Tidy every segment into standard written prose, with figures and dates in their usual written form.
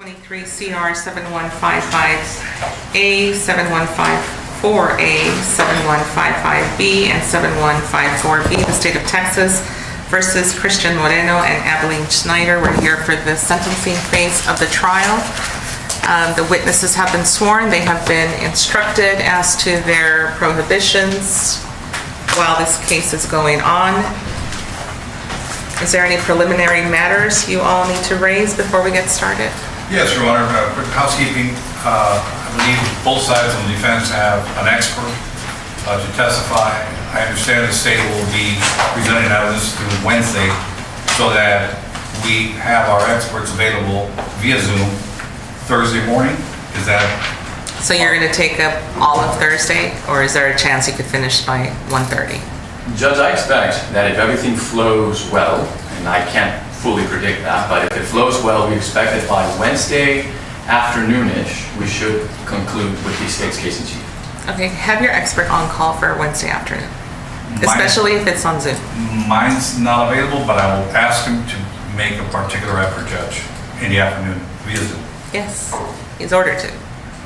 23 CR 7155A, 7154A, 7155B, and 7154B, the state of Texas versus Christian Moreno and Abilene Schnieder. We're here for the sentencing phase of the trial. The witnesses have been sworn. They have been instructed as to their prohibitions while this case is going on. Is there any preliminary matters you all need to raise before we get started? Yes, Your Honor. Quick housekeeping. I believe both sides of the defense have an expert to testify. I understand the state will be presenting evidence through Wednesday so that we have our experts available via Zoom Thursday morning. Is that? So you're going to take up all of Thursday, or is there a chance you could finish by 1:30? Judge, I expect that if everything flows well, and I can't fully predict that, but if it flows well, we expect that by Wednesday afternoonish, we should conclude with the state's case in chief. Okay, have your expert on call for Wednesday afternoon, especially if it's on Zoom. Mine's not available, but I will ask him to make a particular effort, Judge, in the afternoon via Zoom. Yes, he's ordered to.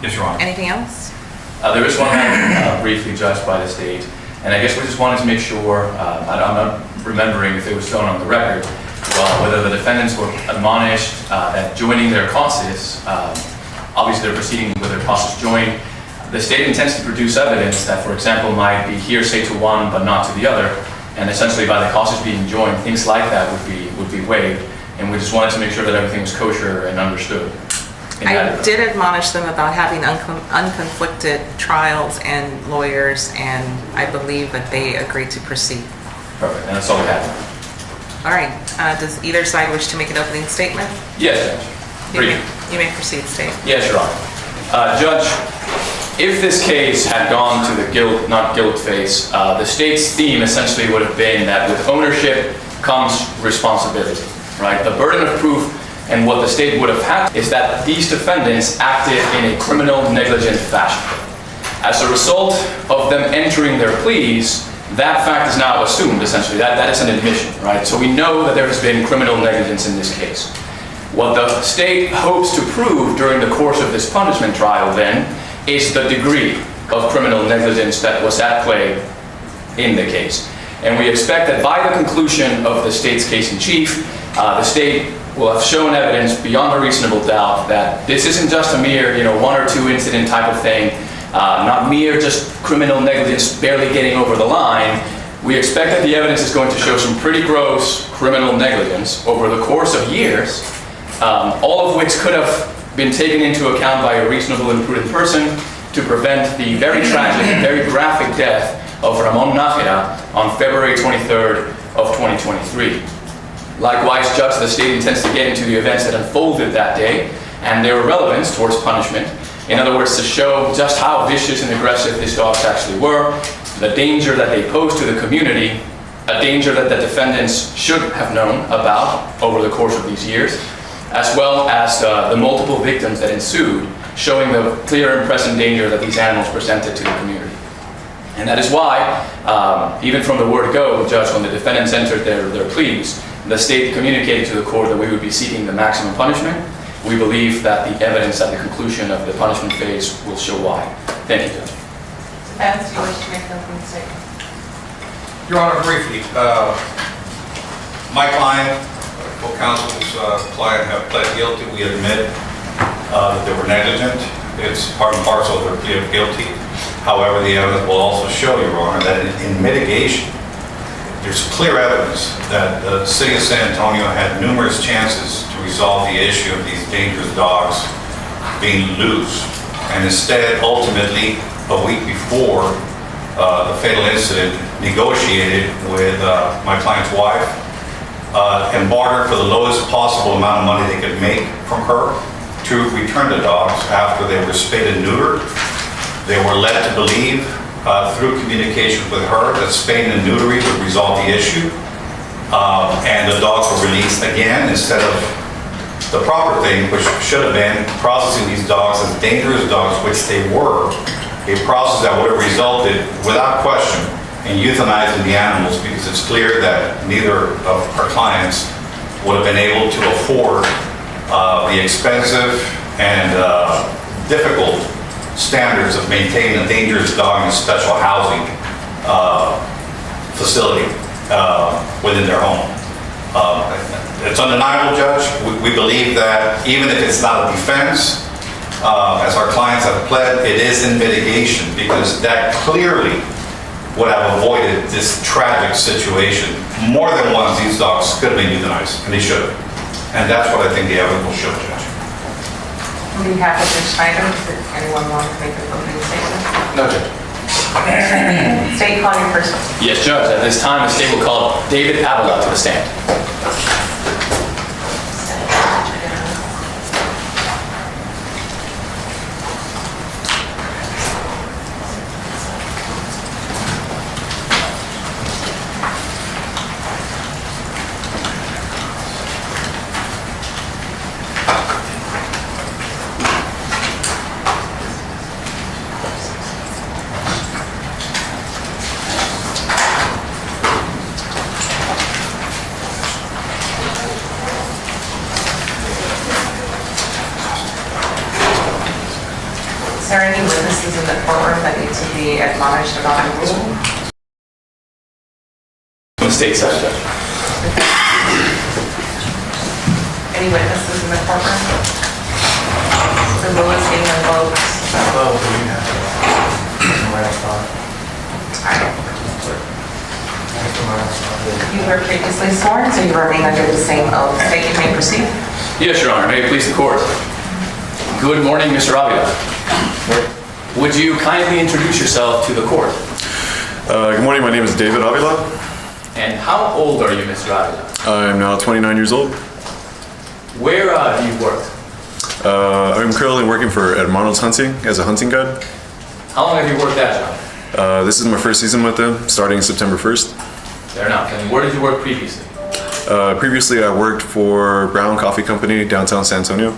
Yes, Your Honor. Anything else? There is one matter briefly judged by the state, and I guess we just wanted to make sure, I'm not remembering if it was shown on the record, whether the defendants were admonished that joining their causes, obviously they're proceeding with their causes joined. The state intends to produce evidence that, for example, might be hearsay to one but not to the other, and essentially by the causes being joined, things like that would be waived, and we just wanted to make sure that everything was kosher and understood. I did admonish them about having unconflicted trials and lawyers, and I believe that they agreed to proceed. Perfect, and that's all we have. All right, does either side wish to make an opening statement? Yes, Judge. You may proceed, State. Yes, Your Honor. Judge, if this case had gone to the guilt, not guilt phase, the state's theme essentially would have been that with ownership comes responsibility, right? The burden of proof and what the state would have had is that these defendants acted in a criminal negligent fashion. As a result of them entering their pleas, that fact is now assumed, essentially. That is an admission, right? So we know that there has been criminal negligence in this case. What the state hopes to prove during the course of this punishment trial, then, is the degree of criminal negligence that was at play in the case. And we expect that by the conclusion of the state's case in chief, the state will have shown evidence beyond a reasonable doubt that this isn't just a mere, one or two incident type of thing, not mere just criminal negligence barely getting over the line. We expect that the evidence is going to show some pretty gross criminal negligence over the course of years, all of which could have been taken into account by a reasonable and prudent person to prevent the very tragic and very graphic death of Ramon Nájera on February 23rd of 2023. Likewise, Judge, the state intends to get into the events that unfolded that day and their relevance towards punishment. In other words, to show just how vicious and aggressive these dogs actually were, the danger that they pose to the community, a danger that the defendants should have known about over the course of these years, as well as the multiple victims that ensued, showing the clear and present danger that these animals presented to the community. And that is why, even from the word go, Judge, when the defendants entered their pleas, the state communicated to the court that we would be seeking the maximum punishment. We believe that the evidence at the conclusion of the punishment phase will show why. Thank you, Judge. Defense, do you wish to make an opening statement? Your Honor, briefly, my client, co-counsel's client have pled guilty. We admit that they were negligent. It's part and parcel of their plea of guilty. However, the evidence will also show, Your Honor, that in mitigation, there's clear evidence that the city of San Antonio had numerous chances to resolve the issue of these dangerous dogs being loose. And instead, ultimately, a week before the fatal incident, negotiated with my client's wife and bartered for the lowest possible amount of money they could make from her to return the dogs after they were spayed and neutered. They were led to believe through communication with her that spaying and neutering would resolve the issue, and the dogs were released again instead of the proper thing, which should have been processing these dogs as dangerous dogs, which they were, a process that would have resulted without question in euthanizing the animals, because it's clear that neither of our clients would have been able to afford the expensive and difficult standards of maintaining a dangerous dog in a special housing facility within their home. It's undeniable, Judge. We believe that even if it's not a defense, as our clients have pled, it is in mitigation because that clearly would have avoided this tragic situation. More than once, these dogs could have been euthanized, and they should have. And that's what I think the evidence will show, Judge. On behalf of Ms. Schneider, does anyone want to make a opening statement? No, Judge. State, call your first. Yes, Judge. At this time, the state will call David Avila to the stand. Is there any witnesses in the courtroom that need to be admonished about the rule? On the state side, Judge. Any witnesses in the courtroom? The rule is being invoked. You were previously sworn, so you remain under the same oath. State, you may proceed. Yes, Your Honor. May it please the court. Good morning, Mr. Avila. Would you kindly introduce yourself to the court? Good morning, my name is David Avila. And how old are you, Mr. Avila? I'm now 29 years old. Where do you work? I'm currently working for Hermanos Hunting as a hunting guide. How long have you worked that job? This is my first season with them, starting September 1st. Fair enough. And where did you work previously? Previously, I worked for Brown Coffee Company, downtown San Antonio.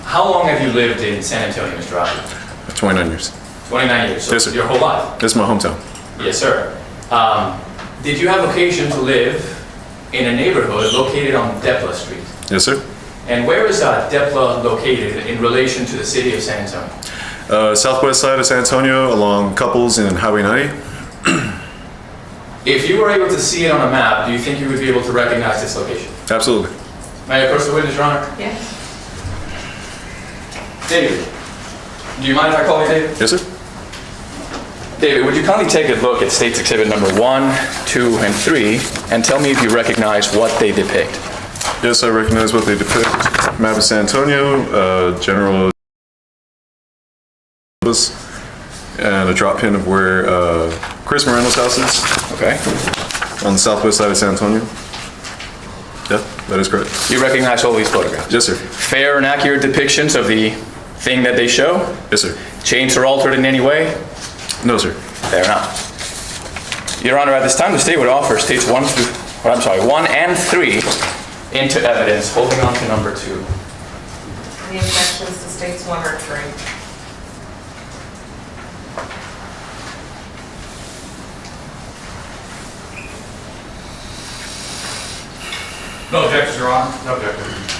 How long have you lived in San Antonio, Mr. Avila? 29 years. 29 years, so Yes, sir. your whole life? This is my hometown. Yes, sir. Did you have occasion to live in a neighborhood located on Deborah Street? Yes, sir. And where is Deborah located in relation to the city of San Antonio? Southwest side of San Antonio, along Couples and Highway 90. If you were able to see it on a map, do you think you would be able to recognize this location? Absolutely. May I approach the witness, Your Honor? Yes. David, do you mind if I call you David? Yes, sir. David, would you kindly take a look at State's Exhibit number 1, 2, and 3, and tell me if you recognize what they depict? Yes, I recognize what they depict. Map of San Antonio, general and a drop pin of where Chris Moreno's house is. Okay. On the southwest side of San Antonio. Yeah, that is correct. You recognize all these photographs? Yes, sir. Fair and accurate depictions of the thing that they show? Yes, sir. Changed or altered in any way? No, sir. Fair enough. Your Honor, at this time, the state would offer states 1 and 3 into evidence, holding on to number 2. Any objections to states 1 or 3? No objections, Your Honor. No objections.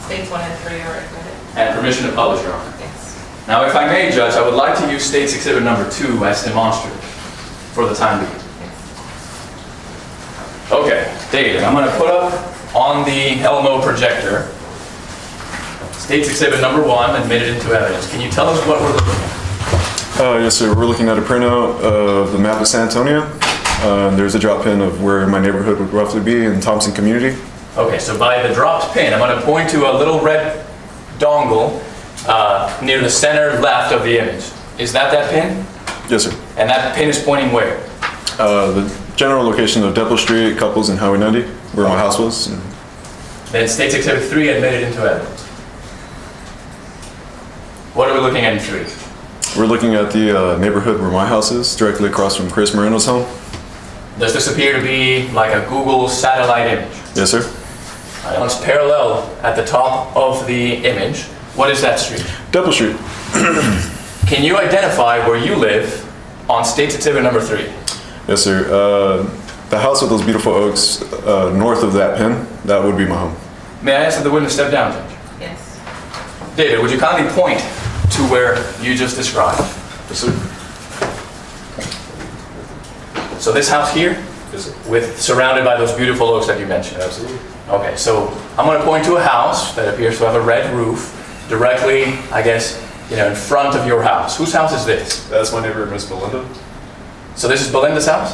States 1 and 3 are admitted. And permission to publish, Your Honor. Yes. Now, if I may, Judge, I would like to use State's Exhibit number 2 as demonstrative for the time being. Okay, David, I'm going to put up on the Elmo projector State's Exhibit number 1 admitted into evidence. Can you tell us what we're looking at? Yes, sir. We're looking at a printout of the map of San Antonio. There's a drop pin of where my neighborhood would roughly be in Thompson community. Okay, so by the dropped pin, I'm going to point to a little red dongle near the center left of the image. Is that pin? Yes, sir. And that pin is pointing where? The general location of Deborah Street, Couples, and Highway 90, where my house was. And Then State's Exhibit 3 admitted into evidence. What are we looking at in 3? we're looking at the neighborhood where my house is, directly across from Chris Moreno's home. Does this appear to be like a Google satellite image? Yes, sir. It's parallel at the top of the image. What is that street? Deborah Street. Can you identify where you live on State's Exhibit number 3? Yes, sir. The house with those beautiful oaks north of that pin, that would be my home. May I ask that the witness step down, Judge? David, would you kindly point to where you just described? Yes, sir. So this house here, Yes, sir. surrounded by those beautiful oaks that you mentioned? Absolutely. Okay, so I'm going to point to a house that appears to have a red roof directly, I guess, in front of your house. Whose house is this? That's my neighbor, Miss Belinda. So this is Belinda's house?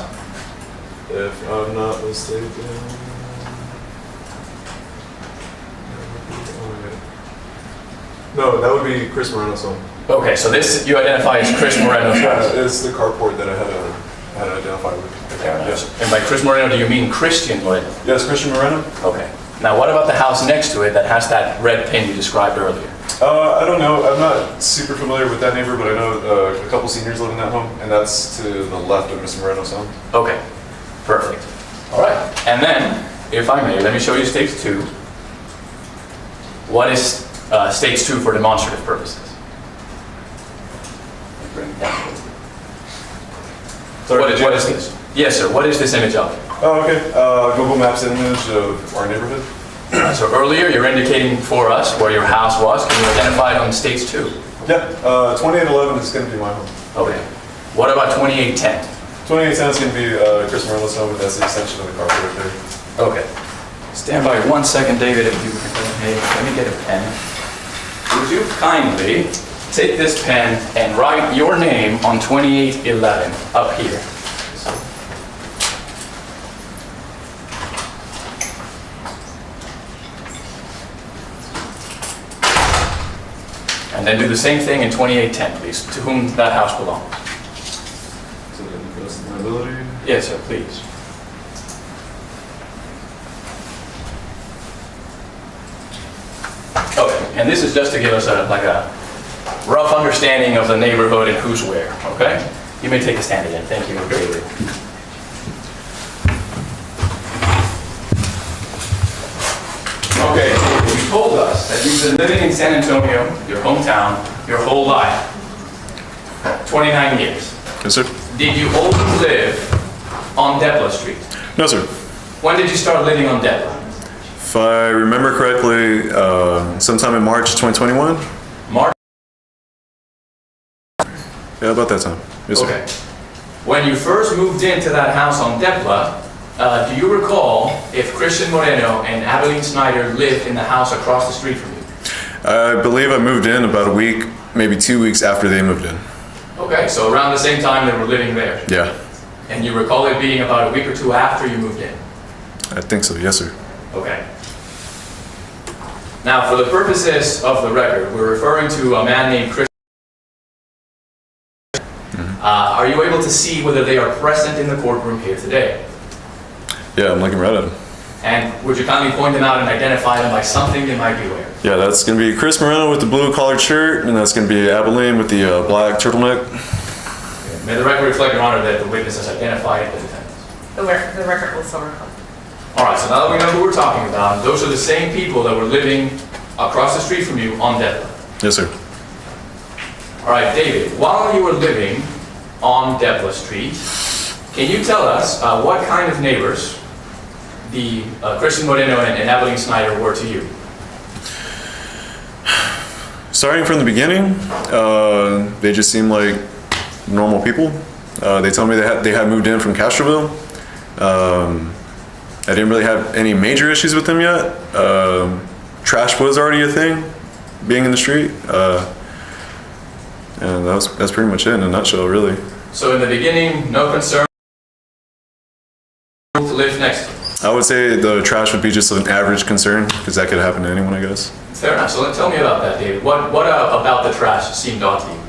If I'm not mistaken. No, that would be Chris Moreno's home. Okay, so this you identify as Chris Moreno's house. It's the carport that I had to identify with. Yes. And by Chris Moreno, do you mean Christian Moreno? Yes, Christian Moreno. Okay. Now, what about the house next to it that has that red pin you described earlier? I don't know. I'm not super familiar with that neighbor, but I know a couple seniors live in that home, and that's to the left of Mr. Moreno's home. Okay, perfect. All right, and then, if I may, let me show you stage 2. What is stage 2 for demonstrative purposes? What is this? Yes, sir. What is this image of? Oh, okay. Google Maps image of our neighborhood. So earlier, you're indicating for us where your house was. Can you identify it on stage 2? Yeah, 2811 is going to be my home. Okay. What about 2810? 2810 is going to be Chris Moreno's home, and that's the extension of the carport right there. Okay. Stand by 1 second, David, if you hey, let me get a pen. Would you kindly take this pen and write your name on 2811 up here? And then do the same thing in 2810, please, to whom that house belongs. So then the best of my ability. Yes, sir, please. Okay, and this is just to give us a rough understanding of the neighborhood and who's where, okay? You may take a stand again. Thank you, David. Okay, you told us that you've been living in San Antonio, your hometown, your whole life. 29 years. Yes, sir. Did you always live on Deborah Street? No, sir. When did you start living on Deborah? If I remember correctly, sometime in March 2021. March? Yeah, about that time. Yes, sir. Okay. When you first moved into that house on Deborah, do you recall if Christian Moreno and Abilene Schnieder lived in the house across the street from you? I believe I moved in about a week, maybe 2 weeks after they moved in. Okay, so around the same time they were living there. Yeah, And you recall it being about a week or 2 after you moved in? I think so. Yes, sir. Okay. Now, for the purposes of the record, we're referring to a man named Christian. Are you able to see whether they are present in the courtroom here today? Yeah, I'm looking right at him. And would you kindly point them out and identify them by something they might be wearing? Yeah, that's going to be Chris Moreno with the blue collared shirt, and that's going to be Abilene with the black turtleneck. May the record reflect, Your Honor, that the witness has identified the defendants. The record will so reflect. All right, so now that we know who we're talking about, those are the same people that were living across the street from you on Deborah. Yes, sir. All right, David, while you were living on Deborah Street, can you tell us what kind of neighbors the Christian Moreno and Abilene Schnieder were to you? Starting from the beginning, they just seemed like normal people. They told me they had moved in from Castroville. I didn't really have any major issues with them yet. Trash was already a thing, being in the street. And that's pretty much it in a nutshell, really. So in the beginning, no concern to live next to you? I would say the trash would be just an average concern, because that could happen to anyone, I guess. Fair enough. So tell me about that, David. What about the trash seemed odd to you?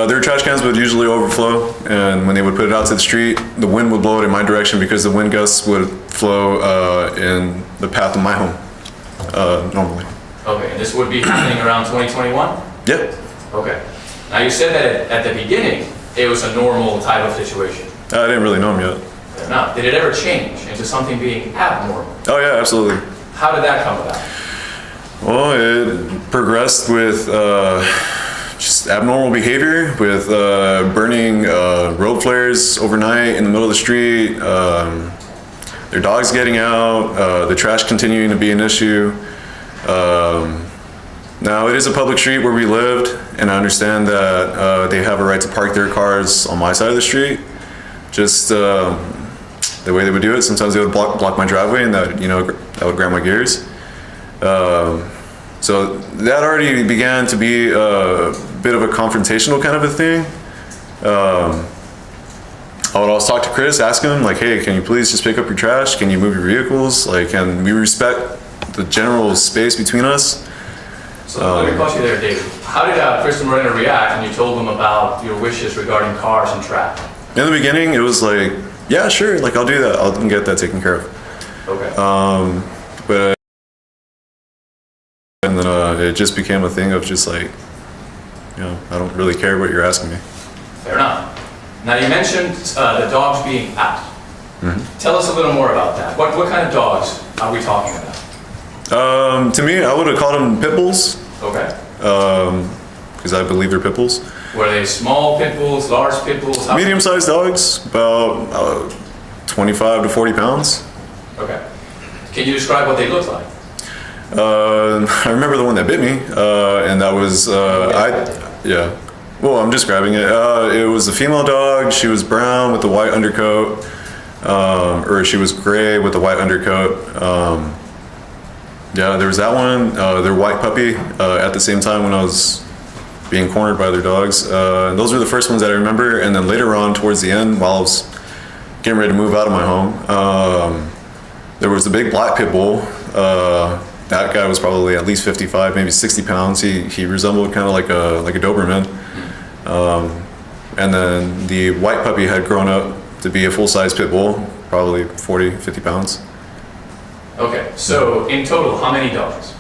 Their trash cans would usually overflow, and when they would put it out to the street, the wind would blow it in my direction because the wind gusts would flow in the path of my home, normally. Okay, and this would be happening around 2021? Yeah. Okay. Now you said that at the beginning, it was a normal type of situation. I didn't really know him yet. Fair enough. Did it ever change into something being abnormal? Oh yeah, absolutely. How did that come about? Well, it progressed with just abnormal behavior, with burning road flares overnight in the middle of the street, their dogs getting out, the trash continuing to be an issue. Now, it is a public street where we lived, and I understand that they have a right to park their cars on my side of the street. Just the way they would do it, sometimes they would block my driveway, and that, you know, that would grind my gears. So that already began to be a bit of a confrontational kind of a thing. I would always talk to Chris, ask him, like, hey, can you please just pick up your trash? Can you move your vehicles? Like, can we respect the general space between us? So let me pause you there, David. How did Chris and Moreno react when you told them about your wishes regarding cars and traffic? In the beginning, it was like, yeah, sure, like, I'll do that. I'll get that taken care of. Okay. But and then it just became a thing of just like, you know, I don't really care what you're asking me. Fair enough. Now you mentioned the dogs being out. Mm-hmm. Tell us a little more about that. What kind of dogs are we talking about? To me, I would have called them pit bulls. Okay. Because I believe they're pit bulls. Were they small pit bulls, large pit bulls? Medium-sized dogs, about 25 to 40 pounds. Okay. Can you describe what they looked like? I remember the one that bit me, and that was, yeah. Well, I'm just grabbing it. It was a female dog. She was brown with a white undercoat, or she was gray with a white undercoat. Yeah, there was that one, their white puppy, at the same time when I was being cornered by their dogs. And those were the first ones that I remember. And then later on, towards the end, while I was getting ready to move out of my home, there was a big black pit bull. That guy was probably at least 55, maybe 60 pounds. He resembled kind of like a Doberman. And then the white puppy had grown up to be a full-size pit bull, probably 40, 50 pounds. Okay, so in total, how many dogs?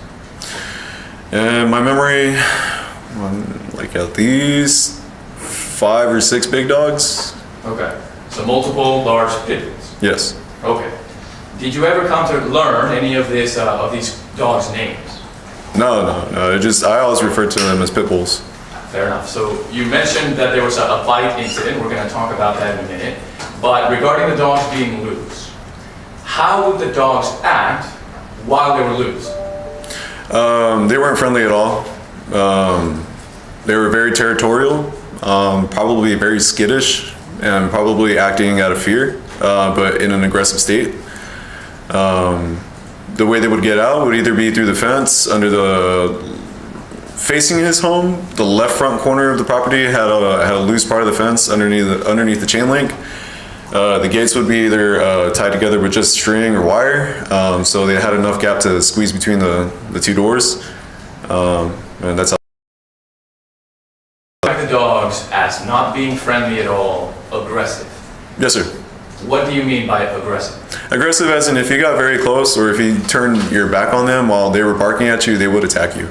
In my memory, like at least 5 or 6 big dogs. Okay, so multiple large pit bulls. Yes. Okay. Did you ever come to learn any of these dogs' names? No. I always referred to them as pit bulls. Fair enough. So you mentioned that there was a fight incident. We're going to talk about that in a minute. But regarding the dogs being loose, how would the dogs act while they were loose? They weren't friendly at all. They were very territorial, probably very skittish, and probably acting out of fear, but in an aggressive state. The way they would get out would either be through the fence facing his home. The left front corner of the property had a loose part of the fence underneath the chain link. The gates would be either tied together with just string or wire, so they had enough gap to squeeze between the two doors, and that's how. The dogs as not being friendly at all, aggressive. Yes, sir. What do you mean by aggressive? Aggressive as in if you got very close or if you turned your back on them while they were barking at you, they would attack you.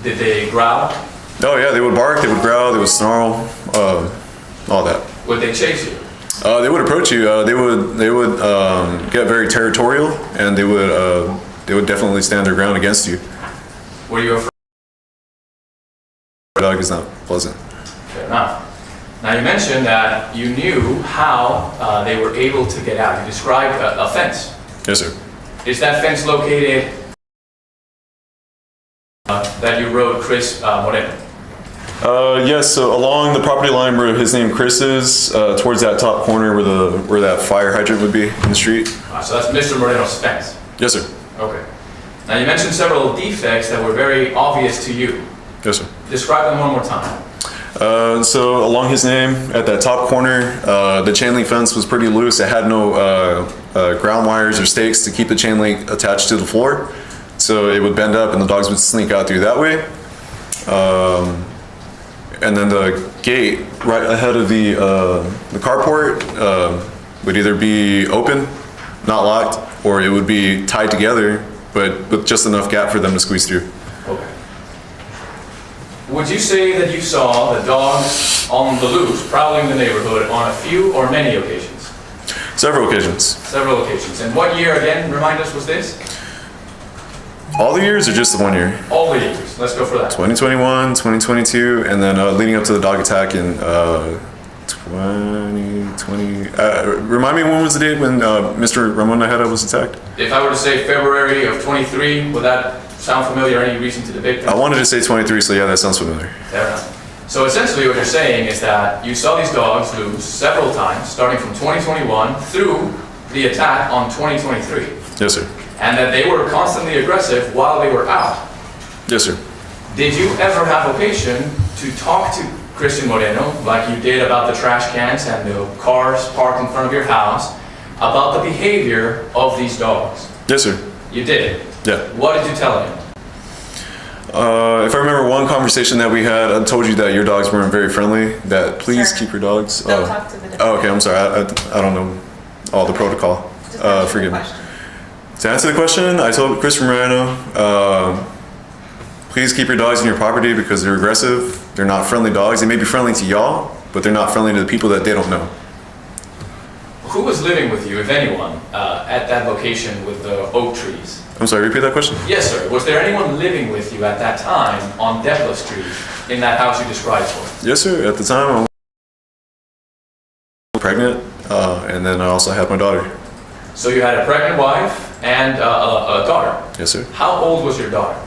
Did they growl? Oh yeah, they would bark, they would growl, they would snarl, all that. Would they chase you? They would approach you. They would get very territorial, and they would definitely stand their ground against you. Were you afraid? The dog is not pleasant. Fair enough. Now you mentioned that you knew how they were able to get out. You described a fence. Yes, sir. Is that fence located that you rode Chris Moreno? Yes, so along the property line where his name Chris is, towards that top corner where that fire hydrant would be in the street. So that's Mr. Moreno's fence? Yes, sir. Okay. Now you mentioned several defects that were very obvious to you. Yes, sir. Describe them one more time. So along his name, at that top corner, the chain link fence was pretty loose. It had no ground wires or stakes to keep the chain link attached to the floor. So it would bend up and the dogs would sneak out through that way. And then the gate right ahead of the carport would either be open, not locked, or it would be tied together, but with just enough gap for them to squeeze through. Okay. Would you say that you saw the dogs on the loose prowling the neighborhood on a few or many occasions? Several occasions. Several occasions. And what year, again, remind us, was this? All the years or just the 1 year? All the years. Let's go for that. 2021, 2022, and then leading up to the dog attack in 2020. Remind me, when was the date when Mr. Ramon Najera was attacked? If I were to say February of 23, would that sound familiar? Any reason to debate I that? wanted to say 23, so yeah, that sounds familiar. Fair enough. So essentially what you're saying is that you saw these dogs loose several times, starting from 2021 through the attack on 2023, Yes, sir. and that they were constantly aggressive while they were out. Yes, sir. Did you ever have occasion to talk to Christian Moreno, like you did about the trash cans and the cars parked in front of your house, about the behavior of these dogs? Yes, sir. You did. Yeah. What did you tell him? If I remember one conversation that we had, I told you that your dogs weren't very friendly, that please Sir, keep your dogs. don't talk to the defendant. Oh, okay, I'm sorry. I don't know all the protocol. Just answer the Forgive me. question. To answer the question, I told Chris Moreno, please keep your dogs in your property because they're aggressive. They're not friendly dogs. They may be friendly to y'all, but they're not friendly to the people that they don't know. Who was living with you, if anyone, at that location with the oak trees? I'm sorry, repeat that question? Yes, sir. Was there anyone living with you at that time on Deborah Street in that house you described for? Yes, sir. At the time, I was pregnant, and then I also had my daughter. So you had a pregnant wife and a daughter. Yes, sir. How old was your daughter?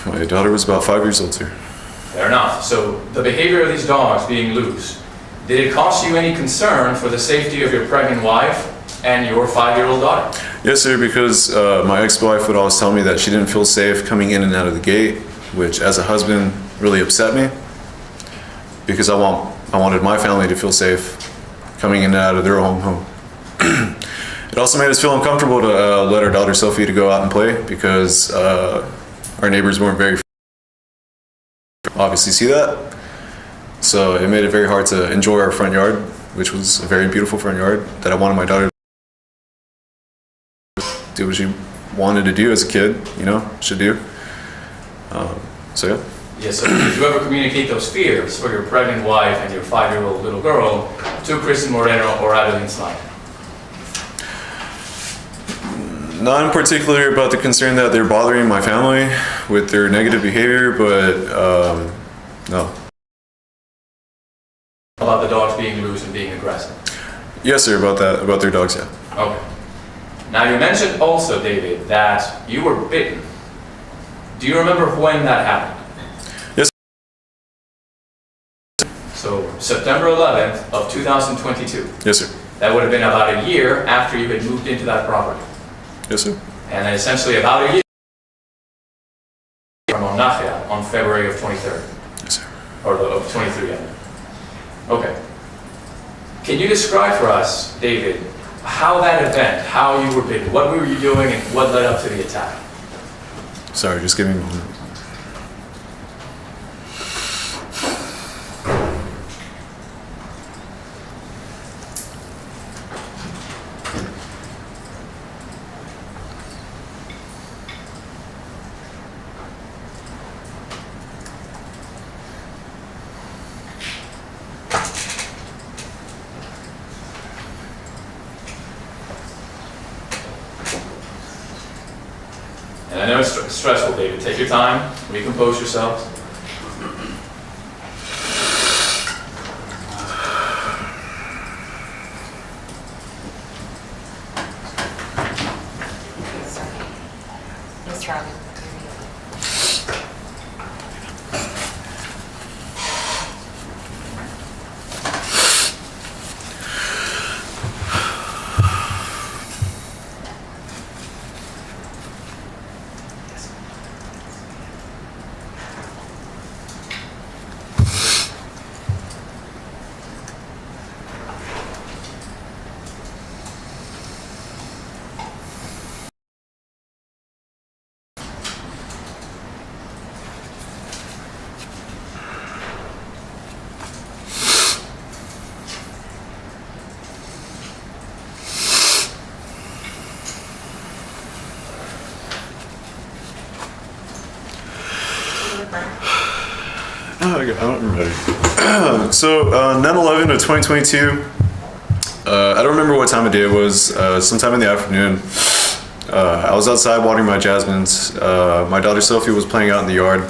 My daughter was about 5 years old, sir. Fair enough. So the behavior of these dogs being loose, did it cause you any concern for the safety of your pregnant wife and your 5-year-old daughter? Yes, sir, because my ex-wife would always tell me that she didn't feel safe coming in and out of the gate, which as a husband really upset me because I wanted my family to feel safe coming in and out of their own home. It also made us feel uncomfortable to let our daughter Sylvia to go out and play because our neighbors weren't very obviously see that. So it made it very hard to enjoy our front yard, which was a very beautiful front yard that I wanted my daughter to do what she wanted to do as a kid, should do. So yeah. Yes, so did you ever communicate those fears for your pregnant wife and your 5-year-old little girl to Christian Moreno or Abilene Schnieder? Not in particular about the concern that they're bothering my family with their negative behavior, but no. About the dogs being loose and being aggressive? Yes, sir, about their dogs, yeah. Okay. Now you mentioned also, David, that you were bitten. Do you remember when that happened? Yes. So September 11th of 2022. Yes, sir. That would have been about a year after you had moved into that property. Yes, sir. And then essentially about a year from Onachia on February of 23rd. Yes, sir. Or of 23, I mean. Okay. Can you describe for us, David, how that event, how you were bitten, what were you doing and what led up to the attack? Sorry, just give me a moment. And I know it's stressful, David. Take your time, recompose yourselves. Miss Robin. I'm ready. So 9/11 of 2022. I don't remember what time of day it was. Sometime in the afternoon. I was outside watering my jasmines. My daughter Sophie was playing out in the yard.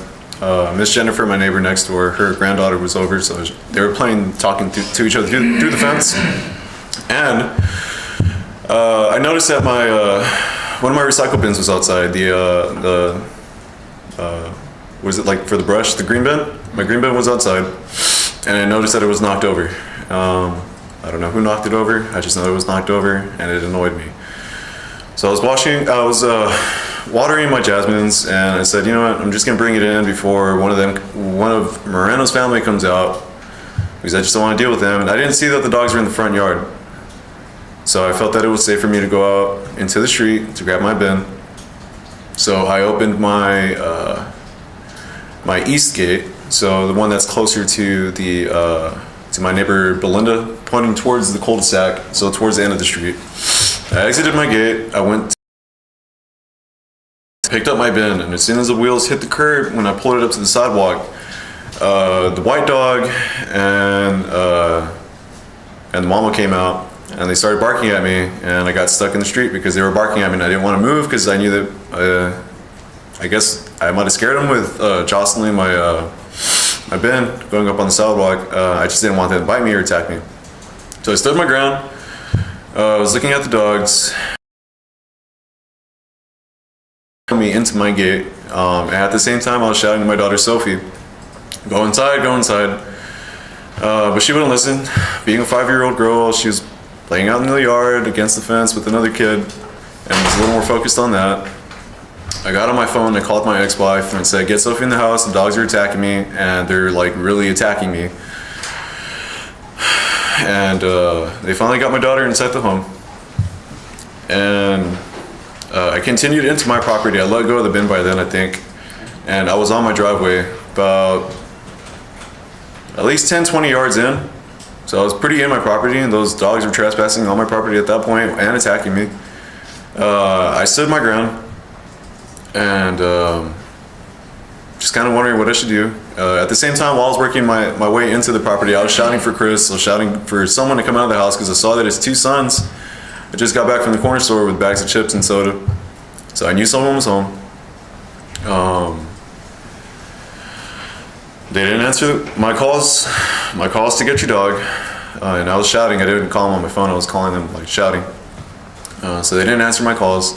Miss Jennifer, my neighbor next door, her granddaughter was over, so they were playing, talking to each other through the fence. And I noticed that one of my recycle bins was outside. What is it, like for the brush, the green bin? My green bin was outside, and I noticed that it was knocked over. I don't know who knocked it over. I just know it was knocked over, and it annoyed me. So I was watering my jasmines, and I said, you know what, I'm just gonna bring it in before one of Moreno's family comes out, because I just don't want to deal with them. And I didn't see that the dogs were in the front yard, so I felt that it was safe for me to go out into the street to grab my bin. So I opened my my east gate, so the one that's closer to the to my neighbor Belinda, pointing towards the cul-de-sac, so towards the end of the street. I exited my gate, I picked up my bin, and as soon as the wheels hit the curb, when I pulled it up to the sidewalk, the white dog and the mama came out, and they started barking at me, and I got stuck in the street because they were barking at me, and I didn't want to move because I knew that I guess I might have scared them with jostling my bin going up on the sidewalk. I just didn't want them to bite me or attack me. So I stood my ground. I was looking at the dogs. Me into my gate. And at the same time, I was shouting to my daughter Sophie, "Go inside, go inside." But she wouldn't listen. Being a 5-year-old girl, she was playing out in the yard against the fence with another kid, and was a little more focused on that. I got on my phone, I called my ex-wife and said, "Get Sophie in the house, the dogs are attacking me, and they're like really attacking me." And they finally got my daughter inside the home. And I continued into my property. I let go of the bin by then, I think. And I was on my driveway about at least 10, 20 yards in. So I was pretty in my property, and those dogs were trespassing on my property at that point and attacking me. I stood my ground and just kind of wondering what I should do. At the same time, while I was working my way into the property, I was shouting for Chris. I was shouting for someone to come out of the house because I saw that his 2 sons had just got back from the corner store with bags of chips and soda. So I knew someone was home. They didn't answer my calls to get your dog. And I was shouting. I didn't call them on my phone. I was calling them, like, shouting. So they didn't answer my calls.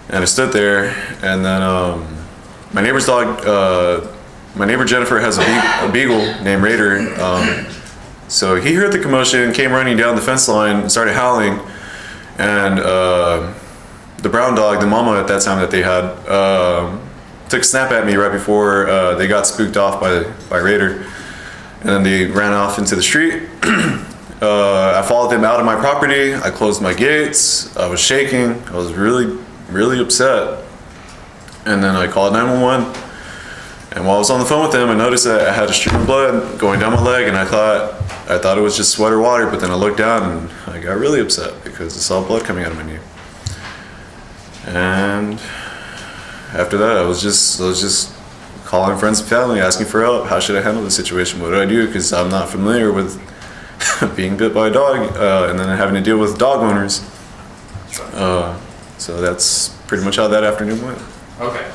And I stood there, and then my neighbor's dog, my neighbor Jennifer has a beagle named Raider. So he heard the commotion, came running down the fence line, and started howling. And the brown dog, the mama at that time that they had, took a snap at me right before they got spooked off by Raider. And then they ran off into the street. I followed them out of my property. I closed my gates. I was shaking. I was really, really upset. And then I called 911. And while I was on the phone with them, I noticed that I had a stream of blood going down my leg, and I thought it was just sweat or water. But then I looked down and I got really upset because I saw blood coming out of my knee. And after that, I was just calling friends and family, asking for help. How should I handle the situation? What do I do? Because I'm not familiar with being bit by a dog, and then having to deal with dog owners. So that's pretty much how that afternoon went. Okay,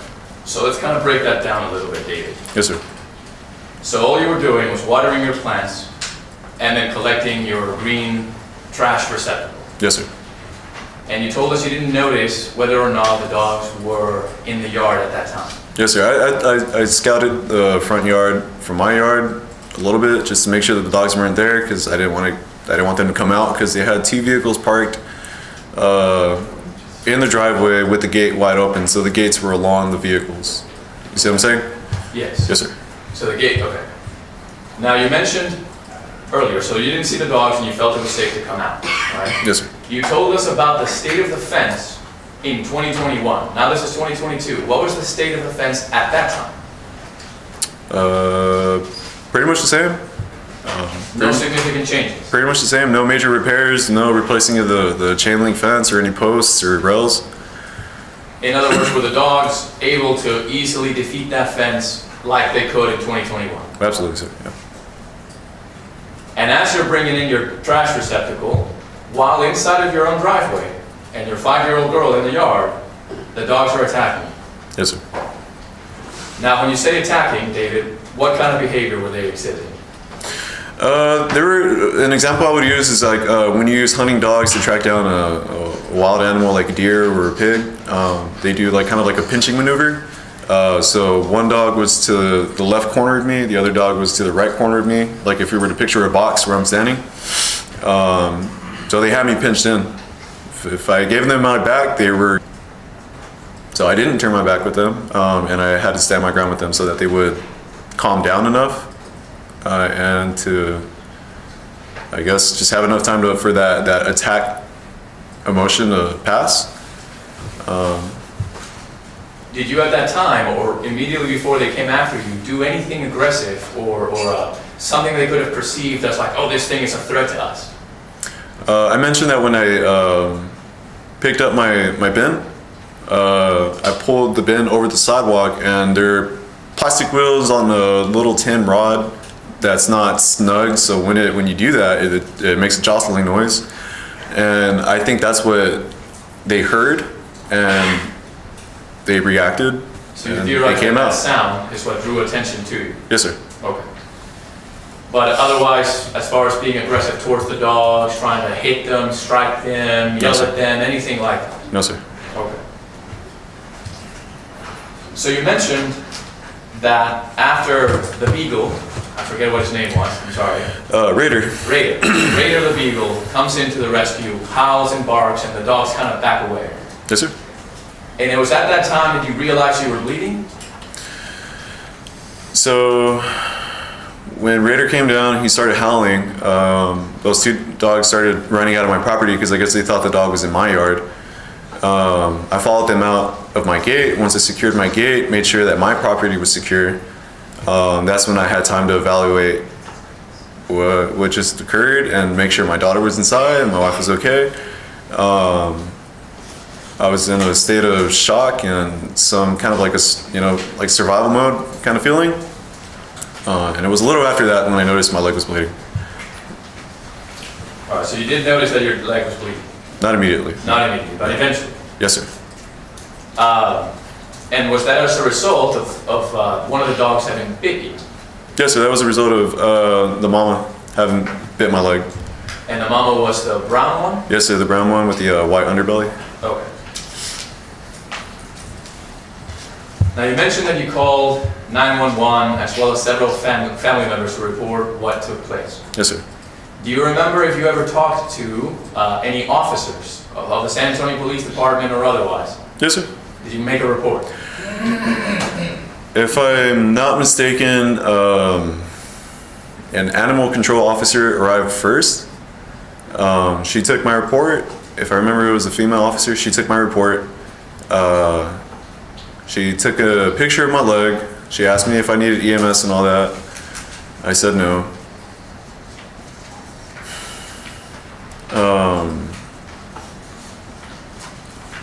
so let's kind of break that down a little bit, David. Yes, sir. So all you were doing was watering your plants and then collecting your green trash receptacle. Yes, sir. And you told us you didn't notice whether or not the dogs were in the yard at that time. Yes, sir. I scouted the front yard from my yard a little bit just to make sure that the dogs weren't there, because I didn't want them to come out, because they had 2 vehicles parked in the driveway with the gate wide open, so the gates were along the vehicles. You see what I'm saying? Yes. Yes, sir. So the gate, okay. Now you mentioned earlier, so you didn't see the dogs and you felt it was safe to come out, right? Yes, sir. You told us about the state of the fence in 2021. Now this is 2022. What was the state of the fence at that time? Pretty much the same. No significant changes. Pretty much the same. No major repairs, no replacing of the chain link fence or any posts or rails. In other words, were the dogs able to easily defeat that fence like they could in 2021? Absolutely, sir. Yeah. And as you're bringing in your trash receptacle, while inside of your own driveway, and your 5-year-old girl in the yard, the dogs are attacking you. Yes, sir. Now, when you say attacking, David, what kind of behavior were they exhibiting? An example I would use is like when you use hunting dogs to track down a wild animal like a deer or a pig, they do like kind of like a pinching maneuver. So one dog was to the left corner of me, the other dog was to the right corner of me, like if we were to picture a box where I'm standing. So they had me pinched in. If I gave them my back, they were... So I didn't turn my back with them, and I had to stand my ground with them so that they would calm down enough and to, I guess, just have enough time for that attack emotion to pass. Did you at that time, or immediately before they came after you, do anything aggressive or something they could have perceived as like, oh, this thing is a threat to us? I mentioned that when I picked up my bin, I pulled the bin over the sidewalk, and there are plastic wheels on a little tin rod that's not snug. So when you do that, it makes a jostling noise, and I think that's what they heard, and they reacted. So you and theorize they came that out. sound is what drew attention to you? Yes, sir. Okay. But otherwise, as far as being aggressive towards the dogs, trying to hit them, strike them, yell sir. at them, anything like that? No, sir. Okay. So you mentioned that after the beagle, I forget what his name was, I'm sorry. Raider. Raider the beagle comes into the rescue, howls and barks, and the dogs kind of back away. Yes, sir. And it was at that time that you realized you were bleeding? So when Raider came down, he started howling. Those two dogs started running out of my property because I guess they thought the dog was in my yard. I followed them out of my gate. Once I secured my gate, made sure that my property was secure. That's when I had time to evaluate what just occurred and make sure my daughter was inside and my wife was okay. I was in a state of shock and some kind of like like survival mode kind of feeling. And it was a little after that when I noticed my leg was bleeding. All right, so you did notice that your leg was bleeding? Not immediately. Not immediately, but eventually. Yes, sir. And was that as a result of one of the dogs having bit you? Yes, sir. That was a result of the mama having bit my leg. And the mama was the brown one? Yes, sir. The brown one with the white underbelly. Okay. Now you mentioned that you called 911 as well as several family members to report what took place. Yes, sir. Do you remember if you ever talked to any officers of the San Antonio Police Department or otherwise? Yes, sir. Did you make a report? If I'm not mistaken, an animal control officer arrived first. She took my report. If I remember, it was a female officer. She took my report. She took a picture of my leg. She asked me if I needed EMS and all that. I said no.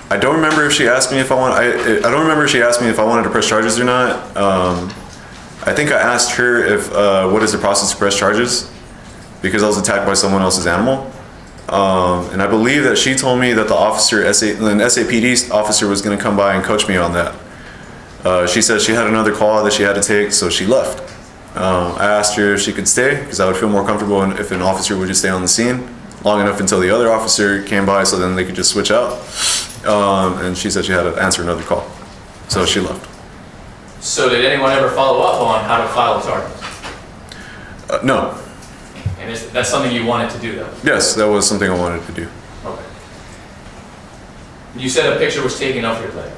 I don't remember if she asked me if I don't remember if she asked me if I wanted to press charges or not. I think I asked her if what is the process to press charges, because I was attacked by someone else's animal. And I believe that she told me that the SAPD officer was going to come by and coach me on that. She said she had another call that she had to take, so she left. I asked her if she could stay, because I would feel more comfortable if an officer would just stay on the scene long enough until the other officer came by, so then they could just switch out. And she said she had to answer another call, so she left. So did anyone ever follow up on how to file charges? No. And that's something you wanted to do, though? Yes, that was something I wanted to do. Okay. You said a picture was taken of your leg.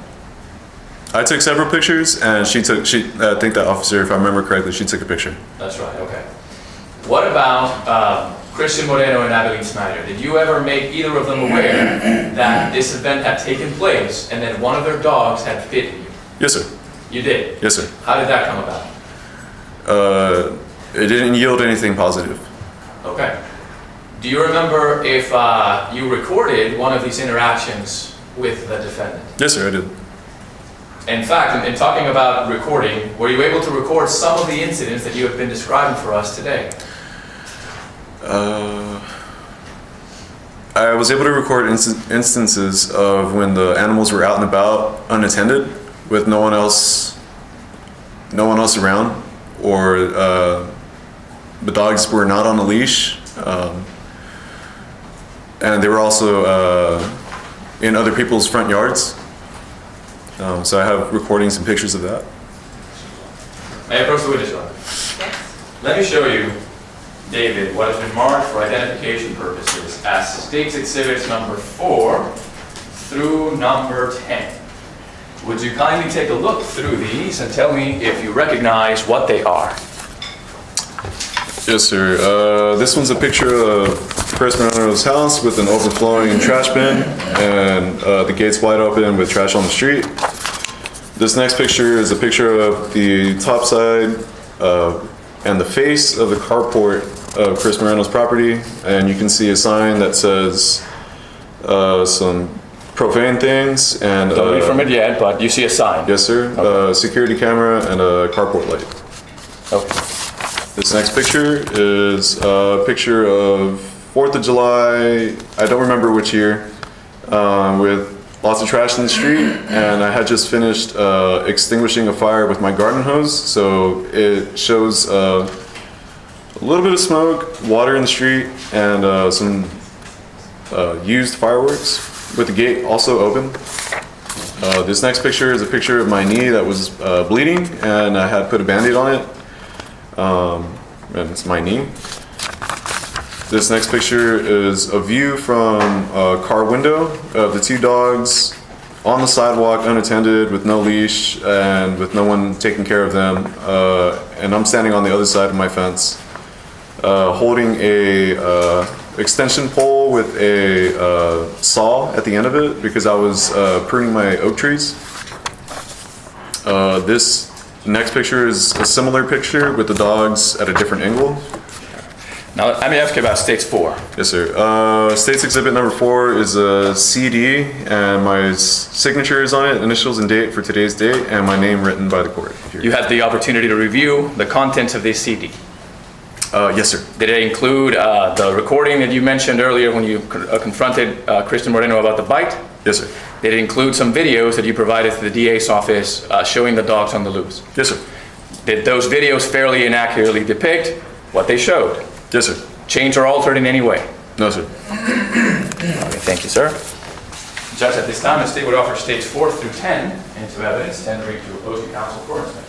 I took several pictures, and I think that officer, if I remember correctly, she took a picture. That's right, okay. What about Christian Moreno and Abilene Schnieder? Did you ever make either of them aware that this event had taken place and that one of their dogs had bitten you? Yes, sir. You did? Yes, sir. How did that come about? It didn't yield anything positive. Okay. Do you remember if you recorded one of these interactions with the defendant? Yes, sir, I did. In fact, in talking about recording, were you able to record some of the incidents that you have been describing for us today? I was able to record instances of when the animals were out and about unattended with no one else around, or the dogs were not on a leash. And they were also in other people's front yards. So I have recordings and pictures of that. May I approach the witness, Your Honor? Let me show you, David, what has been marked for identification purposes as State's Exhibits number 4 through number 10. Would you kindly take a look through these and tell me if you recognize what they are? Yes, sir. This one's a picture of Fernando's house with an overflowing trash bin and the gates wide open with trash on the street. This next picture is a picture of the top side and the face of the carport of Chris Moreno's property, and you can see a sign that says some profane things and... Don't read from it yet, but you see a sign. Yes, sir. Okay. Security camera and a carport light. Okay. This next picture is a picture of 4th of July, I don't remember which year, with lots of trash in the street, and I had just finished extinguishing a fire with my garden hose, so it shows a little bit of smoke, water in the street, and some used fireworks with the gate also open. This next picture is a picture of my knee that was bleeding, and I had put a Band-Aid on it. And it's my knee. This next picture is a view from a car window of the 2 dogs on the sidewalk unattended with no leash and with no one taking care of them. And I'm standing on the other side of my fence holding a extension pole with a saw at the end of it because I was pruning my oak trees. This next picture is a similar picture with the dogs at a different angle. Now, let me ask you about States 4. Yes, sir. State's Exhibit number 4 is a CD, and my signature is on it, initials and date for today's date, and my name written by the court. You had the opportunity to review the contents of this CD. Yes, sir. Did it include the recording that you mentioned earlier when you confronted Christian Moreno about the bite? Yes, sir. Did it include some videos that you provided to the DA's office showing the dogs on the loose? Yes, sir. Did those videos fairly and accurately depict what they showed? Yes, sir. Changed or altered in any way? No, sir. Okay, thank you, sir. Judge, at this time, the state would offer States 4 through 10 into evidence, tendering to opposing counsel for inspection.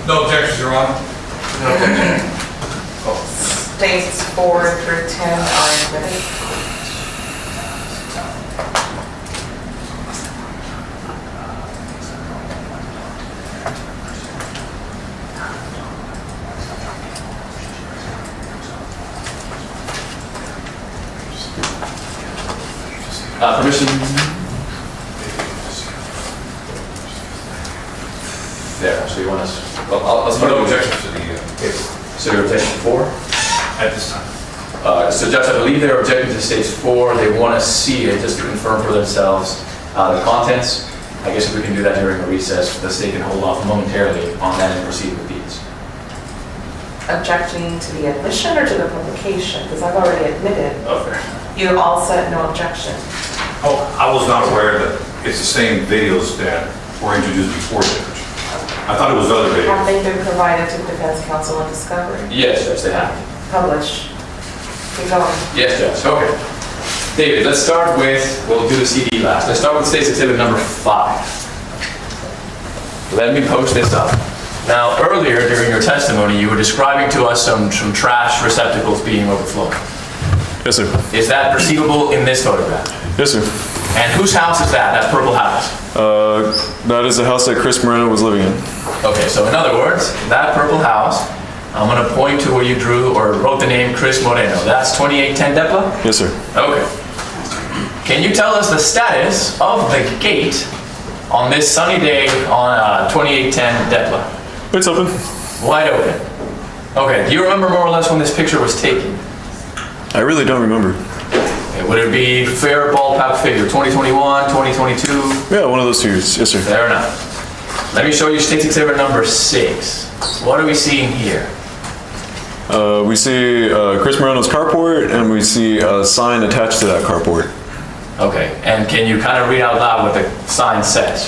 No objections, Your Honor. No objection. States 4 through 10 are admitted. Permission? There, so you want us, well, let's No no objections to the So you're objecting 4? at this time. So Judge, I believe they're objecting to States 4. They want to see it just to confirm for themselves the contents. I guess if we can do that during a recess, the state can hold off momentarily on that and proceed with these. Objecting to the admission or to the publication? Because I've already admitted. Oh, fair. You all said no objection. Oh, I was not aware that it's the same videos that were introduced before, Judge. I thought it was other days. Have they been provided to the defense counsel in discovery? Yes, Judge, they have. Publish. Keep going. Yes, Judge, okay. David, let's start with, we'll do the CD last. Let's start with State's Exhibit number 5. Let me post this up. Now, earlier during your testimony, you were describing to us some trash receptacles being overflowing. Yes, sir. Is that perceivable in this photograph? Yes, sir. And whose house is that purple house? That is the house that Chris Moreno was living in. Okay, so in other words, that purple house, I'm gonna point to where you drew or wrote the name Chris Moreno. That's 2810 Deborah? Yes, sir. Okay. Can you tell us the status of the gate on this sunny day on 2810 Deborah? It's open. Wide open. Okay, do you remember more or less when this picture was taken? I really don't remember. Okay, would it be fair ballpark figure, 2021, 2022? Yeah, one of those two years. Yes, sir. Fair enough. Let me show you State's Exhibit number 6. What are we seeing here? We see Chris Moreno's carport, and we see a sign attached to that carport. Okay, and can you kind of read out loud what the sign says?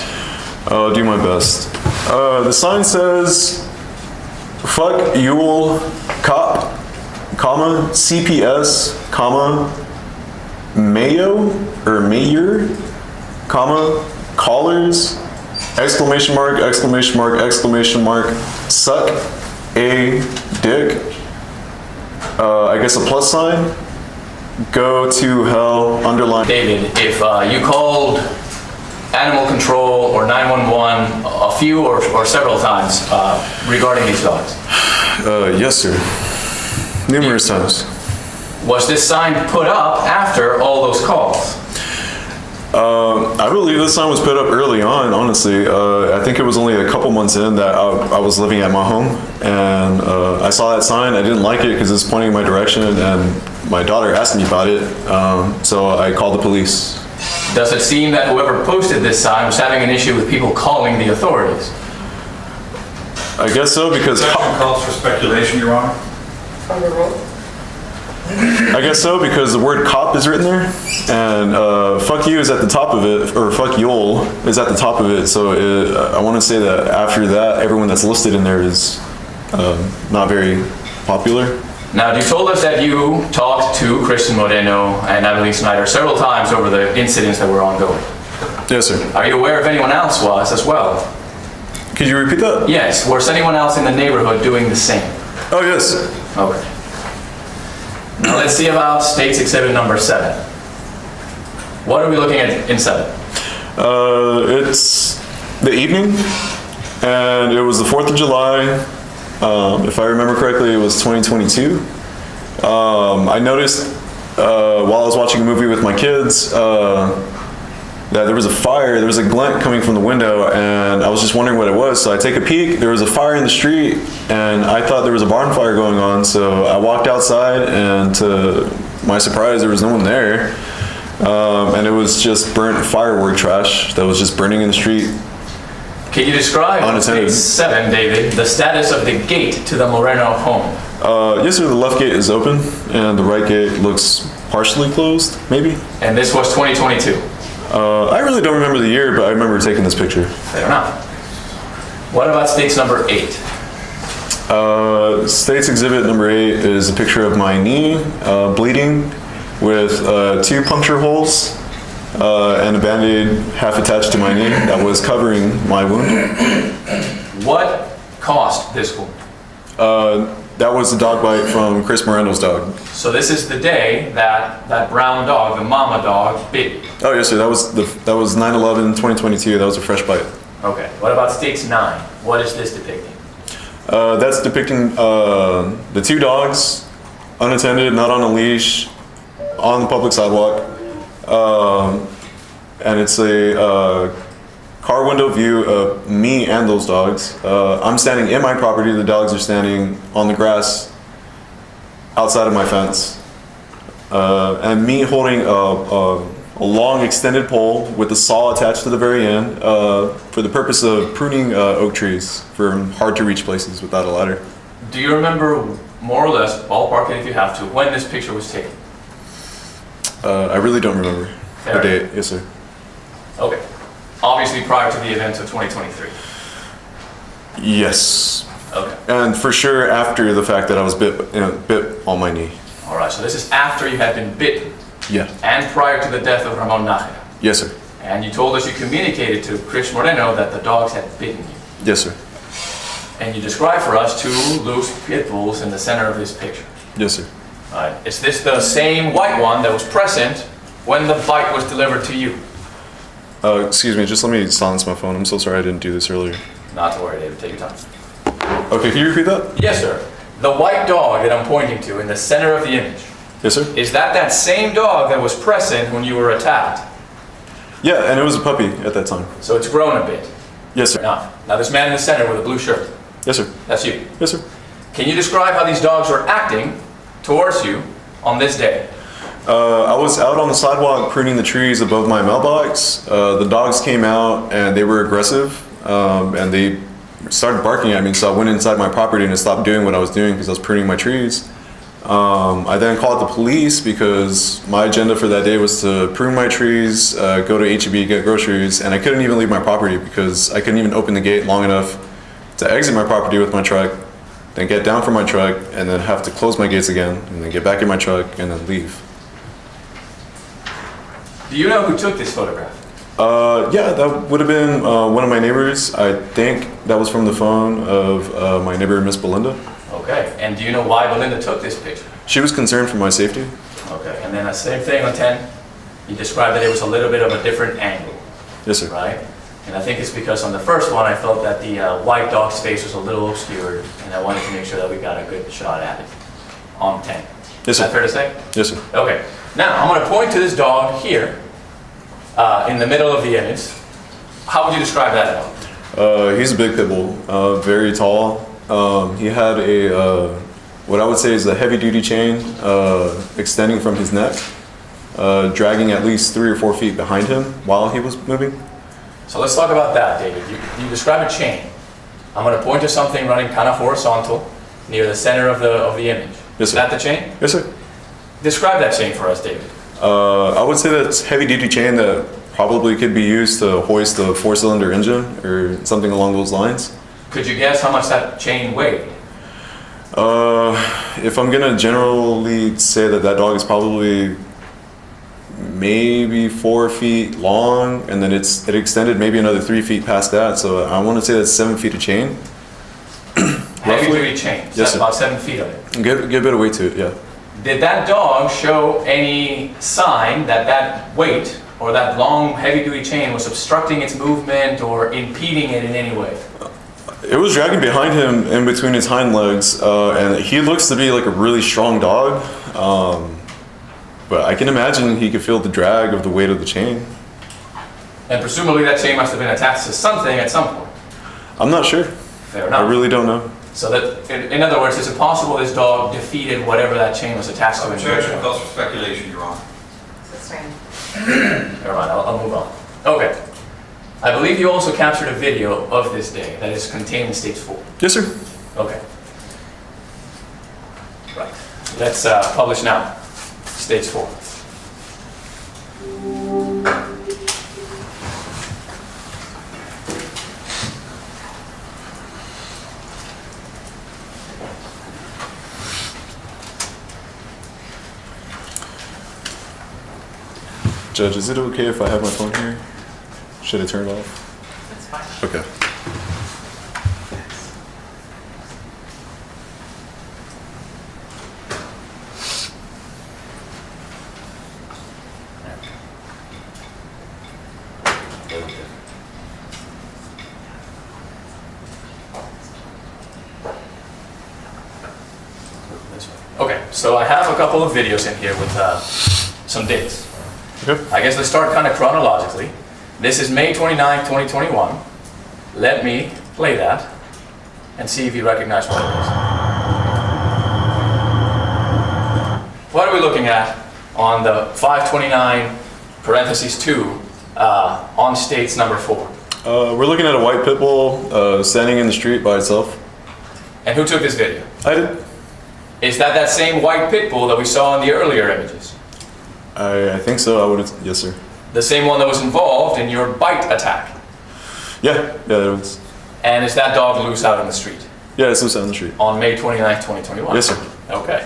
I'll do my best. The sign says, "Fuck Yule Cop, comma, CPS, comma, Mayo, or Mayor, comma, Callers, exclamation mark, exclamation mark, exclamation mark, suck a dick." I guess a plus sign. Go to hell, underline. David, if you called animal control or 911 a few or several times regarding these dogs, Yes, sir. Numerous times. was this sign put up after all those calls? I believe this sign was put up early on, honestly. I think it was only a couple months in that I was living at my home, and I saw that sign. I didn't like it because it's pointing in my direction, and my daughter asked me about it, so I called the police. Does it seem that whoever posted this sign was having an issue with people calling the authorities? I guess so, because Objection calls for speculation, Your Honor. Overruled. I guess so, because the word cop is written there, and fuck you is at the top of it, or fuck y'all is at the top of it, so I want to say that after that, everyone that's listed in there is not very popular. Now, you told us that you talked to Christian Moreno and Abilene Schnieder several times over the incidents that were ongoing. Yes, sir. Are you aware if anyone else was as well? Could you repeat that? Yes. Was anyone else in the neighborhood doing the same? Oh, yes. Okay. Now let's see about State's Exhibit number 7. What are we looking at in 7? It's the evening, and it was the 4th of July. If I remember correctly, it was 2022. I noticed while I was watching a movie with my kids that there was a fire, there was a glint coming from the window, and I was just wondering what it was. So I take a peek, there was a fire in the street, and I thought there was a barn fire going on. So I walked outside, and to my surprise, there was no one there. And it was just burnt firework trash that was just burning in the street. Can you describe on Unattended. State 7, David, the status of the gate to the Moreno home? Yes, sir, the left gate is open, and the right gate looks partially closed, maybe. And this was 2022. I really don't remember the year, but I remember taking this picture. Fair enough. What about State's number 8? State's exhibit number 8 is a picture of my knee bleeding with 2 puncture holes and a Band-Aid half attached to my knee that was covering my wound. What caused this wound? That was the dog bite from Chris Moreno's dog. So this is the day that that brown dog, the mama dog, bit you. Oh yes, sir. That was 9/11/2022. That was a fresh bite. Okay. What about State's 9? What is this depicting? That's depicting the 2 dogs, unattended, not on a leash, on the public sidewalk, and it's a car window view of me and those dogs. I'm standing in my property. The dogs are standing on the grass outside of my fence, and me holding a long extended pole with a saw attached to the very end for the purpose of pruning oak trees from hard to reach places without a ladder. Do you remember more or less, ballpark it if you have to, when this picture was taken? I really don't remember Fair. the date. Yes, sir. Okay. Obviously prior to the events of 2023. Yes. Okay. And for sure after the fact that I was bit on my knee. All right, so this is after you had been bitten Yeah. and prior to the death of Ramon Nájera. Yes, sir. And you told us you communicated to Chris Moreno that the dogs had bitten you. Yes, sir. And you described for us 2 loose pit bulls in the center of this picture. Yes, sir. All right. Is this the same white one that was present when the bite was delivered to you? Excuse me, just let me silence my phone. I'm so sorry I didn't do this earlier. Not to worry, David. Take your time. Okay, can you repeat that? Yes, sir. The white dog that I'm pointing to in the center of the image, Yes, sir. is that same dog that was present when you were attacked? Yeah, and it was a puppy at that time. So it's grown a bit. Yes, sir. Now this man in the center with a blue shirt, Yes, sir. that's you. Yes, sir. Can you describe how these dogs were acting towards you on this day? I was out on the sidewalk pruning the trees above my mailbox. The dogs came out and they were aggressive, and they started barking at me. So I went inside my property and I stopped doing what I was doing because I was pruning my trees. I then called the police because my agenda for that day was to prune my trees, go to H-E-B, get groceries, and I couldn't even leave my property because I couldn't even open the gate long enough to exit my property with my truck, then get down from my truck, and then have to close my gates again, and then get back in my truck, and then leave. Do you know who took this photograph? Yeah, that would have been one of my neighbors. I think that was from the phone of my neighbor, Miss Belinda. Okay, and do you know why Belinda took this picture? She was concerned for my safety. Okay, and then the same thing on 10, you described that it was a little bit of a different angle, Yes, sir. right? And I think it's because on the first one I felt that the white dog's face was a little obscured, and I wanted to make sure that we got a good shot at it on 10. Yes, Is that sir. fair to say? Yes, sir. Okay, now I'm going to point to this dog here in the middle of the image. How would you describe that dog? He's a big pit bull, very tall. He had a, what I would say is a heavy duty chain extending from his neck, dragging at least 3 or 4 feet behind him while he was moving. So let's talk about that, David. You describe a chain. I'm going to point to something running kind of horizontal near the center of the image. Yes, Is sir. that the chain? Yes, sir. Describe that chain for us, David. I would say that's heavy duty chain that probably could be used to hoist a 4-cylinder engine or something along those lines. Could you guess how much that chain weighed? If I'm gonna generally say that dog is probably maybe 4 feet long, and then it extended maybe another 3 feet past that. So I want to say that's 7 feet of chain. Heavy duty chain. So Yes, that's sir. about 7 feet of it. Get a bit of weight to it, yeah. Did that dog show any sign that weight or that long heavy duty chain was obstructing its movement or impeding it in any way? It was dragging behind him in between his hind legs, and he looks to be like a really strong dog. But I can imagine he could feel the drag of the weight of the chain. And presumably that chain must have been attached to something at some point. I'm not sure. Fair enough. I really don't know. So that, in other words, is it possible this dog defeated whatever that chain was attached to in Objection calls for speculation, Your Honor. Sustained. Never mind, I'll move on. Okay. I believe you also captured a video of this day that is contained in Stage 4. Yes, sir. Okay. Right. Let's publish now. Stage 4. Judge, is it okay if I have my phone here? Should I turn it off? That's fine. Okay. Okay, so I have a couple of videos in here with some dates. Okay. I guess let's start kind of chronologically. This is May 29, 2021. Let me play that and see if you recognize what it is. What are we looking at on the 529 parentheses 2 on states number 4? We're looking at a white pit bull standing in the street by itself. And who took this video? I did. Is that same white pit bull that we saw in the earlier images? I think so. I would. Yes, sir. The same one that was involved in your bite attack? Yeah, it was. And is that dog loose out in the street? Yeah, it's loose out on the street. On May 29th, 2021? Yes, sir. Okay.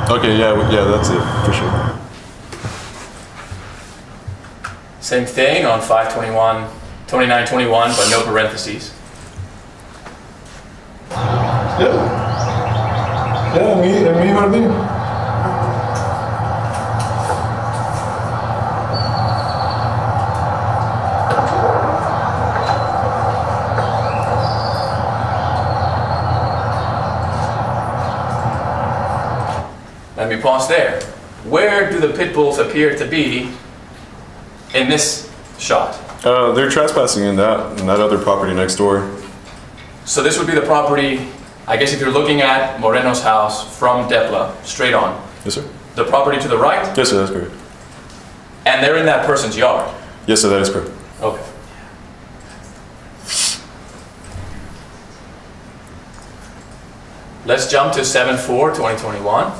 Okay, yeah, that's it, for sure. Same thing on 5/29/21, but no parentheses. Yeah, me, what I mean? Let me pause there. Where do the pit bulls appear to be in this shot? They're trespassing in that other property next door. So this would be the property, I guess if you're looking at Moreno's house from Deborah, straight on, Yes, sir. the property to the right, Yes, sir, that's correct. and they're in that person's yard. Yes, sir, that is correct. Okay. Let's jump to 7/4/2021.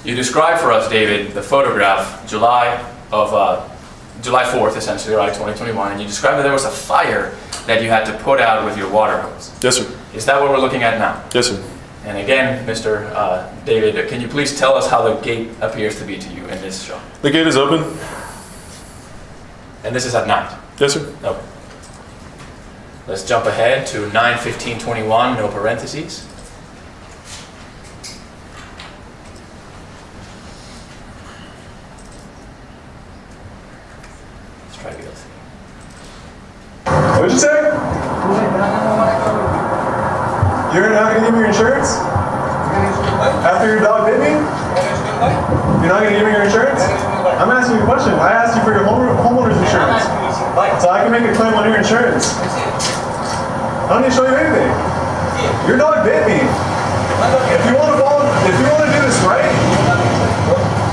You described for us, David, the photograph, July 4th, essentially, right, 2021, and you described that there was a fire that you had to put out with your water hose. Yes, sir. Is that what we're looking at now? Yes, sir. And again, Mr. David, can you please tell us how the gate appears to be to you in this shot? The gate is open. And this is at night? Yes, sir. Okay. Let's jump ahead to 9/15/21, no parentheses. Let's try to go through. What'd you say? You're not gonna give me your insurance? After your dog bit me? You're not gonna give me your insurance? I'm asking you a question. I asked you for your homeowner's insurance. So I can make a claim on your insurance. I don't need to show you anything. Your dog bit me. If you want to do this right,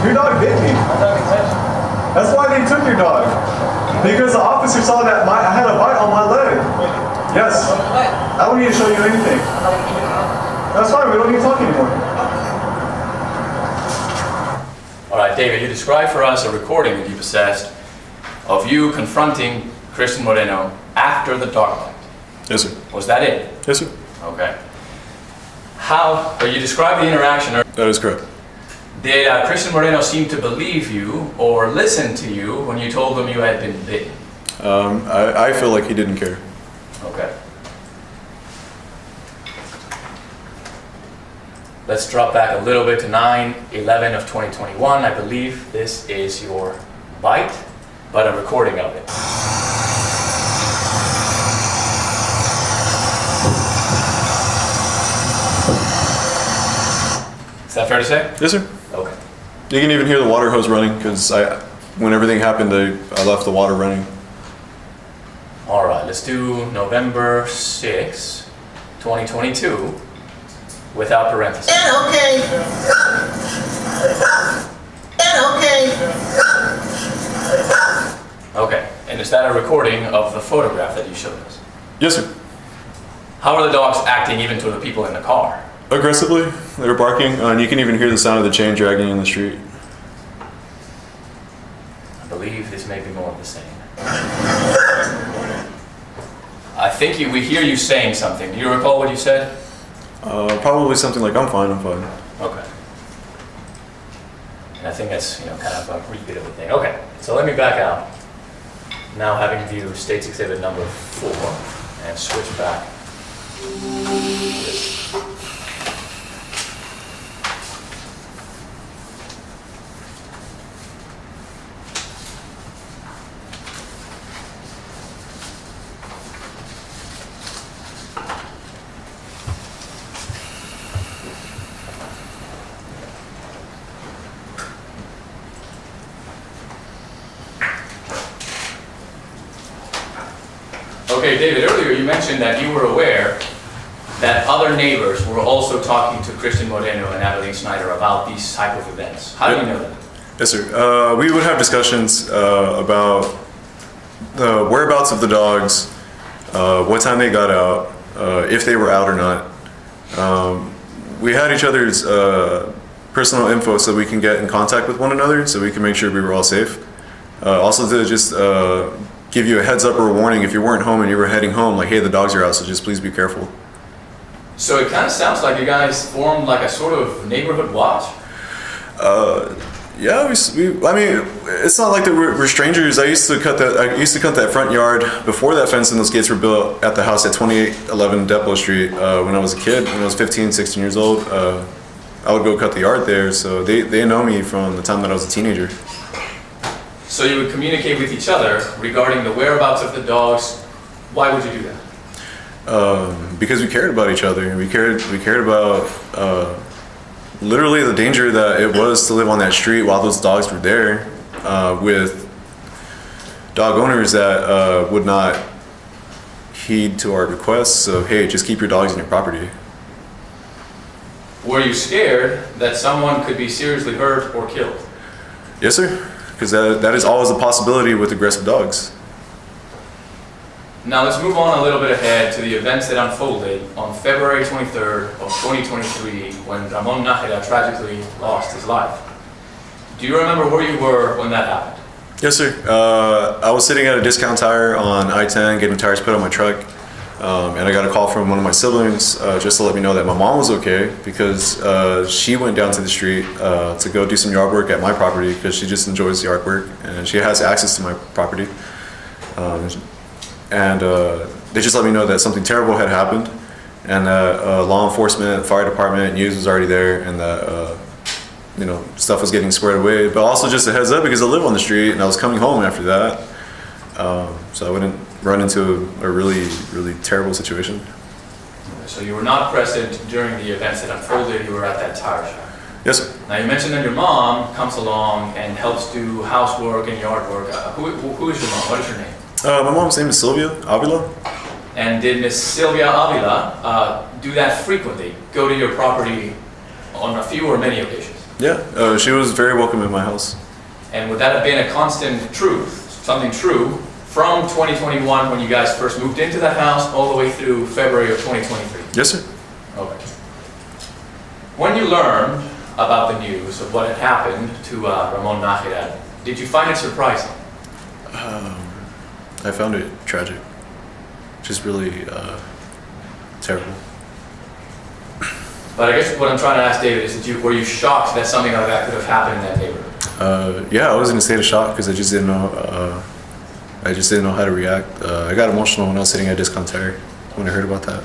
your dog bit me. That's why they took your dog. Because the officer saw that I had a bite on my leg. Yes. I don't need to show you anything. That's fine, we don't need to talk anymore. All right, David, you described for us a recording that you possessed of you confronting Christian Moreno after the dog bite. Yes, sir. Was that it? Yes, sir. Okay. You described the interaction. That is correct. Did Christian Moreno seem to believe you or listen to you when you told him you had been bitten? I feel like he didn't care. Okay. Let's drop back a little bit to 9/11/2021. I believe this is your bite, but a recording of it. Is that fair to say? Yes, sir. Okay. You can even hear the water hose running because when everything happened, I left the water running. All right, let's do November 6, 2022, without parentheses. Okay. Okay, and is that a recording of the photograph that you showed us? Yes, sir. How are the dogs acting even to the people in the car? Aggressively, they were barking, and you can even hear the sound of the chain dragging in the street. I believe this may be more of the same. I think we hear you saying something. Do you recall what you said? Probably something like, I'm fine, I'm fine. Okay. And I think that's, kind of a repeat of the thing. Okay, so let me back out. Now having viewed State's Exhibit number 4 and switch back. This. Okay, David, earlier you mentioned that you were aware that other neighbors were also talking to Christian Moreno and Abilene Schnieder about these type of events. How do you know that? Yes, sir. We would have discussions about the whereabouts of the dogs, what time they got out, if they were out or not. We had each other's personal info so we can get in contact with one another, so we can make sure we were all safe. Also to just give you a heads up or a warning if you weren't home and you were heading home, like, hey, the dogs are out, so just please be careful. So it kind of sounds like you guys formed like a sort of neighborhood watch. Yeah, I mean, it's not like that we're strangers. I used to cut that front yard before that fence and those gates were built at the house at 2811 Depot Street when I was a kid, when I was 15, 16 years old. I would go cut the yard there, so they know me from the time that I was a teenager. So you would communicate with each other regarding the whereabouts of the dogs. Why would you do that? Because we cared about each other, and we cared about literally the danger that it was to live on that street while those dogs were there, with dog owners that would not heed to our requests of, hey, just keep your dogs in your property. Were you scared that someone could be seriously hurt or killed? Yes, sir, because that is always a possibility with aggressive dogs. Now let's move on a little bit ahead to the events that unfolded on February 23rd of 2023 when Ramon Nájera tragically lost his life. Do you remember where you were when that happened? Yes, sir. I was sitting at a discount tire on I-10 getting tires put on my truck, and I got a call from one of my siblings just to let me know that my mom was okay, because she went down to the street to go do some yard work at my property because she just enjoys yard work and she has access to my property. And they just let me know that something terrible had happened, and that law enforcement, fire department, news was already there, and that stuff was getting squared away. But also just a heads up, because I live on the street and I was coming home after that, so I wouldn't run into a really, really terrible situation. So you were not present during the events that unfolded, you were at that tire shop. Yes, sir. Now you mentioned that your mom comes along and helps do housework and yard work. Who is your mom? What is your name? My mom's name is Sylvia, Avila. And did Miss Sylvia Avila do that frequently? Go to your property on a few or many occasions? Yeah, she was very welcome in my house. And would that have been a constant truth, something true, from 2021 when you guys first moved into that house all the way through February of 2023? Yes, sir. Okay. When you learned about the news of what had happened to Ramon Nájera, did you find it surprising? I found it tragic. Just really terrible. But I guess what I'm trying to ask, David, is were you shocked that something like that could have happened in that neighborhood? Yeah, I was in a state of shock because I just didn't know. I just didn't know how to react. I got emotional when I was sitting at discount tire when I heard about that.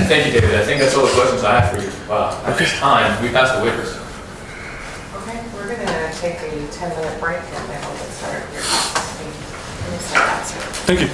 Thank you, David. I think that's all the questions I have for you. At this time, we passed the witness. Okay, we're gonna take a 10-minute break and then we'll get started here. Let me start that, sir. Thank you.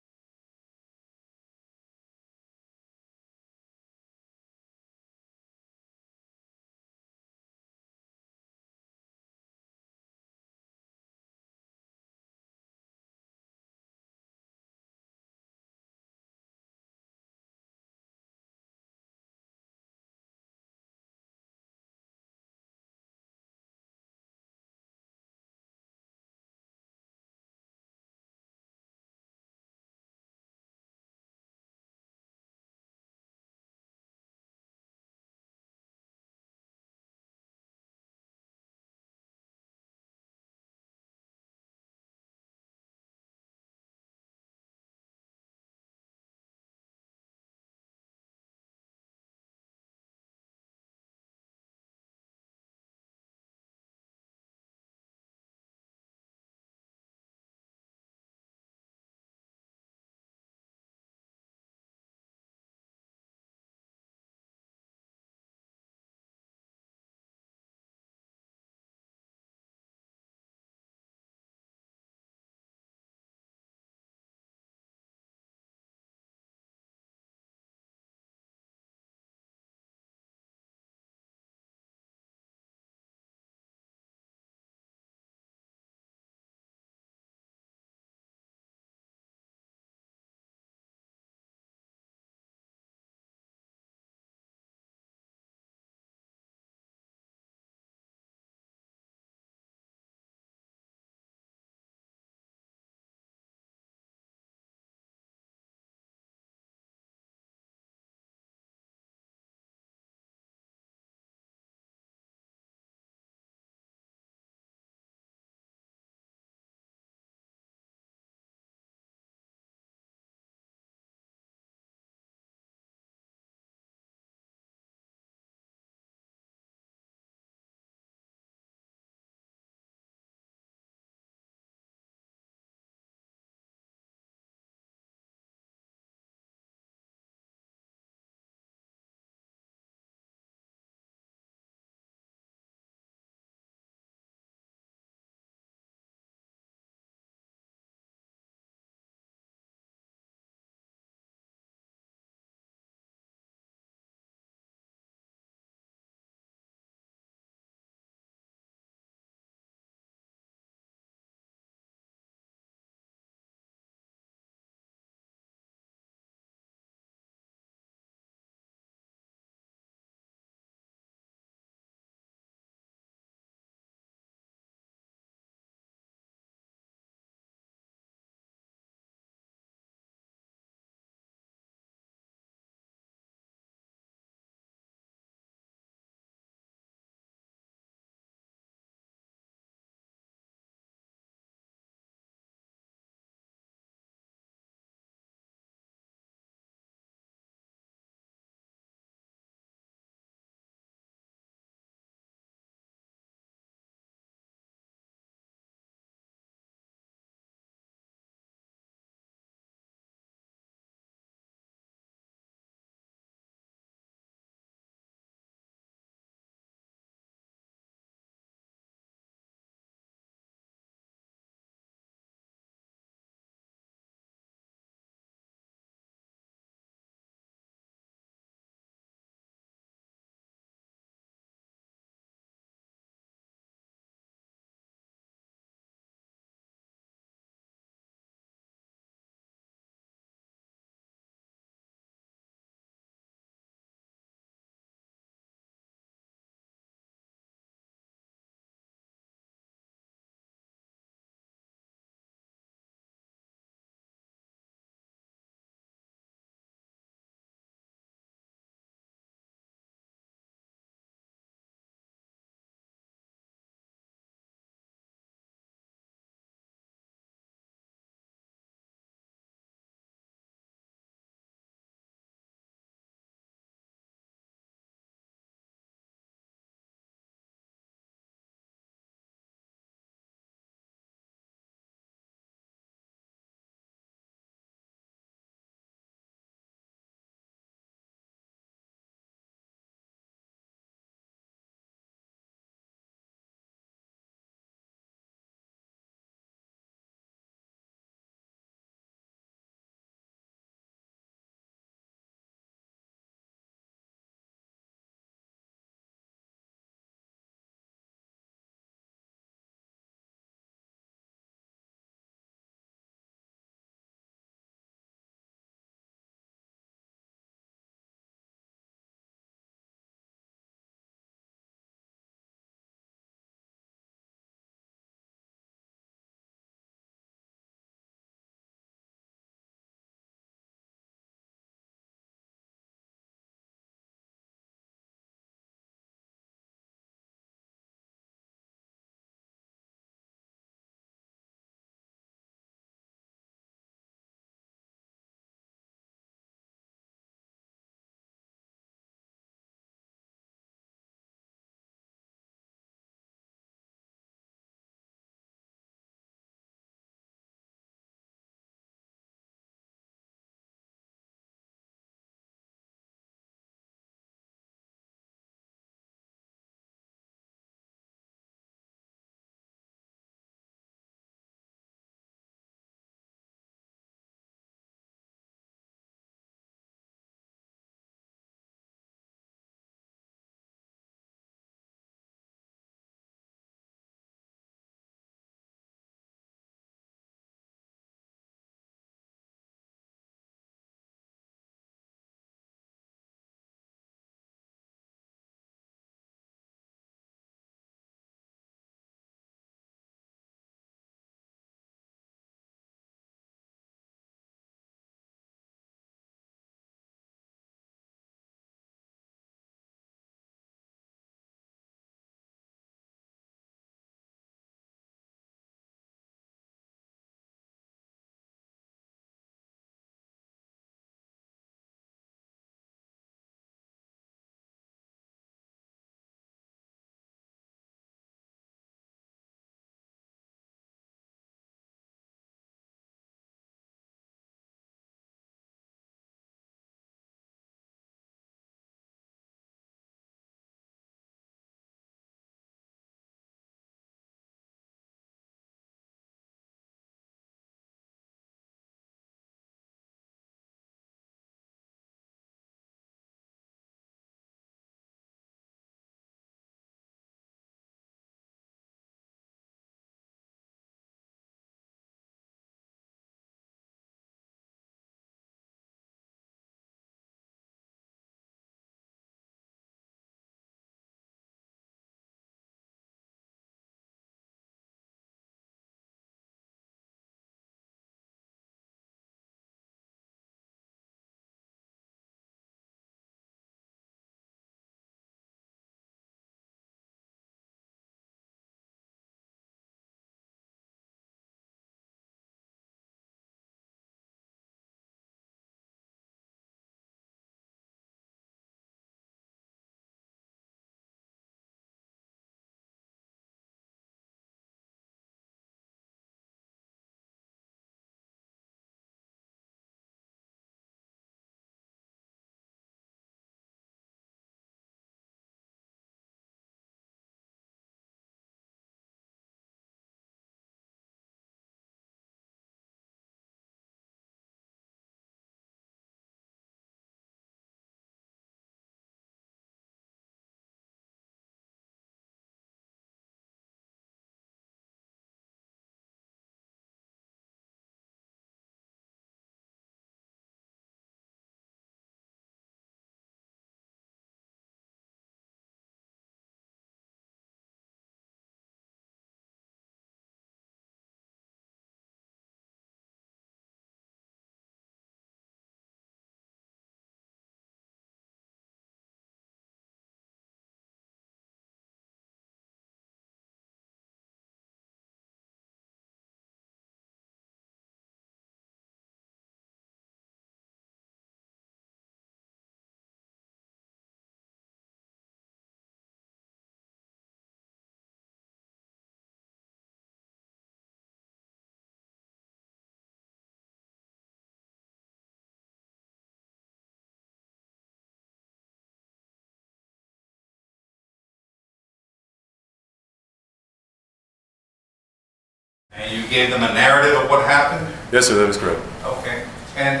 And you gave them a narrative of what happened? Yes, sir, that is correct. Okay. And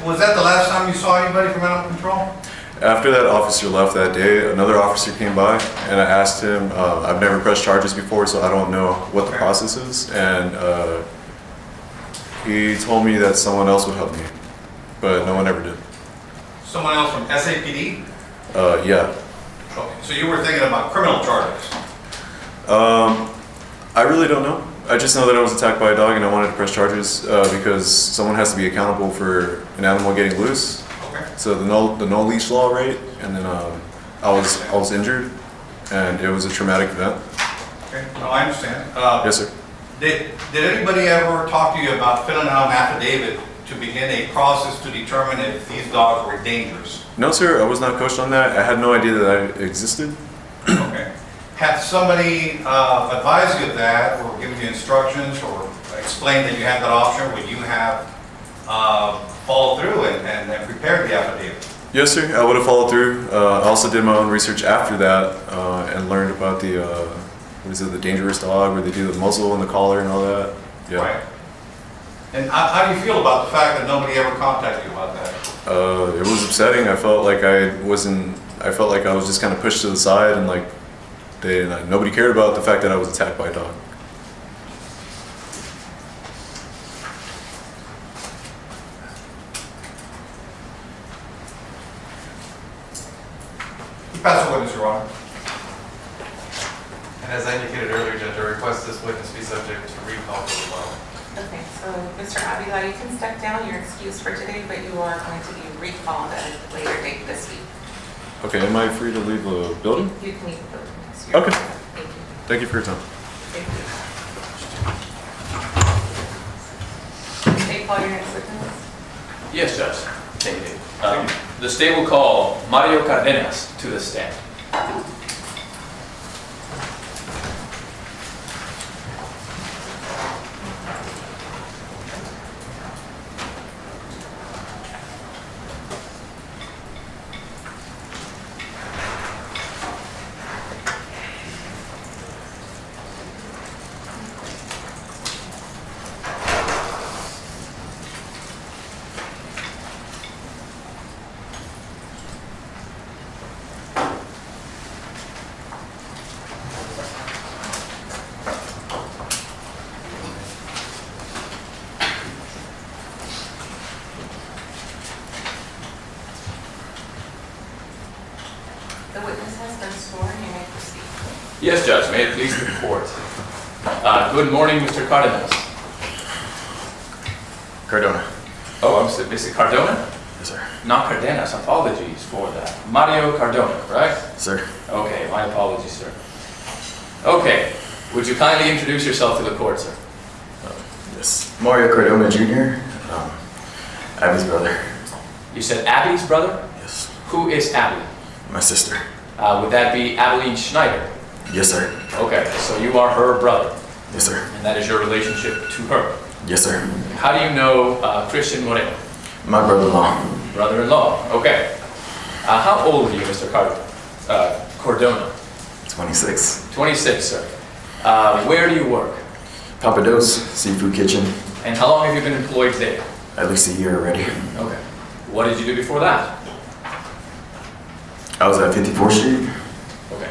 was that the last time you saw anybody from animal control? After that officer left that day, another officer came by and I asked him, I've never pressed charges before, so I don't know what the Okay. process is. And he told me that someone else would help me, but no one ever did. Someone else from SAPD? Yeah. Okay. So you were thinking about criminal charges? I really don't know. I just know that I was attacked by a dog and I wanted to press charges because someone has to be accountable for an animal getting loose. Okay. So the no leash law, right? And then I was injured, and it was a traumatic event. Okay. No, I understand. Yes, sir. Did anybody ever talk to you about filling out an affidavit to begin a process to determine if these dogs were dangerous? No, sir. I was not coached on that. I had no idea that I existed. Okay. Had somebody advised you of that, or given you instructions, or explained that you had that option? Would you have followed through and prepared the affidavit? Yes, sir. I would have followed through. I also did my own research after that and learned about the the dangerous dog, where they do the muzzle and the collar and all that. Yeah. Right. And how do you feel about the fact that nobody ever contacted you about that? It was upsetting. I felt like I was just kind of pushed to the side, and like nobody cared about the fact that I was attacked by a dog. Pass the witness, Your Honor. And as I indicated earlier, Judge, I request this witness be subject to recall for the law. Okay, so Mr. Avila, you can step down, you're excused for today, but you are going to be recalled at a later date this week. Okay. Am I free to leave the building? You can leave the building. Yes, you're- Okay. Thank you. Thank you for your time. Thank you. Okay, call your next witness. Yes, Judge. Thank you. The state will call Mario Cardenas to the stand. The witness has been sworn, you may proceed. Yes, Judge. May it please the court. Good morning, Mr. Cardenas. Cardona. Oh, I'm Mr. Cardona? Yes, sir. Not Cardenas. Apologies for that. Mario Cardona, right? Sir. Okay, my apologies, sir. Okay, would you kindly introduce yourself to the court, sir? Yes. Mario Cardona Jr., Abby's brother. You said Abby's brother? Yes. Who is Abby? My sister. Would that be Abilene Schnieder? Yes, sir. Okay, so you are her brother, Yes, sir. and that is your relationship to her. Yes, sir. How do you know Christian Moreno? My brother-in-law. Brother-in-law, okay. How old are you, Mr. Cardona? 26. 26, sir. Where do you work? Papados Seafood Kitchen. And how long have you been employed there? At least a year already. Okay. What did you do before that? I was at 54th Street. Okay.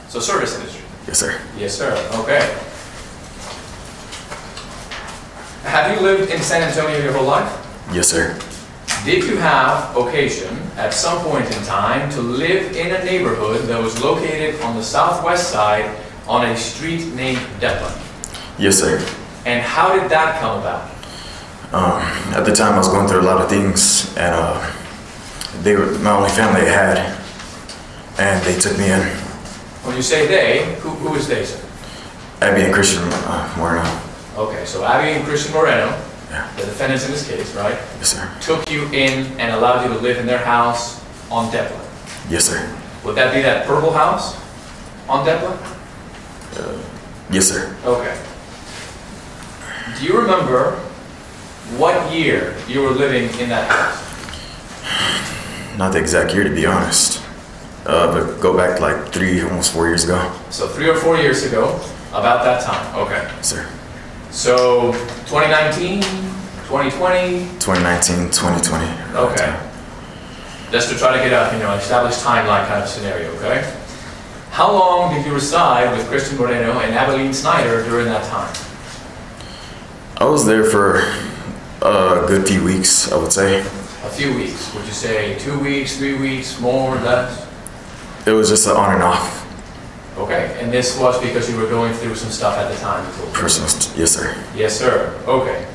So service industry? Yes, sir. Yes, sir. Okay. Have you lived in San Antonio your whole life? Yes, sir. Did you have occasion at some point in time to live in a neighborhood that was located on the southwest side on a street named Deborah? Yes, sir. And how did that come about? At the time, I was going through a lot of things, and they were my only family I had, and they took me in. When you say they, who is they, sir? Abby and Christian Moreno. Okay, so Abby and Christian Moreno, Yeah. the defendants in this case, right, Yes, sir. took you in and allowed you to live in their house on Deborah. Yes, sir. Would that be that purple house on Deborah? Yes, sir. Okay. Do you remember what year you were living in that house? Not the exact year, to be honest. But go back like almost 4 years ago. So 3 or 4 years ago, about that time. Okay. Yes, sir. So 2019, 2020? 2019, 2020. Okay. Just to try to get a, established timeline kind of scenario, okay? How long did you reside with Christian Moreno and Abilene Schnieder during that time? I was there for a good few weeks, I would say. A few weeks. Would you say 2 weeks, 3 weeks, more or less? It was just an on and off. Okay. And this was because you were going through some stuff at the time? Personal, yes, sir. Yes, sir. Okay.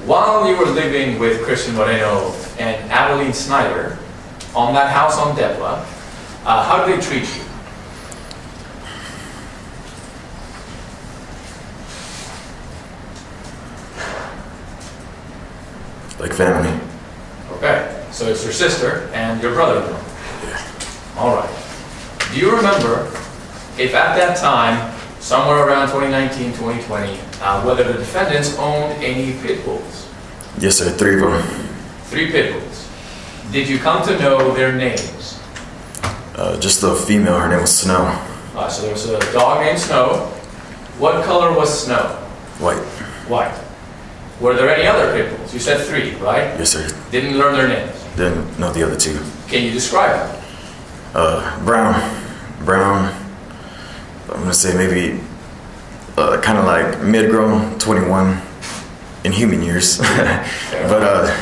While you were living with Christian Moreno and Abilene Schnieder on that house on Deborah, how did they treat you? Like family. Okay, so it's your sister and your brother-in-law. All right. Do you remember if at that time, somewhere around 2019, 2020, whether the defendants owned any pit bulls? Yes, sir. 3 of them. 3 pit bulls. Did you come to know their names? Just a female. Her name was Snow. So there was a dog named Snow. What color was Snow? White. White. Were there any other pit bulls? You said 3, right? Yes, sir. Didn't learn their names. Didn't know the other 2. Can you describe them? Brown. I'm gonna say maybe kind of like mid-grown, 21 in human years, but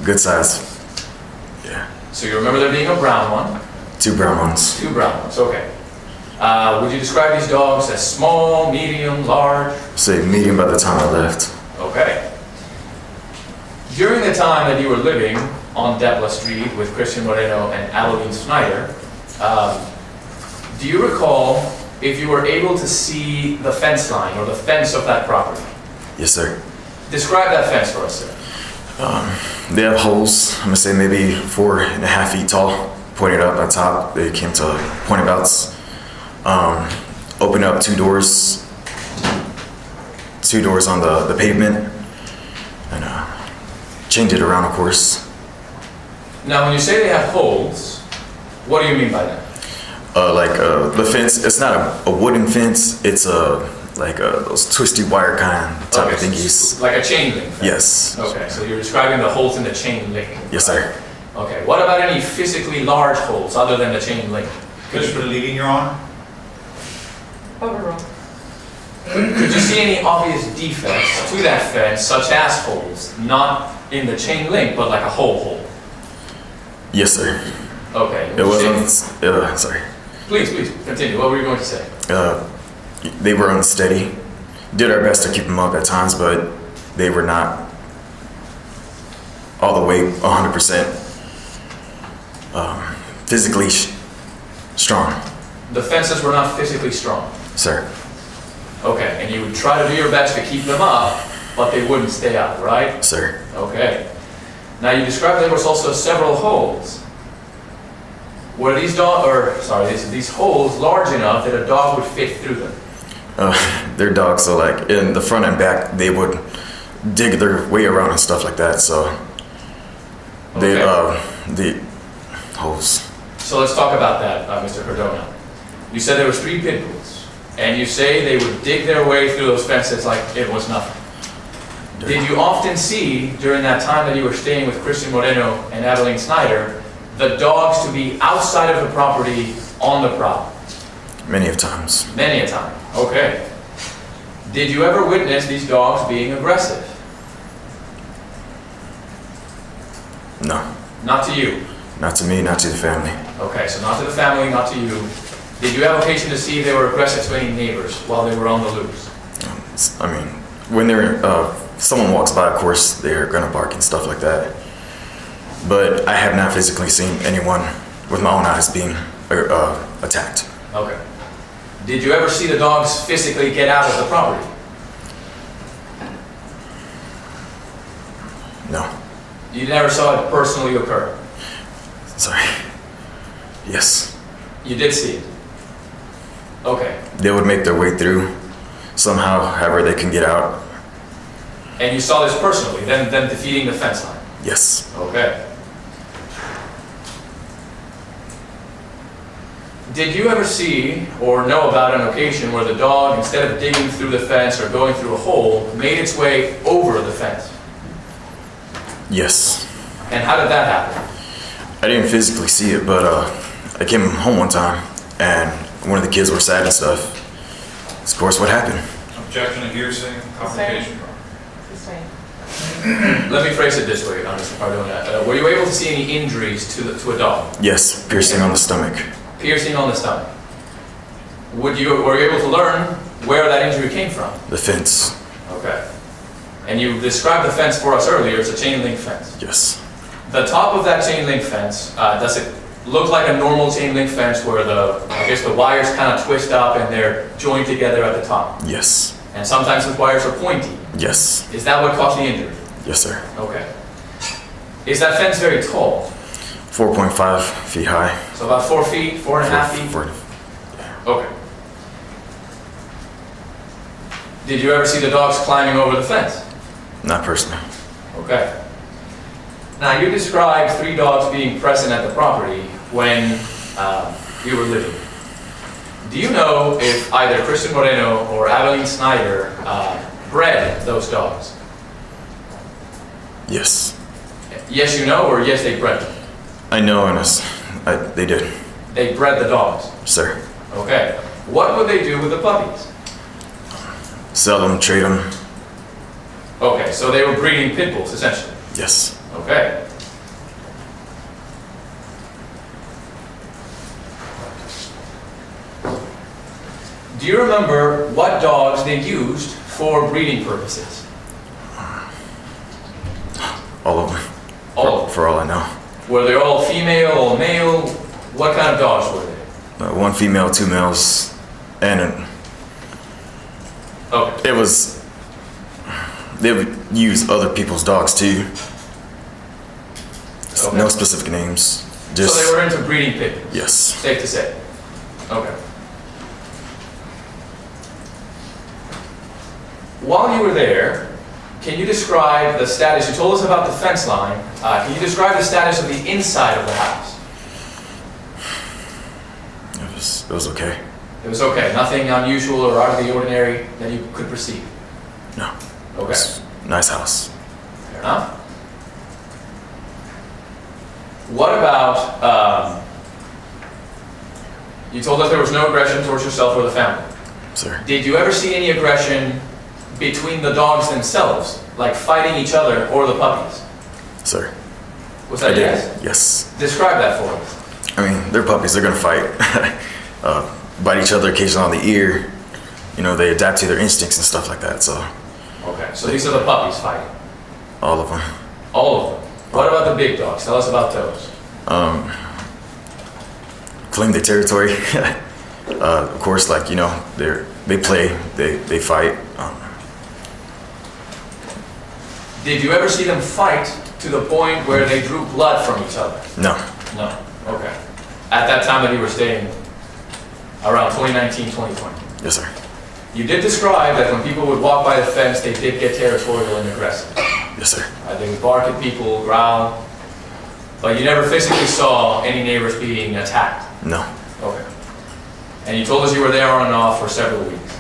good size. Yeah. So you remember there being a brown one? 2 brown ones. 2 brown ones, okay. Would you describe these dogs as small, medium, large? Say medium by the time I left. Okay. During the time that you were living on Deborah Street with Christian Moreno and Abilene Schnieder, do you recall if you were able to see the fence line or the fence of that property? Yes, sir. Describe that fence for us, sir. They have holes. I'm gonna say maybe 4.5 feet tall, pointed up at top. They came to pointabouts. Open up 2 doors. 2 doors on the pavement, and change it around, of course. Now, when you say they have holes, what do you mean by that? The fence, it's not a wooden fence, it's those twisty wire kind type of thingies. Like a chain link fence? Yes. Okay, so you're describing the holes in the chain link. Yes, sir. Okay, what about any physically large holes other than the chain link? Commissioner Levy, Your Honor? Overruled. Could you see any obvious defects to that fence, such as holes, not in the chain link, but like a hole? Yes, sir. Okay. It wasn't, sorry. Please, continue. What were you going to say? They were unsteady. Did our best to keep them up at times, but they were not all the way 100% physically strong. The fences were not physically strong. Sir. Okay, and you would try to do your best to keep them up, but they wouldn't stay up, right? Sir. Okay. Now you described there was also several holes. Were these these holes large enough that a dog would fit through them? Their dogs, so like in the front and back, they would dig their way around and stuff like that. So they, the holes. So let's talk about that, Mr. Cardona. You said there was 3 pit bulls, and you say they would dig their way through those fences like it was nothing. Did you often see, during that time that you were staying with Christian Moreno and Abilene Schnieder, the dogs to be outside of the property on the property? Many of times. Many a time. Okay. Did you ever witness these dogs being aggressive? No. Not to you? Not to me, not to the family. Okay, so not to the family, not to you. Did you have occasion to see they were aggressive to any neighbors while they were on the loose? I mean, when they're, someone walks by, of course, they're gonna bark and stuff like that. But I have not physically seen anyone with my own eyes being attacked. Okay. Did you ever see the dogs physically get out of the property? No. You never saw it personally occur? Sorry. Yes. You did see it? Okay. They would make their way through somehow, however they can get out. And you saw this personally, them defeating the fence line? Yes. Okay. Did you ever see or know about an occasion where the dog, instead of digging through the fence or going through a hole, made its way over the fence? Yes. And how did that happen? I didn't physically see it, but I came home one time and one of the kids were sad and stuff. That's of course what happened. Objection to hearsay, complication. Sustained. Let me phrase it this way, Mr. Cardona. Were you able to see any injuries to a dog? Yes, piercing on the stomach. Piercing on the stomach. Were you able to learn where that injury came from? The fence. Okay. And you described the fence for us earlier. It's a chain link fence. Yes. The top of that chain link fence, does it look like a normal chain link fence where the wires kind of twist up and they're joined together at the top? Yes. And sometimes the wires are pointy. Yes. Is that what caused the injury? Yes, sir. Okay. Is that fence very tall? 4.5 feet high. So about 4 feet, 4.5 feet? Okay. Did you ever see the dogs climbing over the fence? Not personally. Okay. Now, you described 3 dogs being present at the property when you were living. Do you know if either Christian Moreno or Abilene Schnieder bred those dogs? Yes. Yes, you know, or yes, they bred them? I know, and they did. They bred the dogs? Sir. Okay. What would they do with the puppies? Sell them, trade them. Okay, so they were breeding pit bulls, essentially. Yes. Okay. Do you remember what dogs they used for breeding purposes? All of them. All of them. For all I know. Were they all female, all male? What kind of dogs were they? 1 female, 2 males, and Okay. they would use other people's dogs too. Okay. No specific names. Just So they were into breeding pit bulls? Yes. Safe to say. Okay. While you were there, can you describe the status? You told us about the fence line. Can you describe the status of the inside of the house? It was okay. It was okay. Nothing unusual or out of the ordinary that you could perceive? No. Okay. It's a nice house. Fair enough. What about, you told us there was no aggression towards yourself or the family. Sir. Did you ever see any aggression between the dogs themselves, like fighting each other or the puppies? Sir. Was that I did. yes? Yes. Describe that for us. I mean, they're puppies. They're gonna fight. Bite each other occasionally on the ear. You know, they adapt to their instincts and stuff like that. So Okay, so these are the puppies fighting. all of them. All of them. What about the big dogs? Tell us about those. Claim their territory. Of course, like, you know, they play, they fight. Did you ever see them fight to the point where they drew blood from each other? No. No. Okay. At that time that you were staying around 2019, 2020. Yes, sir. You did describe that when people would walk by the fence, they did get territorial and aggressive. Yes, sir. They would bark at people, growl, but you never physically saw any neighbors being attacked. No. Okay. And you told us you were there on and off for several weeks.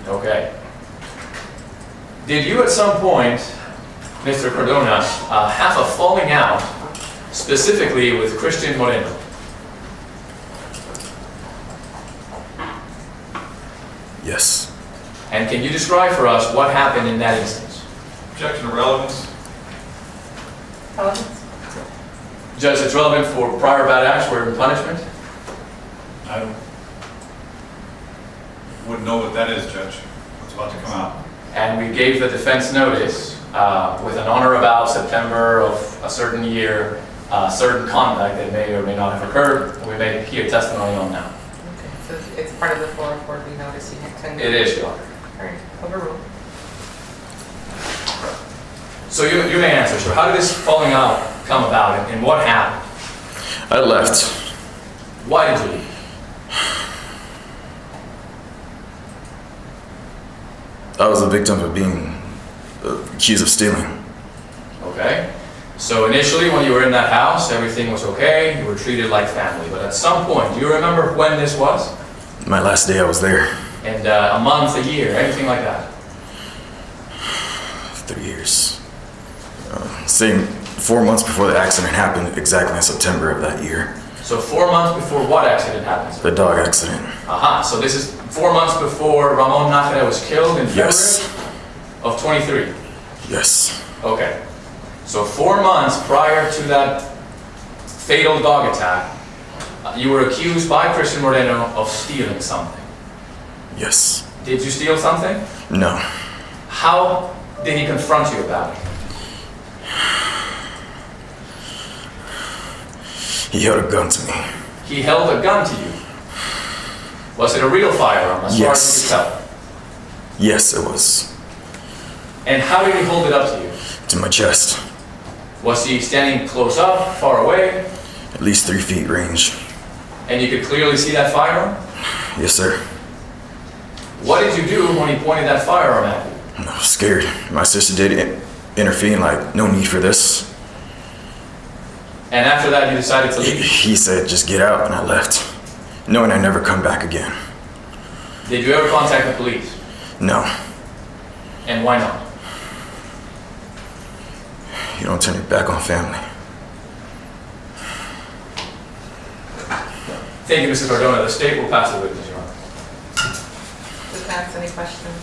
Okay. Did you at some point, Mr. Cardona, have a falling out specifically with Christian Moreno? Yes. And can you describe for us what happened in that instance? Objection to relevance. Relevance? Judge, it's relevant for prior bad acts where punishment? I wouldn't know what that is, Judge. What's about to come out. And we gave the defense notice with an on or about September of a certain year, certain conduct that may or may not have occurred. We may hear testimony on now. Okay, so it's part of the 404B notice you had It is, Your Honor. All right, overruled. So you may answer, sir. How did this falling out come about and what happened? I left. Why did you leave? I was a victim of being accused of stealing. Okay. So initially, when you were in that house, everything was okay, you were treated like family. But at some point, do you remember when this was? My last day I was there, And a month, a year, anything like that? 3 years. Same 4 months before the accident happened, exactly in September of that year. So 4 months before what accident happened? The dog accident. Aha, so this is 4 months before Ramon Nájera was killed in February Yes. of 23. Yes. Okay. So 4 months prior to that fatal dog attack, you were accused by Christian Moreno of stealing something. Yes. Did you steal something? No. How did he confront you about it? He held a gun to me. He held a gun to you. Was it a real firearm, as far as you Yes. could tell? Yes, it was. And how did he hold it up to you? To my chest. Was he standing close up, far away, At least 3 feet range. and you could clearly see that firearm? Yes, sir. What did you do when he pointed that firearm at you? I was scared. My sister did intervene, like, no need for this. And after that, you decided to He, leave. he said, just get out, and I left, knowing I'd never come back again. Did you ever contact the police? No, And why not? you don't turn your back on family. Thank you, Mrs. Cardona. The state will pass the witness, Your Honor. Defense, any questions?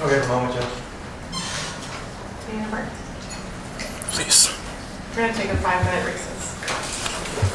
Okay, a moment, Judge. Any number? Please. We're gonna take a 5-minute recess.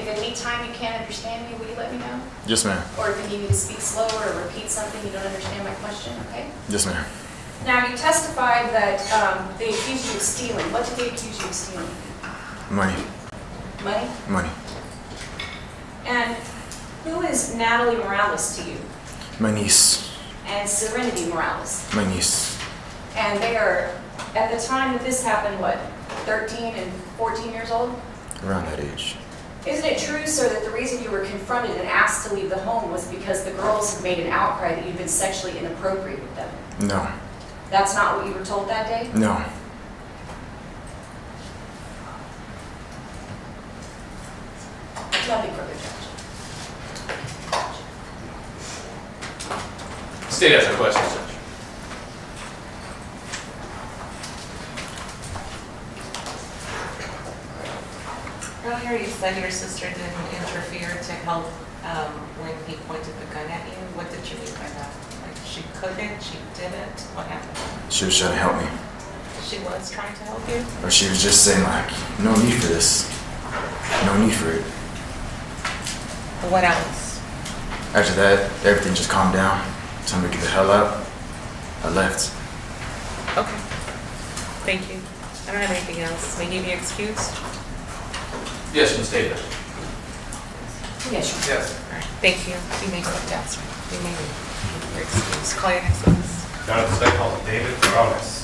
If at any time you can't understand me, will you let me know? Yes, ma'am. Or if you need me to speak slower or repeat something you don't understand my question, okay? Yes, ma'am. Now, you testified that they accused you of stealing. What did they accuse you of stealing? Money. Money? Money. And who is Natalie Morales to you? My niece. And Serenity Morales? My niece. And they are, at the time that this happened, what, 13 and 14 years old? Around that age. Isn't it true, sir, that the reason you were confronted and asked to leave the home was because the girls had made an outcry that you'd been sexually inappropriate with them? No. That's not what you were told that day? No. Nothing further, Judge. State has a question, Judge. Earlier you said your sister didn't interfere to help when he pointed the gun at you. What did you mean by that? Like she couldn't, she didn't? What happened? She was trying to help me. She was trying to help you? Or she was just saying like, no need for this. No need for it. What else? After that, everything just calmed down. Told me to get the hell out. I left. Okay. Thank you. I don't have anything else. May he be excused? Yes, Ms. Davis. Yes, sir. Yes. All right. Thank you. You may go down, sir. You may be excused. Call your next witness. Down at the state hall, David Teronis.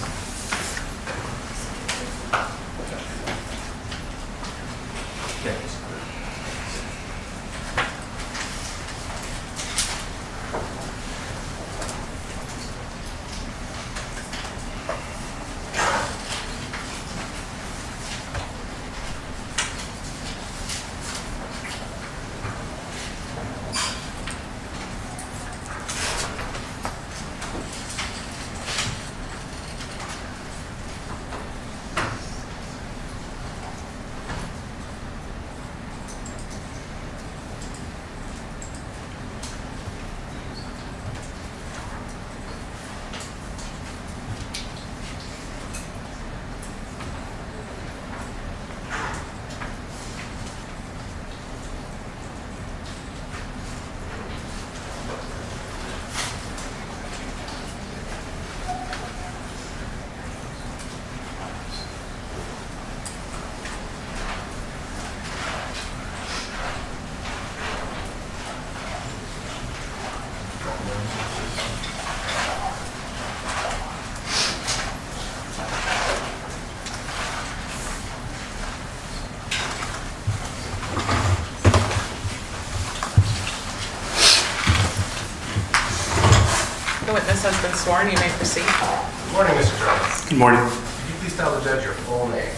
The witness has been sworn. You may proceed. Good morning, Mr. Teronis. Good morning. Could you please tell the judge your full name?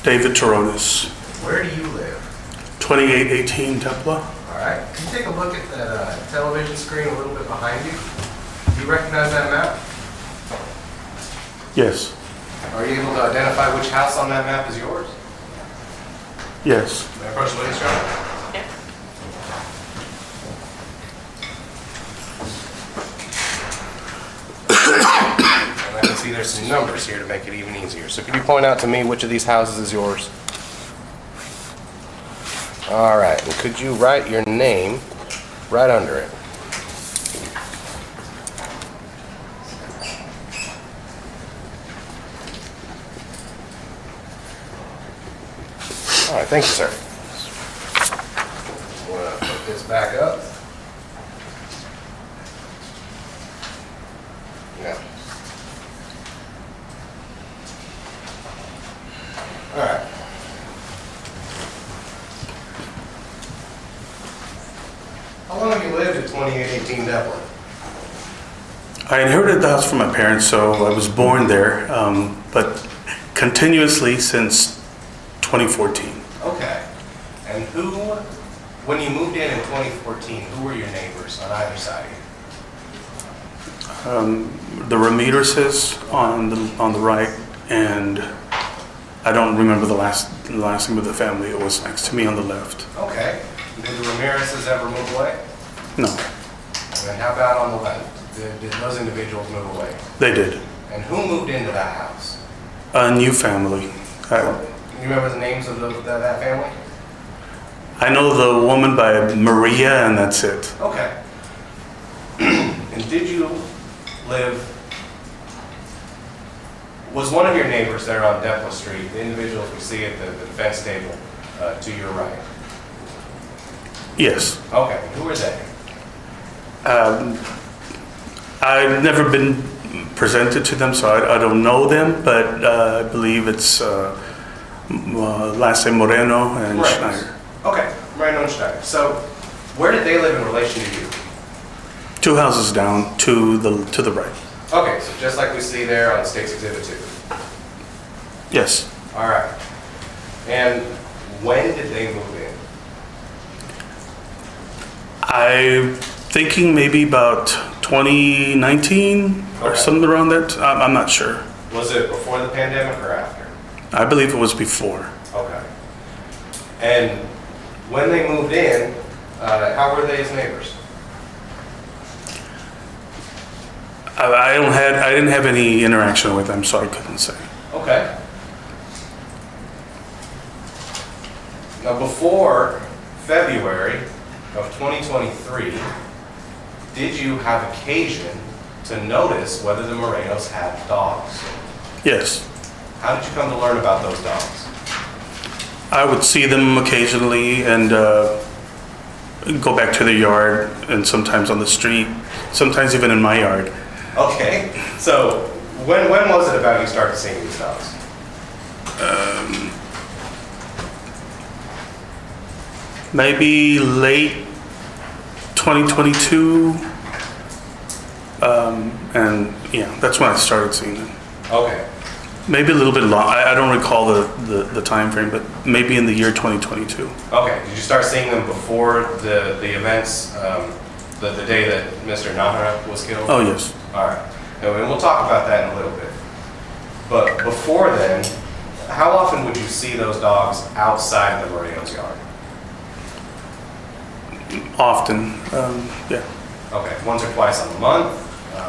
David Teronis, Where do you live? 2818 Templa. All right. Can you take a look at that television screen a little bit behind you? Do you recognize that map? Yes, Are you able to identify which house on that map is yours? yes. May I approach the witness, Your Honor? Yeah. And I can see there's some numbers here to make it even easier. So could you point out to me which of these houses is yours? All right, and could you write your name right under it? All right, thank you, sir. I'm gonna put this back up. Yeah. All right. How long have you lived at 2818 Deborah? I inherited the house from my parents, so I was born there, but continuously since 2014. Okay. And who, when you moved in 2014, who were your neighbors on either side of you? The Ramirez's on the right, and I don't remember the last name of the family. It was next to me on the left. Okay. Did the Ramirez's ever move away? No, And then how about on the left? Did those individuals move away? they did. And who moved into that house? A new family. You remember the names of that family? I know the woman by Maria, and that's it. Okay. And did you live, was one of your neighbors there on Depot Street, the individuals we see at the defense table to your right? Yes. Okay, who are they? I've never been presented to them, so I don't know them, but I believe it's last name Moreno and Right. Schneider. Okay, Moreno and Schneider. So where did they live in relation to you? 2 houses down to the right. Okay, so just like we see there on State's Exhibit 2. Yes. All right. And when did they move in? I'm thinking maybe about 2019 or Okay. something around that. I'm not sure. Was it before the pandemic or after? I believe it was before. Okay. And when they moved in, how were they as neighbors? I didn't have any interaction with them, so I couldn't say. Okay. Now, before February of 2023, did you have occasion to notice whether the Morenos had dogs? Yes. How did you come to learn about those dogs? I would see them occasionally and go back to their yard and sometimes on the street, sometimes even in my yard. Okay. So, when was it about you started seeing these dogs? Maybe late 2022. And yeah, that's when I started seeing them. Okay. Maybe a little bit long. I don't recall the time frame, but maybe in the year 2022. Okay. Did you start seeing them before the events, the day that Mr. Nahara was killed? Oh, yes. All right. And we'll talk about that in a little bit. But before then, how often would you see those dogs outside of the Moreno's yard? Often. Yeah. Okay. Once or twice a month?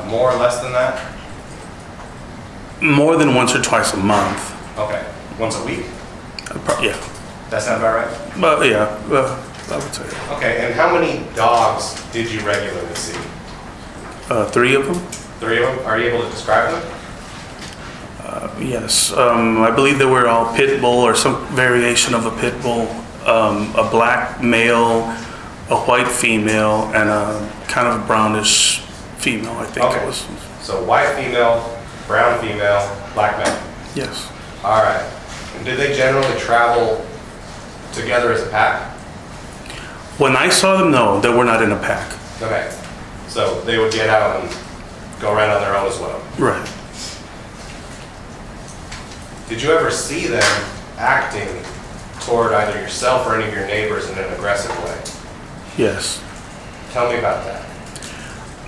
More or less than that? More than once or twice a month. Okay. Once a week? Yeah. That sound about right? But yeah, I would say Okay. And how many dogs did you regularly see? 3 of them. 3 of them? Are you able to describe them? Yes. I believe they were all pit bull or some variation of a pit bull. A black male, a white female, and a kind of brownish female, I think Okay. it was. So white female, brown female, black male. Yes. All right. And did they generally travel together as a pack? When I saw them, no, they were not in a pack. Okay. So they would get out and go around on their own as well. Right. Did you ever see them acting toward either yourself or any of your neighbors in an aggressive way? Yes. Tell me about that.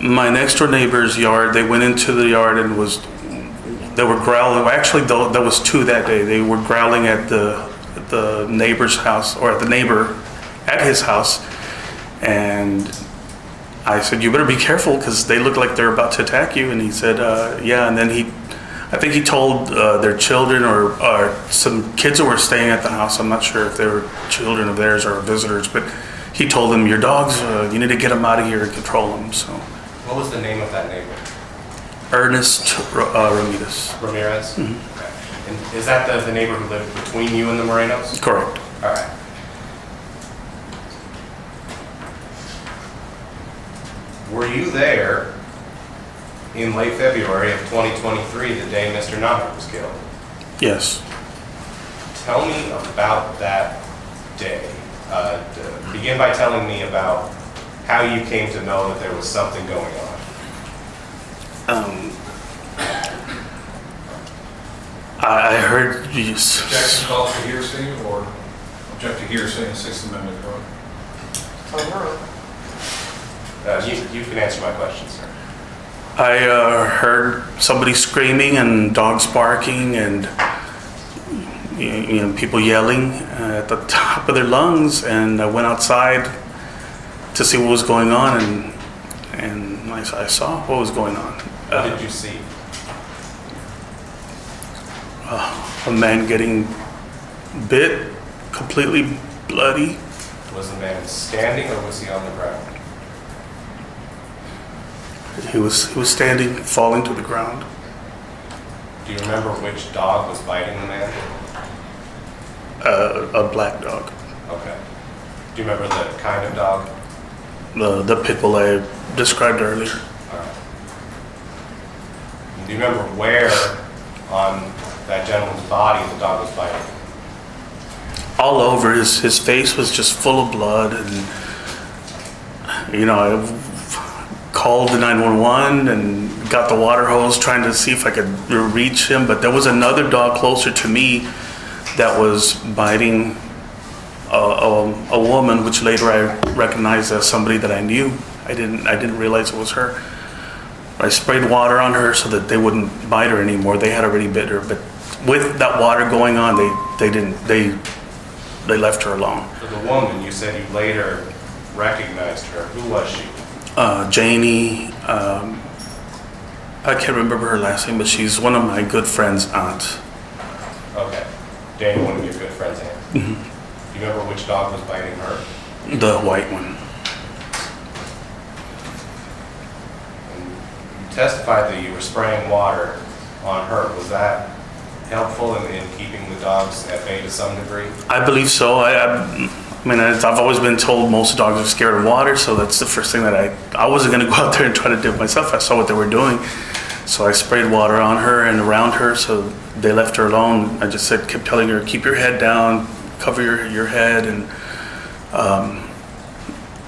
My next door neighbor's yard, they went into the yard and they were growling. Actually, there was 2 that day. They were growling at the neighbor's house, or at the neighbor at his house. And I said, you better be careful because they look like they're about to attack you. And he said, yeah. And then I think he told their children or some kids who were staying at the house. I'm not sure if they were children of theirs or visitors, but he told them, your dogs, you need to get them out of here and control them. So, What was the name of that neighbor? Ernest Ramirez. Ramirez? Okay. And is that the neighbor who lived between you and the Morenos? Correct. All right. Were you there in late February of 2023, the day Mr. Nahara was killed? Yes. Tell me about that day. Begin by telling me about how you came to know that there was something going on. I heard Objection called for hearsay or object to hearsay in Sixth Amendment? You can answer my question, sir. I heard somebody screaming and dogs barking and people yelling at the top of their lungs, and I went outside to see what was going on, and I saw what was going on. What did you see? A man getting bit, completely bloody, Was the man standing or was he on the ground? He was standing, falling to the ground. Do you remember which dog was biting the man? A black dog. Okay. Do you remember the kind of dog? The pit bull I described earlier. All right. Do you remember where on that gentleman's body the dog was biting? All over. His face was just full of blood, and I called the 911 and got the water hose trying to see if I could reach him, but there was another dog closer to me that was biting a woman, which later I recognized as somebody that I knew. I didn't realize it was her. I sprayed water on her so that they wouldn't bite her anymore. They had already bit her, but with that water going on, they left her alone. So the woman, you said you later recognized her. Who was she? Janie, I can't remember her last name, but she's one of my good friend's aunt. Okay. Danny, one of your good friends' aunt. Mm-hmm. Do you remember which dog was biting her? The white one. And you testified that you were spraying water on her. Was that helpful in keeping the dogs at bay to some degree? I believe so. I've always been told most dogs are scared of water, so that's the first thing that I wasn't going to go out there and try to do it myself. I saw what they were doing, so I sprayed water on her and around her, so they left her alone. I just kept telling her, keep your head down, cover your head, and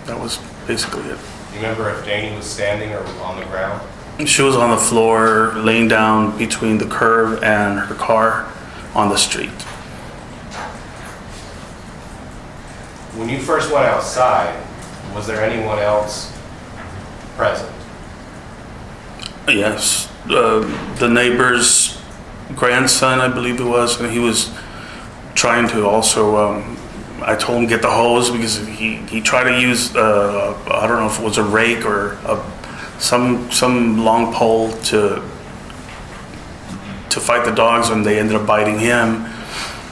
that was basically it. Do you remember if Janie was standing or on the ground? She was on the floor, laying down between the curb and her car on the street. When you first went outside, was there anyone else present? Yes, the neighbor's grandson, I believe it was, and he was trying to also, I told him get the hose because he tried to use, I don't know if it was a rake or some long pole to fight the dogs, and they ended up biting him.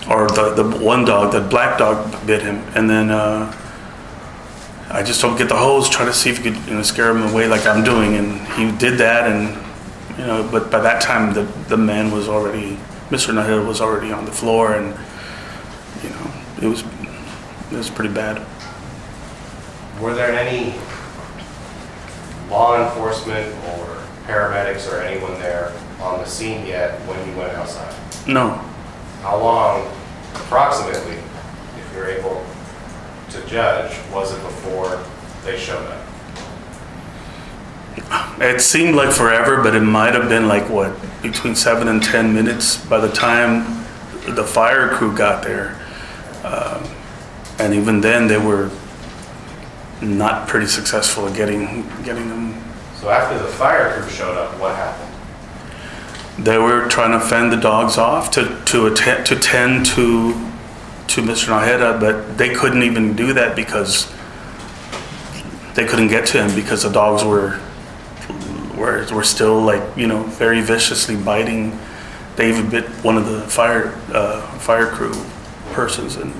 Or the one dog, the black dog, bit him, and then I just told him get the hose, try to see if you could scare him away like I'm doing, and he did that, and but by that time the man was already, Mr. Schnieder was already on the floor, and it was pretty bad. Were there any law enforcement or paramedics or anyone there on the scene yet when you went outside? No. How long, approximately, if you're able to judge, was it before they showed up? It seemed like forever, but it might have been between 7 and 10 minutes by the time the fire crew got there. And even then, they were not pretty successful at getting them. So after the fire crew showed up, what happened? They were trying to fend the dogs off to tend to Mr. Schnieder, but they couldn't even do that because they couldn't get to him because the dogs were still very viciously biting. They even bit one of the fire crew persons, and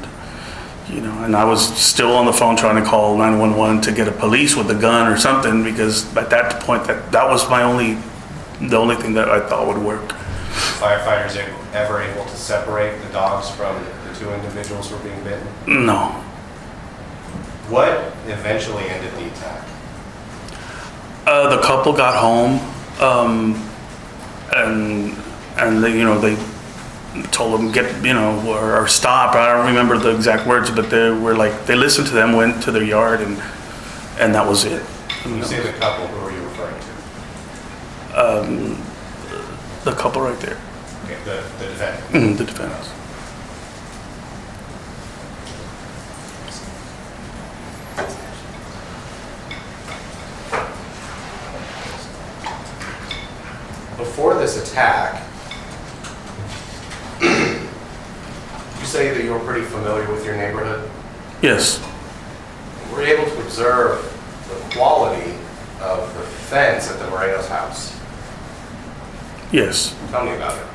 I was still on the phone trying to call 911 to get a police with a gun or something, because at that point that was the only thing that I thought would work. Firefighters ever able to separate the dogs from the two individuals who were being bitten? No. What eventually ended the attack? The couple got home, and they told them get or stop. I don't remember the exact words, but they listened to them, went to their yard, and that was it. When you say the couple, who are you referring to? The couple right there. Okay, the defendant. The defendants. Before this attack, you say that you were pretty familiar with your neighborhood? Yes. Were you able to observe the quality of the fence at the Moreno's house? Yes. Tell me about it.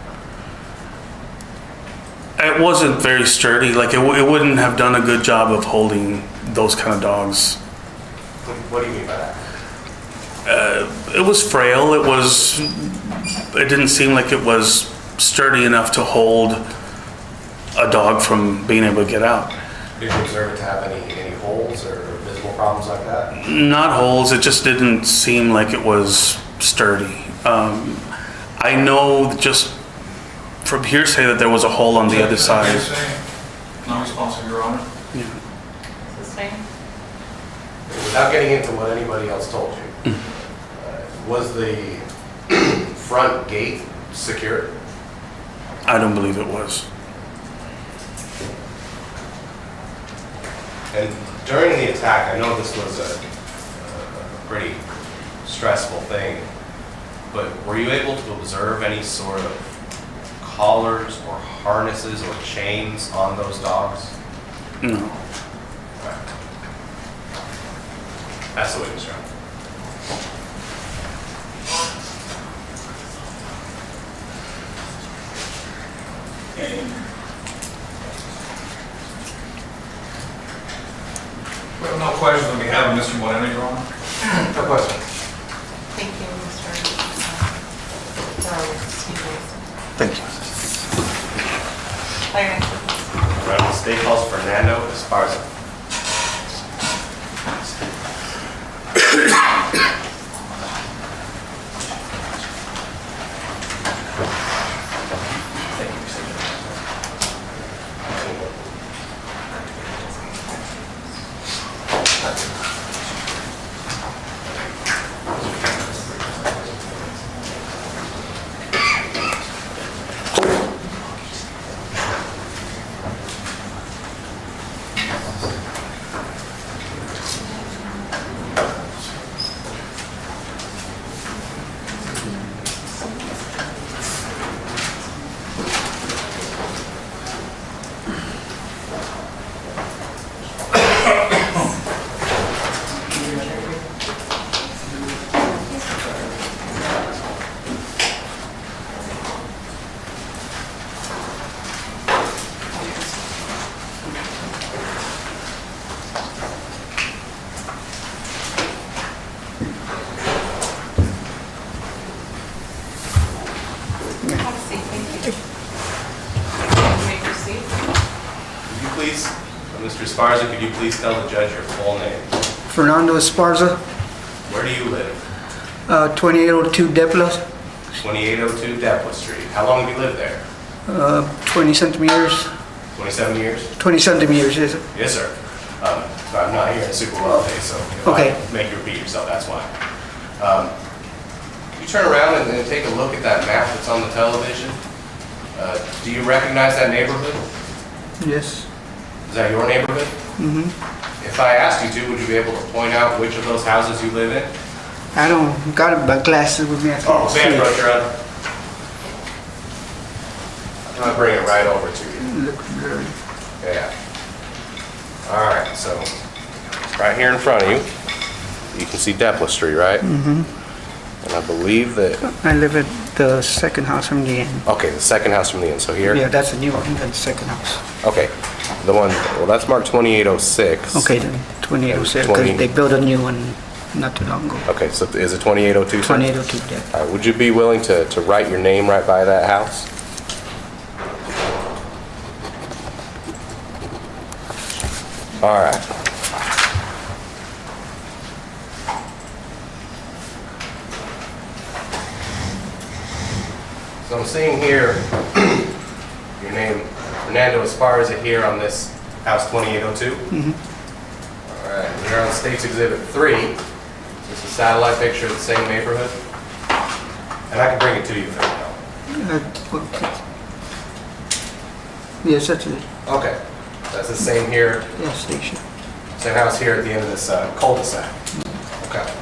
It wasn't very sturdy. It wouldn't have done a good job of holding those kind of dogs. What do you mean by that? It was frail. It didn't seem like it was sturdy enough to hold a dog from being able to get out. Did you observe it to have any holes or visible problems like that? Not holes, it just didn't seem like it was sturdy. I know just from hearsay that there was a hole on the other side. Non-responsive, Your Honor. Sustained? Without getting into what anybody else told you, was the front gate secure? I don't believe it was. And during the attack, I know this was a pretty stressful thing, but were you able to observe any sort of collars or harnesses or chains on those dogs? No. Right. That's the witness, Your Honor. We have no questions on behalf of Mr. Moreno, Your Honor. No questions. Thank you, Mr. Thank you. Around the state calls Fernando Esparza. Have a seat, thank you. You may proceed. Could you please, Mr. Esparza, could you please tell the judge your full name? Fernando Esparza, Where do you live? 2802 Deborah, 2802 Deborah Street. How long have you lived there? 20-something years. 27 years? 20-something years, is it? Yes, sir. I'm not here in super well today, so if Okay. I make you repeat yourself, that's why. You turn around and take a look at that map that's on the television. Do you recognize that neighborhood? Yes. Is that your neighborhood? Mm-hmm. If I asked you to, would you be able to point out which of those houses you live in? I don't got my glasses with me. I can't Oh, see Van it. Brook, you're on. I'm gonna bring it right over to you. Look blurry. Yeah. All right, so right here in front of you, you can see Depla Street, right? Mm-hmm. And I believe that, I live at the second house from the end. okay, the second house from the end, so here? Yeah, that's a new one, the second house. Okay, the one, well, that's marked 2806. Okay, then 2806, 20. because they built a new one not too long ago. Okay, so is it 2802? sir? 2802 Deborah. All right, would you be willing to write your name right by that house? All right. So I'm seeing here your name, Fernando Esparza, here on this house 2802. Mm-hmm. All right, we're on State's Exhibit 3. Is this a satellite picture of the same neighborhood? And I can bring it to you if you know. Yes, that's it. Okay, that's the same here, Gas station. same house here at the end of this cul-de-sac. Okay.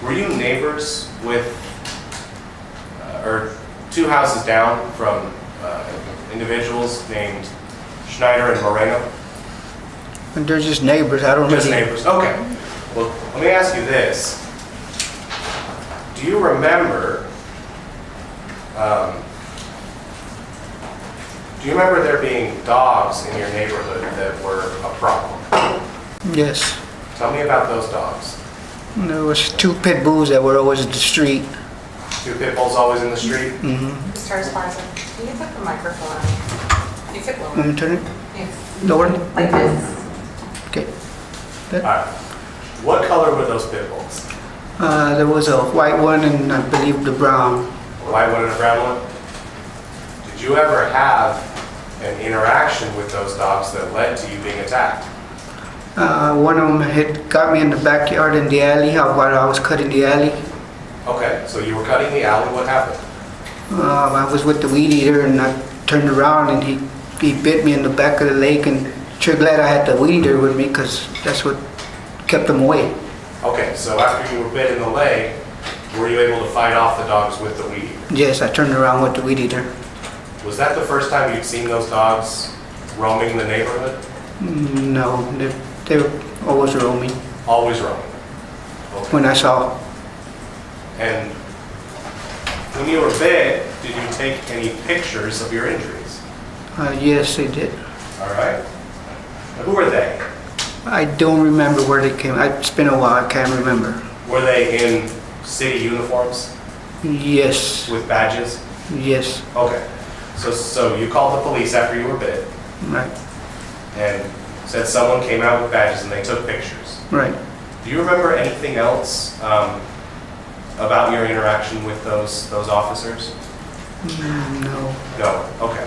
Were you neighbors with, or two houses down from individuals named Schneider and Moreno? And they're just neighbors. I don't Just really. neighbors, okay. Well, let me ask you this. Do you remember, there being dogs in your neighborhood that were a problem? Yes. Tell me about those dogs. There was 2 pit bulls that were always in the street. 2 pit bulls always in the street? Mr. Esparza, can you put the microphone? You could lower Let me it. turn it. Yes. Lower. Like this. Okay. All right. What color were those pit bulls? There was a white one and I believe the brown. A white one and a brown one? Did you ever have an interaction with those dogs that led to you being attacked? One of them had got me in the backyard in the alley while I was cutting the alley. Okay, so you were cutting the alley, what happened? I was with the weed eater and I turned around and he bit me in the back of the leg, and sure glad I had the weed eater with me because that's what kept him away. Okay, so after you were bit in the leg, were you able to fight off the dogs with the weed eater? Yes, I turned around with the weed eater. Was that the first time you'd seen those dogs roaming the neighborhood? No, they were always roaming Always roaming? Okay. when I saw. And when you were bit, did you take any pictures of your injuries? Yes, they did. All right. Now, who are they? I don't remember where they came. It's been a while. I can't remember. Were they in city uniforms Yes, with badges? yes, Okay. So you called the police after you were bit right, and said someone came out with badges and they took pictures. right. Do you remember anything else about your interaction with those officers? No. No. Okay.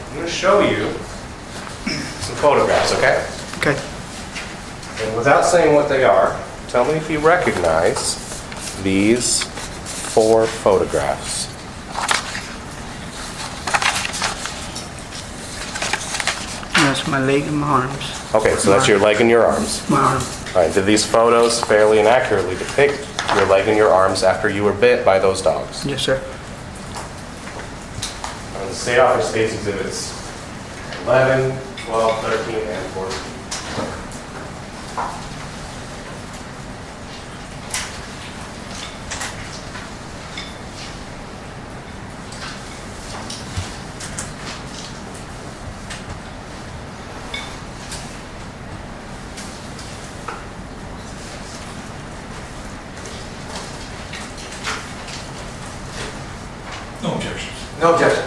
I'm going to show you some photographs, okay? Okay. And without saying what they are, tell me if you recognize these 4 photographs. That's my leg and my arms. Okay, so that's your leg and your arms. My arm. All right, did these photos fairly and accurately depict your leg and your arms after you were bit by those dogs? Yes, sir. The state office states exhibits 11, 12, 13, and 14. No objections. No objection.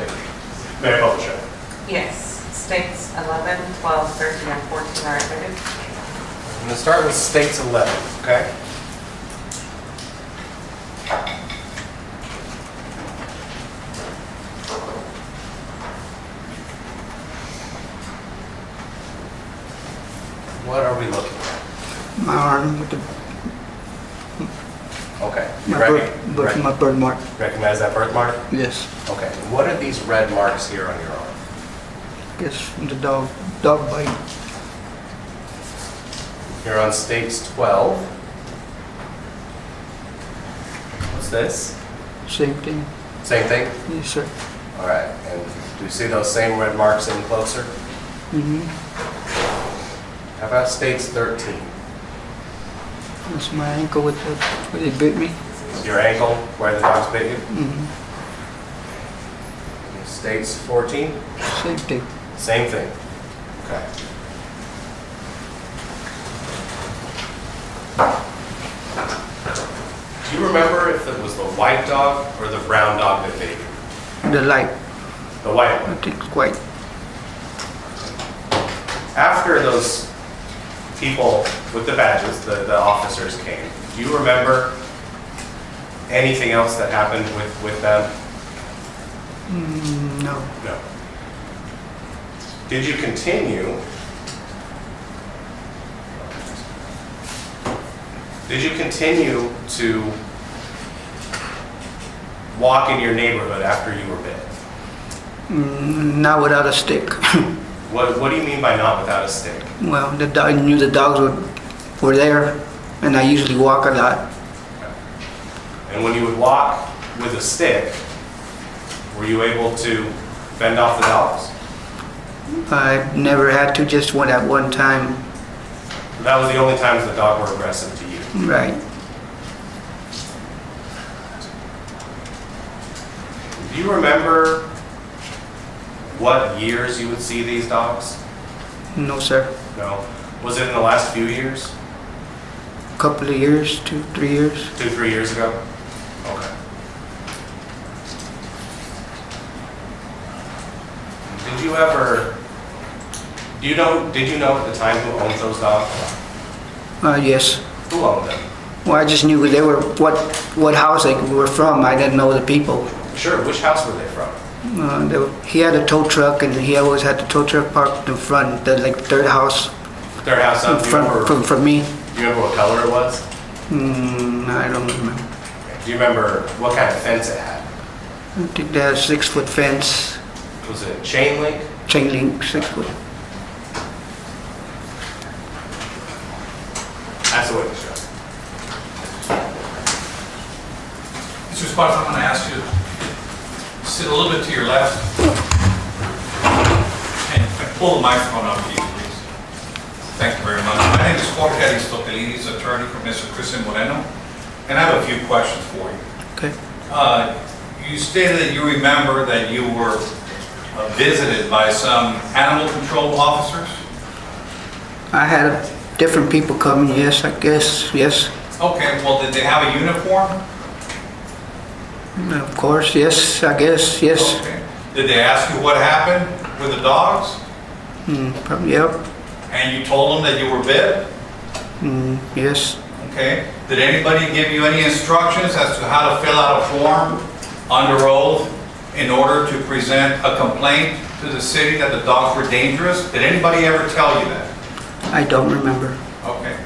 May I publish it? Yes. States 11, 12, 13, and 14 are admitted. I'm going to start with states 11, okay? What are we looking at? My arm with the Okay. You my birthmark. recognize that birthmark? Yes. Okay. And what are these red marks here on your arm? Guess the dog bite. You're on states 12. What's this? Same thing. Same thing? Yes, sir. All right. And do you see those same red marks any closer? Mm-hmm. How about states 13? That's my ankle where they bit me. Your ankle where the dogs bit you? Mm-hmm. States 14? Same thing. Same thing. Okay. Do you remember if it was the white dog or the brown dog that bit you? The light. The white I one. think it's white. After those people with the badges, the officers came, do you remember anything else that happened with them? No. No. Did you continue? Did you continue to walk in your neighborhood after you were bit? Not without a stick. What do you mean by not without a stick? Well, I knew the dogs were there, and I usually walk a lot. And when you would walk with a stick, were you able to fend off the dogs? I never had to, just went at one time. That was the only times the dog were aggressive to you. Right. Do you remember what years you would see these dogs? No, sir. No. Was it in the last few years? Couple of years, 2, 3 years. 2, 3 years ago? Okay. Did you ever, did you know at the time who owned those dogs? Yes. Who owned them? Well, I just knew they were, what house they were from. I didn't know the people. Sure, which house were they from? He had a tow truck, and he always had the tow truck parked in front, the like third house Their house in up, do you remember, front from me. do you remember what color it was? I don't remember. Do you remember what kind of fence it had? I think they had a 6-foot fence, Was it chain link? chain link, 6-foot. That's the witness, Joe. Mr. Esparza, I'm going to ask you to sit a little bit to your left and pull the microphone up to you, please. Thank you very much. My name is Jorge Aristotelides, attorney for Mr. Christian Moreno, and I have a few questions for you. Okay. You stated that you remember that you were visited by some animal control officers? I had different people coming, yes, I guess, yes. Okay, well, did they have a uniform? Of course, yes, I guess, yes. Okay. Did they ask you what happened with the dogs? Probably, yep, And you told them that you were bit? yes. Okay. Did anybody give you any instructions as to how to fill out a form under oath in order to present a complaint to the city that the dogs were dangerous? Did anybody ever tell you that? I don't remember. Okay.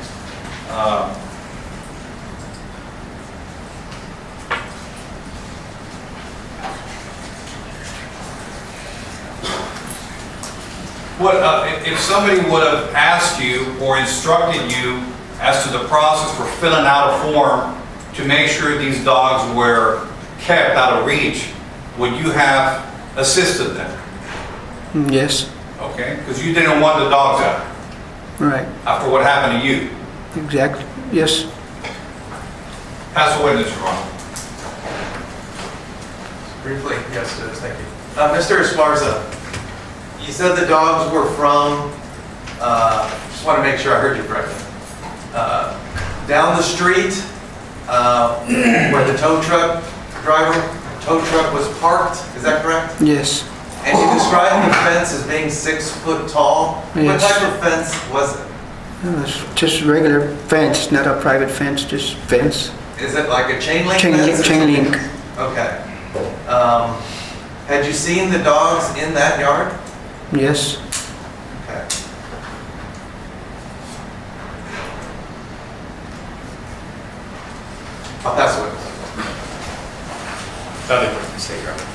If somebody would have asked you or instructed you as to the process for filling out a form to make sure these dogs were kept out of reach, would you have assisted them? Yes, Okay? Because you didn't want the dogs out right, after what happened to you. exactly, yes. Pass the witness, Your Honor. Briefly, yes, Judge, thank you. Mr. Esparza, you said the dogs were from, just want to make sure I heard you correctly, down the street where the tow truck was parked, is that correct? Yes, And you described the fence as being 6 foot tall. What Yes. type of fence was it? it was just regular fence, not a private fence, just fence. Is it like a chain link Chain fence? link, or chain something? link. Okay. Had you seen the dogs in that yard? Yes, Okay. I'll pass the witness. Nothing for the state, Your Honor.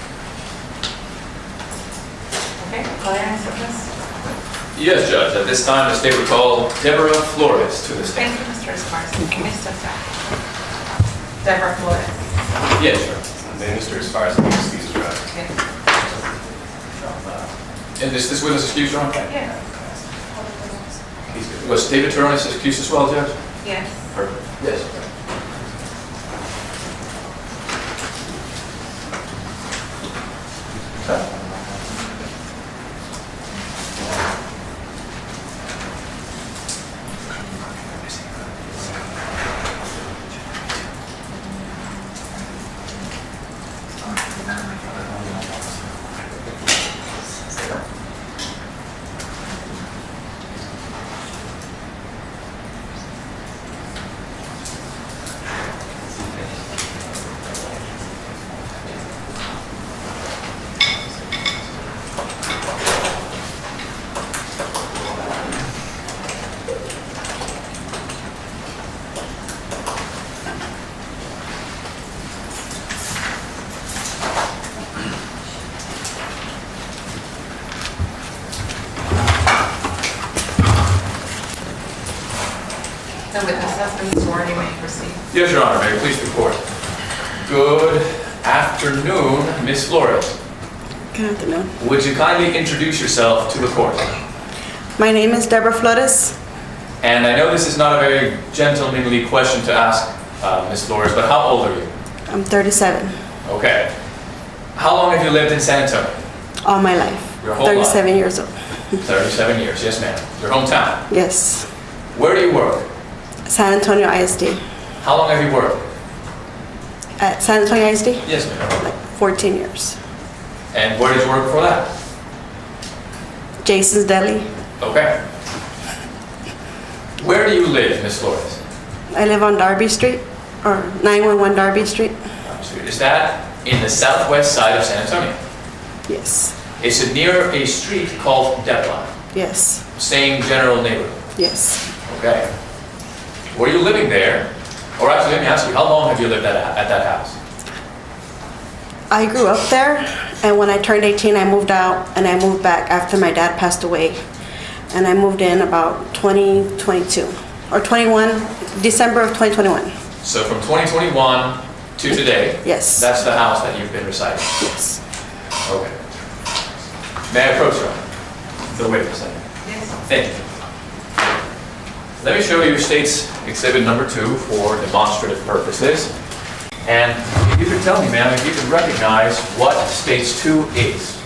Okay, go ahead, answer this. Yes, Judge. At this time, the state would call Deborah Flores to the stand. Thank you, Mr. Esparza. Mr. Zach. Deborah Flores. Yes, sir. May Mr. Esparza be excused, Your Honor. Okay. And is this witness excused, Your Honor? Yeah. He's good. Was David Teronis excused as well, Judge? Yes. Perfect. Yes. The witness has been sworn, you may proceed. Yes, Your Honor. May it please the court. Good afternoon, Miss Flores. Good afternoon. Would you kindly introduce yourself to the court? My name is Deborah Flores. And I know this is not a very gentlemanly question to ask, Ms. Flores, but how old are you? I'm 37. Okay. How long have you lived in San Antonio? All my life. Your whole 37 life? years old. 37 years, yes ma'am. Your hometown? Yes. Where do you work? San Antonio ISD. How long have you worked? At San Antonio ISD? Yes ma'am. Like 14 years. And where did you work before that? Jason's Deli. Okay. Where do you live, Ms. Flores? I live on Darby Street, or 911 Darby Street. Is that in the southwest side of San Antonio? Yes. Is it near a street called Deborah? Yes. Same general neighborhood? Yes. Okay. Were you living there? Or actually, let me ask you, how long have you lived at that house? I grew up there, and when I turned 18, I moved out, and I moved back after my dad passed away. And I moved in about 2022, or 21, December of 2021. So from 2021 to today? Yes. That's the house that you've been residing? Yes. Okay. May I approach you? The witness. Yes. Thank you. Let me show you State's Exhibit number 2 for demonstrative purposes. And if you could tell me, ma'am, if you could recognize what State's 2 is.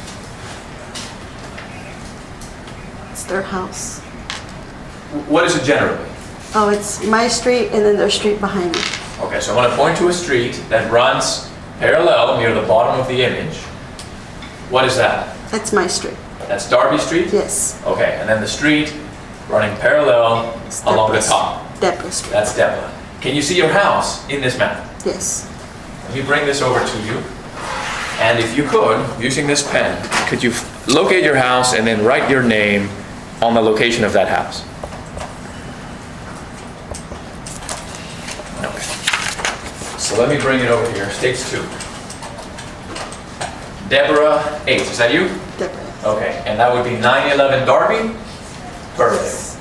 It's their house. What is it generally? Oh, it's my street and then their street behind me. Okay, so I'm going to point to a street that runs parallel near the bottom of the image. What is that? That's my street. That's Darby Street? Yes. Okay, and then the street running parallel along the top. Deborah Street. That's Deborah. Can you see your house in this map? Yes. Let me bring this over to you. And if you could, using this pen, could you locate your house and then write your name on the location of that house? Okay. So let me bring it over here. States 2. Deborah H. Is that you? Deborah. Okay. And that would be 911 Darby? Perfect.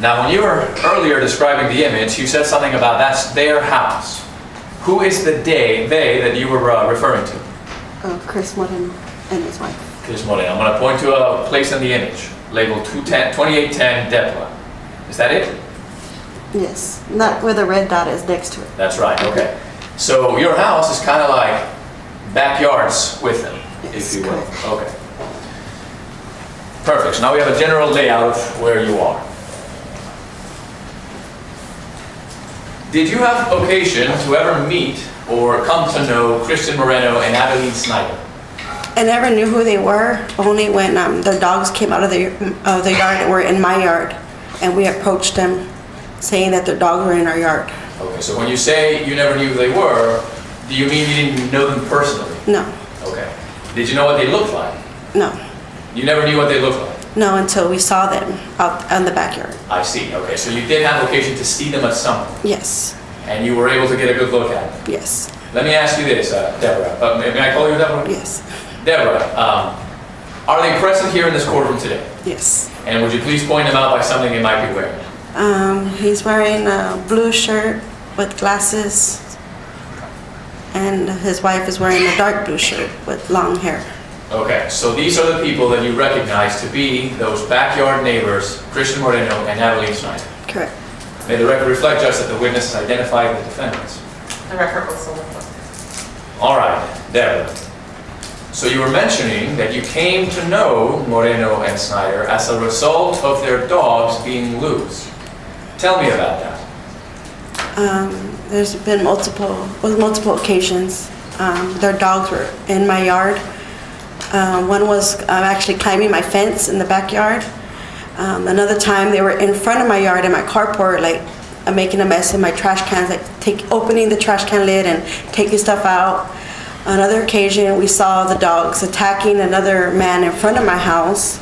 Now, when you were earlier describing the image, you said something about that's their house. Who is the they that you were referring to? Chris Moreno and his wife. Chris Moreno. I'm going to point to a place in the image, labeled 2810 Deborah. Is that it? Yes. Not where the red dot is next to it. That's right, okay. So your house is kind of like backyards with them, Yes, if you will. correct. Okay. Perfect. So now we have a general layout of where you are. Did you have occasion to ever meet or come to know Christian Moreno and Abilene Schnieder? I never knew who they were, only when the dogs came out of the yard and were in my yard. And we approached them saying that their dogs were in our yard. Okay, so when you say you never knew who they were, do you mean you didn't know them personally? No. Okay. Did you know what they looked like? No. You never knew what they looked like? No, until we saw them out in the backyard. I see. Okay, so you did have occasion to see them at some point, Yes. and you were able to get a good look at them. Yes. Let me ask you this, Deborah. May I call you Deborah? Yes. Deborah, are they present here in this courtroom today? Yes. And would you please point them out by something they might be wearing? He's wearing a blue shirt with glasses, and his wife is wearing a dark blue shirt with long hair. Okay, so these are the people that you recognize to be those backyard neighbors, Christian Moreno and Abilene Schnieder. Correct. May the record reflect, Judge, that the witnesses identified the defendants. The record will still reflect. All right, Deborah. So you were mentioning that you came to know Moreno and Schnieder as a result of their dogs being loose. Tell me about that. There's been multiple occasions. Their dogs were in my yard. One was actually climbing my fence in the backyard. Another time they were in front of my yard in my carport, like making a mess in my trash cans, like opening the trash can lid and taking stuff out. Another occasion we saw the dogs attacking another man in front of my house.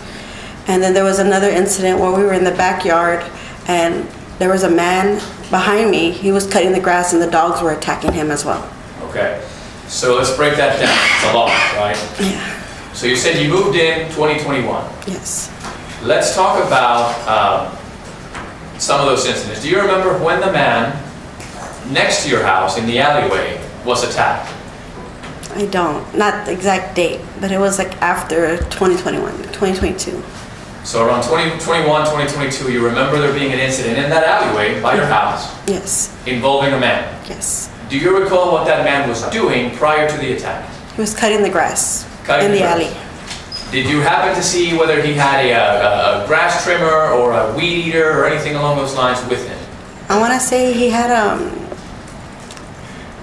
And then there was another incident where we were in the backyard and there was a man behind me. He was cutting the grass and the dogs were attacking him as well. Okay, so let's break that down. It's a lot, right? Yeah. So you said you moved in 2021. Yes. Let's talk about some of those incidents. Do you remember when the man next to your house in the alleyway was attacked? I don't. Not the exact date, but it was like after 2021, 2022. So around 2021, 2022, you remember there being an incident in that alleyway by your house Yes, involving a man. yes. Do you recall what that man was doing prior to the attack? He was cutting the grass Cutting in the the grass. alley. Did you happen to see whether he had a grass trimmer or a weed eater or anything along those lines with him? I want to say he had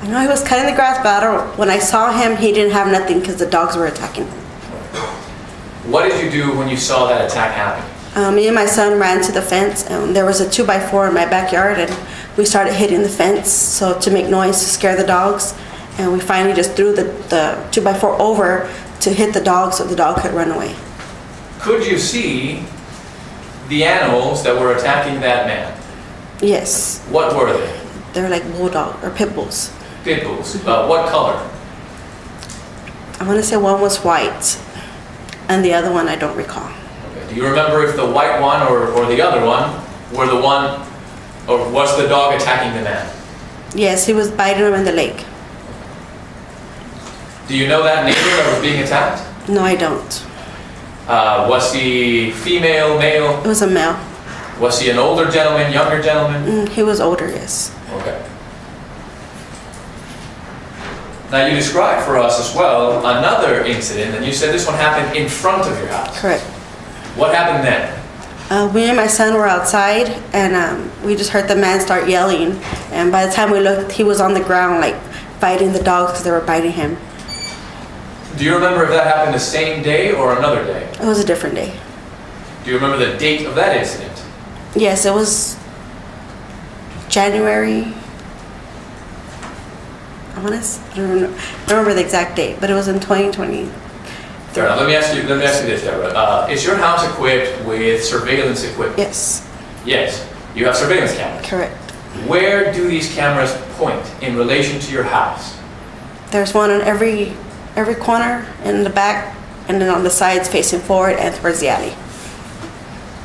I know he was cutting the grass, but I don't, when I saw him, he didn't have nothing because the dogs were attacking him. What did you do when you saw that attack happen? Me and my son ran to the fence, and there was a 2x4 in my backyard, and we started hitting the fence so to make noise to scare the dogs. And we finally just threw the 2x4 over to hit the dog so the dog could run away. Could you see the animals that were attacking that man? Yes, What were they? they were like bulldog or pit bulls. Pit bulls. What color? I want to say one was white, and the other one I don't recall. Okay. Do you remember if the white one or the other one were the one, or was the dog attacking the man? Yes, he was biting him in the leg. Do you know that neighbor that was being attacked? No, I don't. Was he female, male? It was a male. Was he an older gentleman, younger gentleman? He was older, yes. Okay. Now you described for us as well another incident, and you said this one happened in front of your house. Correct. What happened then? We and my son were outside, and we just heard the man start yelling. And by the time we looked, he was on the ground, like biting the dogs because they were biting him. Do you remember if that happened the same day or another day? It was a different day. Do you remember the date of that incident? Yes, it was January. I don't remember the exact date, but it was in 2020. Fair enough. Let me ask you this, Deborah. Is your house equipped with surveillance equipment? Yes, Yes. You have surveillance cameras. correct. Where do these cameras point in relation to your house? There's one on every corner, in the back, and then on the sides facing forward and towards the alley.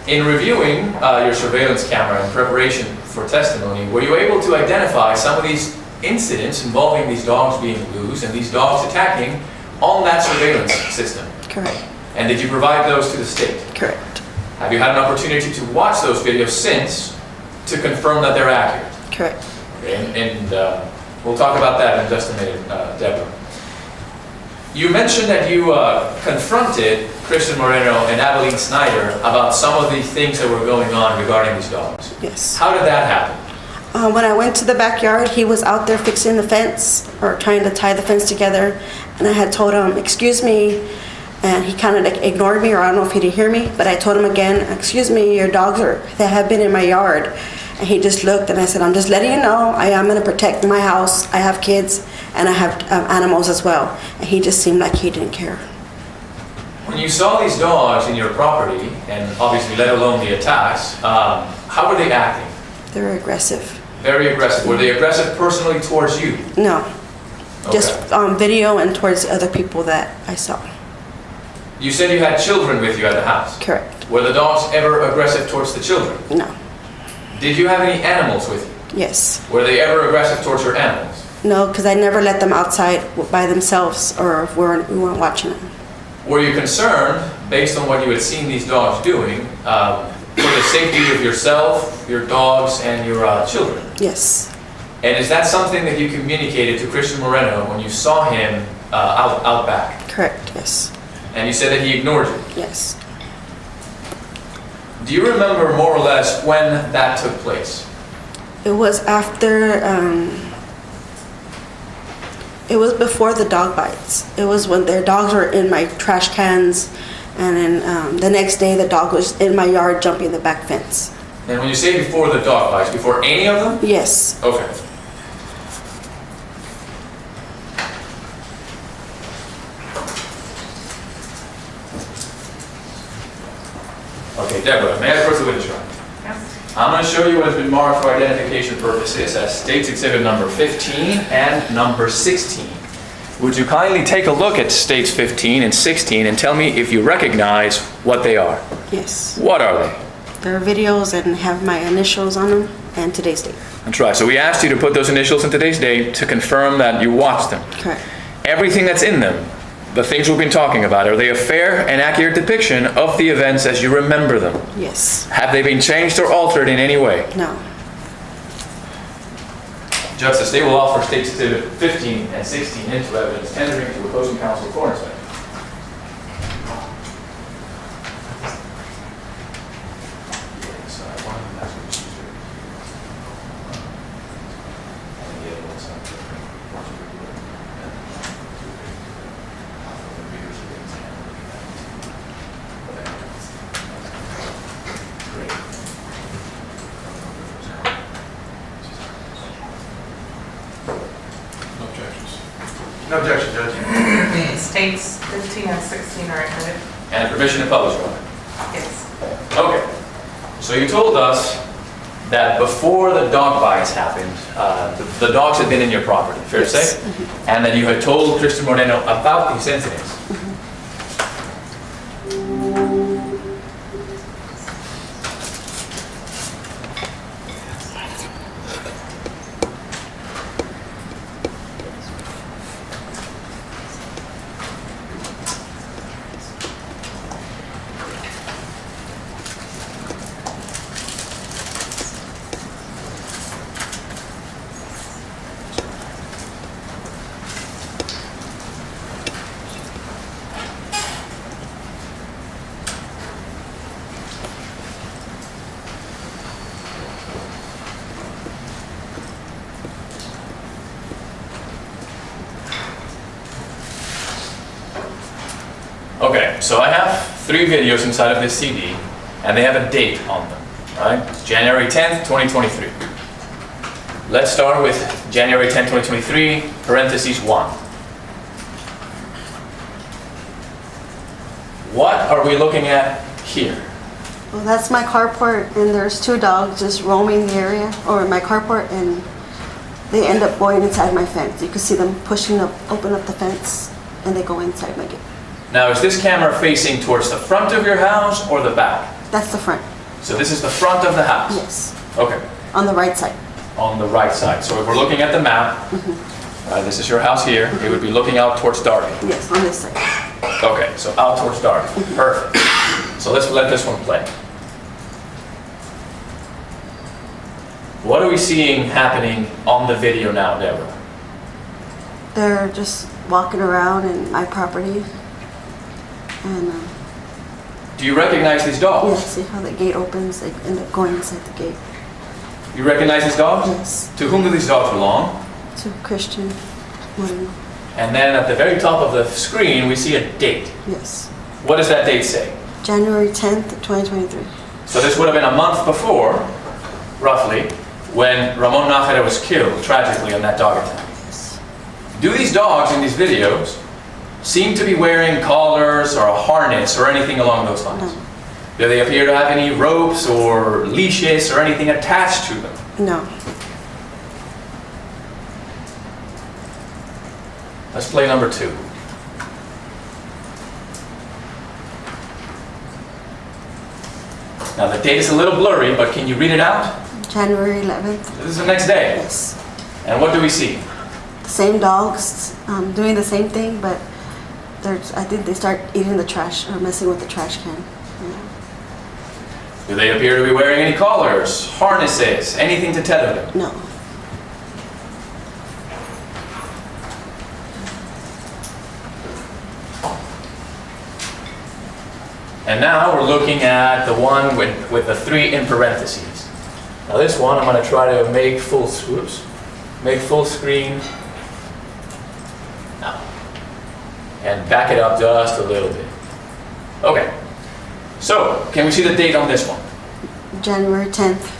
In reviewing your surveillance camera in preparation for testimony, were you able to identify some of these incidents involving these dogs being loose and these dogs attacking on that surveillance system? Correct. And did you provide those to the state? Correct. Have you had an opportunity to watch those videos since to confirm that they're accurate? Correct. Okay, and we'll talk about that in just a minute, Deborah. You mentioned that you confronted Christian Moreno and Abilene Schnieder about some of the things that were going on regarding these dogs. Yes. How did that happen? When I went to the backyard, he was out there fixing the fence or trying to tie the fence together, and I had told him, "Excuse me," and he kind of like ignored me, or I don't know if he didn't hear me, but I told him again, "Excuse me, your dogs they have been in my yard," and he just looked, and I said, "I'm just letting you know, I am going to protect my house. I have kids, and I have animals as well," and he just seemed like he didn't care. When you saw these dogs in your property, and obviously let alone the attacks, how were they acting? They were aggressive. Very aggressive. Were they aggressive personally towards you? No, just Okay. on video and towards other people that I saw. You said you had children with you at the house. Correct. Were the dogs ever aggressive towards the children? No. Did you have any animals with you? Yes. Were they ever aggressive towards your animals? No, because I never let them outside by themselves, or if we weren't watching them. Were you concerned, based on what you had seen these dogs doing, for the safety of yourself, your dogs, and your children? Yes. And is that something that you communicated to Christian Moreno when you saw him out back? Correct. Yes. And you said that he ignored you. Yes. Do you remember more or less when that took place? It was after. It was before the dog bites. It was when their dogs were in my trash cans, and then the next day the dog was in my yard jumping the back fence. And when you say before the dog bites, before any of them? Yes. Okay. Okay, Deborah, may I approach the witness, Your Honor? Yes. I'm going to show you what has been marked for identification purposes as State's Exhibit number 15 and number 16. Would you kindly take a look at States 15 and 16 and tell me if you recognize what they are? Yes. What are they? There are videos and have my initials on them and today's date. That's right. So we asked you to put those initials in today's date to confirm that you watched them. Correct. everything that's in them, the things we've been talking about, are they a fair and accurate depiction of the events as you remember them? Yes. Have they been changed or altered in any way? No. Justice, they will offer States Exhibit 15 and 16 into evidence tendering to opposing counsel for inspection. No objections. No objection, Judge. States 15 and 16 are admitted. And permission to publish, Your Honor. Yes. Okay. So you told us that before the dog bites happened, the dogs had been in your property, fair to say? And that you had told Christian Moreno about these incidents. Okay, so I have 3 videos inside of this CD, and they have a date on them, right? January 10th, 2023. Let's start with January 10th, 2023, parentheses 1. What are we looking at here? Well, that's my carport, and there's 2 dogs just roaming the area, or my carport, and they end up going inside my fence. You can see them open up the fence, and they go inside my gate. Now, is this camera facing towards the front of your house or the back? That's the front. So this is the front of the house? Yes. Okay, On the right side. on the right side. So if we're looking at the map, this is your house here, it would be looking out towards Darby. Yes, on this side. Okay, so out towards Darby. Perfect. So let's let this one play. What are we seeing happening on the video now, Deborah? They're just walking around in my property. And Do you recognize these yeah, dogs? see how the gate opens? They end up going inside the gate. You recognize these dogs? Yes. To whom do these dogs belong? To Christian Moreno. And then at the very top of the screen, we see a date. Yes. What does that date say? January 10th, 2023. So this would have been a month before, roughly, when Ramon Nájera was killed tragically in that dog attack. Yes. Do these dogs in these videos seem to be wearing collars or a harness or anything along those lines? No. Do they appear to have any ropes or leashes or anything attached to them? No. Let's play number 2. Now the date is a little blurry, but can you read it out? January 11th. This is the next day. Yes. And what do we see? The same dogs doing the same thing, but I think they start eating the trash or messing with the trash can. Yeah. Do they appear to be wearing any collars, harnesses, anything to tether them? No. And now we're looking at the one with the 3 in parentheses. Now this one I'm going to try to make full screen. Now. And back it up just a little bit. Okay. So, can we see the date on this one? January 10th.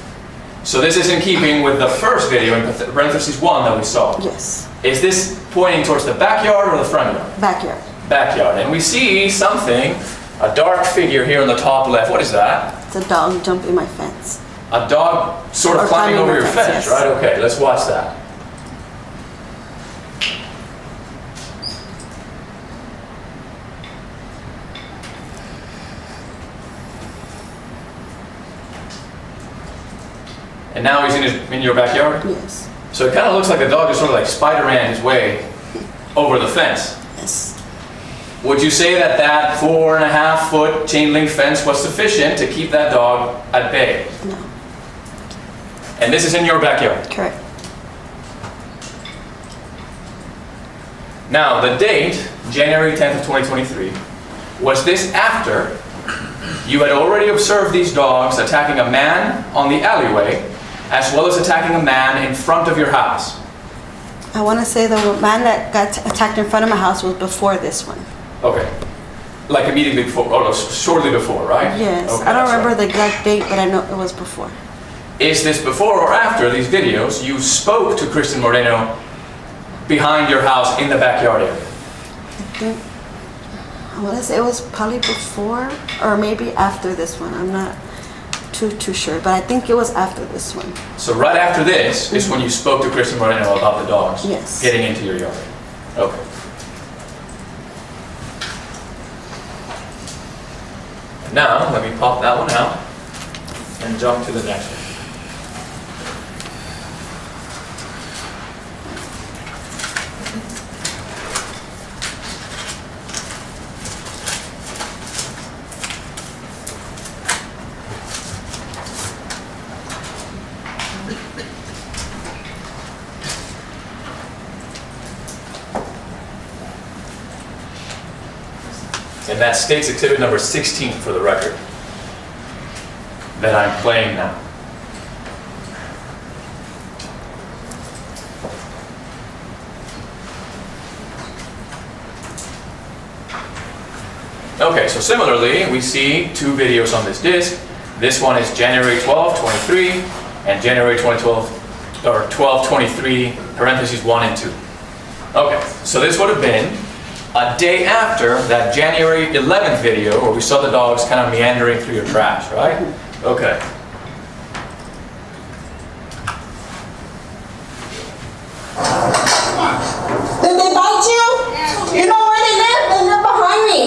So this is in keeping with the first video in parentheses 1 that we saw. Yes. Is this pointing towards the backyard or the front yard? Backyard. Backyard. And we see something, a dark figure here on the top left. What is that? It's a dog jumping my fence. A dog sort of Or climbing over climbing your the fence, fence, yes. right? Okay, let's watch that. And now he's in your backyard? Yes. So it kind of looks like the dog is sort of like Spider-Man his way over the fence. Yes. Would you say that that 4.5-foot chain link fence was sufficient to keep that dog at bay? No. And this is in your backyard? Correct. Now, the date, January 10th of 2023, was this after you had already observed these dogs attacking a man on the alleyway, as well as attacking a man in front of your house? I want to say the man that got attacked in front of my house was before this one. Okay. Like immediately before, or shortly before, right? Yes. Okay, I don't that's remember right. the exact date, but I know it was before. Is this before or after these videos you spoke to Kristen Moreno behind your house in the backyard area? I want to say it was probably before or maybe after this one. I'm not too sure, but I think it was after this one. So right after this is when you spoke to Kristen Moreno about the dogs Yes. getting into your yard? Okay. Now, let me pop that one out and jump to the next one. And that states exhibit number 16 for the record that I'm playing now. Okay, so similarly, we see two videos on this disc. This one is January 12, 23, and January 2012, or 12, 23, parentheses 1 and 2. Okay, so this would have been a day after that January 11th video where we saw the dogs kind of meandering through your trash, right? Okay. Did they bite you? You know where they live? They live behind me.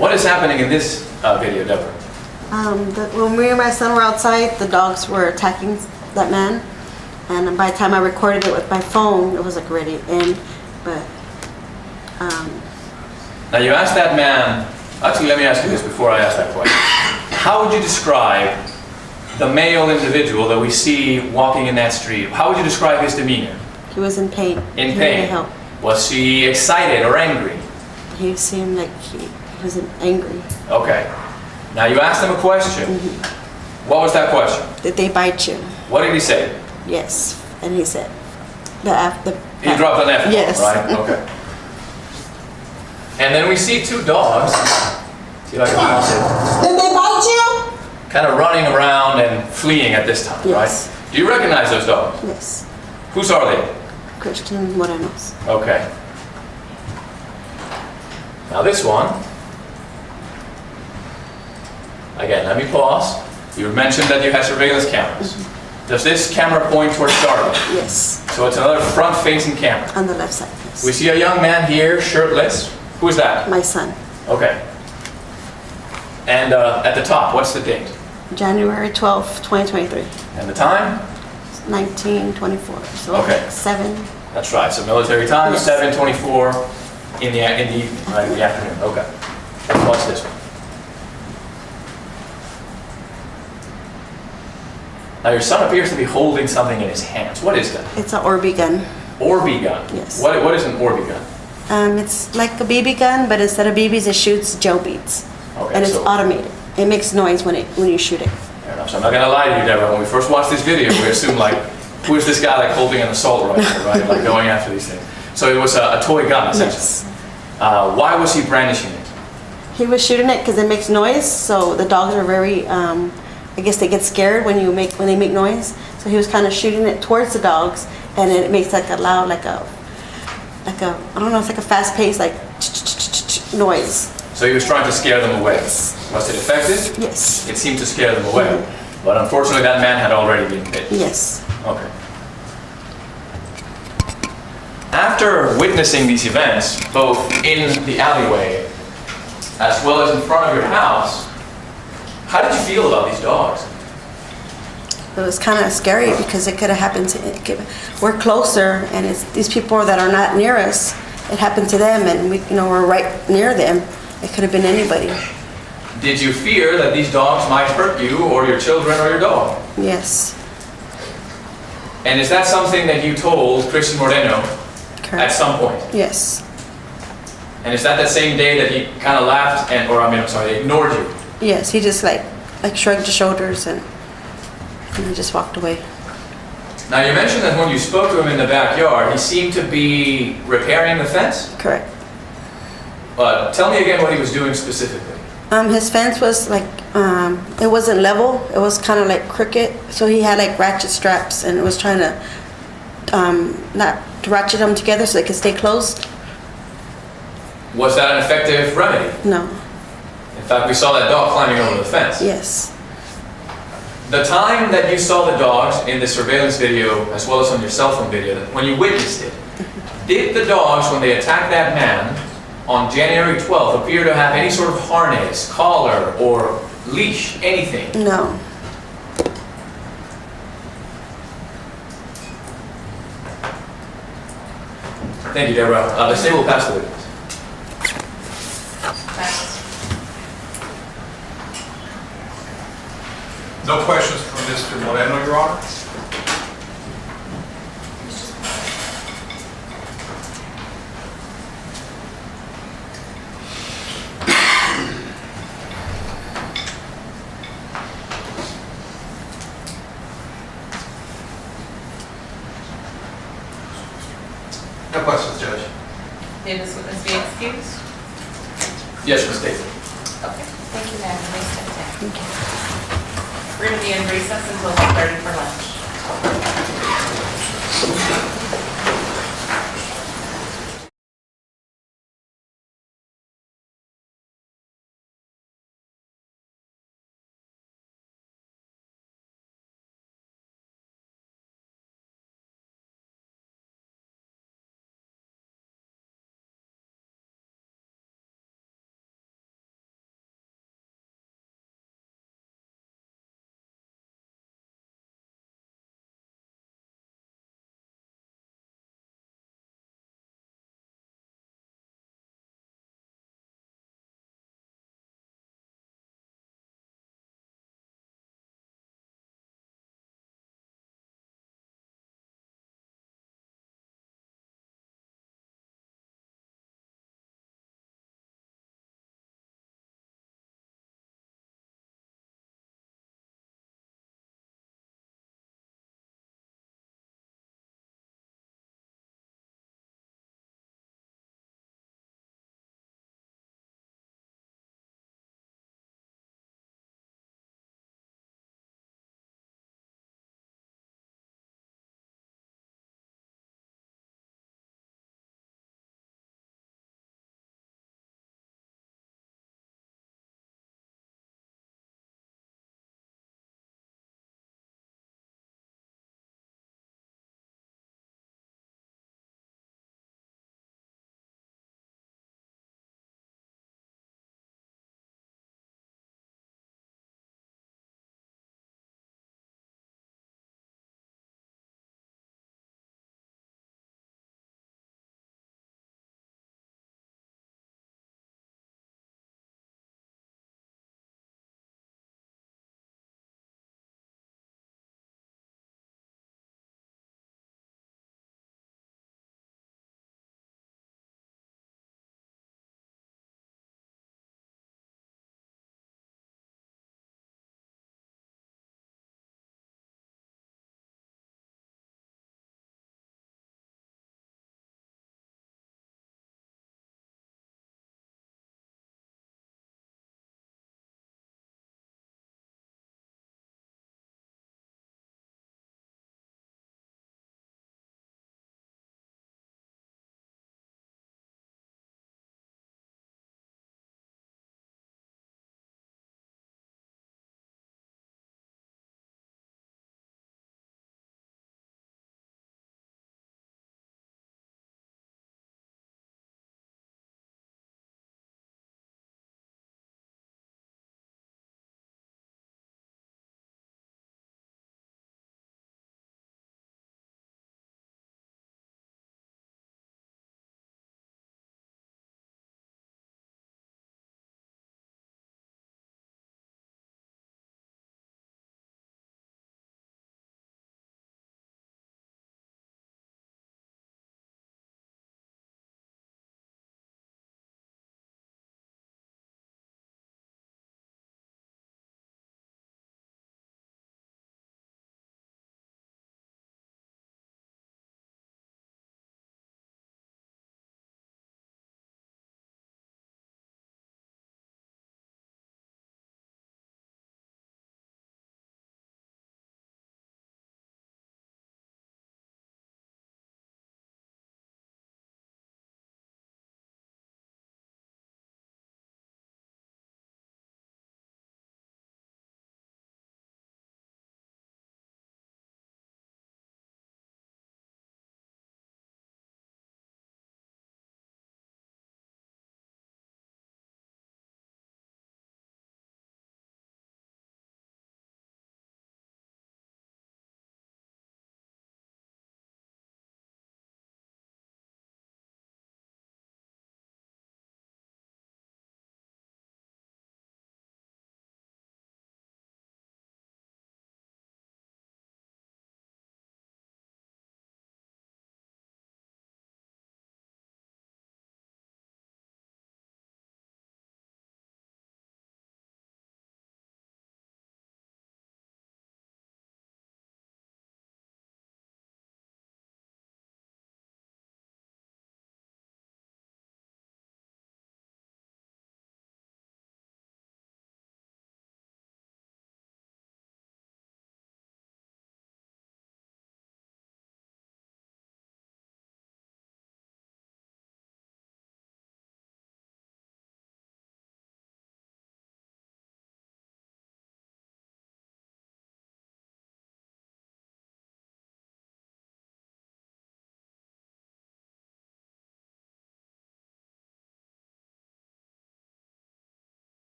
What is happening in this video, Deborah? When me and my son were outside, the dogs were attacking that man. And by the time I recorded it with my phone, it was like already in. But, Now you asked that man, actually let me ask you this before I ask that question. How would you describe the male individual that we see walking in that street? How would you describe his demeanor? he was in pain. In He pain? needed help. Was he excited or angry? He seemed like he was angry. Okay. Now you asked him a question. What was that question? Did they bite you? What did he say? Yes. And he said, the He dropped an F-bomb, Yes. right? Okay. And then we see two dogs. See if I can pronounce it. Did they bite you? Kind of running around and fleeing at this time, Yes. right? Do you recognize those dogs? Yes. Whose are they? Christian Morenos. Okay. Now this one. Again, let me pause. You mentioned that you had surveillance cameras. Does this camera point towards Darwin? Yes. So it's another front-facing camera. On the left side, yes. We see a young man here, shirtless. Who is that? My son. Okay. And at the top, what's the date? January 12th, 2023. And the time? 1924. So Okay. 7. That's right. So military time, Yes. 7:24 in the afternoon. Okay. Let's watch this one. Now your son appears to be holding something in his hands. What is that? It's an Orby gun. Orby gun. Yes. What is an Orby gun? It's like a BB gun, but instead of BBs, it shoots gel beads. Okay, And it's so- automated. It makes noise when you shoot it. Fair enough. So I'm not gonna lie to you, Deborah. When we first watched this video, we assumed like, who is this guy like holding an assault rifle, right? Like going after these things. So it was a toy gun, essentially. Yes. Why was he brandishing it? He was shooting it because it makes noise, so the dogs are very, I guess they get scared when they make noise. So he was kind of shooting it towards the dogs, and it makes like a loud, like a, I don't know, it's like a fast-paced, like noise. So he was trying to scare them away. Yes. Was it effective? Yes. It seemed to scare them away. But unfortunately, that man had already been hit. Yes. Okay. After witnessing these events, both in the alleyway as well as in front of your house, how did you feel about these dogs? it was kind of scary because it could have happened to, we're closer and it's these people that are not near us, it happened to them and we, we're right near them. It could have been anybody. Did you fear that these dogs might hurt you or your children or your dog? Yes. And is that something that you told Christian Moreno Correct. at some point? Yes. And is that the same day that he kind of laughed and, or I mean, I'm sorry, ignored you? Yes, he just like shrugged his shoulders and he just walked away. Now you mentioned that when you spoke to him in the backyard, he seemed to be repairing the fence? Correct. Tell me again what he was doing specifically. His fence was like, it wasn't level, it was kind of like crooked, so he had like ratchet straps and was trying to, not to ratchet them together so they could stay closed. Was that an effective remedy? No. In fact, we saw that dog climbing over the fence. Yes. The time that you saw the dogs in the surveillance video, as well as on your cell phone video, when you witnessed it, did the dogs, when they attacked that man on January 12th, appear to have any sort of harness, collar, or leash, anything? No. Thank you, Deborah. The state will pass the witness. No questions from Mr. Moreno, Your Honor? No questions, Judge. May this witness be excused? Yes, Ms. Davis. Okay, thank you, ma'am. You may step down. Thank you. We're going to be in recess until 1:30 for lunch.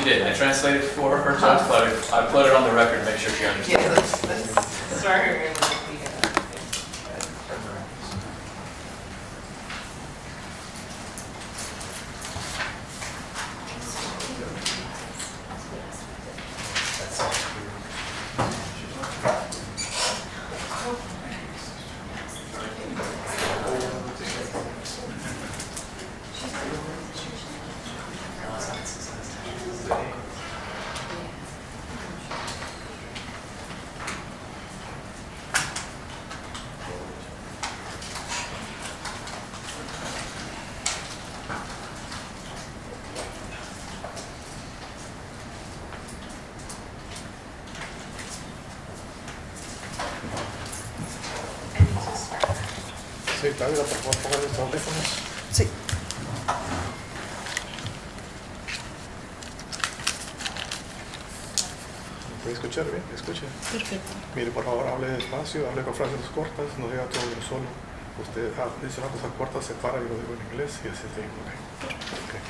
did. I translated for her, Judge, but I put it on the record to make sure she understood. Yeah, this swearing in would be, Sí, claro, por favor, pongan los audífonos. Sí. ¿Me puede escuchar bien? Escuche. Perfecto. Mire, por favor, hable despacio, hable con frases cortas, no diga todo de solo. Usted dice una cosa corta, se para y lo digo en inglés y así te digo. Okay.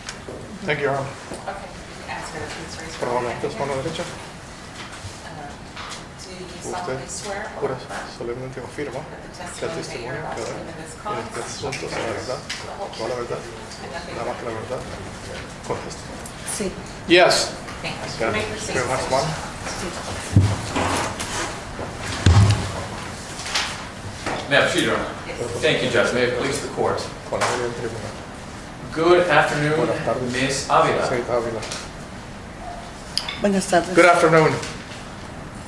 Thank you, Your Honor. okay, ask her to please raise Por her favor, hand. levante su mano derecha. Do you Usted solemnly swear or jura affirm solemnemente afirma that que el the testimony testimonio that que you're da about to give in this en cause este asunto es la verdad, toda la verdad, and nothing nada más que la verdad. Conteste. Sí. Yes. Thank you. Got You may it. proceed. Very much, one. May I proceed, Your Honor? Thank you, Judge. May it please the court. Con la ley del tribunal. Good afternoon, Buenas tardes. Miss Avila. Señorita Ávila. Buenas tardes. Good afternoon.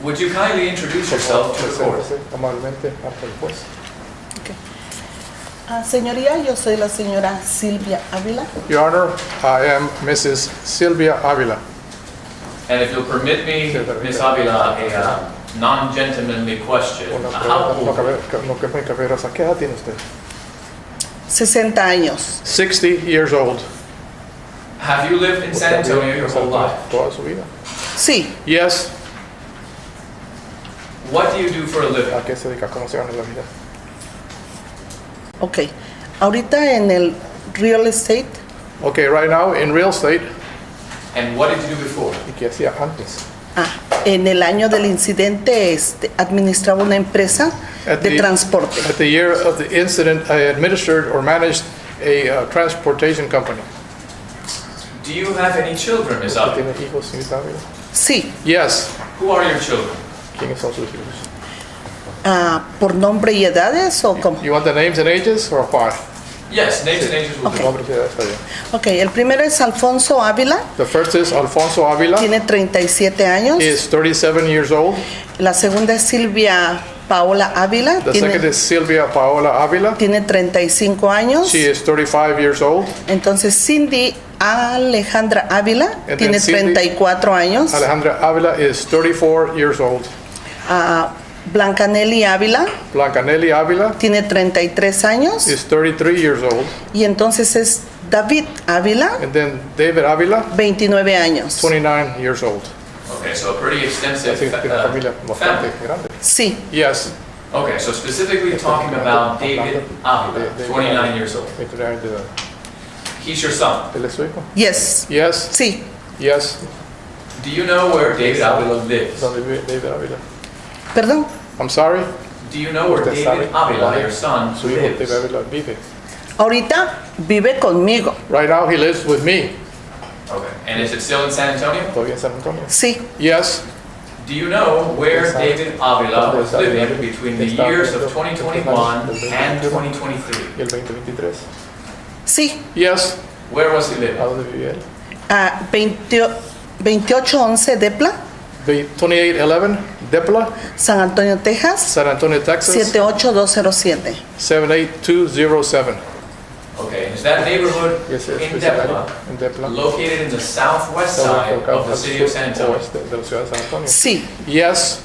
Would you kindly introduce Por favor, yourself to the court? preséntese amablemente ante el juez. Señoría, yo soy la señora Sylvia Avila. Your Honor, I am Mrs. Sylvia Avila. And if you'll permit me, Miss Avila, a non-gentlemanly question. Una How pregunta old? no que muy caballerosa. ¿Qué edad tiene usted? 60 años. 60 years old. Have you lived in San Antonio your whole life? Toda su vida. Sí. Yes. What do you do for a living? ¿A qué se dedica? ¿Cómo se gana la vida? Ok. Ahorita en el real estate, Okay, right now in real estate. And what did you do before? ¿Y qué hacía antes? en el año del incidente, administraba una empresa de transporte. At the year of the incident, I administered or managed a transportation company. Do you have any children, Miss Avila? ¿Tiene hijos, señorita Ávila? Sí. Yes. Who are your children? ¿Quiénes son sus hijos? ¿Por nombre y edades o cómo? You want the names and ages or what? Yes, names and ages will Okay. Nombres y edades, está bien. Ok, el primero es Alfonso Ávila. The first is Alfonso Avila. Tiene 37 años. He is 37 years old. La segunda es Sylvia Paola Ávila. The second is Sylvia Paola Avila. Tiene 35 años. She is 35 years old. Entonces Cindy Alejandra Ávila And tiene then Cindy 34 años. Alejandra Avila is 34 years old. Blancanelli Ávila Blancanelli Avila tiene 33 años. is 33 years old. Y entonces es David Ávila, And then David Avila, 29 años. 29 years old. Okay, so a pretty extensive Así que tiene una familia bastante family. grande. Sí. Yes. Okay, so specifically talking about David Avila, 29 years old. 29 de edad. He's your son. ¿Él es su hijo? Yes. Yes. Sí. Yes. Do you know where David Avila lives? ¿Dónde vive David Avila? Perdón. I'm sorry. Do you know where ¿Usted sabe David Avila, dónde your son, su hijo David lives? Avila vive? Ahorita vive conmigo. Right now he lives with me. Okay, and is it still in San Antonio? ¿Todavía en San Antonio? Sí. Yes. Do you know where David Avila was living between the years of 2021 and 2023? ¿Y el 2023? Sí. Yes. Where was he living? ¿A dónde vivía él? 2811 Depla, 2811 Depla, San Antonio, Texas, San Antonio, Texas, 78207. 78207. Okay, is that neighborhood Yes, in es Deborah en Depla. located in the southwest side of the city of San Antonio? De la ciudad de San Antonio. Sí. Yes.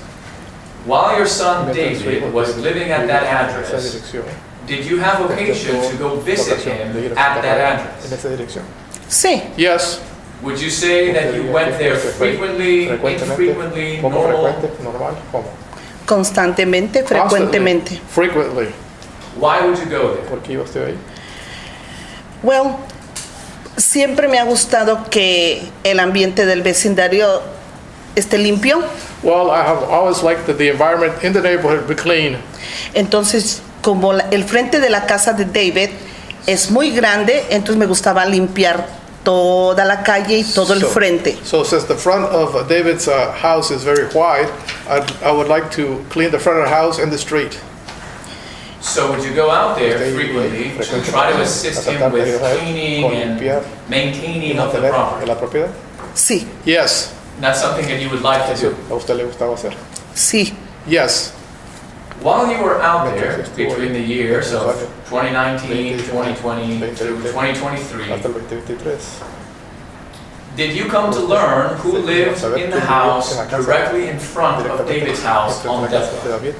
While your son David was living at that Esa address, dirección. did you have occasion to go visit him at that address? En esa dirección. Sí. Yes. Would you say that you went there frequently, infrequently, ¿Cómo normal? frecuente? Normal. ¿Cómo? Constantemente, frecuentemente. Frequently. Why would you go there? ¿Por qué iba usted ahí? Well, Siempre me ha gustado que el ambiente del vecindario esté limpio. Well, I have always liked that the environment in the neighborhood be clean. Entonces, como el frente de la casa de David es muy grande, entonces me gustaba limpiar toda la calle y todo el frente. So since the front of David's house is very wide, I would like to clean the front of the house and the street. So would you go out there frequently to try to assist him with cleaning and maintaining of the property? Sí. Yes. That's something that you would like to do? ¿A usted le gustaba hacer? Sí. Yes. While you were out there between the years of 2019, 2020 through 2023, did you come to learn who lived in the house directly in front of David's house on Deborah?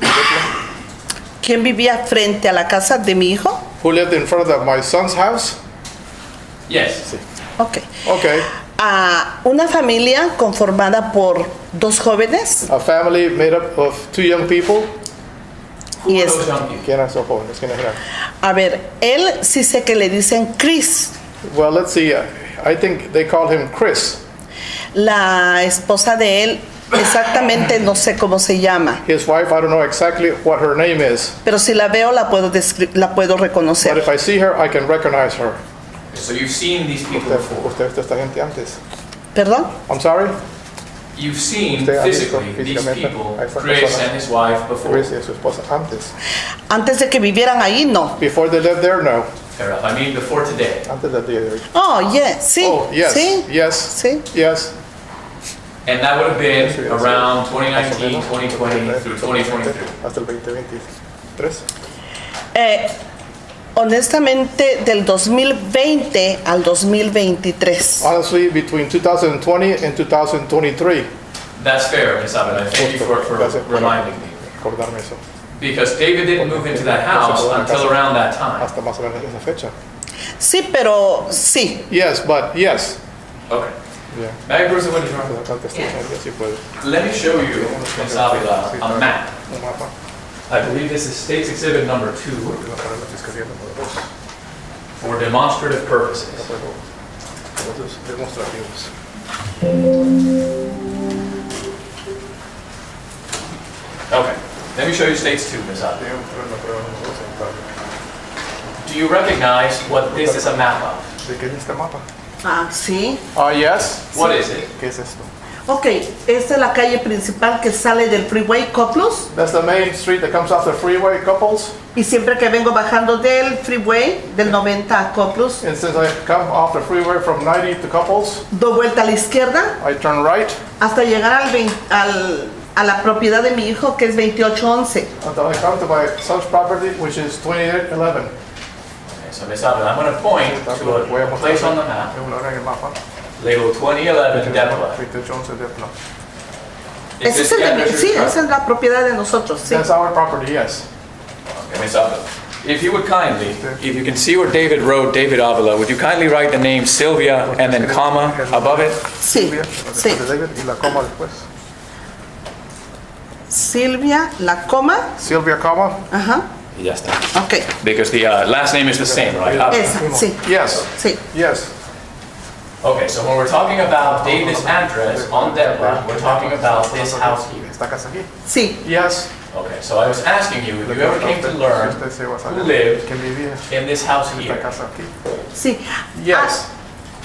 ¿Quién vivía frente a la casa de mi hijo? Who lived in front of my son's house? Yes. Okay. Okay. Una familia conformada por dos jóvenes. A family made up of 2 young people. Who are those young people? ¿Quiénes son jóvenes? ¿Quiénes eran? A ver, él sí sé que le dicen Chris. Well, let's see. I think they called him Chris. La esposa de él, exactamente no sé cómo se llama. His wife, I don't know exactly what her name is. Pero si la veo, la puedo reconocer. But if I see her, I can recognize her. So you've seen these people before? ¿Usted ha visto esta gente antes? ¿Perdón? I'm sorry? You've seen physically these people, Chris and his wife, before? Chris y su esposa antes. Antes de que vivieran ahí, no. Before they lived there, no. Fair enough. I mean before today. Antes del día de hoy. Oh, yes, sí. Oh, yes. Sí. Yes. Sí. Yes. And that would have been around 2019, 2020 through 2023. Hasta el 2023. Honestamente, del 2020 al 2023. Honestly, between 2020 and 2023. That's fair, Ms. Avila. Thank you for reminding me. Recordarme eso. Because David didn't move into that house until around that time. Hasta más o menos esa fecha. Sí, pero sí. Yes, but yes. Okay. Yeah. May I Bruce, what is wrong? Sí puede. Let me show you, Ms. Avila, a map. Un mapa. I believe this is State's Exhibit number 2 for demonstrative purposes. Demostrativos. Okay, let me show you State's 2, Ms. Avila. Do you recognize what this is a map of? ¿De qué es este mapa? Ah, sí. Yes. What is it? ¿Qué es esto? Ok, esta es la calle principal que sale del freeway Coplus. That's the main street that comes off the freeway, Couples. Y siempre que vengo bajando del freeway, del 90 a Coplus, And since I come off the freeway from 90 to Couples, doy vuelta a la izquierda I turn right hasta llegar a la propiedad de mi hijo, que es 2811. until I come to my son's property, which is 2811. Okay, so Ms. Avila, I'm going to point to a place on the map En el mapa. labeled 2011 Deborah. 2811 Deborah. Is Ese this es el the de, address sí, you're esa es la propiedad de nosotros, sí. That's our property, yes. Okay, Ms. Avila. If you would kindly, if you can see where David wrote David Avila, would you kindly write the name Sylvia and then comma above it? Sí, sí. David y la coma después. Silvia, la coma, Sylvia, coma. ajá, Y ya está. ok. Because the last name is the same, right? Avila. Esa, sí, Yes. sí. Yes. Okay, so when we're talking about David's address on Deborah, we're talking about this house here. Esta casa aquí. Sí, Yes. Okay, so I was asking you if you ever came to learn Usted se va a who saber lived quién vivía in this house en here. esta casa aquí. sí. Yes.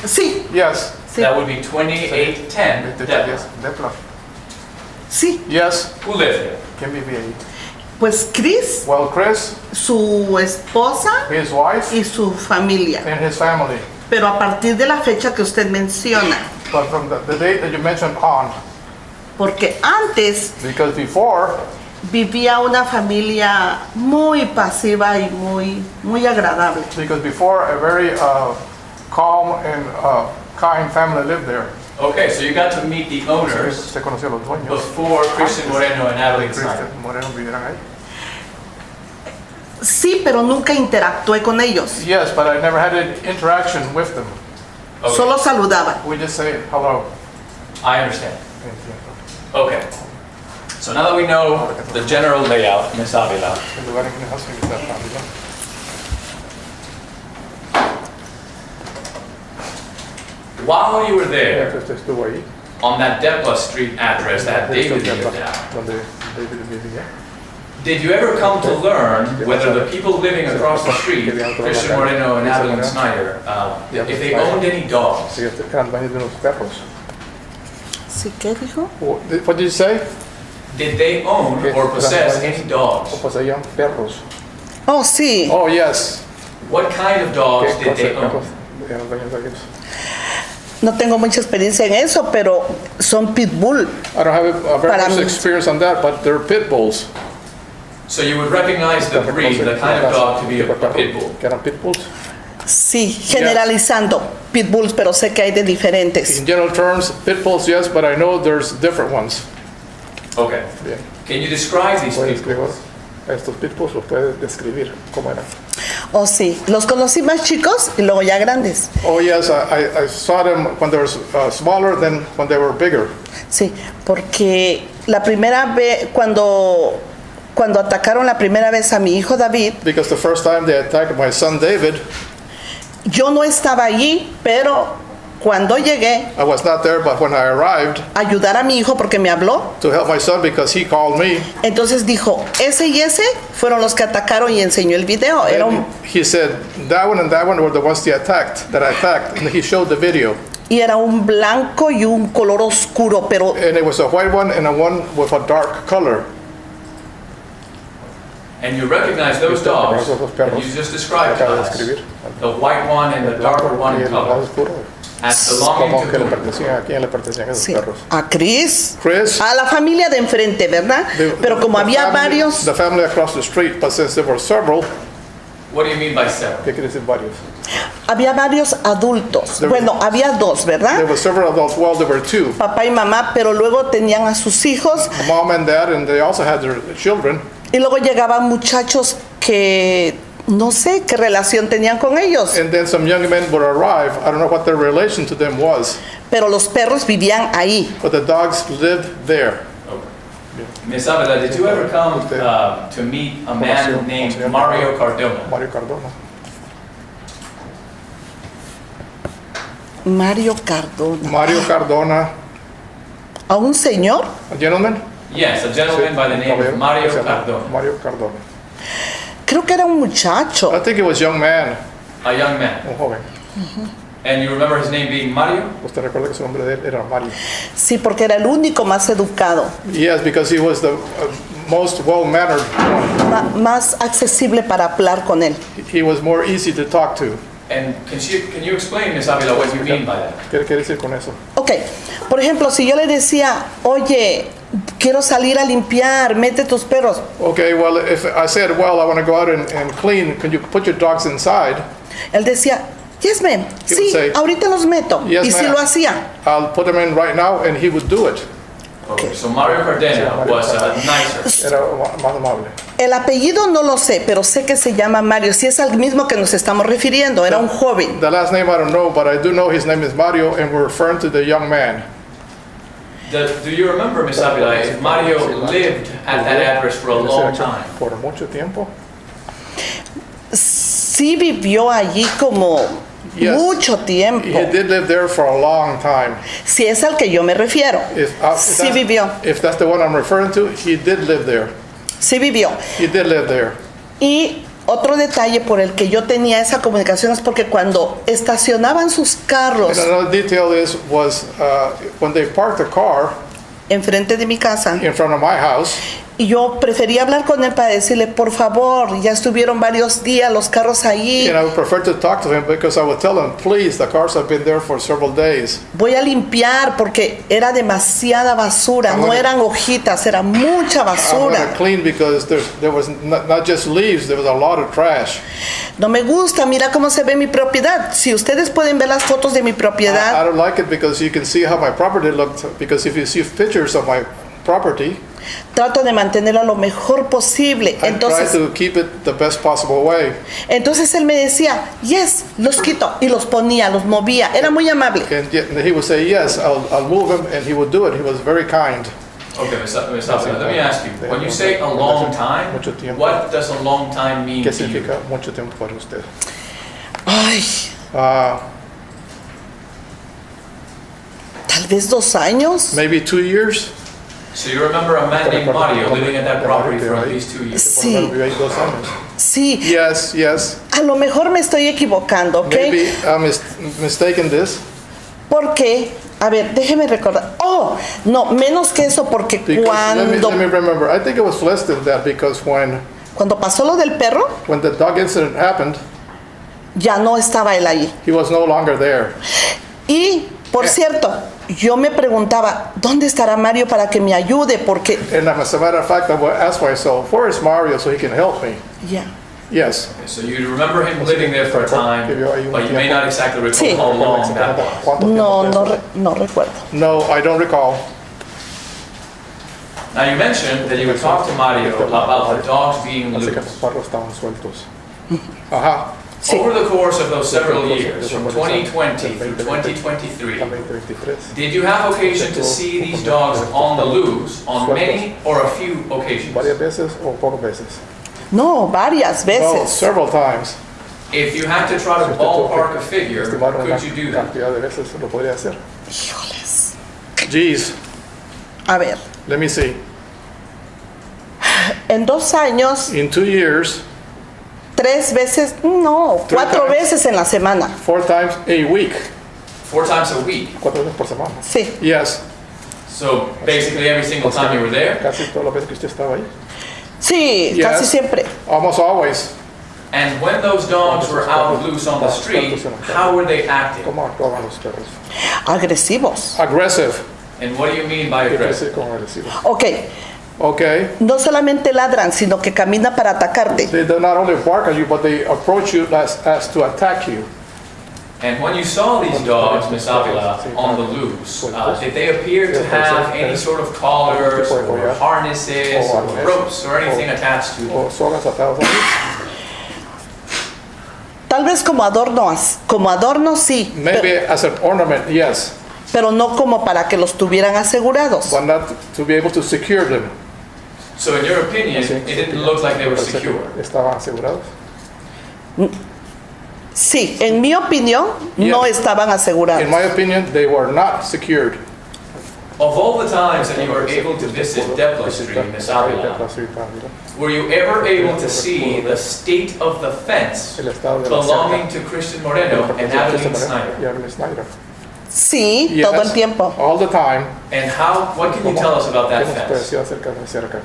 Ah, sí, Yes. sí, That would be 2810 Deborah. Deborah. sí. Yes. Who lived here? ¿Quién vivía ahí? Pues Chris, Well, Chris, su esposa his wife, y su familia. and his family. Pero a partir de la fecha que usted menciona, But from the date that you mentioned on, porque antes because before, vivía una familia muy pasiva y muy agradable. because before a very calm and kind family lived there. Okay, so you got to meet the owners Se conoció a los dueños. before Christian Moreno and Abilene Schnieder. Christian Moreno vivieran ahí. Sí, pero nunca interactué con ellos. Yes, but I never had an interaction with them. Okay, Solo saludaba. We just say hello. I understand. Okay. So now that we know the general layout, Ms. Avila, El lugar en que nos hacen esta familia. while you were there, Mientras usted estuvo ahí, on that Deborah Street address that David lived at, donde David vivía, did you ever come to learn whether the people living across the street, Christian Moreno and Abilene Schnieder, if they owned any dogs? si eran dueños de unos perros? ¿Sí qué dijo? What did you say? Did they own or possess any dogs? O poseían perros. Oh, sí. Oh, yes. What kind of dogs ¿Qué did clase de they perros own? eran dueños de ellos? No tengo mucha experiencia en eso, pero son pitbull. I don't have a very Para much mí. experience on that, but they're pit bulls. So you would recognize the breed, the kind of dog to be a pit bull. ¿Que eran pit bulls? Sí, generalizando pitbulls, pero sé que hay de diferentes. In general terms, pit bulls, yes, but I know there's different ones. Okay. Bien. Can you describe these ¿Puede pit describir bulls? a estos pit bulls? ¿Los puede describir cómo eran? Oh, sí, los conocí más chicos y luego ya grandes. Oh, yes, I saw them when they were smaller than when they were bigger. Sí, porque la primera vez, cuando atacaron la primera vez a mi hijo David, Because the first time they attacked my son David, yo no estaba allí, pero cuando llegué I was not there, but when I arrived a ayudar a mi hijo porque me habló, to help my son because he called me, entonces dijo, ese y ese fueron los que atacaron y enseñó el video. Era un, he said, that one and that one were the ones that I attacked, and he showed the video. y era un blanco y un color oscuro, pero And it was a white one and a one with a dark color. And you recognize those dogs that you just described to us, the white one and the darker one in color, as belonging Como to que le whom? pertenecían, ¿a quién le pertenecían esos sí, perros? a Chris, Chris, a la familia de enfrente, ¿verdad? Pero como había varios, The family across the street, but since there were several, What do you mean by several? ¿qué quiere decir varios? había varios adultos. Bueno, había dos, There ¿verdad? were several adults, well, there were two, Papá y mamá, pero luego tenían a sus hijos mom and dad, and they also had their children. y luego llegaban muchachos que no sé qué relación tenían con ellos, And then some young men would arrive. I don't know what their relation to them was, pero los perros vivían ahí. but the dogs lived there. Miss Avila, did you ever come to meet a man named Mario Cardona? Mario Cardona. Mario Cardona. Mario Cardona, ¿A un señor? a gentleman? Yes, a gentleman by the name of Mario Cardona, Mario Cardona. Creo que era un muchacho. I think it was young man, a young man. un joven. And you remember his name being Mario? ¿Usted recuerda que su nombre de él era Mario? Sí, porque era el único más educado, Yes, because he was the most well-mannered one. más accesible para hablar con él. He was more easy to talk to. And can you explain, Miss Avila, what you mean by that? ¿Qué quiere decir con eso? Ok, por ejemplo, si yo le decía, oye, quiero salir a limpiar, mete tus perros. Okay, well, if I said, well, I want to go out and clean, can you put your dogs inside? Él decía, yes, ma'am, He sí, would say, ahorita los meto. "Yes, Y sí ma'am." lo hacía. I'll put them in right now, and he would do it. Okay, so Mario Cardona was nicer. Era más amable. El apellido no lo sé, pero sé que se llama Mario. Si es al mismo que nos estamos refiriendo, era un joven. The last name I don't know, but I do know his name is Mario, and we're referring to the young man. Do you remember, Miss Avila, if Mario lived at that address for a long time? Por mucho tiempo. Sí vivió allí como Yes. mucho tiempo. He did live there for a long time. Si es al que yo me refiero. Sí vivió. If that's the one I'm referring to, he did live there. Sí vivió. He did live there. Y otro detalle por el que yo tenía esa comunicación es porque cuando estacionaban sus carros And another detail was when they parked the car enfrente de mi casa, in front of my house, y yo prefería hablar con él para decirle, por favor, ya estuvieron varios días los carros ahí, and I would prefer to talk to him because I would tell him, please, the cars have been there for several days. voy a limpiar porque era demasiada basura, no eran hojitas, era mucha I'm going basura. to clean because there was not just leaves, there was a lot of trash. No me gusta, mira cómo se ve mi propiedad. Si ustedes pueden ver las fotos de mi I propiedad, don't like it because you can see how my property looked, because if you see pictures of my property, trato de mantenerlo lo mejor posible. I try Entonces, to keep it the best possible way. entonces él me decía, yes, los quito, y los ponía, los movía. Era muy amable. And he would say, yes, I'll move him, and he would do it. He was very kind. Okay, Miss Avila, let me ask you, when you say a long time, Mucho tiempo. what does a long time mean ¿Qué to you? significa mucho tiempo para usted? Ay, Tal vez 2 años. Maybe 2 years. So you remember a man named Mario living at that property for at least 2 years? Sí, Viví ahí 2 años. sí. Yes, yes. A lo mejor me estoy equivocando, ¿ok? Maybe I'm mistaken this. Porque, a ver, déjeme recordar. Oh, no, menos que eso, porque Because let me cuando, remember. I think it was less than that because cuando pasó lo del perro, when the dog incident happened, ya no estaba él ahí. he was no longer there. Y, por cierto, yo me preguntaba, ¿dónde estará Mario para que me ayude? Porque, And as a matter of fact, I asked myself, where is Mario so he can help me? ya. Yes. Okay, so you remember him living there for a time, but you may not exactly recall Sí. how long that was. No recuerdo. No, I don't recall. Now you mentioned that you would talk to Mario about the dogs being Así que loose. los perros estaban sueltos. Ajá. Sí. Over the course of those several years, from 2020 through 2023, También 23. did you have occasion to see these dogs on the loose on many or a few occasions? Varias veces o pocas veces. No, varias No, veces. several times. If you had to try to ballpark a figure, Estimar una could you do that? cantidad de veces lo podría hacer. Híjoles. Geez, A ver, let me see. en 2 años, In 2 years, 3 veces, no, 4 times. veces en la semana. 4 times a week. 4 times a week. 4 veces por semana. Sí. Yes. So basically every single time you were there. Casi todas las veces que usted estaba ahí. Sí, Yes. casi siempre. Almost always. And when those dogs were out loose on the street, how were they acting? ¿Cómo actuaban los perros? Agresivos. Aggressive. And what do you mean by ¿Qué quiere aggressive? decir con agresivo? Ok, Okay. no solamente ladran, sino que caminan para atacarte. They do not only bark at you, but they approach you as to attack you. And when you saw these dogs, Miss Avila, on the loose, did they appear to have any sort of collars or harnesses or ropes or anything attached to them? O sogas atadas ahí. Tal vez como adorno sí, Maybe as an ornament, yes, pero no como para que los tuvieran asegurados. but not to be able to secure them. So in your opinion, it didn't look like they were secure. ¿Estaban asegurados? Sí, en mi opinión, no estaban asegurados. In my opinion, they were not secured. Of all the times that you were able to visit Deborah Street, Miss Avila, were you ever able to see the state of the fence El estado de la belonging cerca. to Christian Moreno and Abilene Y Schnider? Abilene Schnieder. Sí, Yes, todo el tiempo. all the time. And what can you tell us about that ¿Qué nos puede fence? decir acerca de la cerca?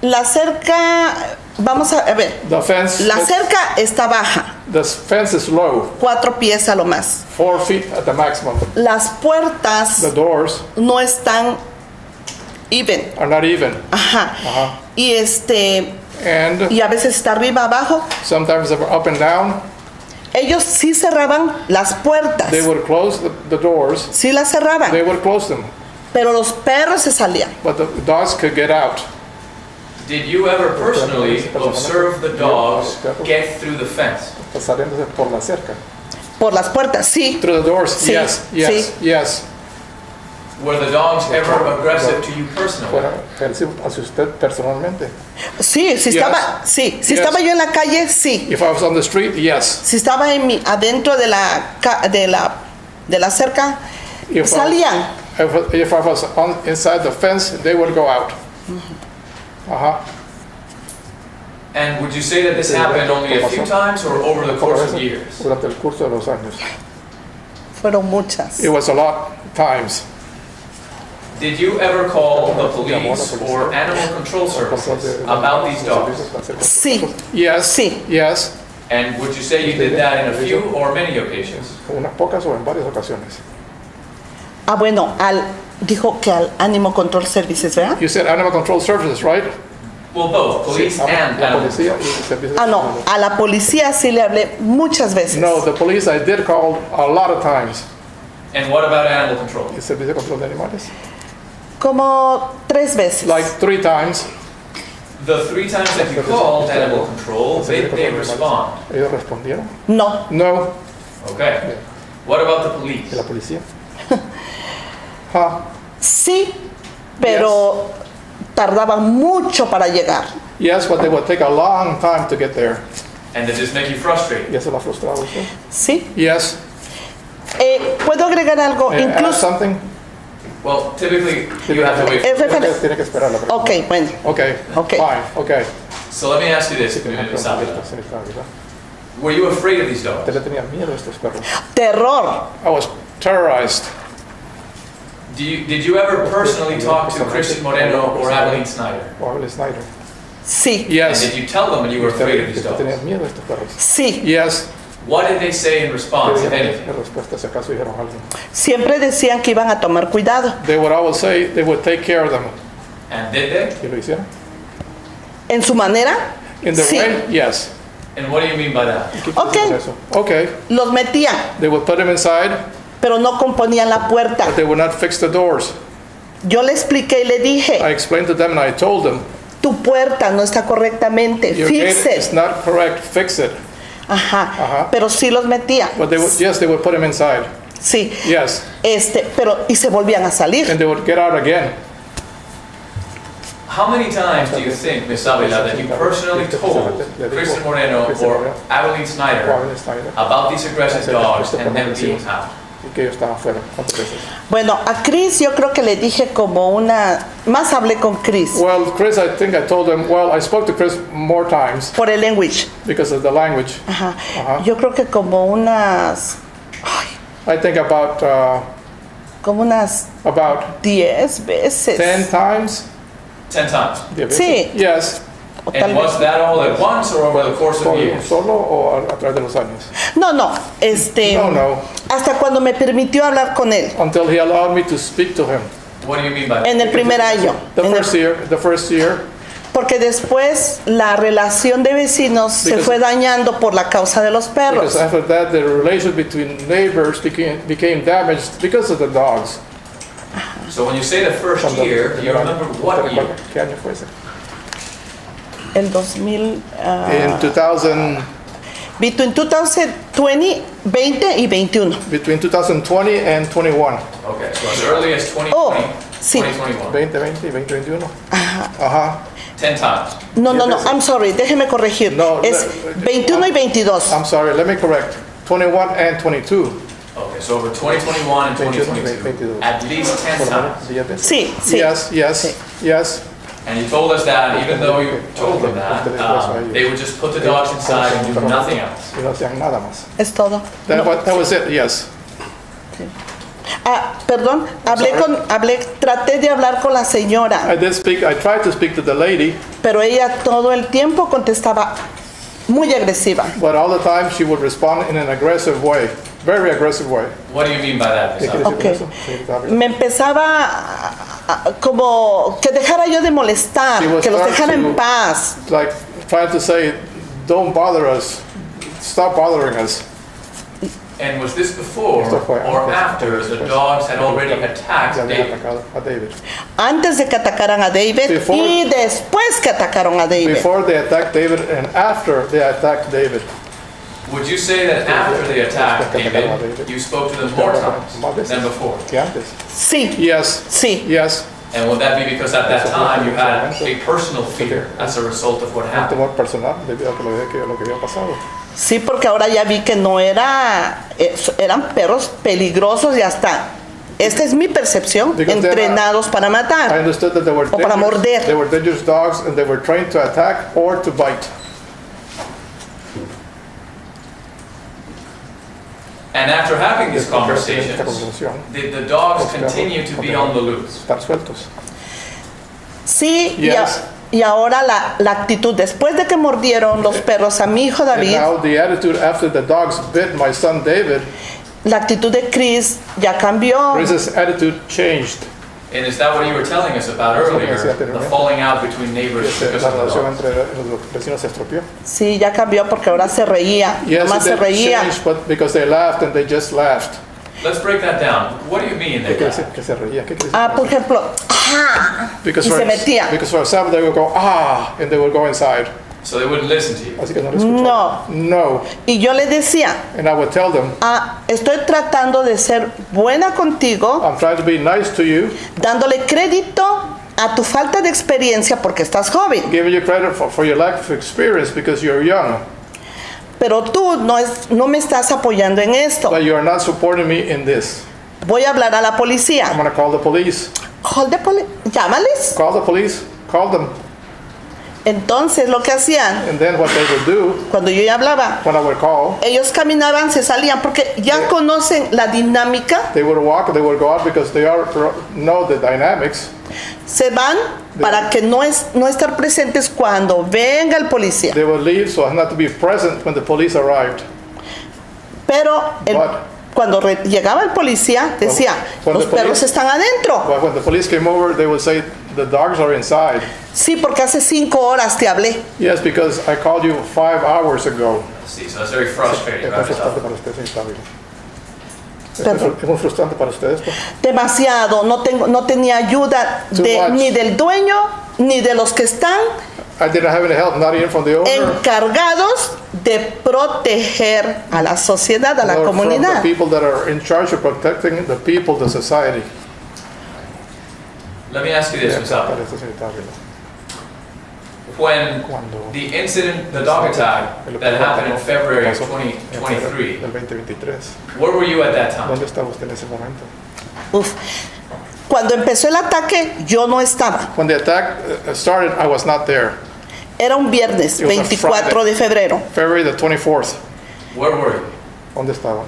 La cerca, vamos a ver, The fence, la cerca está baja, the fence is low, 4 pies a lo más. 4 feet at the maximum. Las puertas The doors no están even. are not even. Ajá. Ajá. Y And y a veces está arriba, abajo. sometimes they were up and down. Ellos sí cerraban las puertas. They would close the doors. Sí las cerraban. They would close them, Pero los perros se salían. but the dogs could get out. Did you ever personally observe the dogs get through the fence? Saliéndose por la cerca. Por las puertas, sí. Through the doors, Sí, yes, yes, sí. yes. Were the dogs ever aggressive to you personally? Fueron agresivos hacia usted personalmente. Sí, si Yes. estaba, sí. Si Yes. estaba yo en la calle, sí. If I was on the street, yes. Si estaba adentro de la cerca, If salían. If I was inside the fence, they would go out. Uh-huh. And would you say that this happened only a few times or over the course of years? Durante el curso de los años. Fueron muchas. It was a lot times. Did you ever call the police or animal control services about these dogs? Sí. Yes. Sí. Yes. And would you say you did that in a few or many occasions? Unas pocas o en varias ocasiones. Ah, bueno, dijo que al Animal Control Services, ¿verdad? You said animal control services, right? Well, both, police and La animal policía control. y servicios. Ah, no, a la policía sí le hablé muchas veces. No, the police I did call a lot of times. And what about animal control? ¿El servicio de control de animales? Como 3 veces. Like 3 times. The 3 times that you called animal control, did they respond? ¿Ellos respondieron? No. No. Okay. What about the police? ¿Y la policía? Huh. Sí, pero tardaban mucho para llegar. Yes, but they would take a long time to get there. And did this make you frustrated? ¿Y eso la frustraba a usted? Sí. Yes. ¿Puedo agregar algo? May I add Incluso... something? Well, typically, you have to wait. Tiene que esperar la pregunta. Ok, bueno. Okay, Okay. fine, okay. So let me ask you this, Ms. Avila. Were you afraid of these dogs? ¿Usted le tenía miedo a estos perros? Terror. I was terrorized. Did you ever personally talk to Christian Moreno or Abilene Schnieder? O Abilene Schnieder. Sí. Yes. And did you tell them that you were afraid of these ¿Usted tenía dogs? miedo a estos perros? Sí. Yes. What did they say in response, if ¿Qué anything? respuesta si acaso dijeron algo? Siempre decían que iban a tomar cuidado. They would always say they would take care of them. And did they? ¿Y lo hicieron? En su manera, In the sí. way? Yes. And what do you mean by that? ¿Qué quiere Okay. decir eso? Okay. Los metían, They would put them inside, pero no componían la puerta. but they would not fix the doors. Yo le expliqué y le dije, I explained to them and I told them, tu puerta no está correctamente, your gate fix is it. not correct, fix it. Ajá, Ajá. pero sí los metía. But they would, yes, they would put them inside. Sí, Yes. pero y se volvían a salir. And they would get out again. How many times do you think, Ms. Avila, that you personally told Christian Moreno or Abilene O Schnieder Abilene Schnieder. about these aggressive dogs and them being out? Y que ellos estaban fuera. ¿Cuántas veces? Bueno, a Chris yo creo que le dije como más hablé con Chris Well, Chris, I think I told him, well, I spoke to Chris more times por el language. because of the language. Ajá. Ajá. Yo creo que como unas I think about 10 veces. 10 times. 10 times. 10 veces. Sí. Yes. O tal And vez- was that all at once or over the course of years? ¿Solo o a través de los años? No, No. hasta cuando me permitió hablar con él Until he allowed me to speak to him. What do you mean by that? en el primer año. The first year, Porque después la relación de vecinos se Because- fue dañando por la causa de los perros. because after that, the relation between neighbors became damaged because of the dogs. So when you say the first year, do you remember what year? ¿Qué año fue ese? El 2000, In 2000, between 2020, 20 y 21. between 2020 and 21. Okay, so as early as 2020, Oh, sí. 2021. 2020 y 2021. Ajá. 10 times. No, I'm sorry, déjeme corregir. No, es 21 y 22. I'm sorry, let me correct. 21 and 22. Okay, so over 2021 and 2022, 22. at least 10 Por lo menos times. 10 veces. Sí, sí. Yes. And you told us that even though you told them that, they would just put the dogs inside and do nothing else. Y no hacían nada más. Es todo. That was it, yes. Perdón, traté de hablar con la señora, I tried to speak to the lady, pero ella todo el tiempo contestaba muy agresiva. but all the time she would respond in an aggressive way, very aggressive way. What do you mean by that, ¿Qué Ms. quiere Avila? decir Ok. eso? Me empezaba como que dejara yo de molestar, She was que los dejara en trying to- paz. Like trying to say, don't bother us, stop bothering us. And was this before Esto fue or antes, after the después. dogs had already attacked Ya habían David? atacado a David. Antes de que atacaran a David Before- y después que atacaron a David. Before they attacked David and after they attacked David. Would you say that after they attacked David, you spoke to them more times than before? Que antes. Sí, Yes. sí. Yes. And would that be because at that time you had a personal fear as a result of what Un happened? temor personal debido a lo que había pasado. Sí, porque ahora ya vi que no eran perros peligrosos y hasta, esta es mi percepción, Because they're entrenados para I matar understood that they were o para morder. They were dangerous dogs and they were trained to attack or to bite. And after having these Esta conversations, conversación, did the dogs continue to be on the loose? estar sueltos. Sí, Yes. y ahora la actitud, después de que mordieron los perros a mi hijo And David, now the attitude after the dogs bit my son David, la actitud de Chris ya cambió. Chris's attitude changed. And is that what you were telling us about earlier, the falling out between neighbors because La of the relación dogs? entre los vecinos se estropeó. Sí, ya cambió porque ahora se reía, Yes, nomás se it reía. changed, but because they laughed and they just laughed. Let's break that down. What do you mean ¿Qué they quiere decir? laughed? Que se reía. ¿Qué quiere decir? Ah, por ejemplo, Because y se metía. Because for example, they would go, and they would go inside. So they wouldn't listen to you. Así que no lo escuchaban. No. Y yo le decía, And I would tell them, estoy tratando de ser buena contigo, I'm trying to be nice to you, dándole crédito a tu falta de experiencia porque estás joven. giving you credit for your lack of experience because you're young. pero tú no me estás apoyando en esto. But you are not supporting me in this. Voy a hablar a la I'm policía. gonna call the police. Llámales. Call the police. Call them. Entonces lo que hacían, And then what they would do, cuando yo ya hablaba, when I would call, ellos caminaban, se salían, porque ya conocen la dinámica, they would walk, they would go out because they know the dynamics. se van para que no estar presentes cuando venga el policía. They would leave so as not to be present when the police arrived. Pero cuando llegaba el policía, decía, los perros están adentro. But when the police came over, they would say, the dogs are inside. Sí, porque hace 5 horas te hablé. Yes, because I called you 5 hours ago. See, so that's very frustrating. Es frustrante para usted, señorita Ávila. Es muy frustrante para usted esto. Demasiado, no tenía ayuda ni del dueño, ni de los que están I didn't have any help, not even from the owner. encargados de proteger a la sociedad, a la nor from comunidad. the people that are in charge of protecting the people, the society. Let me ask you this, Ms. Avila. Para esto, señorita Ávila. When the incident, the dog attack that happened in February of 2023, Del 2023. where were you at that time? ¿Dónde estaba usted en ese momento? Cuando empezó el ataque, yo no estaba. When the attack started, I was not there. Era un viernes, It was a 24 Friday. de febrero. February the 24th. Where were you? ¿Dónde estaba?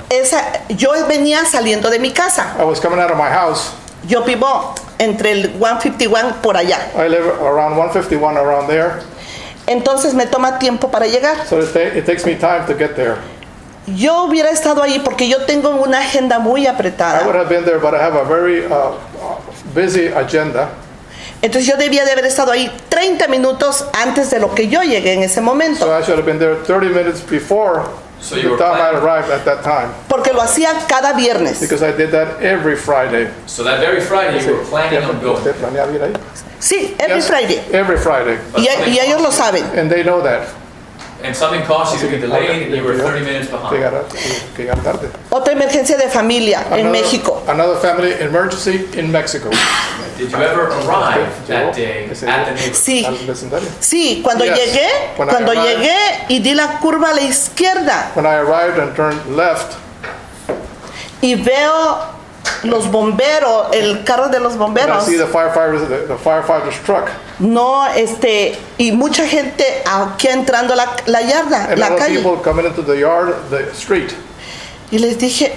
Yo venía saliendo de mi casa. I was coming out of my house. Yo vivo entre el 151 por allá. I live around 151, around there. Entonces me toma tiempo para llegar. So it takes me time to get there. Yo hubiera estado ahí porque yo tengo una agenda muy I would apretada. have been there, but I have a very busy agenda. Entonces yo debía de haber estado ahí 30 minutos antes de lo que yo llegué en ese So momento. I should have been there 30 minutes before So the you were time I planning, arrived at that time. Porque lo hacía cada viernes. Because I did that every Friday. so that very Friday you were planning on going. ¿Usted planeaba ir ahí? Sí, every Yes, Friday. Every Friday. Y ellos lo saben. And they know that. And something caused you to be delayed and you were 30 minutes behind. Que llegar tarde. Otra emergencia de familia en México. Another family emergency in Mexico. Did you ever arrive that day at the neighborhood? Sí, Al vecindario. sí, cuando Yes. llegué, When I cuando arrived. llegué y di la curva a la izquierda When I arrived and turned left, y veo los bomberos, el carro de los and I bomberos, see the firefighter's truck. no, y mucha gente aquí entrando la yarda, And la other calle. people coming into the yard, the street. Y les dije,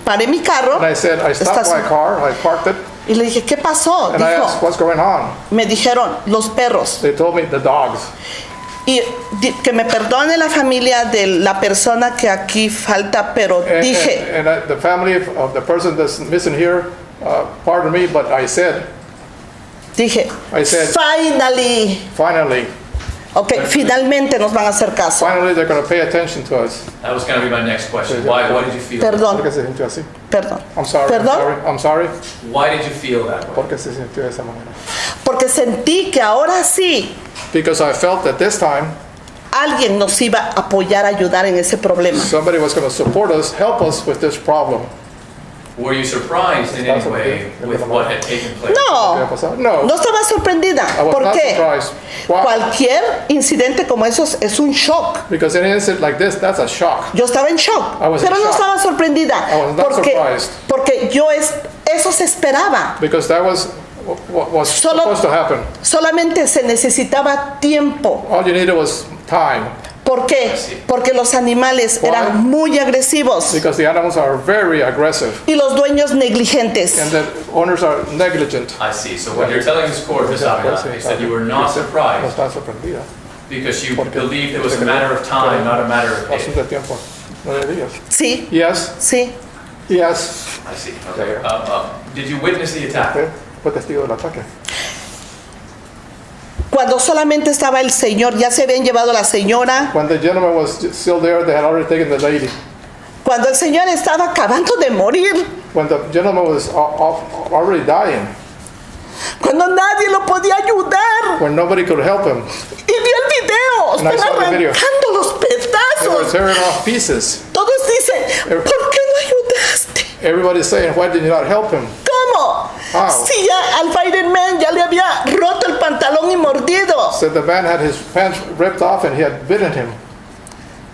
paré mi carro. And I said, I stopped my car, I parked it, Y le dije, ¿qué pasó? and I asked, Dijo, what's going on? me dijeron, los perros. They told me, the dogs. Y que me perdone la familia de la persona que aquí falta, pero dije, And the family of the person that's missing here, pardon me, but I said, finally, ok, finalmente nos van a hacer caso. finally they're going to pay attention to us. That was going to be my next question. Why did you feel Perdón, ¿Por qué se sintió así? perdón. I'm sorry, ¿Perdón? I'm sorry. Why did you feel that way? ¿Por qué se sintió de esa manera? Porque sentí que ahora sí Because I felt that this time, alguien nos iba a apoyar, a ayudar en ese problema. somebody was going to support us, help us with this problem. Were you surprised in any way with what had taken place? No, No, no estaba sorprendida. I was ¿Por not qué? surprised. Why? Cualquier incidente como esos es un shock. Because an incident like this, that's a shock. Yo estaba en shock, I was in pero no shock. estaba sorprendida. I was not surprised. Porque eso se esperaba. Because that was what was Solo- supposed to happen. Solamente se necesitaba tiempo. All you needed was time. ¿Por qué? Porque los animales eran muy agresivos Because the animals are very aggressive y los dueños negligentes. and the owners are negligent. I see. So when you're telling this court, Ms. Avila, you said you were not No surprised está sorprendida. because you believed it was a matter of time, not a matter of Asunto if. de tiempo. 9 días. Sí, Yes, sí. yes. I see. Okay. Did you witness the attack? Fue testigo del ataque. Cuando solamente estaba el señor, ya se habían llevado a la señora. When the gentleman was still there, they had already taken the lady. Cuando el señor estaba acabando de morir. When the gentleman was already dying. Cuando nadie lo podía ayudar. When nobody could help him. Y vi el video, And I están saw the video. arrancando los They were pedazos. tearing off pieces. Todos dicen, ¿por qué no ayudaste? Everybody's saying, why did you not help him? ¿Cómo? How? Si ya al fireman ya le había roto el pantalón y mordido. Said the man had his pants ripped off and he had bitten him.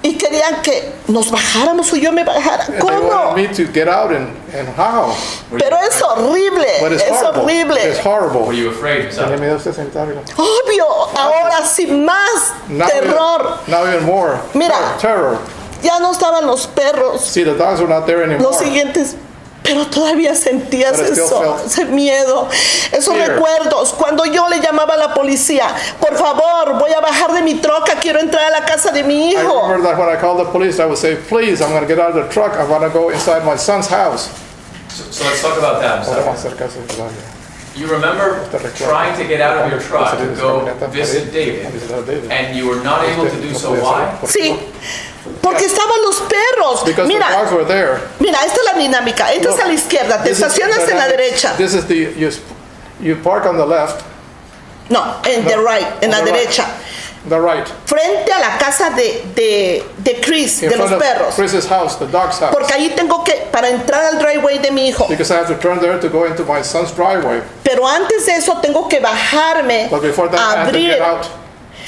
Y querían que nos bajáramos o yo me bajara. And they ¿Cómo? wanted me to get out and how? Pero es horrible, But it's es horrible. horrible. It's horrible. Were you afraid, Miss Avila? ¿Tiene miedo usted, señorita Ávila? Obvio, ahora sí más terror. Now even more. Mira. Terror. Ya no estaban los perros, See, the dogs were not there anymore. los siguientes, pero todavía sentías But I still eso, felt ese miedo, esos fear. recuerdos. Cuando yo le llamaba a la policía, por favor, voy a bajar de mi troca, quiero entrar a la casa de mi I hijo. remember that when I called the police, I would say, please, I'm going to get out of the truck. I want to go inside my son's house. So let's talk about that, Miss Ahora Avila. vamos a hacer caso de la- You remember trying to get out of your truck to go visit David, and you were not able to do so. Why? Sí, porque estaban los perros. Because the Mira, dogs were there. mira, esta es la dinámica. Entras Look, a la izquierda, te This is estacionas en la the- derecha. This is the, you park on the left, No, en the right, en la on the right. derecha. the right. Frente a la casa de Chris, In de los front of perros. Chris's house, the dog's house. Porque ahí tengo que, para entrar al driveway de mi hijo. Because I have to turn there to go into my son's driveway. Pero antes de eso tengo que bajarme But before that, I have to abrir. get out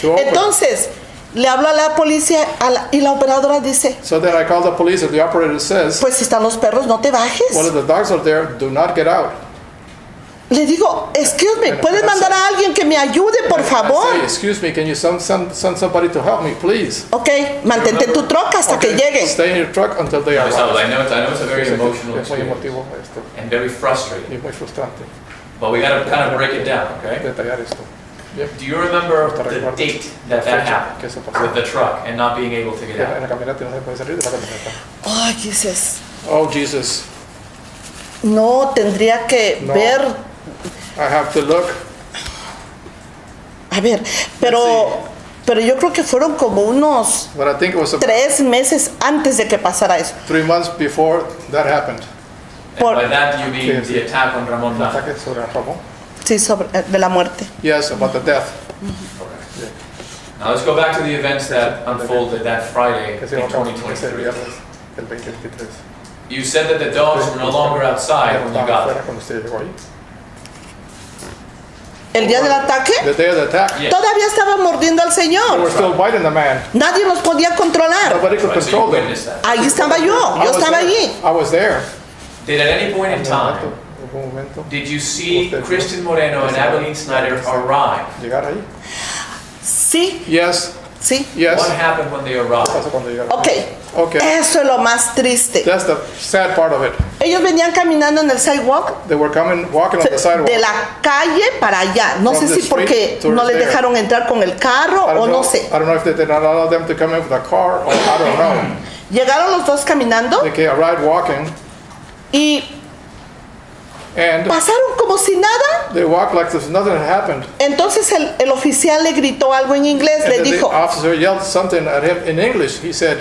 to open. Entonces, le hablo a la policía y la operadora dice, So then I call the police and the operator says, pues si están los perros, no te bajes. well, if the dogs are there, do not get out. Le digo, excuse me, ¿puedes mandar a alguien que me ayude, por I favor? say, excuse me, can you send somebody to help me, please? Ok, mantente en tu troca hasta que lleguen. Stay in your truck until they Miss Avila, arrive. I know it's a very emotional Es muy experience emotivo esto and very frustrating, y muy frustrante but we got to kind of break it down, okay? detallar esto. Yep. Do you remember the date that happened Que eso pasó. with the truck and not being able to get En out? la camioneta no se puede salir de la camioneta. Ay, Jesus. Oh, Jesus, No, tendría que No. ver. I have to look. A ver, pero yo creo que fueron como unos But I think it was about 3 meses antes de que pasara eso. 3 months before that happened. And Por- by that you mean Sí, sí. the attack on Ramon Un Lara. ataque sobre Ramón. Sí, de la muerte. Yes, about the death. Now let's go back to the events that unfolded that Friday Que in se va a acabar ese 2023. viernes del 2023. You said that the dogs were no longer outside when you Estaban got afuera there. cuando usted llegó ahí. El día del ataque, The day of the attack, Yeah. todavía estaba mordiendo al they Señor. were still biting the man. Nadie nos podía controlar. Nobody could Right, so you control them. witnessed that. Ahí estaba yo I was estaba there. allí. I was there. Did at any point in time, Hubo un momento did you see Usted vio Christian Moreno and Abilene Schnieder arrive? llegar ahí. Sí, Yes, sí. yes. What happened when they ¿Qué arrived? pasó cuando llegaron? Ok, Okay. eso es lo más triste. That's the sad part of it. Ellos venían caminando en el sidewalk They were walking on the sidewalk. de la calle para allá. No From sé the si porque street no towards les there. dejaron entrar con el carro I o don't no know. sé. I don't know if they did not allow them to come in with a car or I don't know. Llegaron los dos caminando They arrived walking y and pasaron como si nada. they walked like if nothing had happened. Entonces el oficial le gritó algo en inglés, And le then the dijo, officer yelled something at him in English. He said,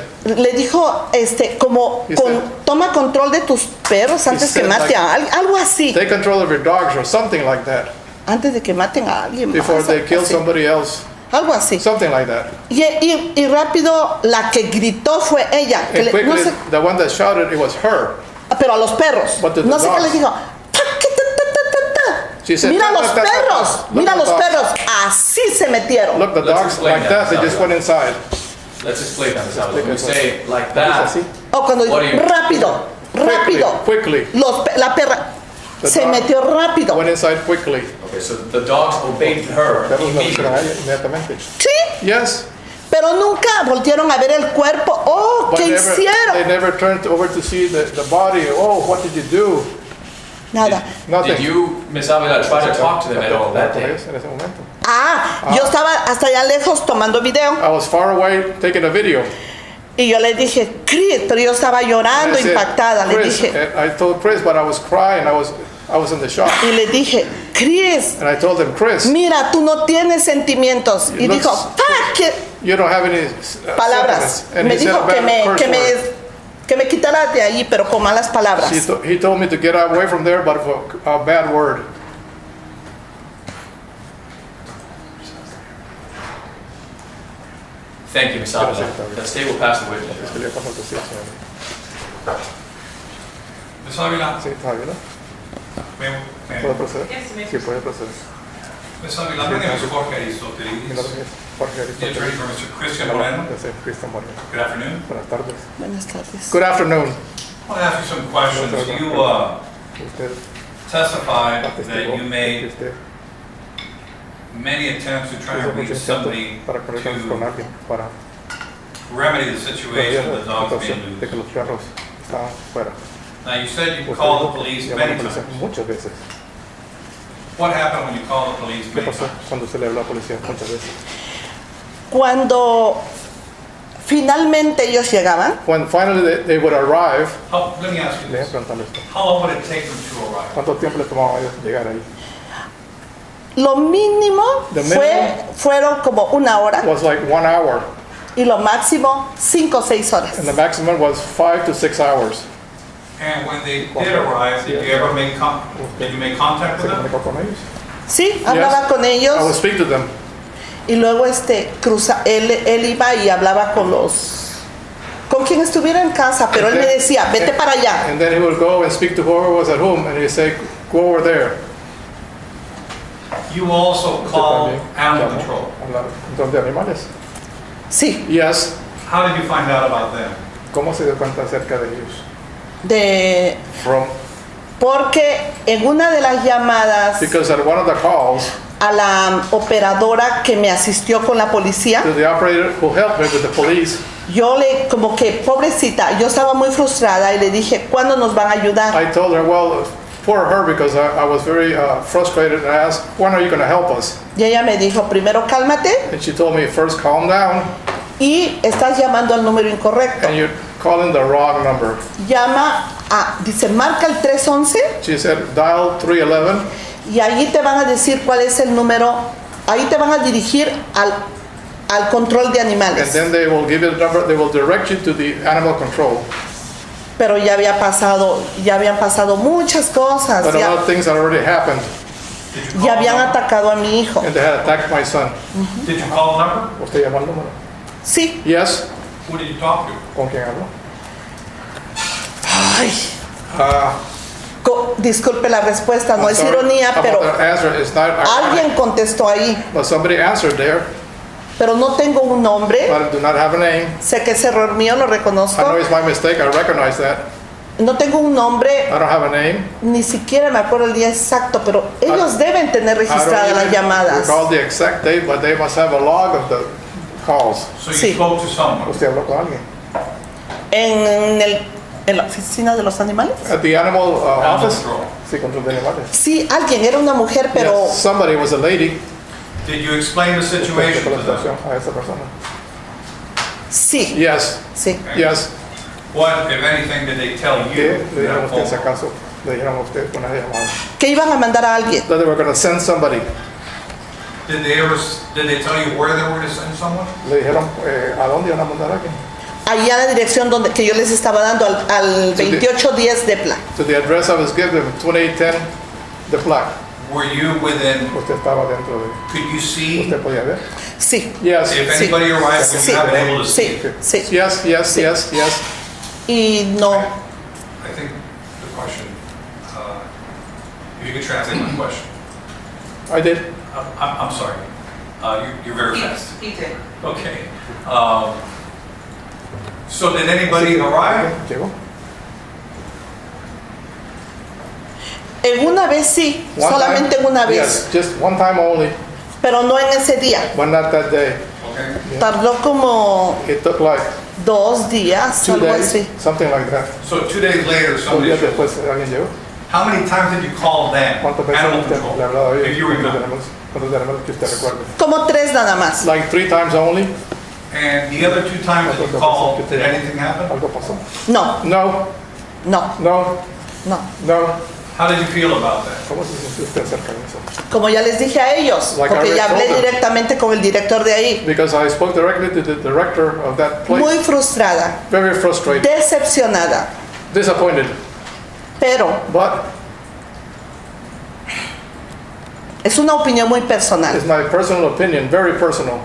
como He said- toma control de tus perros antes que said mate like- a alguien, algo así, take control of your dogs or something like that antes de que maten a alguien más, before they kill así, somebody else. algo así. Something like that. Y rápido la que gritó fue ella, que And no quickly, sé, the one that shouted, it was her. pero a los perros, But to the no sé qué dogs. les dijo. She said, Mira "Ta, los ta, ta, ta, ta." perros, Look mira at los the dogs. perros, así se metieron. Look, the Let's dogs explain like that, that, they just Sylvia. went inside. Let's explain that, Miss Avila. When you Explain say like Dice that, así. O cuando dijo, What do you- rápido, rápido, Quickly. la perra The se dog metió rápido. Went inside quickly. okay, so the dogs obeyed her Perros lo hicieron a immediately. ella inmediatamente. Sí, Yes. pero nunca voltearon a ver el cuerpo. Oh, But ¿qué they hicieron? never turned over to see the body. Oh, what did you do? Nada. Nothing. Did you, Miss Avila, try to talk to them at all that day? En ese momento. Yo estaba hasta allá lejos tomando video I was far away taking a video. y yo le dije, Chris, pero yo estaba llorando, I said, impactada. Le Chris, dije, I told Chris, but I was crying. I was in the shock. y le dije, Chris, And I told him, Chris, mira, tú no tienes sentimientos. Y It dijo, looks- "Ah, ¿qué?" you don't have any palabras. sentiments. And Me he said dijo a bad curse word. que me quitara de ahí, pero con malas palabras. He told me to get away from there, but for a bad word. Thank you, Miss Avila. That state will pass the witness. Es que le pasó a tu señor. Ms. Avila, Sí, está bien, ¿no? may- ¿Puedo proceder? Yes, you may Sí, puede proceder. Ms. Avila, my name is Jorge Aristoteles, Mi nombre es Jorge the attorney Aristóteles. for Mr. Christian Moreno. Yo soy Cristian Moreno. Good afternoon. Buenas tardes. Buenas tardes. Good afternoon. I want to ask you some questions. You Usted testified that atestiguó you que made usted many attempts to try hizo and reach muchos somebody intentos para conectarse con to alguien, para remedy the situation of the la dogs situación being de que loose. los perros estaban fuera. Now, you said you Usted called dijo the police que llamó a many la policía times. muchas veces. What happened when you called the police ¿Qué many pasó times? cuando usted le habló a la policía muchas veces? Cuando finalmente ellos llegaban, When finally they would arrive, Let me ask you le this. preguntando esto. How long would it take them to arrive? ¿Cuánto tiempo le tomaba a ellos llegar ahí? lo mínimo The minimum fueron como 1 hora was like 1 hour, y lo máximo 5 o 6 horas. and the maximum was 5 to 6 hours. And when they did arrive, did you ever make contact ¿Se with them? comunicó con ellos? Sí, hablaba con ellos I would speak to them. y luego él iba y hablaba con quien estuviera en casa, pero él me decía, vete para allá. And then he would go and speak to whoever was at home, and he'd say, go over there. You also Usted called también animal llamó control. a hablar control de animales. Sí, Yes. How did you find out about them? ¿Cómo se dio cuenta acerca de ellos? From porque en una de las llamadas because at one of the calls a la operadora que me asistió con la policía, to the operator who helped me with the police, yo como que pobrecita, yo estaba muy frustrada y le dije, ¿cuándo nos van a ayudar? I told her, well, for her, because I was very frustrated, and I asked, when are you going to help us? Y ella me dijo, primero cálmate And she told me, first calm down, y estás llamando al número incorrecto. and you're calling the wrong number. Dice, marca el 311 She said, dial 311, y ahí te van a decir cuál es el número, ahí te van a dirigir al control de and animales. then they will give you the number, they will direct you to the animal control. Pero ya habían pasado muchas cosas, But a lot of things had already happened, ya habían atacado a mi hijo. and they had attacked my son. Did you call the number? ¿Usted llamó al número? Sí. Yes. Who did you talk to? ¿Con quién habló? Ay, Uh, disculpe la respuesta, no I'm es sorry ironía, about pero the answer. It's not ironic, alguien contestó ahí, but somebody answered there, pero no tengo un nombre. but I do not have a name. Sé que es error mío, lo I know reconozco. it's my mistake, I recognize that. No tengo un nombre, I don't have a name. ni siquiera me acuerdo el día exacto, pero ellos deben tener I registradas don't las even llamadas. recall the exact date, but they must have a log of the calls. So you Sí. spoke to someone. ¿Usted habló con alguien? En la oficina de los animales. At the animal Animal office? control. Sí, control de animales. Sí, alguien, era una mujer, pero Yes, somebody was a lady. Did you explain the situation Con la to them? situación a esa persona. sí, Yes, sí. yes. What, if anything, did they tell ¿Qué you? le dijeron a that usted, si phone call? acaso? Le dijeron a usted con esa llamada. Que iban a mandar a alguien. That they were going to send somebody. Did they tell you where they were to send someone? Le dijeron, ¿a dónde iban a mandar a alguien? Allí a la dirección que yo les estaba dando al 2810 de Pla. To the address I was given, 2810, the plaque. Were you within, Usted estaba dentro de... could you see ¿Usted podía ver? Sí, Yes. if anybody arrived, would Sí. you have been able to see? sí, sí. Yes, yes, Sí. yes, yes. Y no, I think the question, if you could translate my question. I did. I'm sorry. You're very fast. He did. Okay. So did anybody arrive? Llegó. en una vez sí, One solamente time? en una vez, Yes, just one time only, pero no en ese día. but not that day. Okay. Tardó como It took like 2 días, 2 algo days, así. something like that. So 2 days later, 2 somebody días showed después up. alguien llegó. How many times did you call them? ¿Cuántas veces Animal usted control. le hablaba a ellos? If you remember. ¿Cuántos animales que usted recuerde? Como 3 nada más. Like 3 times only? And the other 2 times that you called, did anything happen? ¿Algo pasó? No, No, no, no, no. no. How did you feel about that? ¿Cómo se sintió usted acerca de eso? Como ya les dije a ellos, Like I porque ya already hablé told them. directamente con el director de ahí. Because I spoke directly to the director of that place. Muy frustrada, Very frustrated, decepcionada, disappointed. pero But es una opinión muy personal. it's my personal opinion, very personal.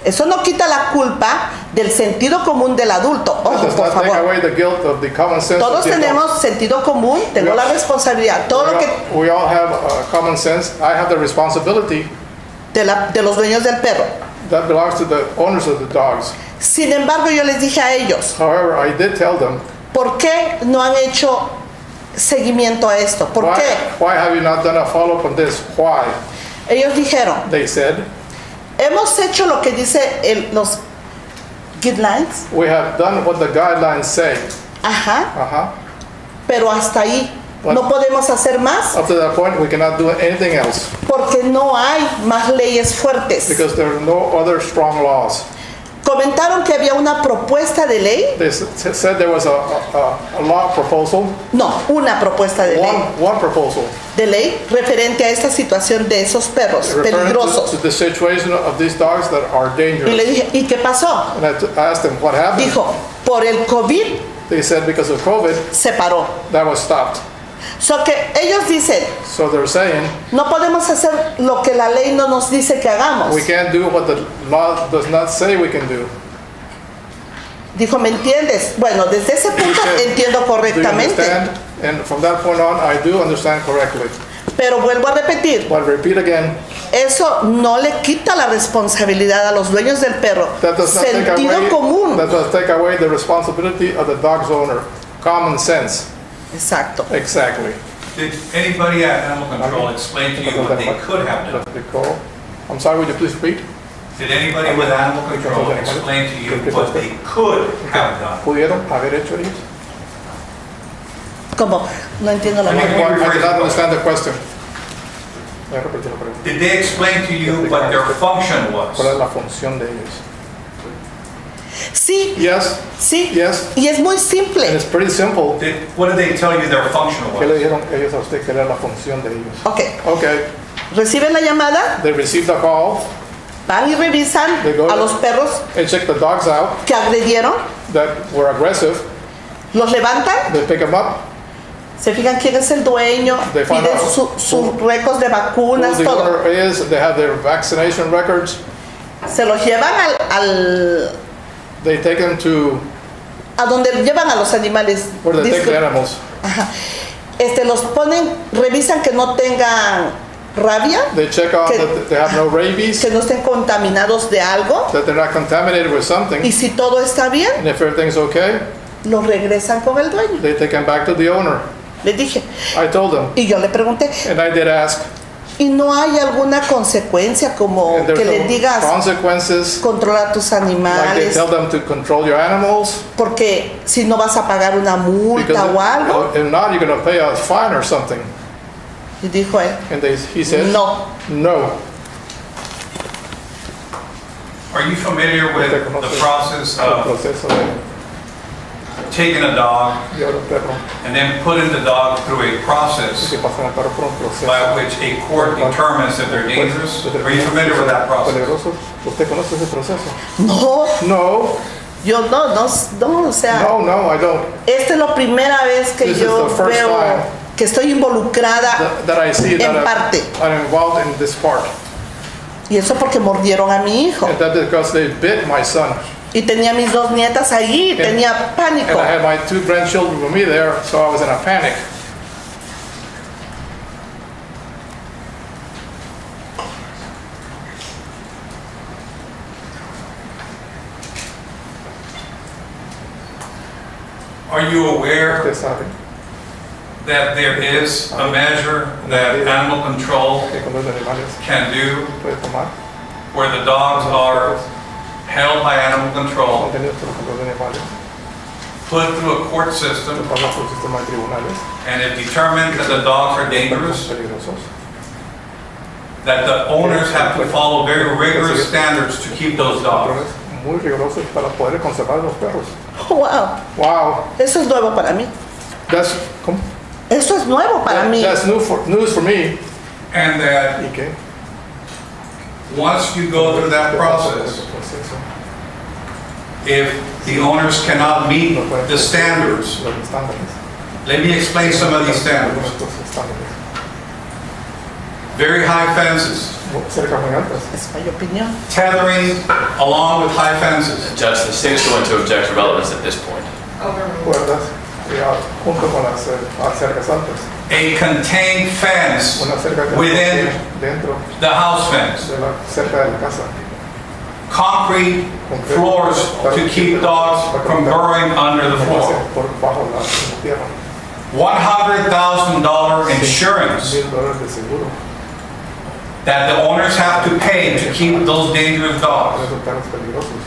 Eso no quita la culpa del sentido común del adulto. That Ojo, does por not take favor. away the guilt of the common sense. Todos of the adult. tenemos sentido común, tengo la responsabilidad. Todo lo que We all have common sense. I have the responsibility de los dueños del perro. that belongs to the owners of the dogs. Sin embargo, yo les dije a ellos, However, I did tell them, ¿por qué no han hecho seguimiento a esto? ¿Por why, qué? why have you not done a follow-up on this? Why? Ellos dijeron, They said, hemos hecho lo que dice los guidelines, we have done what the guidelines say. ajá, pero hasta ahí. What? No podemos hacer más Up to that point, we cannot do anything else porque no hay más leyes fuertes. because there are no other strong laws. Comentaron que había una propuesta de ley. They said there was a law proposal, No, una propuesta de ley. one proposal, De ley referente a esta situación de esos perros referring peligrosos. to the situation of these dogs that are Y le dangerous. dije, ¿y qué pasó? And I asked them what happened. Dijo, por el COVID They said because of COVID, se paró. that was stopped. So que ellos dicen, So they're saying no podemos hacer lo que la ley no nos dice que hagamos. we can't do what the law does not say we can do. Dijo, ¿me entiendes? Bueno, desde ese punto entiendo Do you correctamente. understand? And from that point on, I do understand correctly. Pero vuelvo a repetir, But repeat again, eso no le quita la responsabilidad a los dueños del perro. that does not take Sentido away, común. that does take away the responsibility of the dog's owner. Common sense. Exacto. Exactly. Did anybody at Animal Control explain to you what they could have done? I'm sorry, would you please repeat? Did anybody with Animal Control explain to you what they could have done? ¿Pudieron haber hecho ellos? ¿Cómo? No entiendo la I mean, pregunta. I did not understand the question. Voy a repetir la pregunta. Did they explain to you what their function was? ¿Cuál es la función de ellos? Sí, Yes, sí. yes. Y es muy And simple. it's pretty simple. What did they tell you their function ¿Qué le was? dijeron ellos a usted que era la función de ellos? Ok. Okay, Reciben la llamada, they received a call, van y revisan They go a to- los perros they checked the dogs out que agredieron, that were aggressive, los levantan, they pick them up, se fijan quién es el dueño, They find piden out sus récords de who vacunas, the todo. owner is, they have their vaccination records, Se los llevan they take them to a donde llevan a los animales. where they take the Disculpe. animals. Ajá. Los ponen, revisan que no tengan rabia, They check out Que- that they have no rabies, que no estén contaminados de algo, that they're not contaminated with something, y si todo está bien, and if everything's okay, los regresan con el dueño. they take them back to the owner. Les dije, I told them, y yo le pregunté, and I did ask, ¿y no hay alguna consecuencia como and que there's les no digas consequences, controlar tus like they animales? tell them to control your animals, Porque si no vas a pagar una multa o algo. if not, you're going to pay a fine or something. Y dijo él, And he said, no. no. Are you familiar with the process El of proceso de taking a dog llevar un perro, and then putting the dog through a process que pasan al perro por un proceso. by which a court determines if they're dangerous? Are you familiar with that process? Peligroso. ¿Usted conoce ese proceso? No, No, yo no, o sea, no, I don't. esta es la primera vez que This is yo the first veo time que estoy involucrada That I see that en parte. I'm involved in this part. Y eso porque mordieron a mi hijo. And that because they bit my son. Y tenía mis dos nietas ahí, tenía pánico. And I had my two grandchildren with me there, so I was in a panic. Are you aware Usted sabe that there is a measure that animal control que con los animales can do puede tomar where the dogs are held by animal control, contenidos por los animales, put through a court system, pasa por el sistema de tribunales, and it determined that the dogs are dangerous, peligrosos, that the owners have to follow very rigorous standards to keep those dogs. patrones muy rigurosos para poder conservar los perros. Wow, Wow, eso es nuevo para mí. that's Eso es nuevo para mí. that's news for me. And that ¿Y qué? once you go through that process, if the owners cannot meet the standards, Los estándares. let me explain some of these standards. Los estándares. Very high fences, cerca muy altas. Es mi opinión. Tethering along with high fences. Judge, the state's going to object to relevance at this point. Cuerdas junto con las cercas altas. A contained fence Una cerca que within dentro the house fence. de la cerca de la casa. Concrete floors to keep dogs from burrowing under the floor. Por bajo la tierra. $100,000 insurance $1,000 de seguro. that the owners have to pay to keep those dangerous dogs, Para esos perros peligrosos.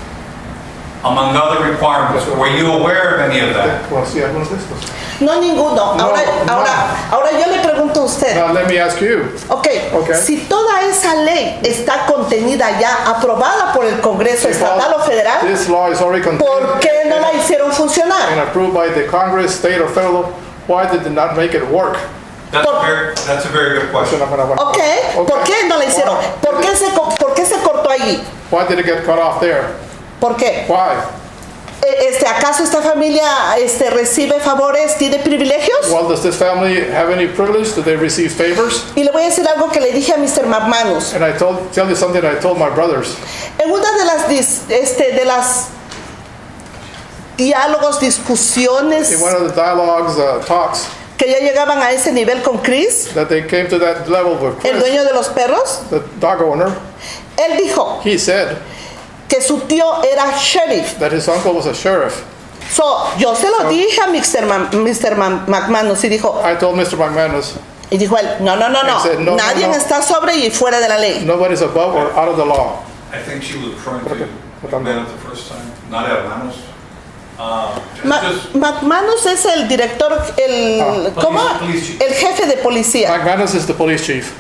among other requirements. Were you aware of any of that? ¿Conocí algunos de estos? No, ninguno. Ahora yo le pregunto a usted. Now let me ask you. Okay. Okay. Si toda esa ley está contenida ya, aprobada por el Congreso estatal o federal, This law is already contained ¿por qué no la hicieron and funcionar? approved by the Congress, state or federal. Why did they not make it work? That's a very good Es question. una buena pregunta. Okay. ¿Por qué no la hicieron? ¿Por qué se cortó allí? Why did it get cut off there? ¿Por qué? Why? ¿Acaso esta familia recibe favores, tiene privilegios? Well, does this family have any privilege? Do they receive favors? Y le voy a decir algo que le dije a Mr. McManus. And I tell you something I told my brothers. En una de las diálogos, discusiones In one of the dialogues, talks, que ya llegaban a ese nivel con Chris, that they came to that level with el Chris, dueño de los perros, the dog owner, él dijo he said que su tío era sheriff. that his uncle was a sheriff. So, yo se lo dije a Mr. McManus y dijo, I told Mr. McManus, y dijo él, no, He said, no, nadie no. está sobre y fuera de la ley. nobody's above or out of the law. I think she was referring Okay. to men the first time, not Hermanos. McManus es el director, ¿cómo? Police chief. El jefe de policía. McManus is the police chief.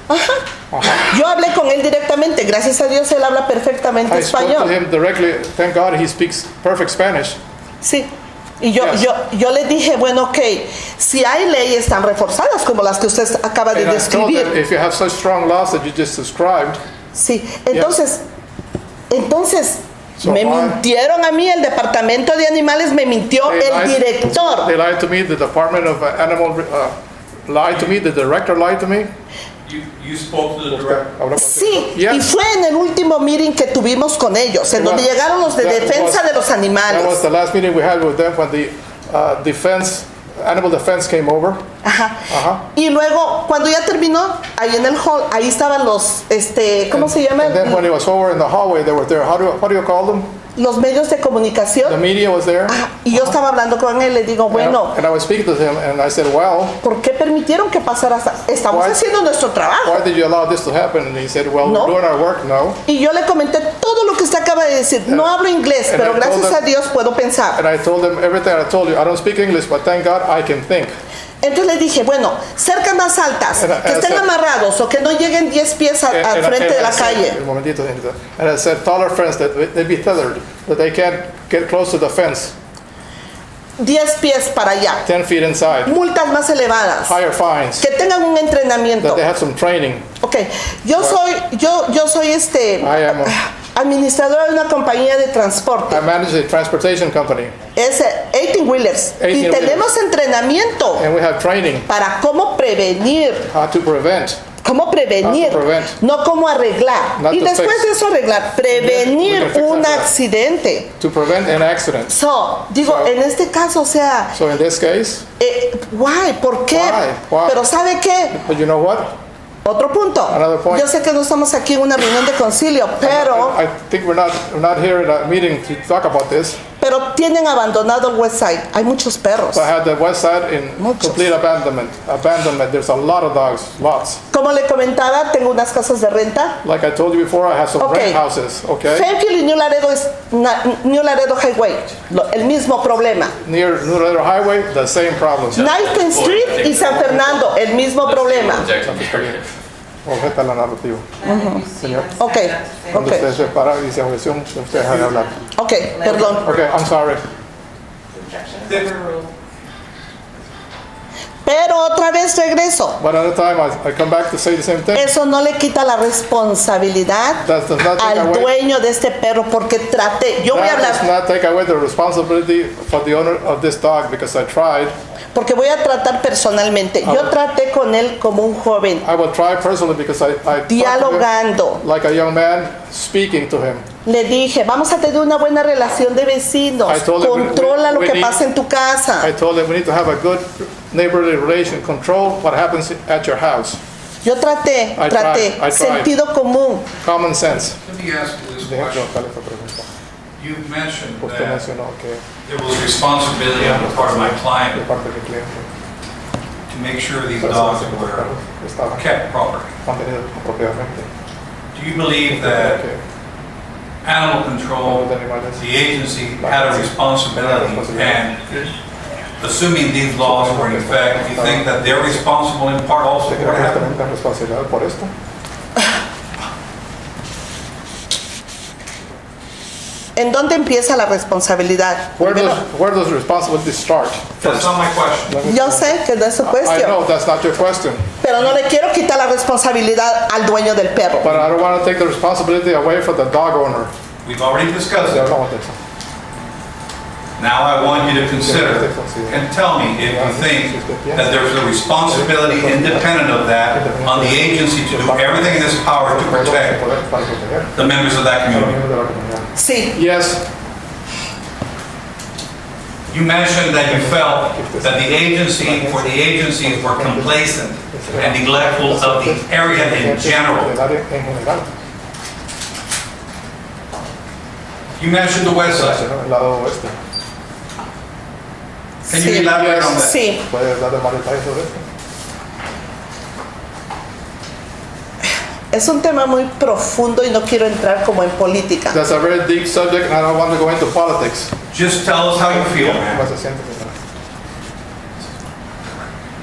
Yo hablé con él directamente, gracias a Dios él habla perfectamente I spoke to español. him directly. Thank God he speaks perfect Spanish. Sí. Y yo le dije, bueno, ok, si hay leyes tan reforzadas como las que usted acaba de And I told him, describir, if you have such strong laws that you just described, sí, entonces So me why- mintieron a mí, el departamento de animales me mintió, they el director. They lied to me. The Department of Animal lied to me. The director lied to me. You spoke to the director. Habló con- Sí, Yes. y fue en el último meeting que tuvimos con ellos, en donde llegaron los de That defensa was- de los That was animales. the last meeting we had with them when the animal defense came over. Ajá. Ajá. Y luego, cuando ya terminó, ahí en el hall, ahí estaban los, ¿cómo se llaman? And then when it was over in the hallway, they were there. What do you call them? Los medios de The comunicación. media was there. Ajá. Y yo estaba hablando con él, le digo, bueno, And I was speaking to him, and I said, well, ¿por qué permitieron que pasara? Estamos Why- haciendo nuestro trabajo. why did you allow this to happen? And he said, well, No. we're doing our work now. Y yo le comenté todo lo que usted acaba de decir. No hablo inglés, and pero I told gracias them- a Dios puedo pensar. And I told him everything I told you. I don't speak English, but thank God I can think. Entonces le dije, bueno, cercas más altas, And I- que and I estén said- amarrados o que no lleguen 10 pies al And frente de I la said- calle. un momentito, and I said, taller fence, that they be tethered, that they can't get close to the fence, 10 pies para allá. 10 feet inside. Multas más elevadas. Higher fines, Que tengan un entrenamiento. that they have some training. Ok, yo soy I am administradora de una compañía de transporte. I manage a transportation company, Es 18 wheelers. Y 18 tenemos entrenamiento and we have training para cómo prevenir. how to prevent. ¿Cómo prevenir? How to prevent. No cómo arreglar. Not Y to después fix. de eso arreglar. Prevenir We can fix un that. accidente. To prevent an accident. Digo, So- en este caso, o sea, So in this case, why? ¿Por qué? Why? Pero ¿sabe qué? but you know what? Otro punto. Another point. Yo sé que no estamos aquí en una reunión de concilio, pero I think we're not here in a meeting to talk about this. tienen abandonado el West Side. Hay muchos perros. So I had the west side in Muchos. complete abandonment. There's a lot of dogs, lots. Como le comentaba, tengo unas casas de renta. Like I told you before, I have some Okay. rent houses, okay? Fairfield y New Laredo es New Laredo Highway. El mismo problema. Near New Laredo Highway, the same problems. 9th Street y San Fernando, el mismo problema. Object to the narrative. Objeta la narrativa. Señor, Ok, cuando ok, usted se para y dice objeción, usted deja de hablar. ok, perdón. Okay, I'm sorry. Objection. Overruled. Pero otra vez regreso. But at the time, I come back to say the same thing. Eso no le quita la responsabilidad That does not take al away. dueño de este perro porque traté. Yo voy a That does hablar not take away the responsibility for the owner of this dog because I tried. porque voy a tratar personalmente. Yo traté con él como un joven, I will try personally because I talked to him dialogando. like a young man, speaking to him. Le dije, vamos a tener una buena relación de vecinos. I told him Controla lo we que need- pasa en tu casa. I told him we need to have a good neighborly relation, control what happens at your house. Yo traté. I tried. Sentido común. Common sense. Let me ask you this Deje question. preguntarle esta pregunta. You mentioned Usted that mencionó que there was responsibility on the part of my de client parte de mi cliente to make sure these para dogs saber si los were perros estaban kept properly. mantenidos apropiadamente. Do you believe that Que animal control, los animales, the agency had a responsibility, and assuming these laws were in effect, do you think that they're responsible in part also ¿usted for cree what que happened? tenemos responsabilidad por esto? ¿En dónde empieza la responsabilidad? Where Primero, does responsibility start? That's not my question. yo sé que no es su I cuestión, know that's not your question, pero no le quiero quitar la responsabilidad al dueño del perro. but I don't want to take the responsibility away from the dog owner. We've already discussed Ya it. hablamos de eso. Now I want you to consider and tell me if you think that there's a responsibility independent of that on the agency to do everything in its power to protect Para proteger the members of that a los community. miembros de la comunidad. Sí, Yes, You mentioned that you felt that the agencies were complacent and neglectful of the area in general. del área en general. You mentioned the west side. El lado oeste. Can you sí, elaborate on that? sí. ¿Puedes dar más detalles sobre esto? Es un tema muy profundo y no quiero entrar como en política. That's a very deep subject and I don't want to go into politics. Just tell us how you feel, ¿Cómo man. se siente, señora?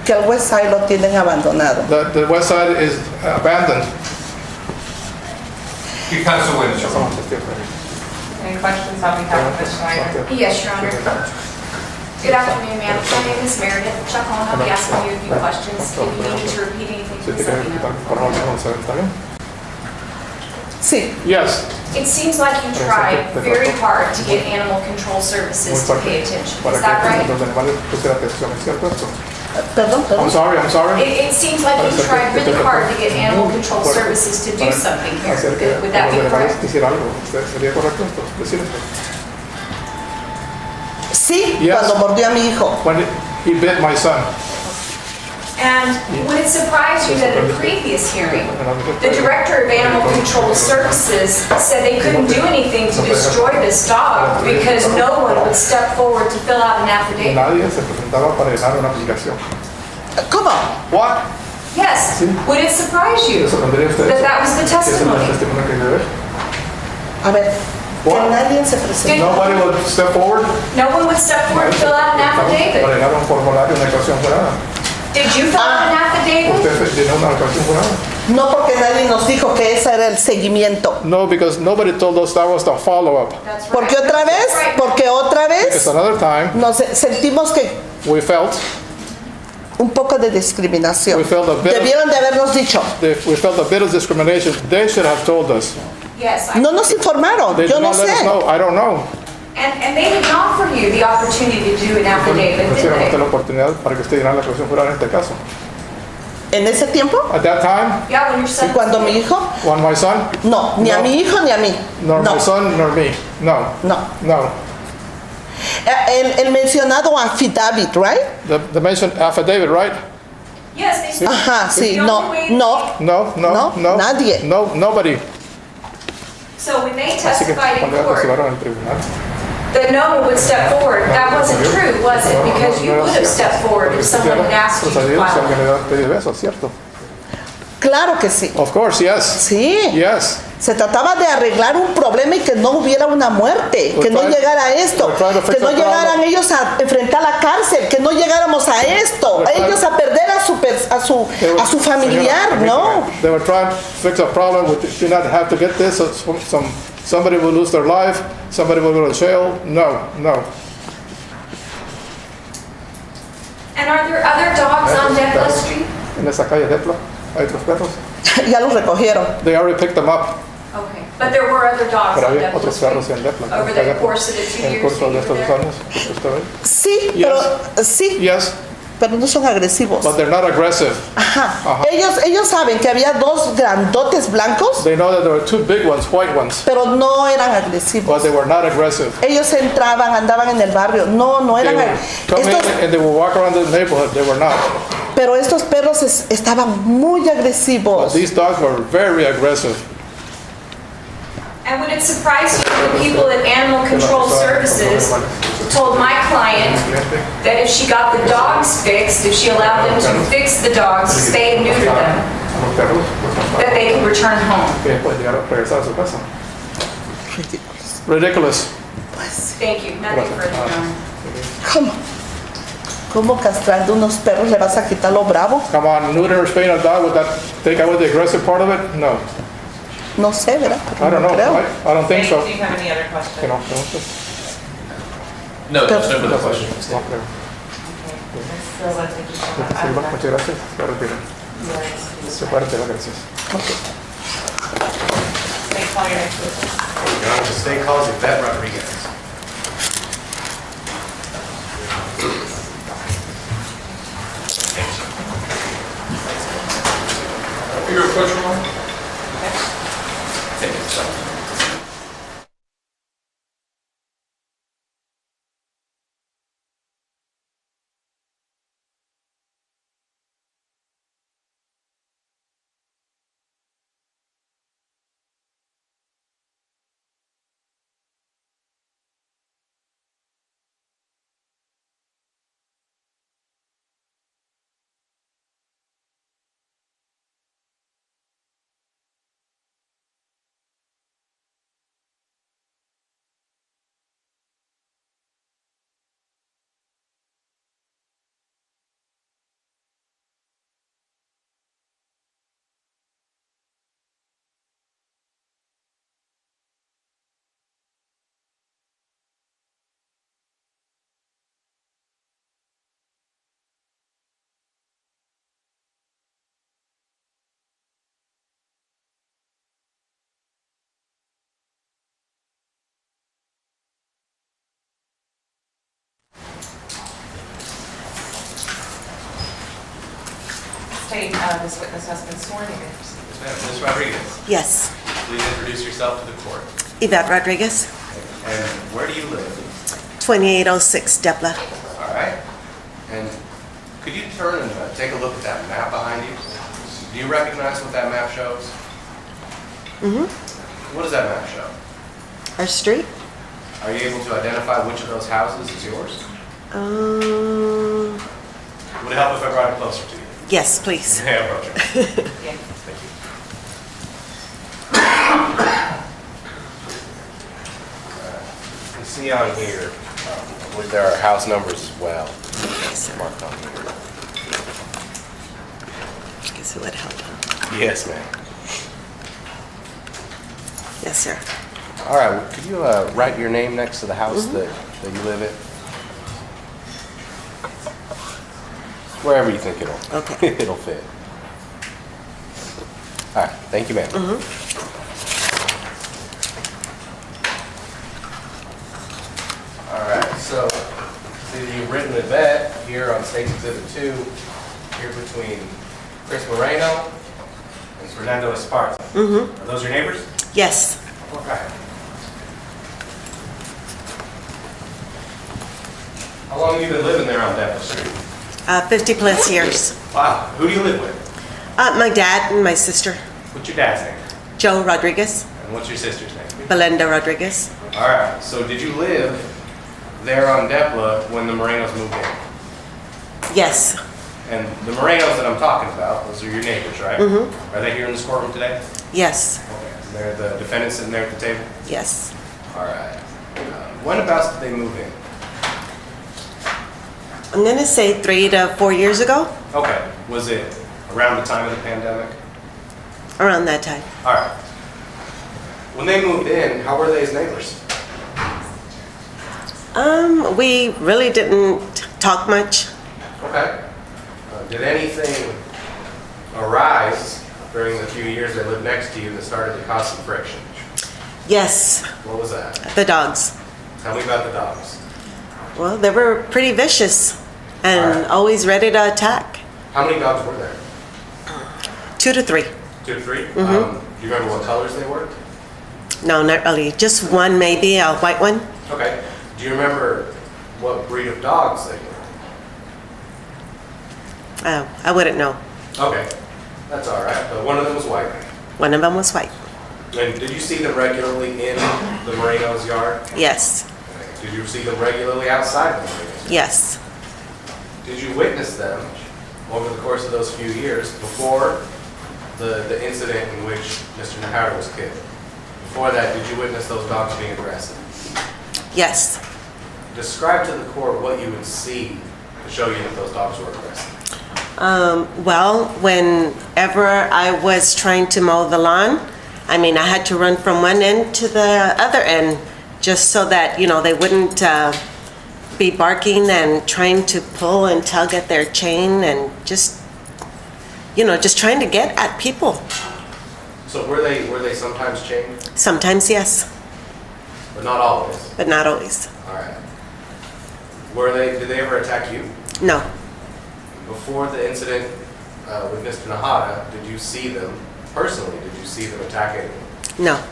Que al West Side lo tienen abandonado. The west side is abandoned. You pass the witness. Somos testigos. Any questions on behalf of Ms. Schneider? Yes, Your Honor. Good afternoon, ma'am. My name is Meredith Chacon. I'll be asking you a few questions. If you need me to repeat anything, Si please te let quieres me quitar, know. por favor, vamos a ver, ¿está bien? Sí, Yes. It seems like you tried very hard to get animal control services to pay attention. Para Is that que right? los animales pusieran atención, ¿es cierto esto? perdón, perdón. I'm sorry. It seems like you tried really hard to get animal control services to do something here. Hacer que Would that los be animales correct? hicieran algo. ¿Sería correcto esto? Decir esto. Sí, Yes. cuando mordió a mi hijo. When he bit my son. And would it surprise you that at a previous hearing, the Director of Animal Control Services said they couldn't do anything to destroy this dog because no one would step forward to fill out an affidavit? Nadie se presentaba para llenar una aplicación. ¿Cómo? What? Yes. Would it surprise you ¿Se sorprendería usted that eso? that was the ¿Que ese es el testimony? testimonio que debe ver? A ver, que What? nadie se presentó. Nobody would step forward No one would step forward to fill out an para affidavit. llenar un formulario, una declaración jurada. Did you fill out an affidavit? ¿Usted llenó una declaración jurada? No porque nadie nos dijo que ese era el seguimiento. No, because nobody told us that was the follow-up. That's right. Porque otra vez, Right. porque otra Because vez another time, nos sentimos que we felt un poco de discriminación. We felt a bit of- Debieron de habernos dicho. we felt a bit of discrimination. They should have told us. Yes. I- No nos informaron, They yo did no not let us sé. know. I don't know. And they didn't offer you the opportunity to do an affidavit, did Ofrecieron usted they? la oportunidad para que usted llenara la declaración jurada en este caso. En ese tiempo, At that time, Yeah, when your y son. cuando mi hijo, when my son, no, ni a No. mi hijo ni a mí. nor No, my son, nor me. No, no. no. El mencionado affidavit, right? The mentioned affidavit, right? Yes, they. Ajá, sí, The no, only way- no. No, no, No, no. nadie. No, nobody. So when they Así que testified in cuando ya court, testificaron en el tribunal, that no one would step forward, that wasn't true, was it? Because you would have stepped forward if someone had asked you to procedido si file. alguien le había pedido eso, ¿cierto? Claro que sí. Of course, yes. Sí. Yes. Se trataba de arreglar un problema y que no hubiera una muerte, que no llegara esto, que no llegaran ellos a enfrentar la cárcel, que no llegáramos a esto, ellos a perder a su familiar, ¿no? They were trying to fix a problem. We do not have to get this. So somebody will lose their life. Somebody will go to jail. No, no. And are there other dogs dogs on Deborah Street? En esa calle Depla hay otros perros. Ya los recogieron. They already picked them up. Okay, but there were other dogs Pero on había Deborah otros Street? perros en Depla. Over the course of the 2 En el years curso that de you estos were 2 there? años. ¿Usted ve? Sí, Yes. pero sí, Yes, pero no son agresivos. but they're not aggressive. Ajá. Ellos saben que había 2 grandotes blancos, They know that there were 2 big ones, white ones, pero no eran but agresivos. they were not aggressive. Ellos entraban, andaban en el barrio. No They eran would come in estos, and they would walk around the neighborhood. They were not. pero estos perros estaban muy But agresivos. these dogs were very aggressive. And would it surprise you the people at Animal Control Services told my client that if she got the dogs fixed, if she allowed them to fix the dogs, spay and neuter them, Los perros, that they could return home? que después llegaron a regresar a su casa. Ridiculous. Thank you, nothing further, Your Honor. ¿Cómo castrando unos perros le vas a quitar lo bravo? Come on, neuter or spaying a dog, would that take away the aggressive part of it? No. No sé, ¿verdad? I don't know. Creo. I don't think so. Do you have any other questions? You know, No, there's no further questions. no creo. Silva, thank you so much. Silva, muchas gracias. Se retira. Se puede retirar, gracias. Stay call your next witness. Your Honor, the state calls Evad Rodriguez. Your approach, Ramon? Thank you, sir. State, this witness has been sworn in. Yes, ma'am. Ms. Rodriguez, Yes. please introduce yourself to the court. Evad Rodriguez, And where do you live? 2806 Depla. All right. And could you turn and take a look at that map behind you? Do you recognize what that map shows? What does that map show? Our street? Are you able to identify which of those houses is yours? Would it help if I brought it closer to you? Yes, please. Yeah, approach it. Yeah. Thank you. You see on here, there are house numbers as well. Marked on here. Guess it would help. Yes, ma'am. Yes, sir. All right, well, could you write your name next to the house that you live in? Wherever you think it'll Okay. it'll fit. All right, thank you, ma'am. All right, so you've written a vet here on State's Exhibit 2, here between Chris Moreno and Fernando Esparza. Are those your neighbors? Yes. Okay. How long have you been living there on Deborah Street? 50 plus years. Wow, who do you live with? My dad and my sister, What's your dad's name? Joe Rodriguez, And what's your sister's name? Belinda Rodriguez. All right, so did you live there on Deborah when the Morenos moved in? Yes. And the Morenos that I'm talking about, those are your neighbors, right? Are they here in this courtroom today? Yes. Okay. And they're the defendants sitting there at the table? Yes. All right. When about did they move in? I'm gonna say 3 to 4 years ago, Okay. Was it around the time of the pandemic? around that time. All right. When they moved in, how were they as neighbors? We really didn't talk much. Okay. Did anything arise during the few years they lived next to you that started to cause some friction? Yes, What was that? the dogs. Tell me about the dogs. Well, they were pretty vicious and Alright. always ready to attack. How many dogs were there? 2 to 3. 2 to 3? Mhm. Do you remember what colors they were? No, not really. Just one, maybe a white one. Okay. Do you remember what breed of dogs they were? I wouldn't know. Okay, that's all right. But one of them was white. One of them was white. And did you see them regularly in the Moreno's yard? Yes, Did you see them regularly outside the Moreno's yard? yes. Did you witness them over the course of those few years before the incident in which Mr. Nahara was killed? Before that, did you witness those dogs being aggressive? Yes. Describe to the court what you would see to show you that those dogs were aggressive. Well, whenever I was trying to mow the lawn, I mean, I had to run from one end to the other end just so that, they wouldn't be barking and trying to pull and tug at their chain and just trying to get at people. So were they sometimes chained? Sometimes, yes, But not always? but not always. All right. Did they ever attack you? No, Before the incident with Mr. Nahara, did you see them, personally, did you see them attack anyone? no.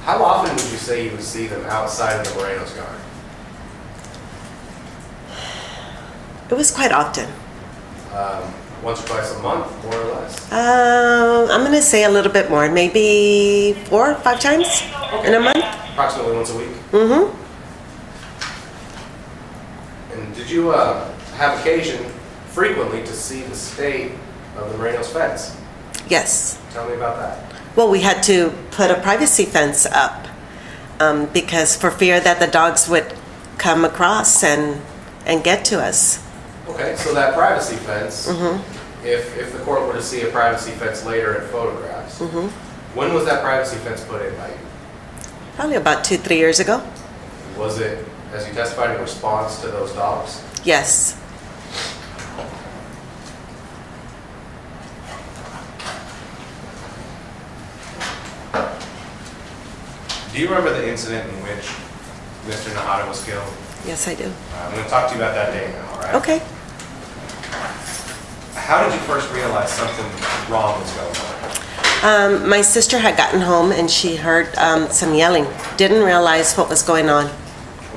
How often would you say you would see them outside of the Moreno's yard? It was quite often. Once or twice a month, more or less? I'm going to say a little bit more, maybe 4 or 5 times in a month. Approximately once a week? Mm-hmm. And did you have occasion frequently to see the state of the Moreno's fence? Yes. Tell me about that. Well, we had to put a privacy fence up because for fear that the dogs would come across and get to us. Okay, so that privacy fence, Mm-hmm. if the court were to see a privacy fence later in photographs, Mm-hmm. when was that privacy fence put in by you? Probably about 2-3 years ago. Was it, as you testified, in response to those dogs? Yes. Do you remember the incident in which Mr. Nahara was killed? Yes, I do. I'm going to talk to you about that day now, all right? Okay. How did you first realize something wrong was going on? My sister had gotten home and she heard some yelling. Didn't realize what was going on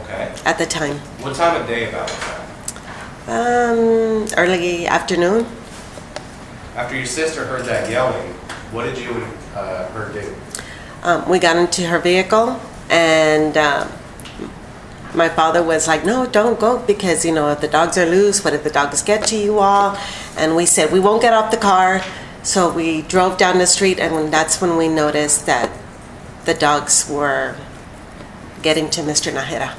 Okay. at the time. What time of day about was that? Early afternoon. After your sister heard that yelling, what did you and her do? We got into her vehicle and my father was like, no, don't go because, if the dogs are loose, what if the dogs get to you all? And we said, we won't get off the car. So we drove down the street and that's when we noticed that the dogs were getting to Mr. Nahara.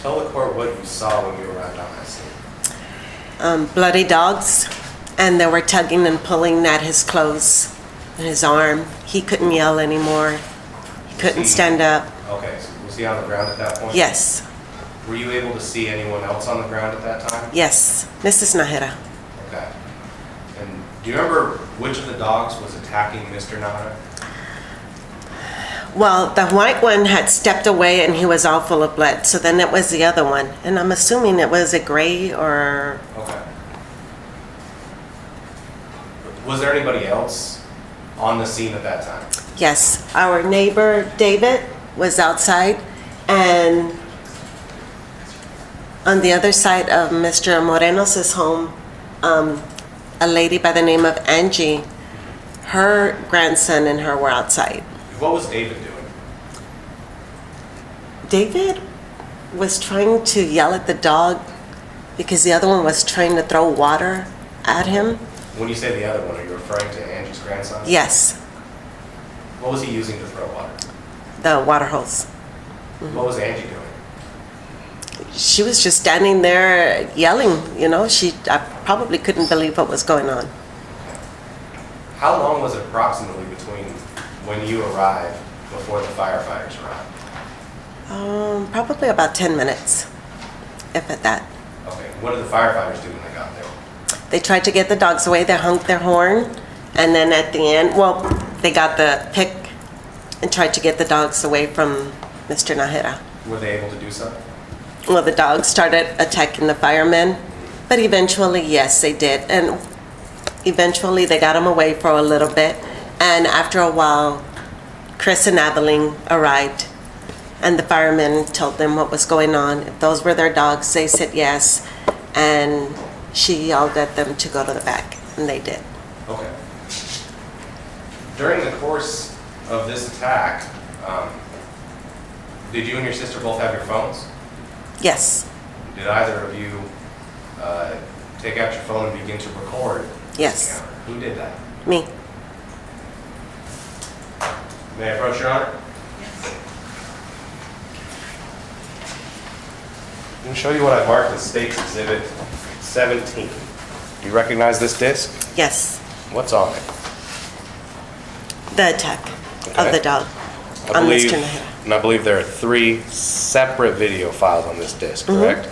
Tell the court what you saw when you arrived on that scene. Bloody dogs, and they were tugging and pulling at his clothes and his arm. He couldn't yell anymore. He couldn't stand up. Okay, so was he on the ground at that point? Yes, Were you able to see anyone else on the ground at that time? yes, Mrs. Nahara. Okay. And do you remember which of the dogs was attacking Mr. Nahara? Well, the white one had stepped away and he was all full of blood. So then it was the other one. And I'm assuming it was a gray or... Okay. Was there anybody else on the scene at that time? Yes, our neighbor David was outside and on the other side of Mr. Moreno's home, a lady by the name of Angie, her grandson and her were outside. What was David doing? David was trying to yell at the dog because the other one was trying to throw water at him. When you say the other one, are you referring to Angie's grandson? Yes, What was he using to throw water? the water hose. What was Angie doing? She was just standing there yelling, I probably couldn't believe what was going on. How long was it approximately between when you arrived before the firefighters arrived? Probably about 10 minutes, if at that. Okay. What did the firefighters do when they got there? They tried to get the dogs away, they honked their horn, and then at the end, well, they got the pick and tried to get the dogs away from Mr. Nahera. Were they able to do so? Well, the dogs started attacking the firemen, but eventually, yes, they did. And eventually, they got them away for a little bit. And after a while, Chris and Abilene arrived, and the firemen told them what was going on. If those were their dogs, they said yes. And she yelled at them to go to the back, and they did. Okay. During the course of this attack, did you and your sister both have your phones? Yes. Did either of you take out your phone and begin to record? Yes. Who did that? Me. May I approach, Your Honor? I'm going to show you what I've marked as State's Exhibit 17. Do you recognize this disc? Yes. What's on it? The attack of the dog on Mr. Nahera. And I believe there are 3 separate video files on this disc, correct?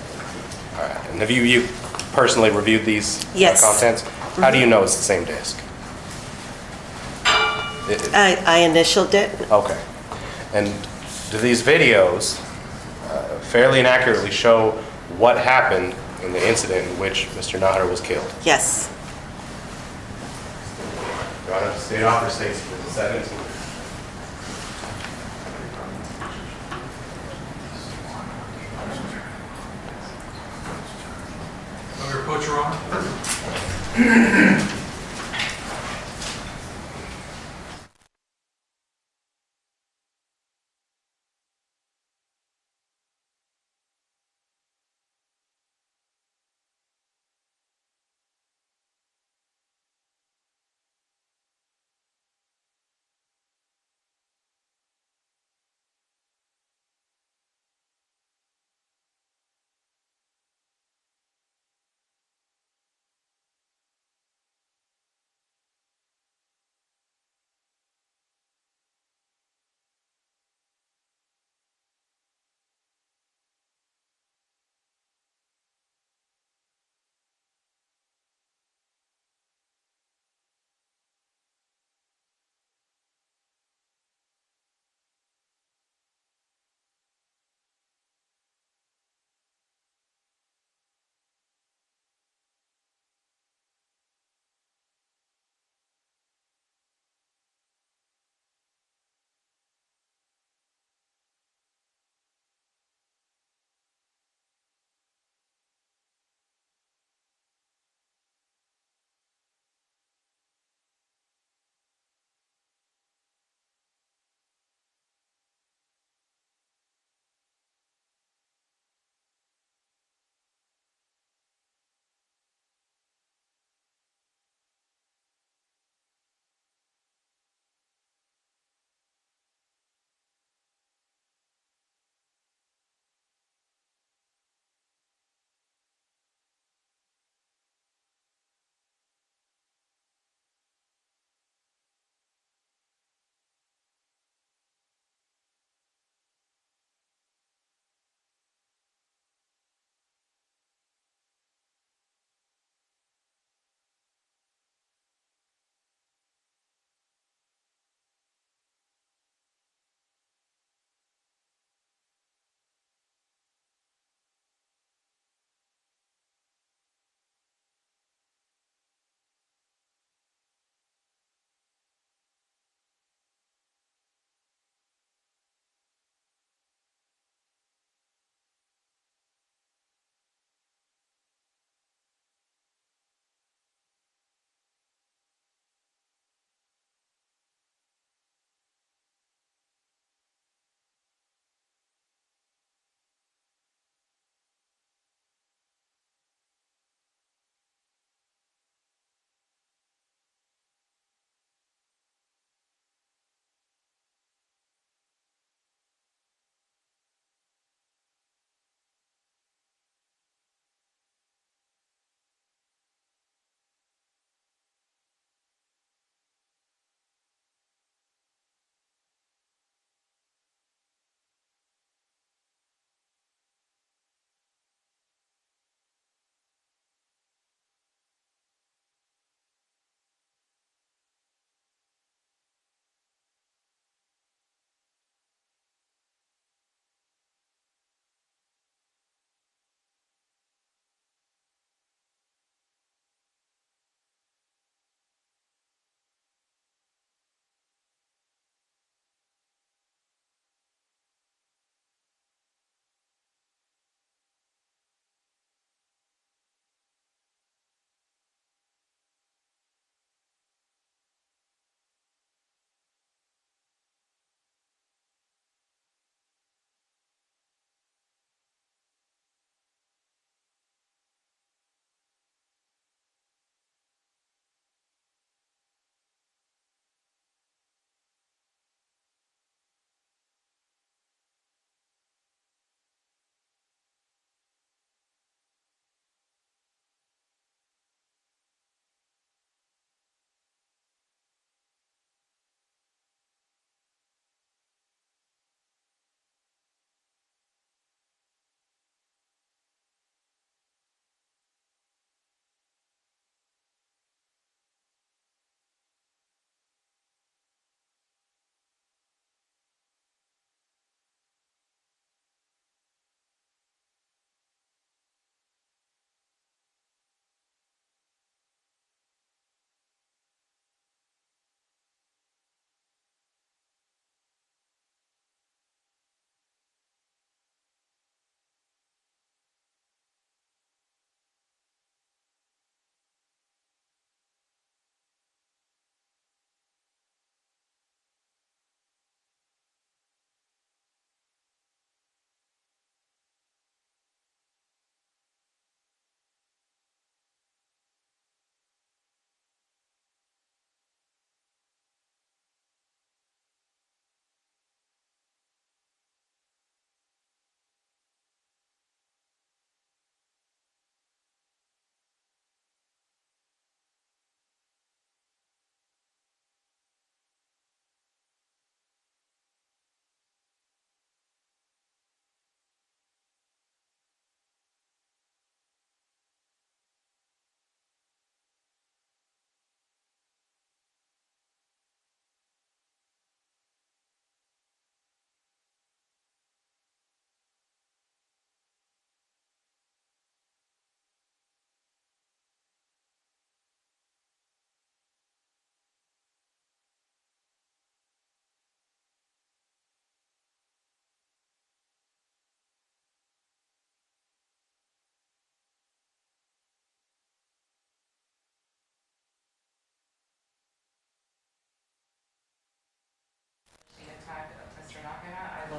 All right. And have you personally reviewed these Yes. contents? How do you know it's the same disc? I initialed it. Okay. And do these videos fairly and accurately show what happened in the incident in which Mr. Nahara was killed? Yes. Your Honor, the State Officer states for the 17th. Your approach, Your Honor.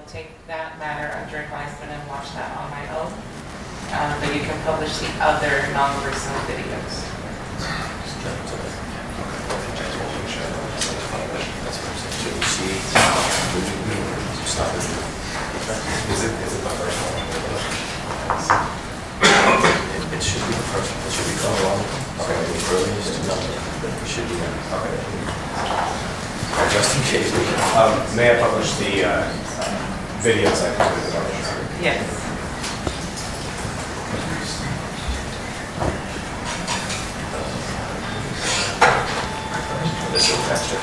take that matter under advisement and watch that on my own. But you can publish the other non-gruesome videos. Is it the first one? It should be the first one. It should be called wrong. Okay. The earliest to know. It should be that. Okay. Just in case. May I publish the videos I completed? Yes. This is extra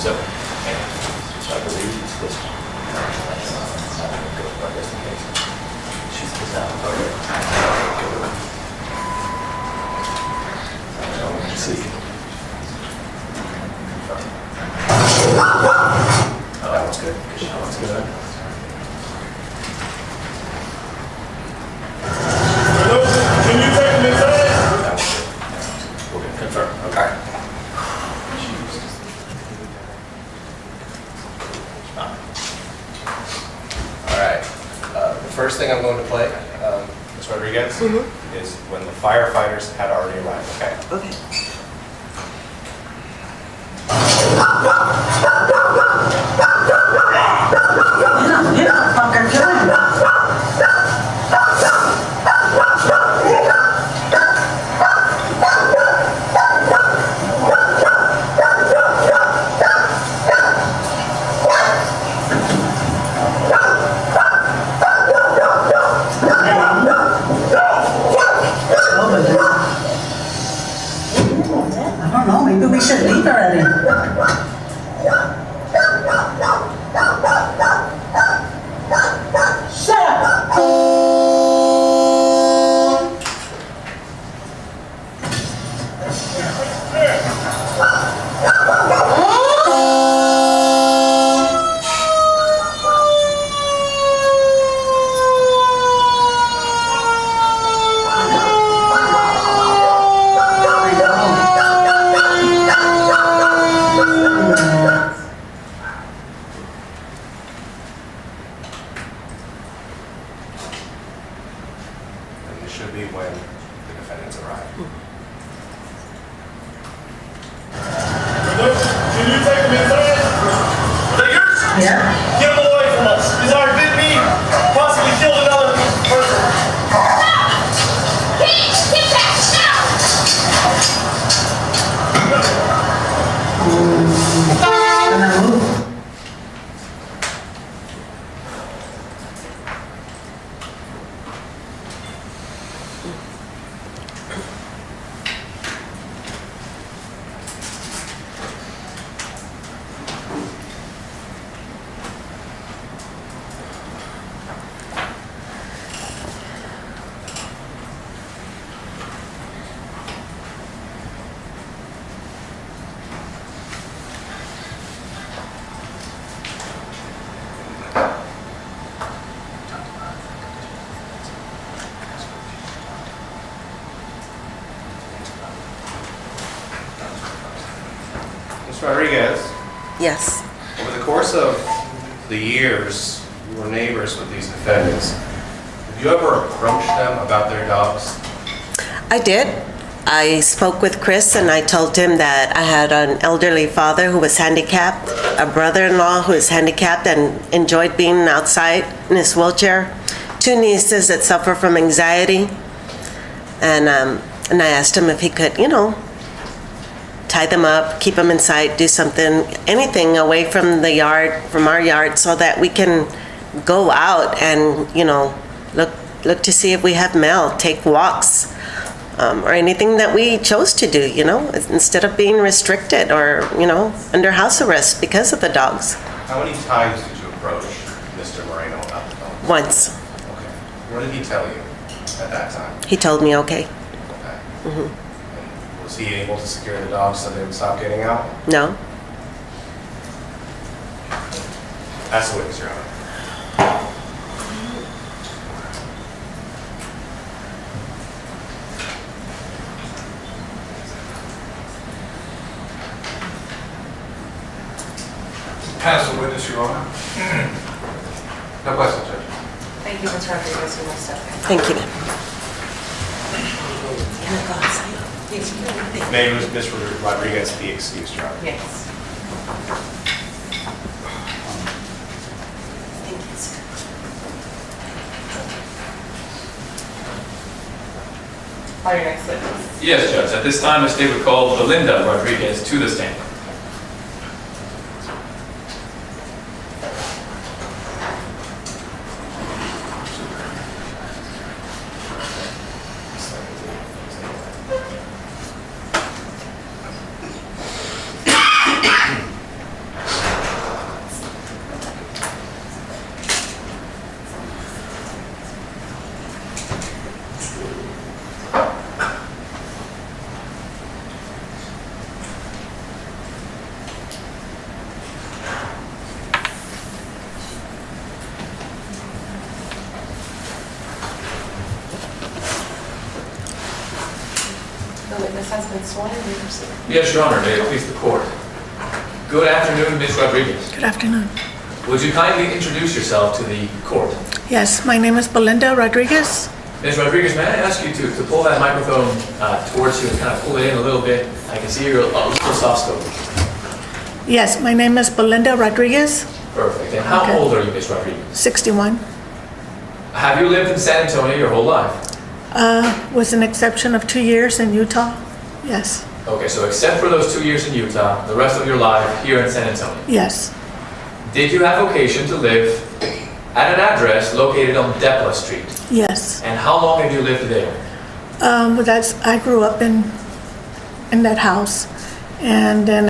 So I believe it's this one. She's this out. Let's see. Oh, that one's good. That one's good. Can you take them inside? That one's good. We're gonna confirm. Okay. All right. The first thing I'm going to play, Ms. Rodriguez, is when the firefighters had already arrived. Okay. Okay. I don't know, maybe we should leave already. Shut up! And this should be when the defendants arrive. Can you take them inside? They're yours? Yeah. Get them away from us. These are bit me. Possibly killed another person. Get back now! Gonna move. Ms. Rodriguez, Yes. over the course of the years, you were neighbors with these defendants. Have you ever approached them about their dogs? I did. I spoke with Chris and I told him that I had an elderly father who was handicapped, a brother-in-law who is handicapped and enjoyed being outside in his wheelchair, 2 nieces that suffer from anxiety. And I asked him if he could, tie them up, keep them inside, do something, anything away from the yard, from our yard, so that we can go out and, look to see if we have mail, take walks. or anything that we chose to do, you know, instead of being restricted or, you know, under house arrest because of the dogs. How many times did you approach Mr. Moreno about the dogs? Once. Okay. What did he tell you at that time? He told me okay. Okay. Mm-hmm. Was he able to secure the dogs so they would stop getting out? No. That's the witness, Your Honor. Pass the witness, Your Honor. No questions, Judge. Thank you, Ms. Rodriguez, you may step in. Thank you. May Ms. Rodriguez be excused, Your Honor. Yes. Call your next witness. Yes, Judge. At this time, the state would call Belinda Rodriguez to the stand. The witness has been sworn and you proceed. Yes, Your Honor. May it please the court. Good afternoon, Ms. Rodriguez. Good afternoon. Would you kindly introduce yourself to the court? Yes, my name is Belinda Rodriguez. Ms. Rodriguez, may I ask you to pull that microphone towards you and kind of pull it in a little bit? I can see you're a little soft-spoken. Yes, my name is Belinda Rodriguez. Perfect. And how old are you, Ms. Rodriguez? 61. Have you lived in San Antonio your whole life? With an exception of 2 years in Utah. Yes. Okay, so except for those 2 years in Utah, the rest of your life here in San Antonio. Yes. Did you have occasion to live at an address located on Deborah Street? Yes. And how long have you lived there? I grew up in that house, and then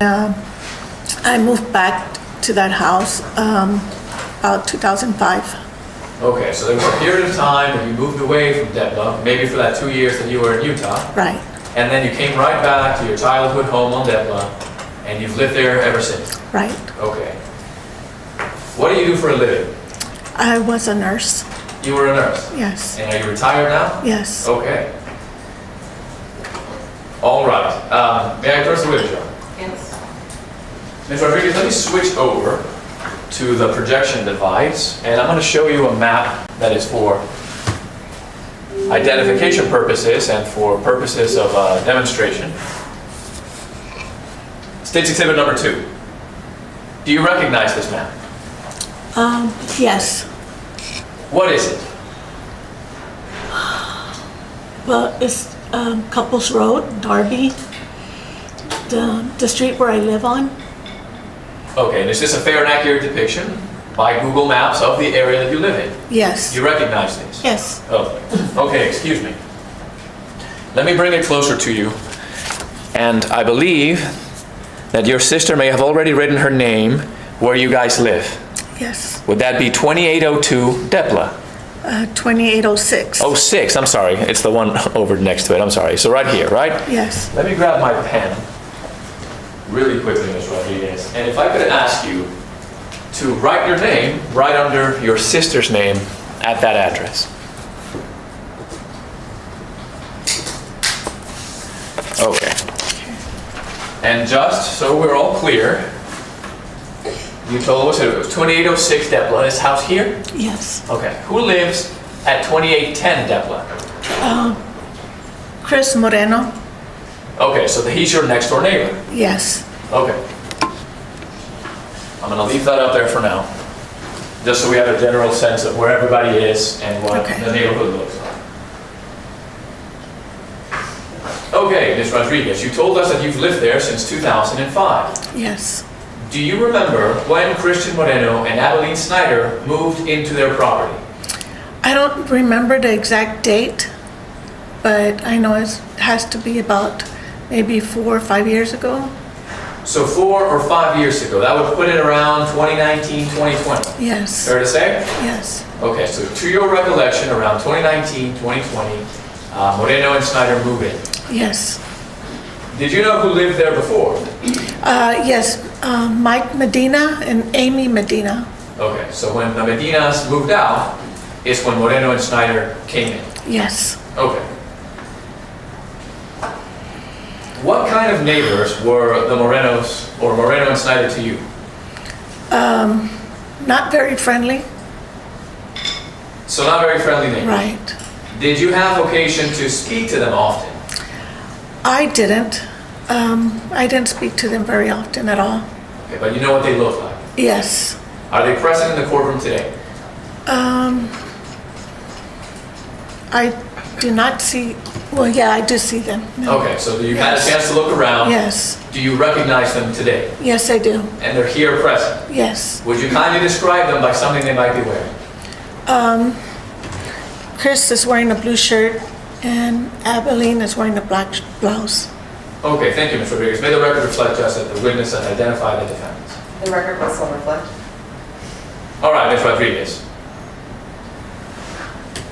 I moved back to that house about 2005. Okay, so there was a period of time that you moved away from Deborah, maybe for that 2 years that you were in Utah. Right. And then you came right back to your childhood home on Deborah, and you've lived there ever since. Right. Okay. What do you do for a living? I was a nurse. You were a nurse? Yes. And are you retired now? Yes. Okay. All right. May I address the witness, John? Yes. Ms. Rodriguez, let me switch over to the projection device, and I'm going to show you a map that is for identification purposes and for purposes of demonstration. State's Exhibit number 2. Do you recognize this map? Yes. What is it? Well, it's Couples Road, Darby, the street where I live on. Okay, and is this a fair and accurate depiction by Google Maps of the area that you live in? Yes. You recognize this? Yes. Oh, okay, excuse me. Let me bring it closer to you. And I believe that your sister may have already written her name where you guys live. Yes. Would that be 2802 Deborah? 2806. 06, I'm sorry. It's the one over next to it. I'm sorry. So right here, right? Yes. Let me grab my pen really quickly, Ms. Rodriguez. And if I could ask you to write your name right under your sister's name at that address. Okay. And just so we're all clear, you told us it was 2806 Deborah. This house here? Yes. Okay. Who lives at 2810 Deborah? Chris Moreno. Okay, so he's your next door neighbor. Yes. Okay. I'm gonna leave that up there for now, just so we have a general sense of where everybody is and what the neighborhood looks like. Okay, Ms. Rodriguez, you told us that you've lived there since 2005. Yes. Do you remember when Christian Moreno and Abilene Schnieder moved into their property? I don't remember the exact date, but I know it has to be about maybe 4 or 5 years ago. So 4 or 5 years ago, that would put it around 2019, 2020. Yes. Fair to say? Yes. Okay, so to your recollection, around 2019, 2020, Moreno and Schnieder moved in. Yes. Did you know who lived there before? Yes, Mike Medina and Amy Medina. Okay, so when the Medinas moved out, is when Moreno and Schnieder came in. Yes. Okay. What kind of neighbors were the Morenos or Moreno and Schnieder to you? Not very friendly. So not very friendly neighbors. Right. Did you have occasion to speak to them often? I didn't. I didn't speak to them very often at all. Okay, but you know what they look like. Yes. Are they present in the courtroom today? I do not see, well, yeah, I do see them. No. Okay, so you've had a chance to look around. Yes. Do you recognize them today? Yes, I do. And they're here present? Yes. Would you kindly describe them by something they might be wearing? Chris is wearing a blue shirt and Abilene is wearing a black blouse. Okay, thank you, Ms. Rodriguez. May the record reflect just that the witness has identified the defendants. The record will so reflect. All right, Ms. Rodriguez.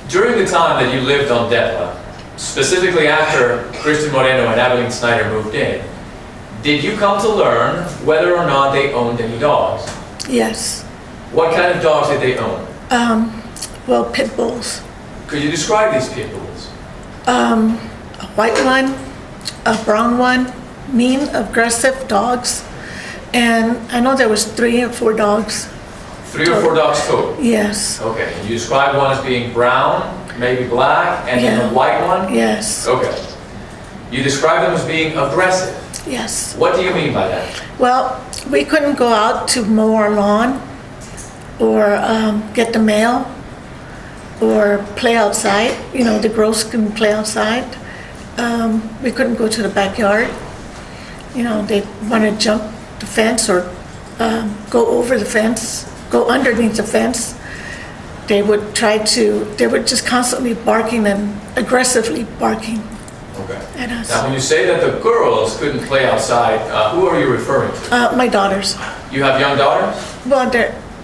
During the time that you lived on Deborah, specifically after Christian Moreno and Abilene Schnieder moved in, did you come to learn whether or not they owned any dogs? Yes. What kind of dogs did they own? Well, pit bulls. Could you describe these pit bulls? A white one, a brown one, mean, aggressive dogs. And I know there was 3 or 4 dogs. 3 or 4 dogs total? Yes. Okay, and you described one as being brown, maybe black, and then the white one? Yes. Okay. You described them as being aggressive. Yes. What do you mean by that? Well, we couldn't go out to mow our lawn or get the mail or play outside. You know, the girls can play outside. We couldn't go to the backyard. You know, they want to jump the fence or go over the fence, go underneath the fence. They would just constantly barking and aggressively barking Okay. at us. Now, when you say that the girls couldn't play outside, who are you referring to? My daughters. You have young daughters? Well,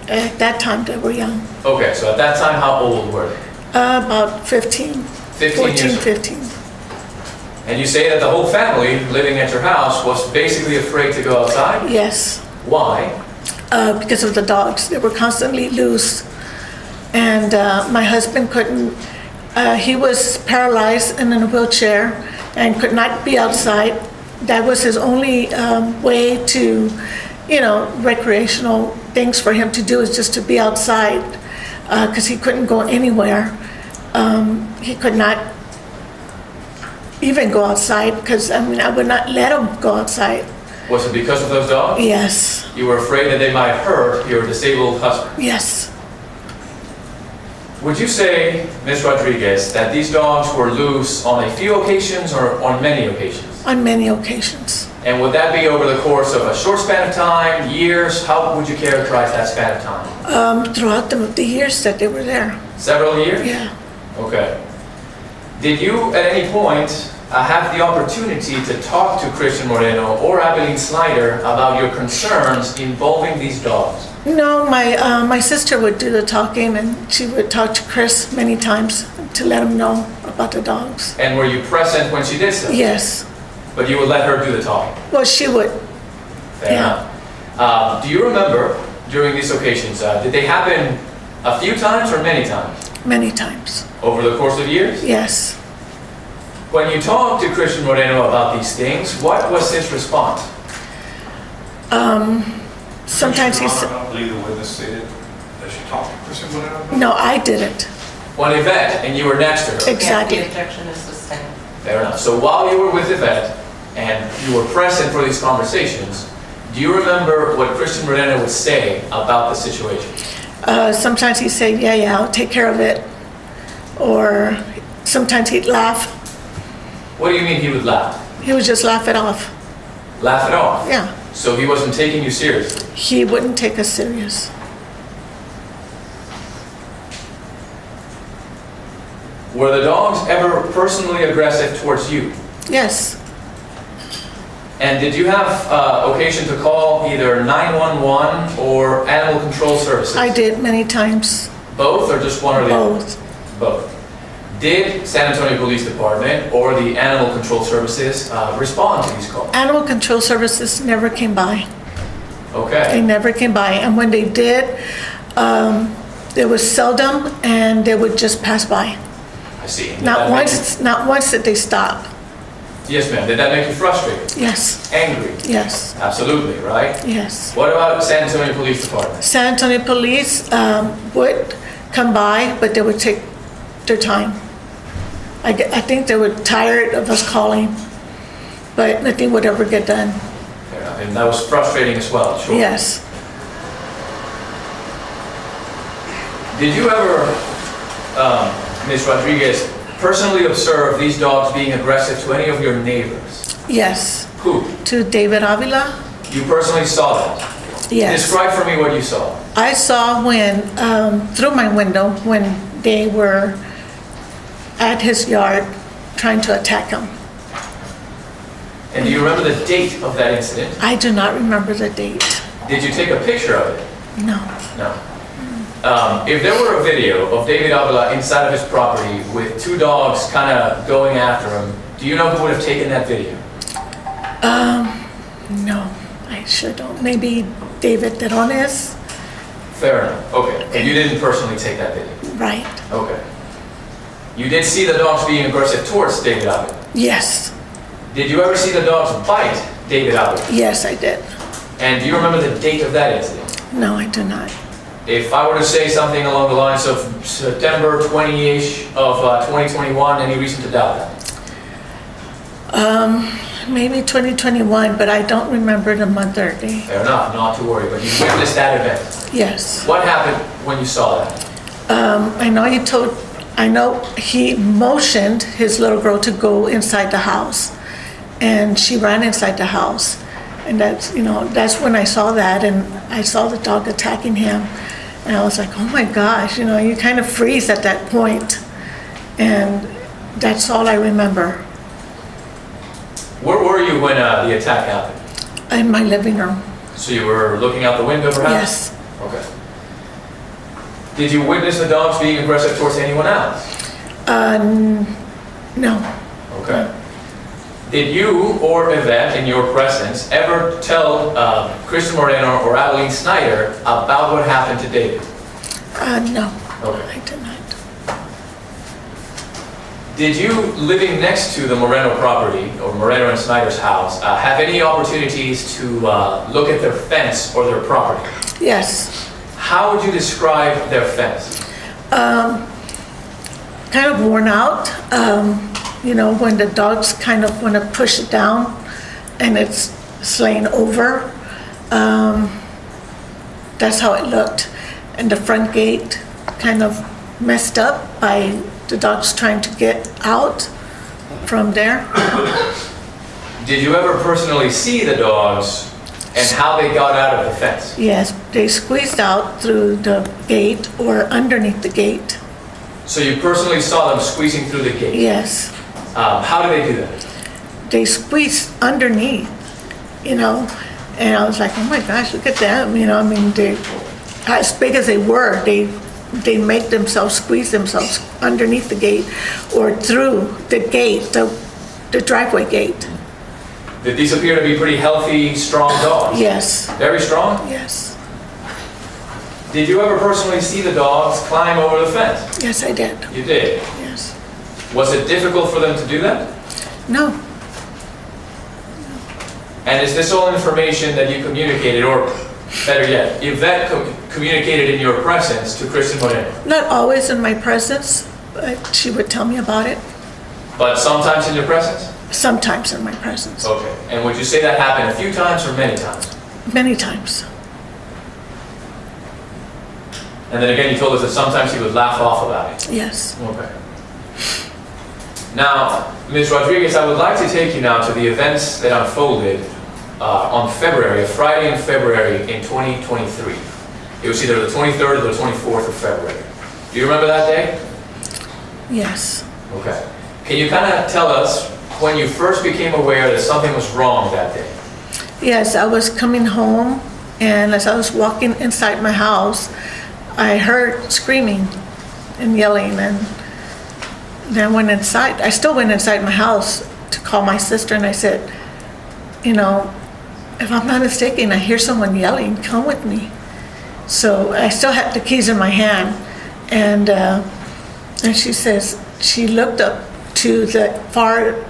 at that time they were young. Okay, so at that time, how old were they? About 15. 15 years 14, old. 15. And you say that the whole family living at your house was basically afraid to go outside? Yes. Why? Because of the dogs. They were constantly loose. And my husband couldn't, he was paralyzed and in a wheelchair and could not be outside. That was his only way to, you know, recreational things for him to do is just to be outside because he couldn't go anywhere. He could not even go outside because, I mean, I would not let him go outside. Was it because of those dogs? Yes. You were afraid that they might hurt your disabled husband? Yes. Would you say, Ms. Rodriguez, that these dogs were loose on a few occasions or on many occasions? On many occasions. And would that be over the course of a short span of time, years? How would you characterize that span of time? Throughout the years that they were there. Several years? Yeah. Okay. Did you at any point have the opportunity to talk to Christian Moreno or Abilene Schnieder about your concerns involving these dogs? No, my sister would do the talking and she would talk to Chris many times to let him know about the dogs. And were you present when she did so? Yes. But you would let her do the talking? Well, she would. Fair enough. Do you remember during these occasions, did they happen a few times or many times? Many times. Over the course of years? Yes. When you talked to Christian Moreno about these things, what was his response? Sometimes he said, I don't believe the witness stated that she talked to Christian Moreno. no, I didn't. When Evad and you were next to her? Exactly. Yeah, the objection is sustained. Fair enough. So while you were with Evad and you were present for these conversations, do you remember what Christian Moreno would say about the situation? Sometimes he'd say, yeah, I'll take care of it. Or sometimes he'd laugh. What do you mean he would laugh? He would just laugh it off. Laugh it off? Yeah. So he wasn't taking you seriously? He wouldn't take us serious. Were the dogs ever personally aggressive towards you? Yes, And did you have occasion to call either 911 or animal control services? I did many times. Both or just one or the other? Both. Both. Did San Antonio Police Department or the Animal Control Services respond to these calls? Animal Control Services never came by. They Okay. never came by, and when they did, it was seldom, and they would just pass by. I see. Did Not that make not once did they stop. you- Yes, ma'am. Did that make you frustrated? Yes, Angry? yes, Absolutely, right? yes. What about San Antonio Police Department? San Antonio Police would come by, but they would take their time. I think they were tired of us calling, but nothing would ever get done. Fair enough. And that was frustrating as well, sure. Yes. Did you ever, Ms. Rodriguez, personally observe these dogs being aggressive to any of your neighbors? Yes. Who? To David Avila? You personally saw that? Yes. Describe for me what you saw. I saw when, through my window, when they were at his yard trying to attack him. And do you remember the date of that incident? I do not remember the date. Did you take a picture of it? No. No. If there were a video of David Avila inside of his property with two dogs kind of going after him, do you know who would have taken that video? No, I sure don't. Maybe David Teronis? Fair enough. Okay. And you didn't personally take that video? Right. Okay. You did see the dogs being aggressive towards David Avila? Yes. Did you ever see the dogs bite David Avila? Yes, I did. And do you remember the date of that incident? No, I do not. If I were to say something along the lines of September 20-ish of 2021, any reason to doubt that? Maybe 2021, but I don't remember the month or day. Fair enough, not to worry, but you witnessed that event. Yes. What happened when you saw that? I know he motioned his little girl to go inside the house, and she ran inside the house. And that's when I saw that, and I saw the dog attacking him. And I was like, oh my gosh, you kind of freeze at that point. And that's all I remember. Where were you when the attack happened? In my living room. So you were looking out the window perhaps? Yes. Okay. Did you witness the dogs being aggressive towards anyone else? No. Okay. Did you or Evad, in your presence, ever tell Christian Moreno or Abilene Schnieder about what happened to David? No. Okay. I did not. Did you, living next to the Moreno property, or Moreno and Schnieder's house, have any opportunities to look at their fence or their property? Yes. How would you describe their fence? Kind of worn out. When the dogs kind of want to push it down and it's slaying over. That's how it looked. And the front gate kind of messed up by the dogs trying to get out from there. Did you ever personally see the dogs and how they got out of the fence? Yes, they squeezed out through the gate or underneath the gate. So you personally saw them squeezing through the gate? Yes. How did they do that? They squeezed underneath, and I was like, oh my gosh, look at them, they, as big as they were, they make themselves squeeze themselves underneath the gate or through the gate, the driveway gate. Did these appear to be pretty healthy, strong dogs? Yes. Very strong? Yes. Did you ever personally see the dogs climb over the fence? Yes, I did. You did? Yes. Was it difficult for them to do that? No. And is this all information that you communicated, or better yet, Yvette communicated in your presence to Christian Moreno? Not always in my presence, but she would tell me about it. But sometimes in your presence? Sometimes in my presence. Okay. And would you say that happened a few times or many times? Many times. And then again, you told us that sometimes he would laugh off about it. Yes. Okay. Now, Ms. Rodriguez, I would like to take you now to the events that unfolded on Friday in February in 2023. It was either the 23rd or the 24th of February. Do you remember that day? Yes. Okay. Can you kind of tell us when you first became aware that something was wrong that day? Yes, I was coming home, and as I was walking inside my house, I heard screaming and yelling, and then I went inside. I still went inside my house to call my sister, and I said, you know, if I'm not mistaken, I hear someone yelling, come with me. So I still had the keys in my hand, and she says, she looked up to the far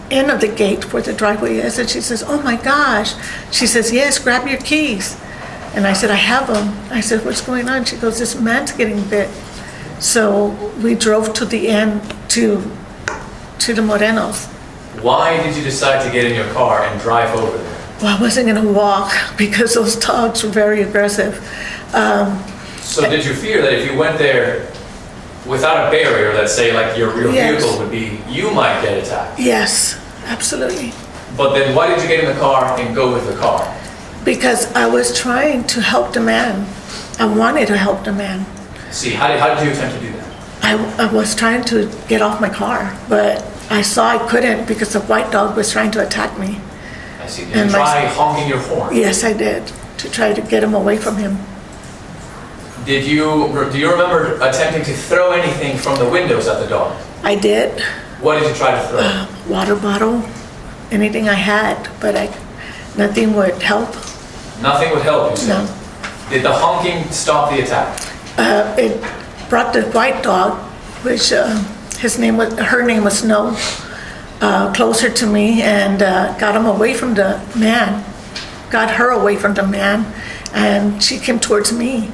end of the gate where the driveway is, and she says, oh my gosh. She says, yes, grab your keys. And I said, I have them. I said, what's going on? She goes, this man's getting bit. So we drove to the end to the Morenos. Why did you decide to get in your car and drive over there? Well, I wasn't gonna walk because those dogs were very aggressive. So did you fear that if you went there without a barrier, let's say like your Yes. vehicle would be, you might get attacked? Yes, absolutely. But then why did you get in the car and go with the car? Because I was trying to help the man. I wanted to help the man. See, how did you attempt to do that? I was trying to get off my car, but I saw I couldn't because the white dog was trying to attack me. I see. Did you try honking your horn? Yes, I did, to try to get him away from him. Do you remember attempting to throw anything from the windows at the dog? I did. What did you try to throw? Water bottle, anything I had, but nothing would help. Nothing would help, you said? No. Did the honking stop the attack? It brought the white dog, which her name was Snow, closer to me, and got him away from the man. Got her away from the man, and she came towards me.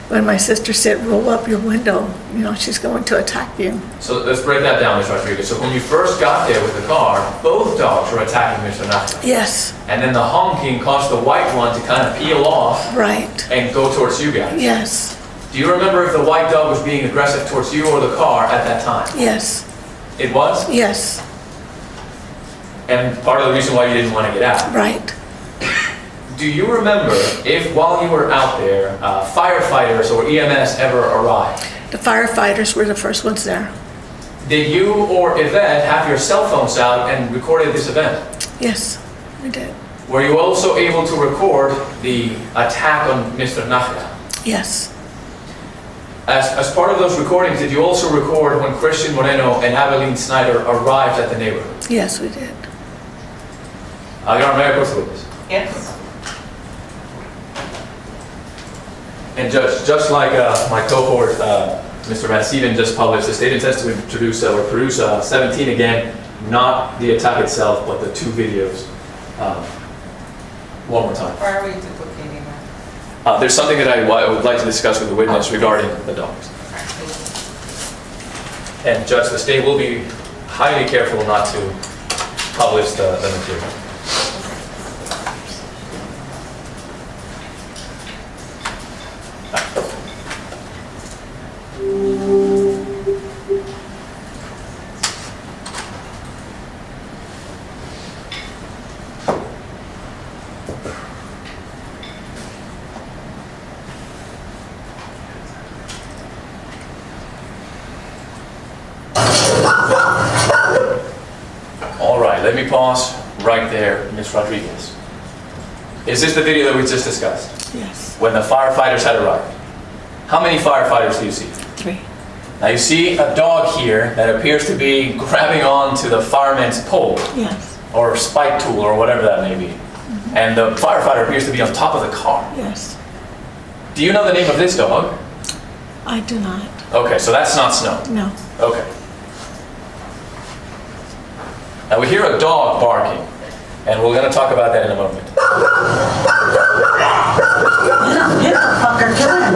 When my sister said, roll up your window, you know, she's going to attack you. So let's break that down, Ms. Rodriguez. So when you first got there with the car, both dogs were attacking Mr. Naka. Yes. And then the honking caused the white one to kind of peel off. Right. And go towards you guys. Yes. Do you remember if the white dog was being aggressive towards you or the car at that time? Yes. It was? Yes. And part of the reason why you didn't want to get out? Right. Do you remember if while you were out there, firefighters or EMS ever arrived? The firefighters were the first ones there. Did you or Evad have your cell phones out and recorded this event? Yes, we did. Were you also able to record the attack on Mr. Nahra? Yes. As part of those recordings, did you also record when Christian Moreno and Abilene Schnieder arrived at the neighborhood? Yes, we did. Your Honor, may I proceed with this? Yes. And Judge, just like my cohort, Mr. Van Steven just published, the state intends to produce 17 again, not the attack itself, but the two videos. One more time. Why are we duplicating that? There's something that I would like to discuss with the witness regarding the dogs. And Judge, the state will be highly careful not to publish the material. All right, let me pause right there, Ms. Rodriguez. Is this the video that we just discussed? Yes. When the firefighters had arrived? How many firefighters do you see? 3. Now you see a dog here that appears to be grabbing on to the fireman's pole. Yes. Or spike tool or whatever that may be. And the firefighter appears to be on top of the car. Yes. Do you know the name of this dog? I do not. Okay, so that's not Snow. No. Okay. Now we hear a dog barking, and we're going to talk about that in a moment. Get the fucker, get him.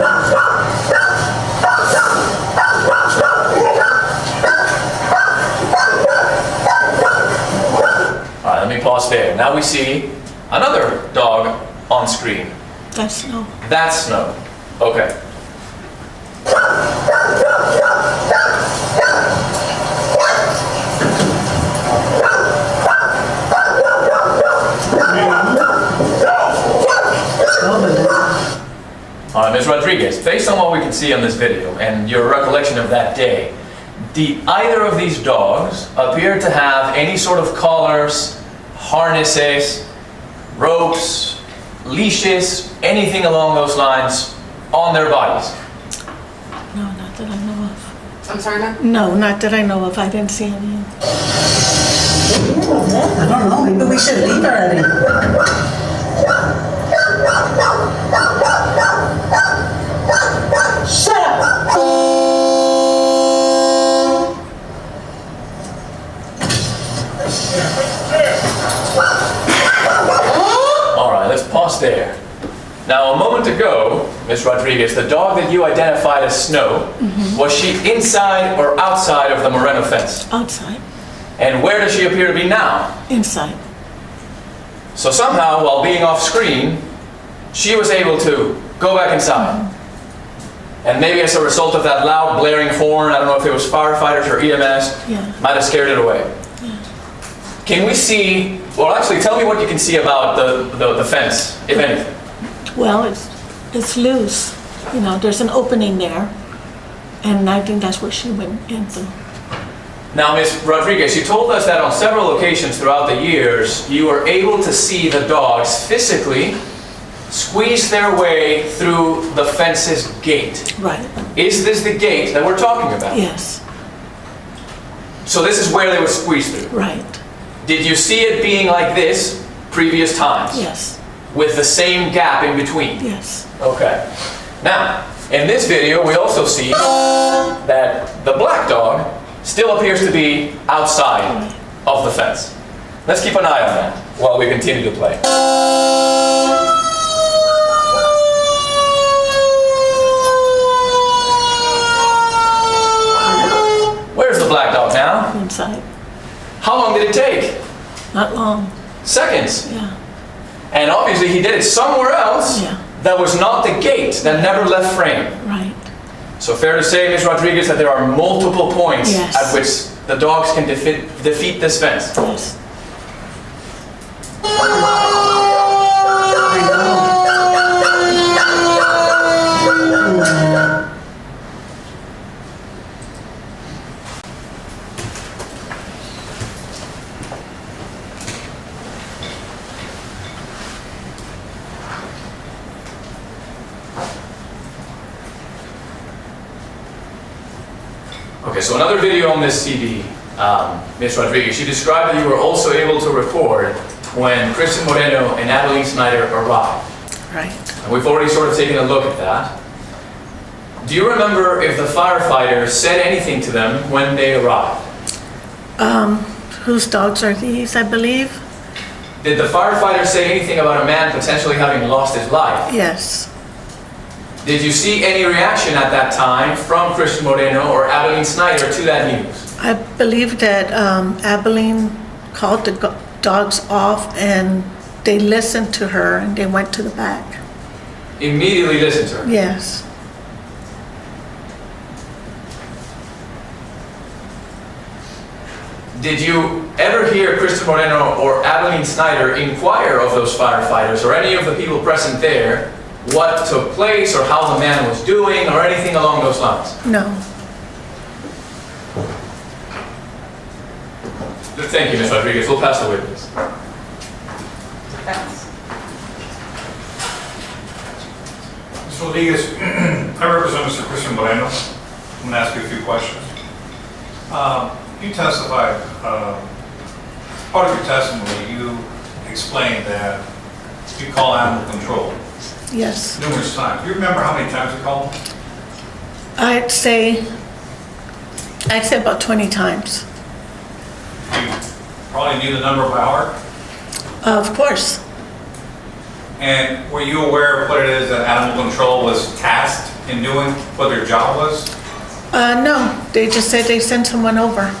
All right, let me pause there. Now we see another dog on screen. That's Snow. That's Snow. Okay. All right, Ms. Rodriguez, based on what we can see on this video and your recollection of that day, Did either of these dogs appear to have any sort of collars, harnesses, ropes, leashes, anything along those lines on their bodies? No, not that I know of. I'm sorry, ma'am? No, not that I know of. I didn't see any. I don't know, maybe we should leave already. Shut up! All right, let's pause there. Now, a moment ago, Ms. Rodriguez, the dog that you identified as Snow, was she inside or outside of the Moreno fence? Outside. And where does she appear to be now? Inside. So somehow, while being off screen, she was able to go back inside. And maybe as a result of that loud blaring horn, I don't know if it was firefighters or EMS, might have scared it away. Can we see, well actually tell me what you can see about the fence, if anything. Well, it's loose. You know, there's an opening there. And I think that's where she went into. Now, Ms. Rodriguez, you told us that on several occasions throughout the years, you were able to see the dogs physically squeeze their way through the fence's gate. Right. Is this the gate that we're talking about? Yes. So this is where they would squeeze through? Right. Did you see it being like this previous times? Yes. With the same gap in between? Yes. Okay. Now, in this video, we also see that the black dog still appears to be outside of the fence. Let's keep an eye on that while we continue to play. Where's the black dog now? Inside. How long did it take? Not long. Seconds. Yeah. And obviously he did it somewhere else that was not the gate, that never left frame. Right. So fair to say, Ms. Rodriguez, that there are multiple points at which the dogs can defeat this fence. Yes. Okay, so another video on this CD, Ms. Rodriguez, you described that you were also able to record when Christian Moreno and Abilene Schnieder arrived. Right. And we've already sort of taken a look at that. Do you remember if the firefighter said anything to them when they arrived? Whose dogs are these, I believe? Did the firefighter say anything about a man potentially having lost his life? Yes. Did you see any reaction at that time from Christian Moreno or Abilene Schnieder to that news? I believe that Abilene called the dogs off and they listened to her and they went to the back. Immediately listened to her? Yes. Did you ever hear Christian Moreno or Abilene Schnieder inquire of those firefighters or any of the people present there what took place or how the man was doing or anything along those lines? No. Thank you, Ms. Rodriguez. We'll pass the witness. Mr. Rodriguez, I represent Mr. Christian Moreno. I'm going to ask you a few questions. You testified, part of your testimony, you explained that you call animal control Yes. numerous times. Do you remember how many times you called? I'd say about 20 times. You probably knew the number by heart. Of course. And were you aware of what it is that animal control was tasked in doing, what their job was? No, they just said they sent someone over.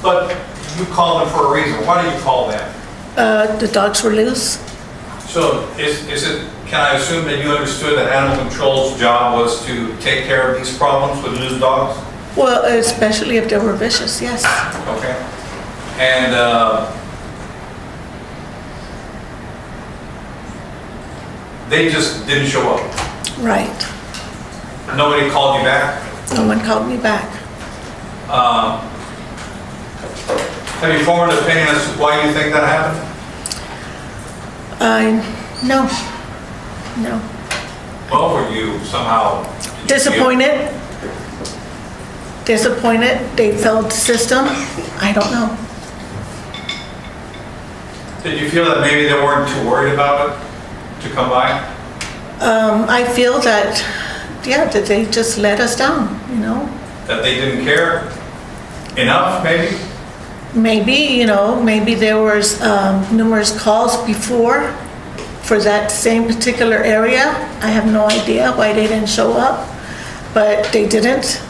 But you called them for a reason. Why did you call them? The dogs were loose. So can I assume that you understood that animal control's job was to take care of these problems with loose dogs? Well, especially if they were vicious, yes. Okay. And they just didn't show up. Right. Nobody called you back? No one called me back. Have you formed an opinion as to why you think that happened? No, no. Well, were you somehow... Disappointed. Disappointed. They failed the system. I don't know. Did you feel that maybe they weren't too worried about it to come by? I feel that, yeah, that they just let us down, you know? That they didn't care enough, maybe? Maybe, you know, maybe there was numerous calls before for that same particular area. I have no idea why they didn't show up, but they didn't.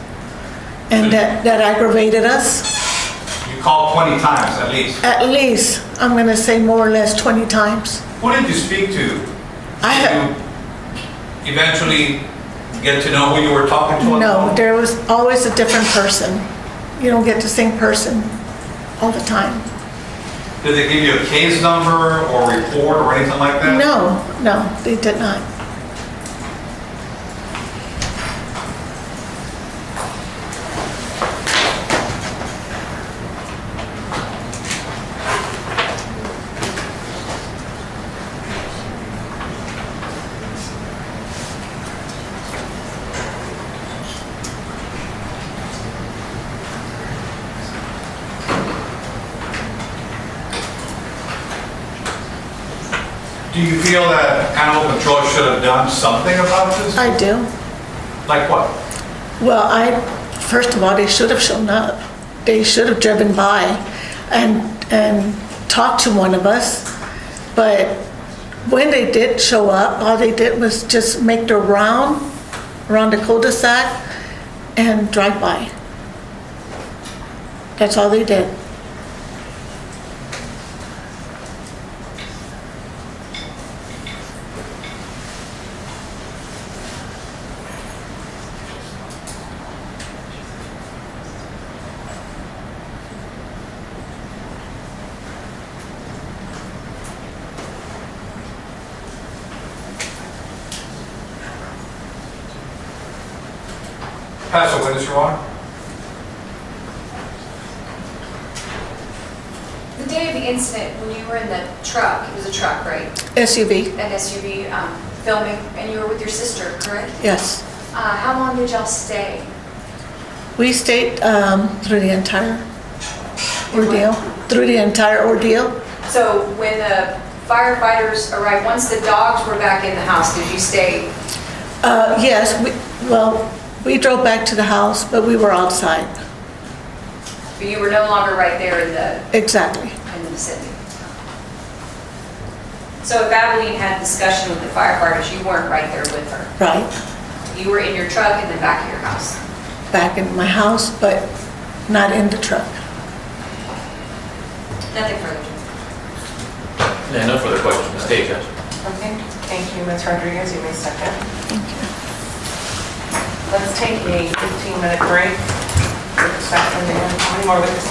And that aggravated us. You called 20 times at least. At least, I'm gonna say more or less 20 times. Who did you speak to? Did you eventually get to know who you were talking to? No, there was always a different person. You don't get the same person all the time. Did they give you a case number or report or anything like that? No, they did not. Do you feel that animal control should have done something about this? I do. Like what? Well, first of all, they should have shown up. They should have driven by and talked to one of us. But when they did show up, all they did was just make their round around the cul-de-sac and drive by. That's all they did. Pass a witness, Your Honor. The day of the incident, when you were in the truck, it was a truck, right? SUV. An SUV, filming, and you were with your sister, correct? Yes. How long did y'all stay? We stayed through the entire ordeal. Through the entire ordeal. So when the firefighters arrived, once the dogs were back in the house, did you stay? Yes. We drove back to the house, but we were outside. But you were no longer right there in the... Exactly. In the vicinity. So if Abilene had a discussion with the firefighters, you weren't right there with her? Right. You were in your truck in the back of your house? Back in my house, but not in the truck. Nothing further. Yeah, no further questions. The stage judge. Okay, thank you, Ms. Rodriguez. You may second. Thank you. Let's take a 15-minute break. How many more witnesses?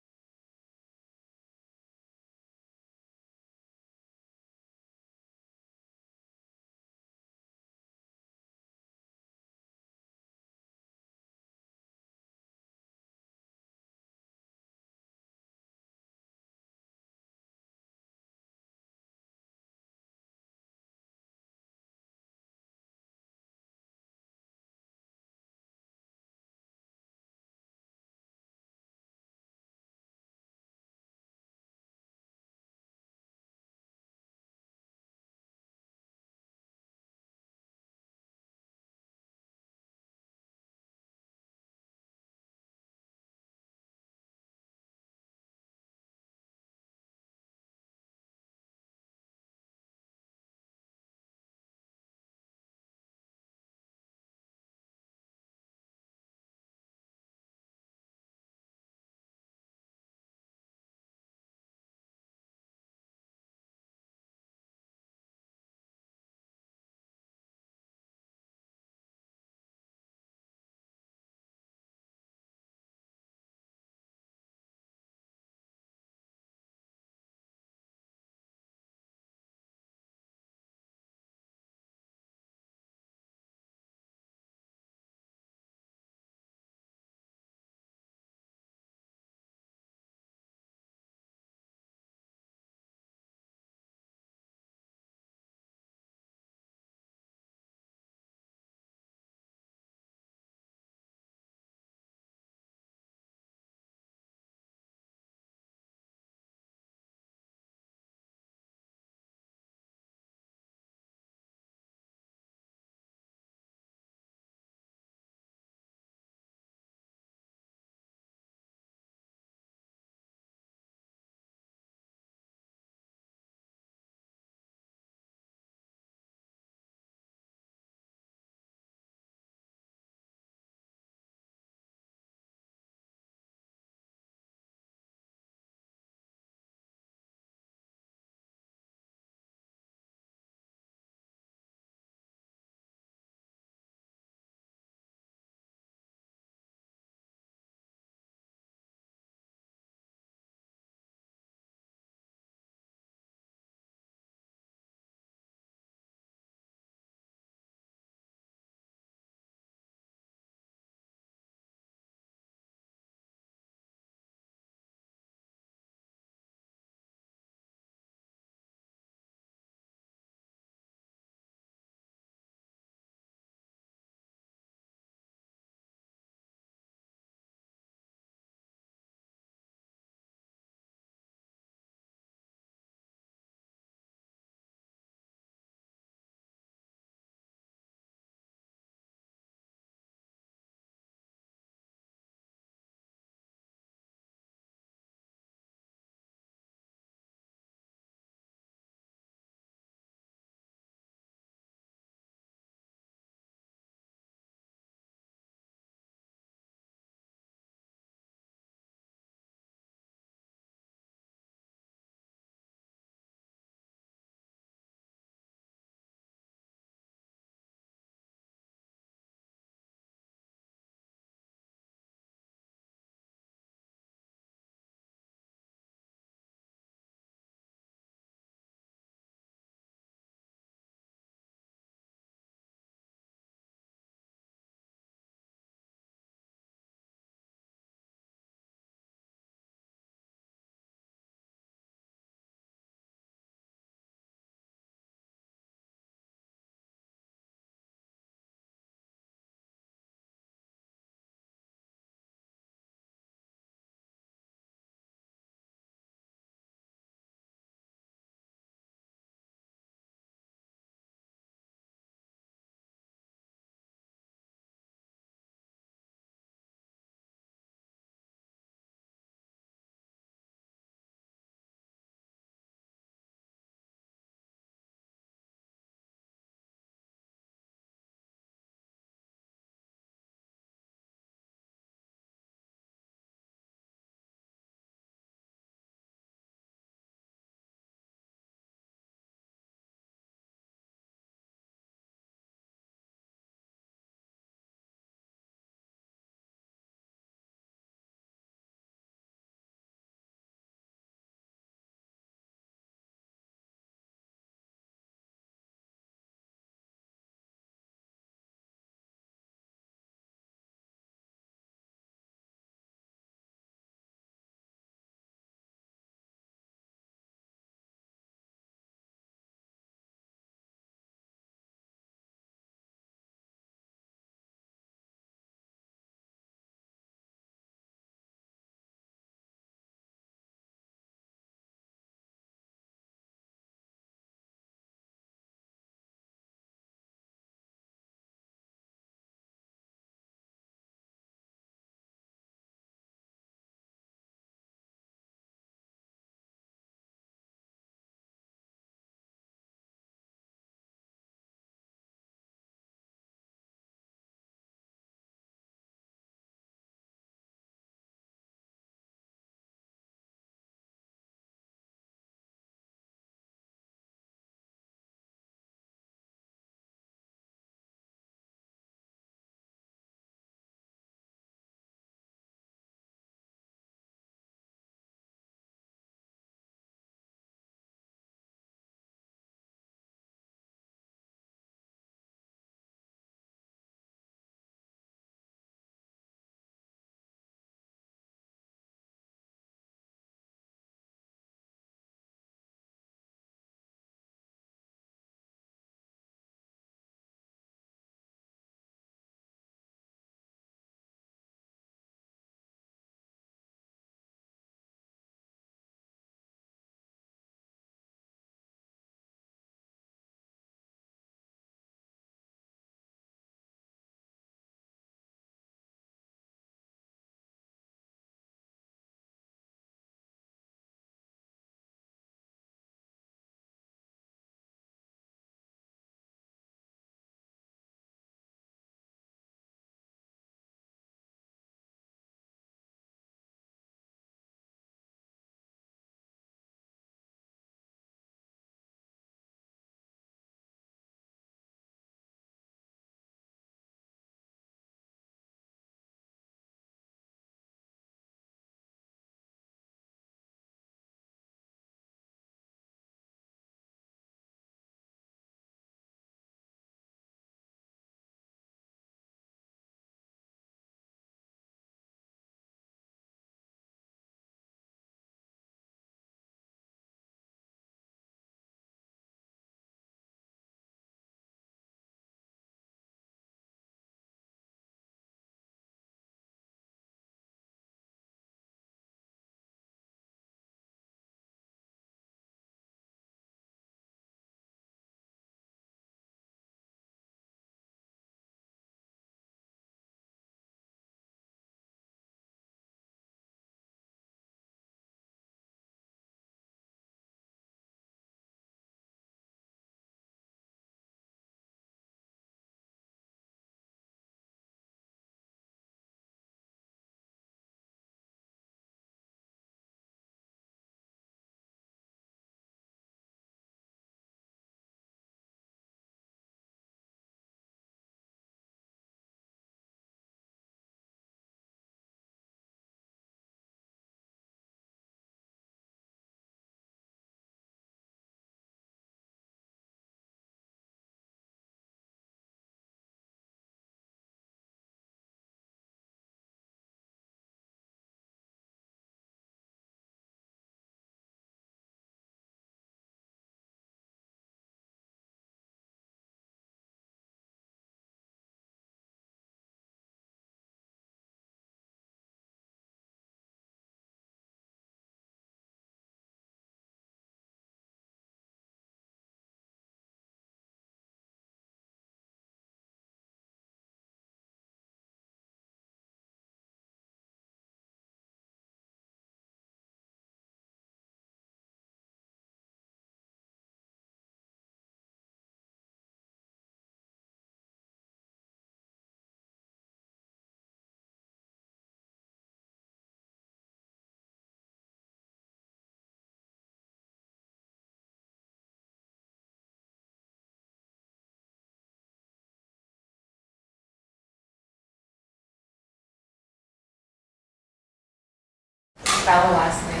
spell the last name?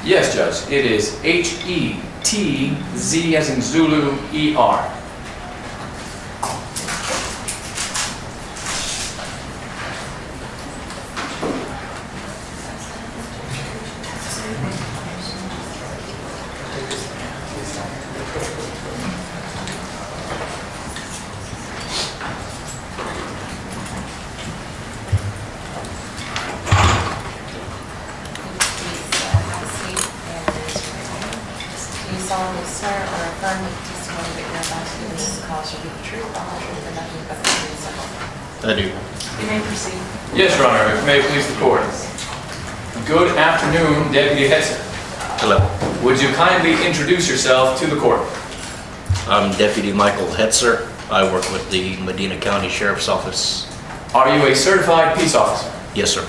Yes, Judge. It is H-E-T-Z as in Zulu, E-R. Do you solemnly swear or affirm that the testimony that you're about to give in this call shall be the truth, the whole truth, and nothing but the truth, so help you? I do. You may proceed. Yes, Your Honor. If it may please the court. Good afternoon, Deputy Hetzer. Hello. Would you kindly introduce yourself to the court? I'm Deputy Michael Hetzer. I work with the Medina County Sheriff's Office. Are you a certified peace officer? Yes, sir.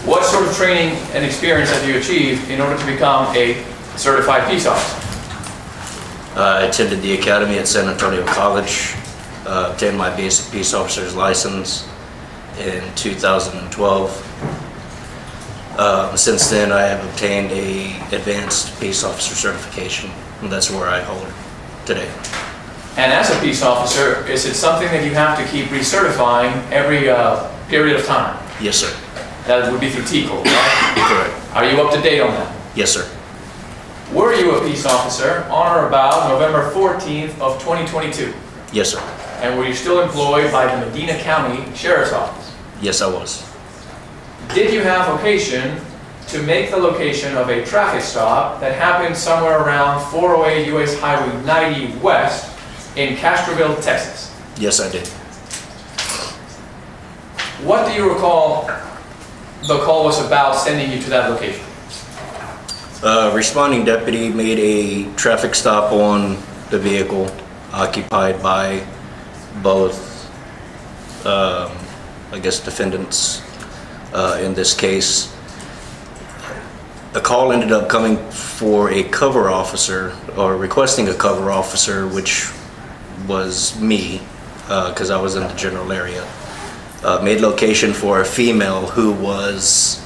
What sort of training and experience have you achieved in order to become a certified peace officer? I attended the academy at San Antonio College, obtained my basic peace officer's license in 2012. Since then, I have obtained a advanced peace officer certification, and that's where I hold it today. And as a peace officer, is it something that you have to keep recertifying every period of time? Yes, sir. That would be through TCO, right? Correct. Are you up to date on that? Yes, sir. Were you a peace officer on or about November 14th of 2022? Yes, sir. And were you still employed by the Medina County Sheriff's Office? Yes, I was. Did you have occasion to make the location of a traffic stop that happened somewhere around 408 US Highway 90 West in Castroville, Texas? Yes, I did. What do you recall the call was about sending you to that location? Responding deputy made a traffic stop on the vehicle occupied by both, I guess, defendants in this case. A call ended up coming for a cover officer, or requesting a cover officer, which was me, because I was in the general area. Made location for a female who was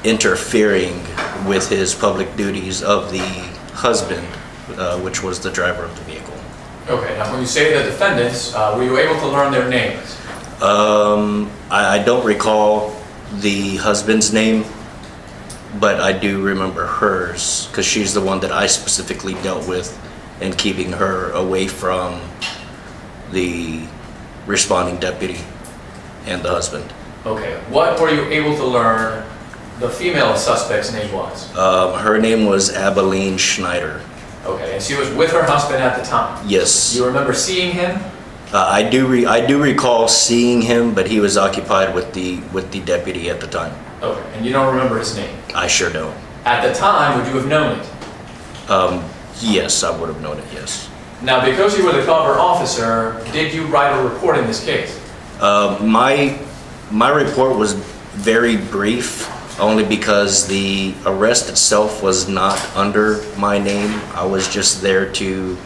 interfering with his public duties of the husband, which was the driver of the vehicle. Okay, now when you say the defendants, were you able to learn their names? I don't recall the husband's name, but I do remember hers, because she's the one that I specifically dealt with in keeping her away from the responding deputy and the husband. Okay, what were you able to learn the female suspect's name was? Her name was Abilene Schnieder. Okay, and she was with her husband at the time? Yes. You remember seeing him? I do recall seeing him, but he was occupied with the deputy at the time. Okay, and you don't remember his name? I sure don't. At the time, would you have known it? Yes, I would have known it, yes. Now, because you were the cover officer, did you write a report in this case? My report was very brief, only because the arrest itself was not under my name. I was just there to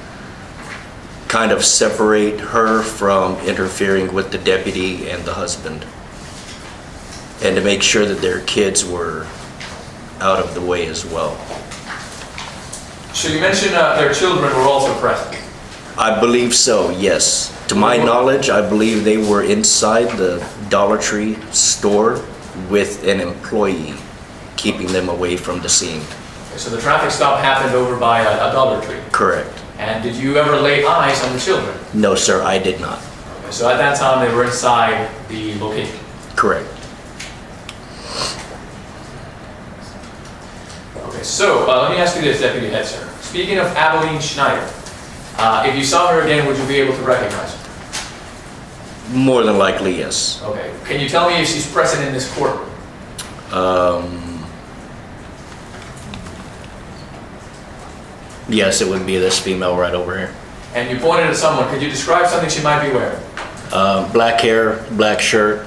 kind of separate her from interfering with the deputy and the husband, and to make sure that their kids were out of the way as well. So you mentioned their children were also present? I believe so, yes. To my knowledge, I believe they were inside the Dollar Tree store with an employee, keeping them away from the scene. Okay, so the traffic stop happened over by a Dollar Tree? Correct. And did you ever lay eyes on the children? No, sir, I did not. Okay, so at that time, they were inside the location? Correct. Okay, so let me ask you this, Deputy Hetzer. Speaking of Abilene Schnieder, if you saw her again, would you be able to recognize her? More than likely, yes. Okay, can you tell me if she's present in this courtroom? Yes, it would be this female right over here. And you pointed at someone, could you describe something she might be wearing? Black hair, black shirt,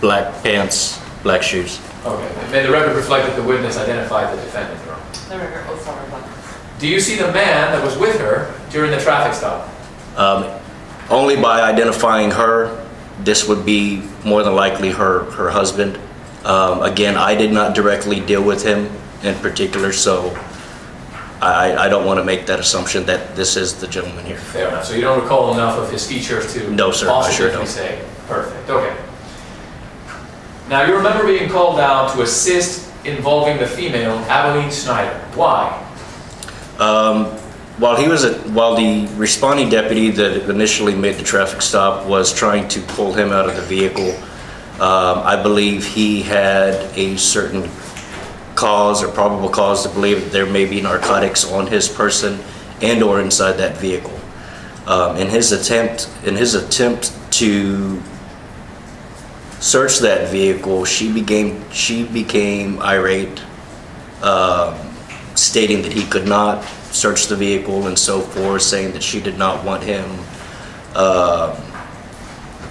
black pants, black shoes. Okay, and may the record reflect that the witness identified the defendant. The record will forward one. Do you see the man that was with her during the traffic stop? Only by identifying her. This would be more than likely her husband. Again, I did not directly deal with him in particular, so I don't want to make that assumption that this is the gentleman here. Fair enough. So you don't recall enough of his features to No, sir, I sure positively don't. say. Perfect. Okay. Now you remember being called out to assist involving the female Abilene Schnieder. Why? While the responding deputy that initially made the traffic stop was trying to pull him out of the vehicle, I believe he had a certain cause or probable cause to believe that there may be narcotics on his person and or inside that vehicle. In his attempt to search that vehicle, she became irate, stating that he could not search the vehicle and so forth, saying that she did not want him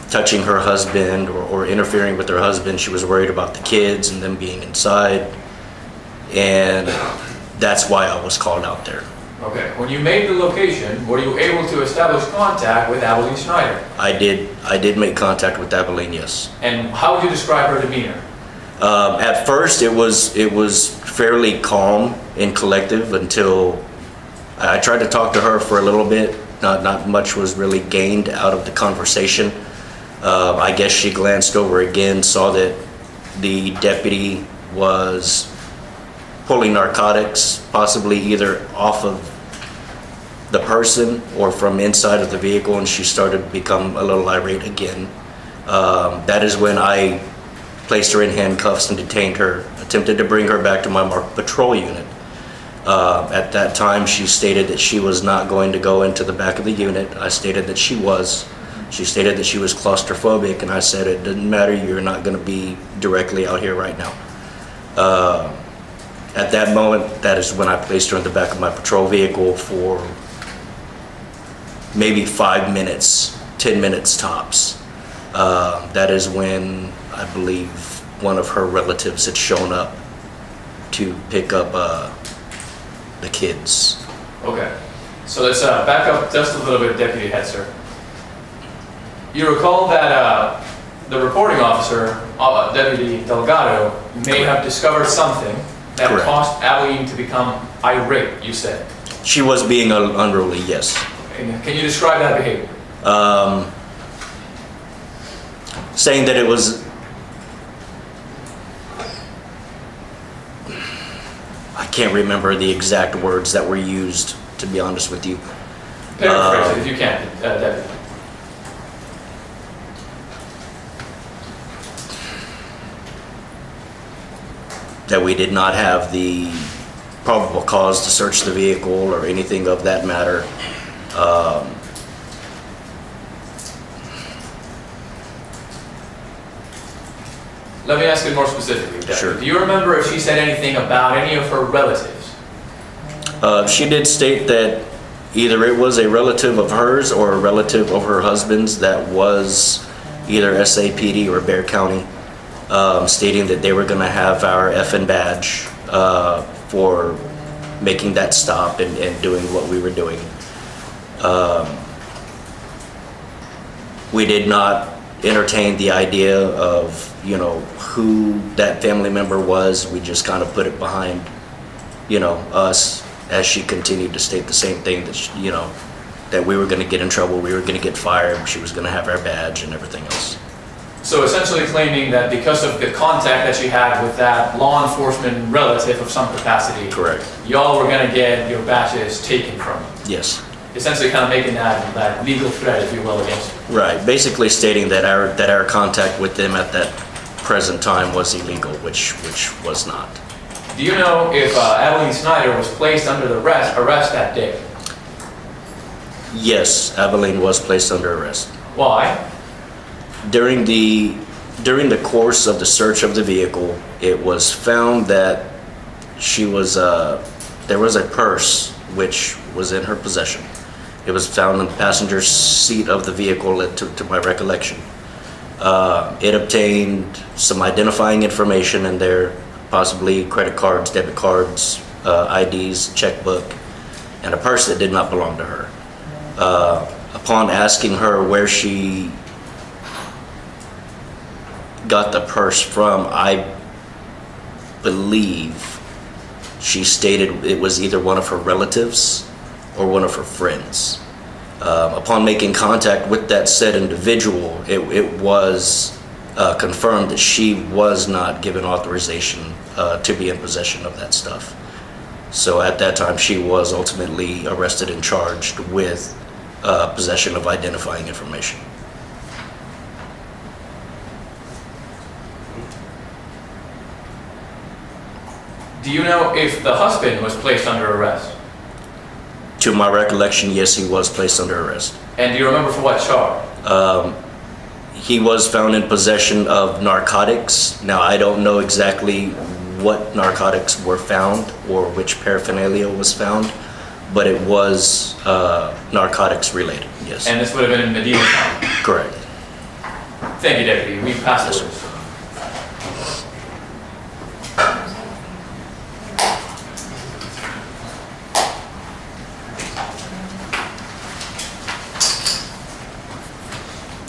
touching her husband or interfering with her husband. She was worried about the kids and them being inside, and that's why I was called out there. Okay. When you made the location, were you able to establish contact with Abilene Schnieder? I did make contact with Abilene, yes. And how would you describe her demeanor? At first, it was fairly calm and collective until I tried to talk to her for a little bit. Not much was really gained out of the conversation. I guess she glanced over again, saw that the deputy was pulling narcotics, possibly either off of the person or from inside of the vehicle, and she started to become a little irate again. That is when I placed her in handcuffs and detained her, attempted to bring her back to my marked patrol unit. At that time, she stated that she was not going to go into the back of the unit. I stated that she was. She stated that she was claustrophobic, and I said it didn't matter, you're not going to be directly out here right now. At that moment, that is when I placed her in the back of my patrol vehicle for maybe 5 minutes, 10 minutes tops. That is when I believe one of her relatives had shown up to pick up the kids. Okay. So let's back up just a little bit, Deputy Head, sir. You recall that the reporting officer, Deputy Delgado, may have discovered something that Correct. caused Abilene to become irate, you said. She was being unruly, yes. Can you describe that behavior? Saying that it was, I can't remember the exact words that were used, to be honest with you. Paraphrase it if you can, Deputy. That we did not have the probable cause to search the vehicle or anything of that matter. Let me ask it more specifically, Deputy. Sure. Do you remember if she said anything about any of her relatives? She did state that either it was a relative of hers or a relative of her husband's that was either SAPD or Bexar County, stating that they were going to have our FN badge for making that stop and doing what we were doing. We did not entertain the idea of, who that family member was. We just kind of put it behind, us, as she continued to state the same thing that, that we were going to get in trouble, we were going to get fired, she was going to have our badge and everything else. So essentially claiming that because of the contact that she had with that law enforcement relative of some capacity, Correct. y'all were going to get your badges taken from you. Yes. Essentially kind of making that legal threat, if you will, against you. Right, basically stating that our contact with them at that present time was illegal, which was not. Do you know if Abilene Schnieder was placed under the arrest that day? Yes, Abilene was placed under arrest. Why? During the course of the search of the vehicle, it was found that there was a purse which was in her possession. It was found in the passenger seat of the vehicle, to my recollection. It obtained some identifying information in there, possibly credit cards, debit cards, IDs, checkbook, and a purse that did not belong to her. Upon asking her where she got the purse from, I believe she stated it was either one of her relatives or one of her friends. Upon making contact with that said individual, it was confirmed that she was not given authorization to be in possession of that stuff. So at that time, she was ultimately arrested and charged with possession of identifying information. Do you know if the husband was placed under arrest? To my recollection, yes, he was placed under arrest. And do you remember for what charge? He was found in possession of narcotics. Now, I don't know exactly what narcotics were found or which paraphernalia was found, but it was narcotics related, yes. And this would have been in Medina County? Correct. Thank you, Deputy. We passed this.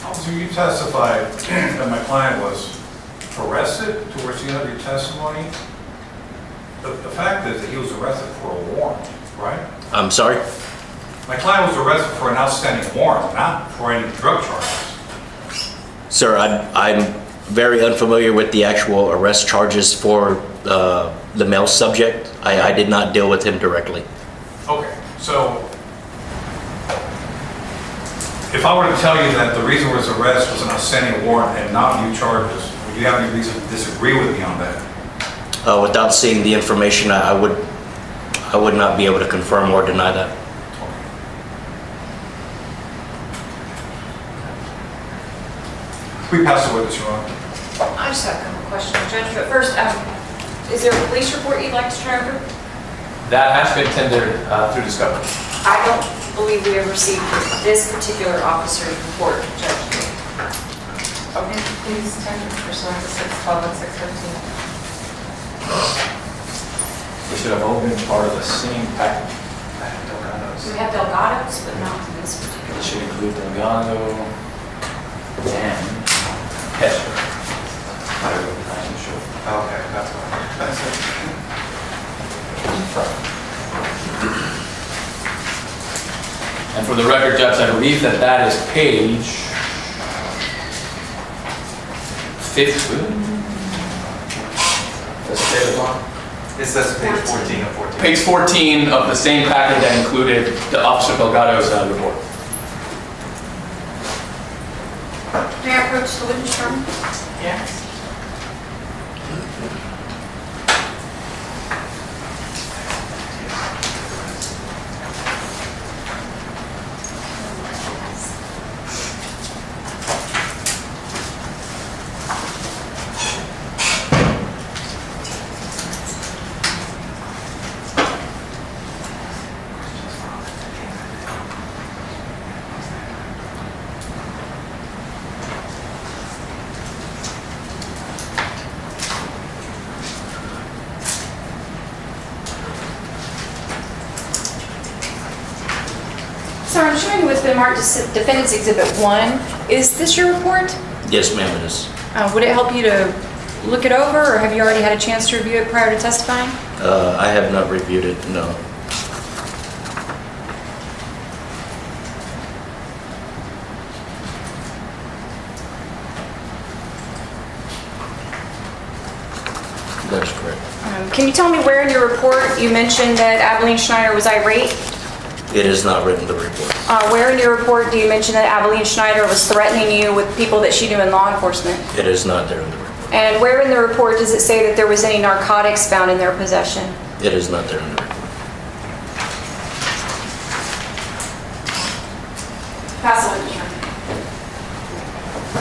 Officer, you testified that my client was arrested towards the end of your testimony. The fact is that he was arrested for a warrant, right? I'm sorry? My client was arrested for an outstanding warrant, not for any drug charges. Sir, I'm very unfamiliar with the actual arrest charges for the male subject. I did not deal with him directly. Okay, so if I were to tell you that the reason for his arrest was an outstanding warrant and not new charges, would you have any reason to disagree with me on that? Without seeing the information, I would not be able to confirm or deny that. We pass the witness, Your Honor. I just have a couple questions, Judge, but first, is there a police report you'd like to turn over? That has been tendered through discovery. I don't believe we have received this particular officer's report, Judge. Okay, please tender pursuant to 612 and 615. We should have all been part of the same package. We have Delgados, but not this particular. It should include Delgado and Hester. I'm sure. Okay, that's fine. And for the record, Judge, I believe that is page 15. Does it say the one? It says page 14 of 14. Page 14 of the same packet that included the Officer Delgado's report. May I approach the witness room? Yes. Sir, I'm showing you what's been marked as Defendant's Exhibit 1. Is this your report? Yes, ma'am, it is. Would it help you to look it over, or have you already had a chance to review it prior to testifying? I have not reviewed it, no. That is correct. Can you tell me where in your report you mentioned that Abilene Schnieder was irate? It is not written in the report. Where in your report do you mention that Abilene Schnieder was threatening you with people that she knew in law enforcement? It is not there in the report. And where in the report does it say that there was any narcotics found in their possession? It is not there in the report. Pass it on, Your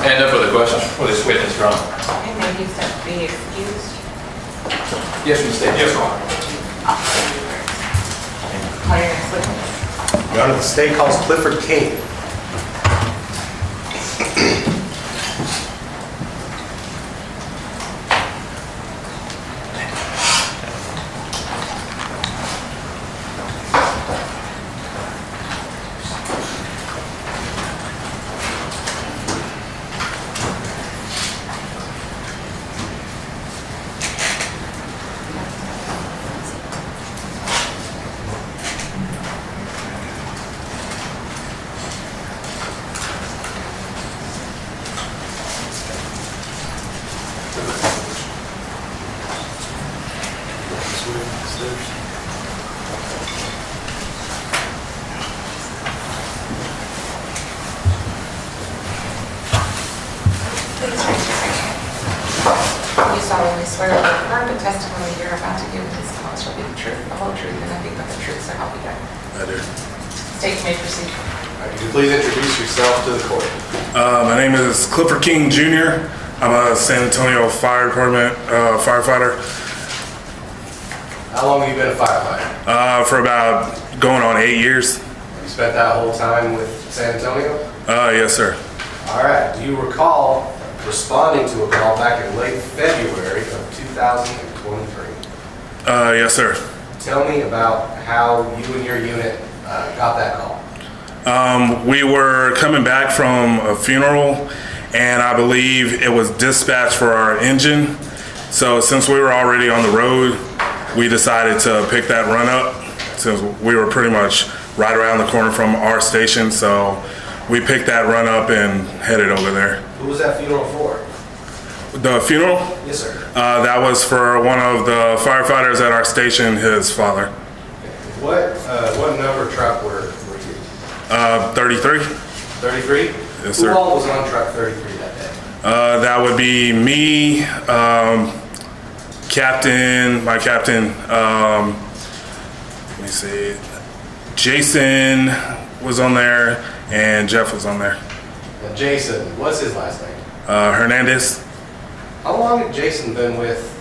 Honor. And no further questions for this witness, Your Honor. And then he's to be excused. Yes, Mr. State. Yes, Your Honor. Call your next witness. Your Honor, the state calls Clifford King. swear or affirm the testimony you're about to give in this call shall be the truth, the whole truth, and nothing but the truth, so help you God. I do. State, you may proceed. Could you please introduce yourself to the court? My name is Clifford King Jr. I'm a San Antonio Fire Department firefighter. How long have you been a firefighter? For about going on 8 years. You spent that whole time with San Antonio? Yes, sir. All right. Do you recall responding to a call back in late February of 2023? Yes, sir. Tell me about how you and your unit got that call. We were coming back from a funeral, and I believe it was dispatched for our engine. So since we were already on the road, we decided to pick that run up since we were pretty much right around the corner from our station. So we picked that run up and headed over there. Who was that funeral for? The funeral? Yes, sir. That was for one of the firefighters at our station, his father. What number truck were you? 33. 33? Yes, sir. Who all was on truck 33 that day? That would be me, my captain, let me see, Jason was on there, and Jeff was on there. Now, Jason, what's his last name? Hernandez. How long had Jason been with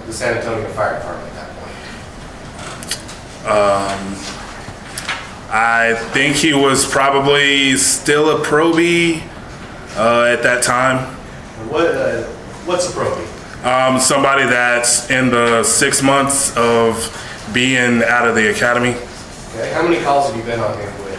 the San Antonio Fire Department at that point? I think he was probably still a probie at that time. What's a probie? Somebody that's in the 6 months of being out of the academy. Okay. How many calls have you been on him with?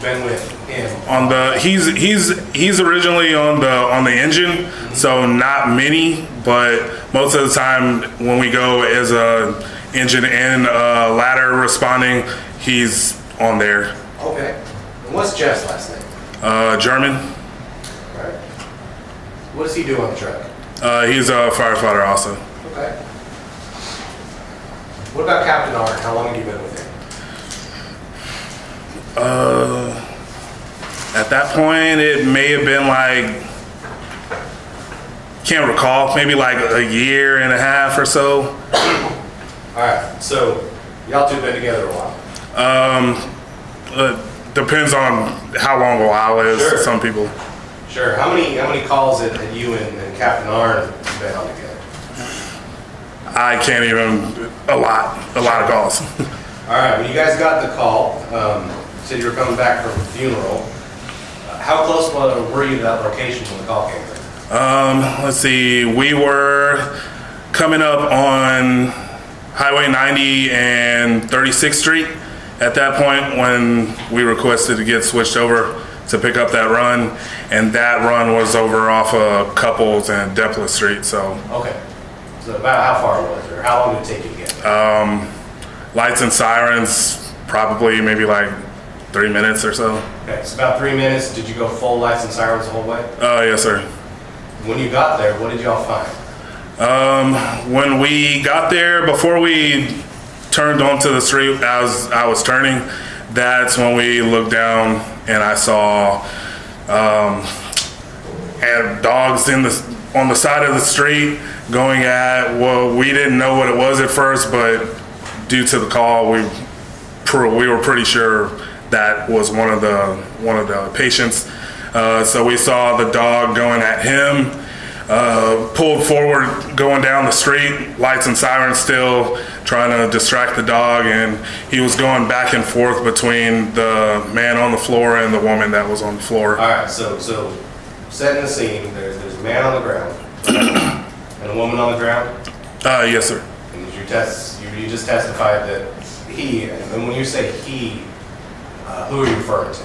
Been with him? On the he's originally on the engine, so not many, but most of the time when we go as a engine and ladder responding, he's on there. Okay. And what's Jeff's last name? German. All right. What does he do on the truck? He's a firefighter also. Okay. What about Captain Art? How long have you been with him? At that point, it may have been like, can't recall, maybe like a year and a half or so. All right. So y'all two been together a while. Depends on how long a while is. Sure. Some people. Sure. How many calls had you and Captain Arn been on together? I can't even, a lot of calls. All right. When you guys got the call, said you were coming back from a funeral. How close were you to that location when the call came in? Let's see. We were coming up on Highway 90 and 36th Street at that point when we requested to get switched over to pick up that run, and that run was over off of Couples and Deplet Street. So. Okay. So about how far was it, or how long did it take you to get there? Lights and sirens, probably maybe like 3 minutes or so. Okay, so about 3 minutes. Did you go full lights and sirens the whole way? Yes, sir. When you got there, what did y'all find? When we got there, before we turned onto the street as I was turning, that's when we looked down and I saw dogs on the side of the street going at, well, we didn't know what it was at first, but due to the call, we were pretty sure that was one of the patients. So we saw the dog going at him, pulled forward, going down the street, lights and sirens still, trying to distract the dog, and he was going back and forth between the man on the floor and the woman that was on the floor. All right, so setting the scene, there's a man on the ground and a woman on the ground? Yes, sir. And you just testified that he, and when you say he, who are you referring to?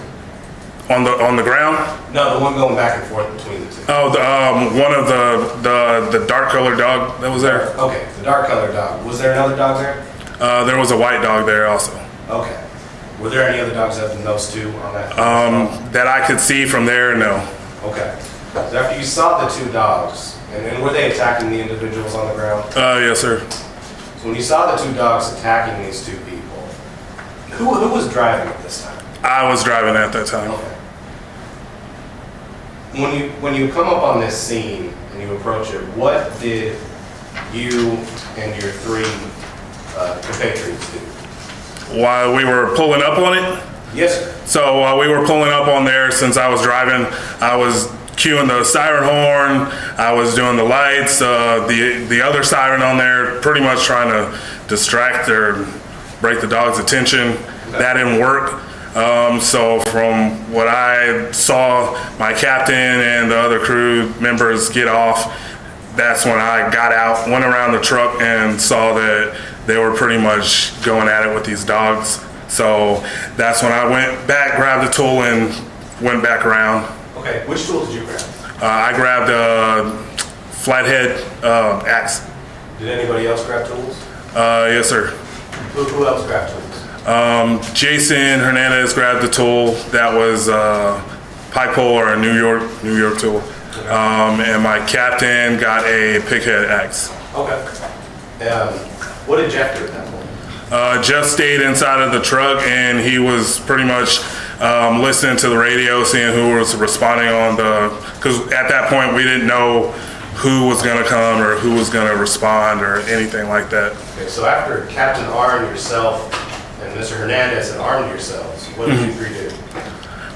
On the ground? No, the one going back and forth between the two. Oh, one of the dark colored dog that was there. Okay, the dark colored dog. Was there another dog there? There was a white dog there also. Okay. Were there any other dogs other than those two on that? That I could see from there, no. Okay. So after you saw the two dogs, and were they attacking the individuals on the ground? Yes, sir. So when you saw the two dogs attacking these two people, who was driving at this time? I was driving at that time. Okay. When you come up on this scene and you approach it, what did you and your 3 compatriots do? While we were pulling up on it? Yes, sir. So while we were pulling up on there, since I was driving, I was cueing the siren horn, I was doing the lights, the other siren on there, pretty much trying to distract or break the dog's attention. That didn't work. So from what I saw, my captain and the other crew members get off, that's when I got out, went around the truck and saw that they were pretty much going at it with these dogs. So that's when I went back, grabbed the tool and went back around. Okay, which tool did you grab? I grabbed a flathead axe. Did anybody else grab tools? Yes, sir. Who else grabbed tools? Jason Hernandez grabbed the tool. That was pike pole or a New York tool. And my captain got a pighead axe. Okay. What did Jeff do at that point? Jeff stayed inside of the truck and he was pretty much listening to the radio, seeing who was responding on because at that point we didn't know who was going to come or who was going to respond or anything like that. Okay, so after Captain armed yourself and Mr. Hernandez had armed yourselves, what did you 3 do?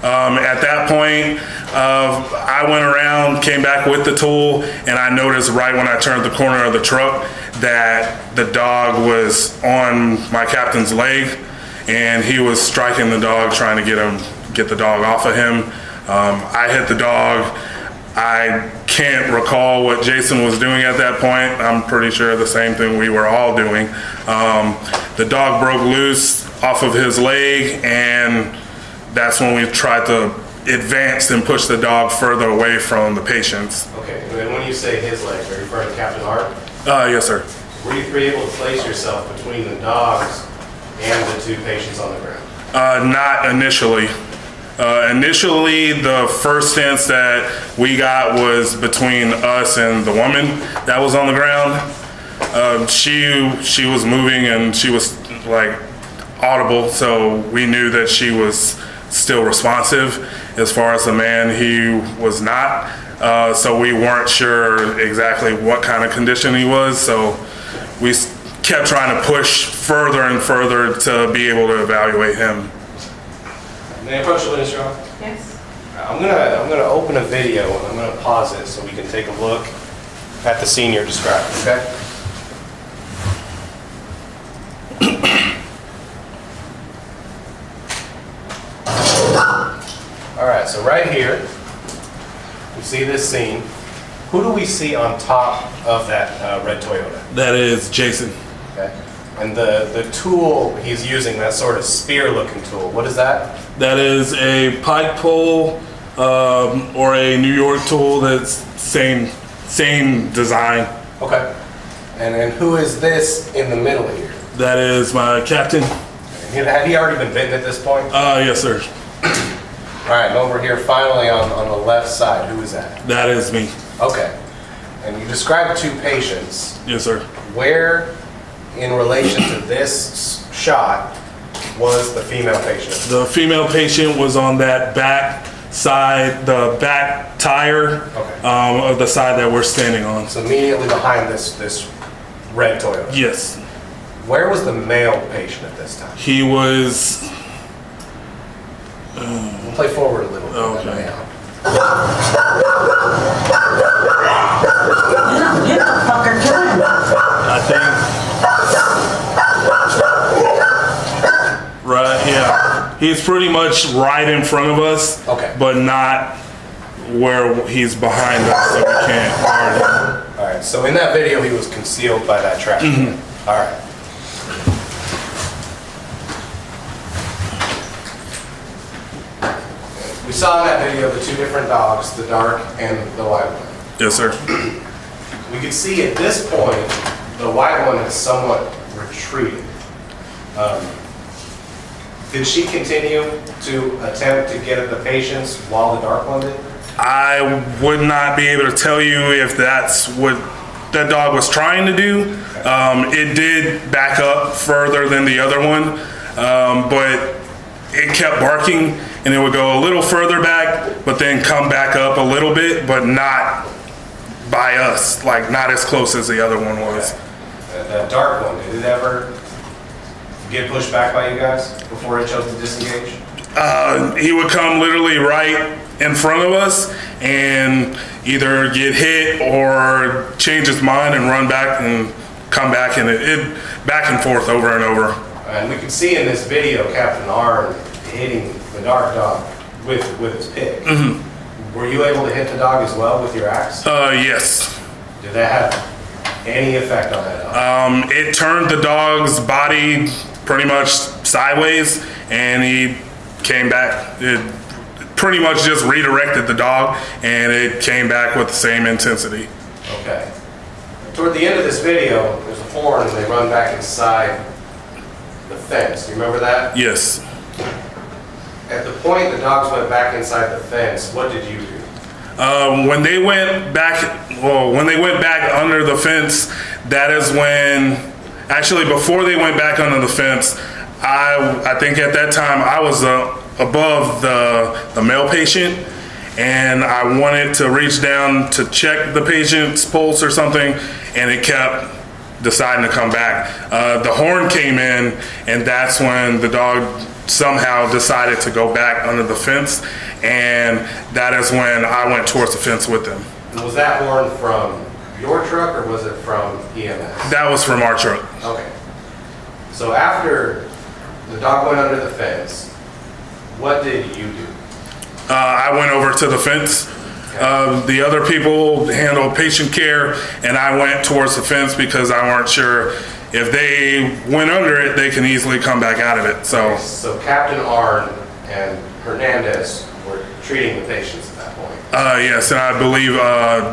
At that point, I went around, came back with the tool, and I noticed right when I turned the corner of the truck that the dog was on my captain's leg, and he was striking the dog, trying to get the dog off of him. I hit the dog. I can't recall what Jason was doing at that point. I'm pretty sure the same thing we were all doing. The dog broke loose off of his leg, and that's when we tried to advance and push the dog further away from the patients. Okay, and then when you say his leg, are you referring to Captain Hart? Yes, sir. Were you 3 able to place yourself between the dogs and the 2 patients on the ground? Not initially. Initially, the first stance that we got was between us and the woman that was on the ground. She was moving and she was like audible, so we knew that she was still responsive. As far as the man, he was not. So we weren't sure exactly what kind of condition he was. So we kept trying to push further and further to be able to evaluate him. May I approach the witness, Your Honor? Yes. I'm gonna open a video and I'm gonna pause it so we can take a look at the scene you're describing, okay? All right, so right here, you see this scene. Who do we see on top of that red Toyota? That is Jason. Okay. And the tool he's using, that sort of spear-looking tool, what is that? That is a pike pole or a New York tool that's same design. Okay. And then who is this in the middle here? That is my captain. Had he already been bitten at this point? Yes, sir. All right, and over here finally on the left side, who is that? That is me. Okay. And you described 2 patients. Yes, sir. Where, in relation to this shot, was the female patient? The female patient was on that back side, the back tire of the side that we're standing on. So immediately behind this red Toyota? Yes. Where was the male patient at this time? He was... we'll play forward a little bit. Okay. I think... Right, yeah. He's pretty much right in front of us, but not where he's behind us, so we can't guard him. All right, so in that video, he was concealed by that trash can. All right. We saw in that video the 2 different dogs, the dark and the white one. Yes, sir. We could see at this point, the white one has somewhat retreated. Did she continue to attempt to get at the patients while the dark one did? I would not be able to tell you if that's what that dog was trying to do. It did back up further than the other one, but it kept barking and it would go a little further back, but then come back up a little bit, but not by us, like not as close as the other one was. That dark one, did it ever get pushed back by you guys before it chose to disengage? He would come literally right in front of us and either get hit or change his mind and run back and come back, and it back and forth over and over. And we can see in this video Captain Arn hitting the dark dog with his pick. Were you able to hit the dog as well with your axe? Yes. Did that have any effect on that dog? It turned the dog's body pretty much sideways, and he came back. It pretty much just redirected the dog, and it came back with the same intensity. Okay. Toward the end of this video, there's a horn and they run back inside the fence. Do you remember that? Yes. At the point the dogs went back inside the fence, what did you do? When they went back, under the fence, that is when, actually before they went back under the fence, I think at that time I was above the male patient, and I wanted to reach down to check the patient's pulse or something, and it kept deciding to come back. The horn came in, and that's when the dog somehow decided to go back under the fence, and that is when I went towards the fence with them. And was that horn from your truck or was it from EMS? That was from our truck. Okay. So after the dog went under the fence, what did you do? I went over to the fence. The other people handled patient care, and I went towards the fence because I weren't sure if they went under it, they can easily come back out of it. So Captain Arn and Hernandez were treating the patients at that point. Yes, and I believe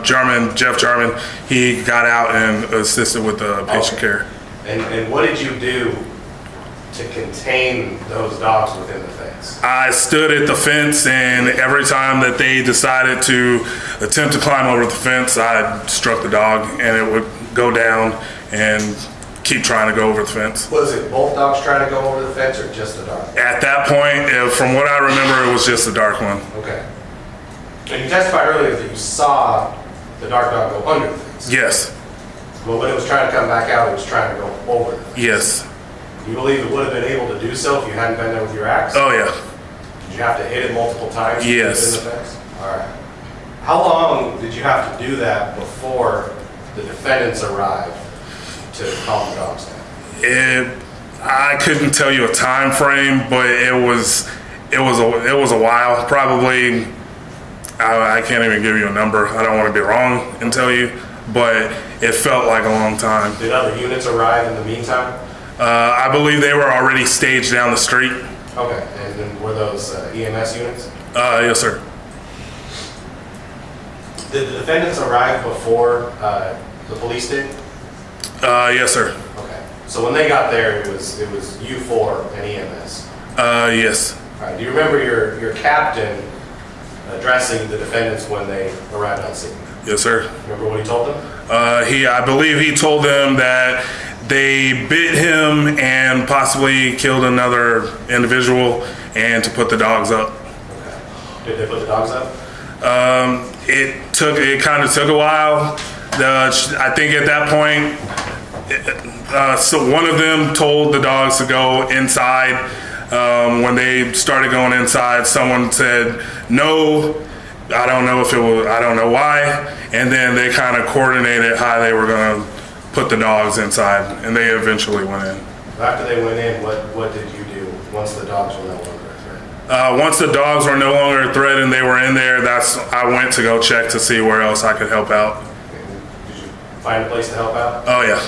Jeff Jarman, he got out and assisted with the patient care. And what did you do to contain those dogs within the fence? I stood at the fence, and every time that they decided to attempt to climb over the fence, I struck the dog, and it would go down and keep trying to go over the fence. Was it both dogs trying to go over the fence or just the dark? At that point, from what I remember, it was just the dark one. Okay. And you testified earlier that you saw the dark dog go under the fence. Yes. But when it was trying to come back out, it was trying to go over the fence. Yes. Do you believe it would have been able to do so if you hadn't been there with your axe? Oh, yeah. Did you have to hit it multiple times? Yes. Within the fence? All right. How long did you have to do that before the defendants arrived to calm the dogs down? I couldn't tell you a time frame, but it was a while. Probably, I can't even give you a number. I don't want to be wrong and tell you, but it felt like a long time. Did other units arrive in the meantime? I believe they were already staged down the street. Okay, and then were those EMS units? Yes, sir. Did the defendants arrive before the police did? Yes, sir. Okay, so when they got there, it was you four and EMS? Yes. All right, do you remember your captain addressing the defendants when they arrived on scene? Yes, sir. Remember what he told them? I believe he told them that they bit him and possibly killed another individual, and to put the dogs up. Okay. Did they put the dogs up? It kind of took a while. I think at that point, so one of them told the dogs to go inside. When they started going inside, someone said no. I don't know why. And then they kind of coordinated how they were going to put the dogs inside, and they eventually went in. After they went in, what did you do once the dogs were no longer a threat? Once the dogs were no longer a threat and they were in there, I went to go check to see where else I could help out. Did you find a place to help out? Oh yeah,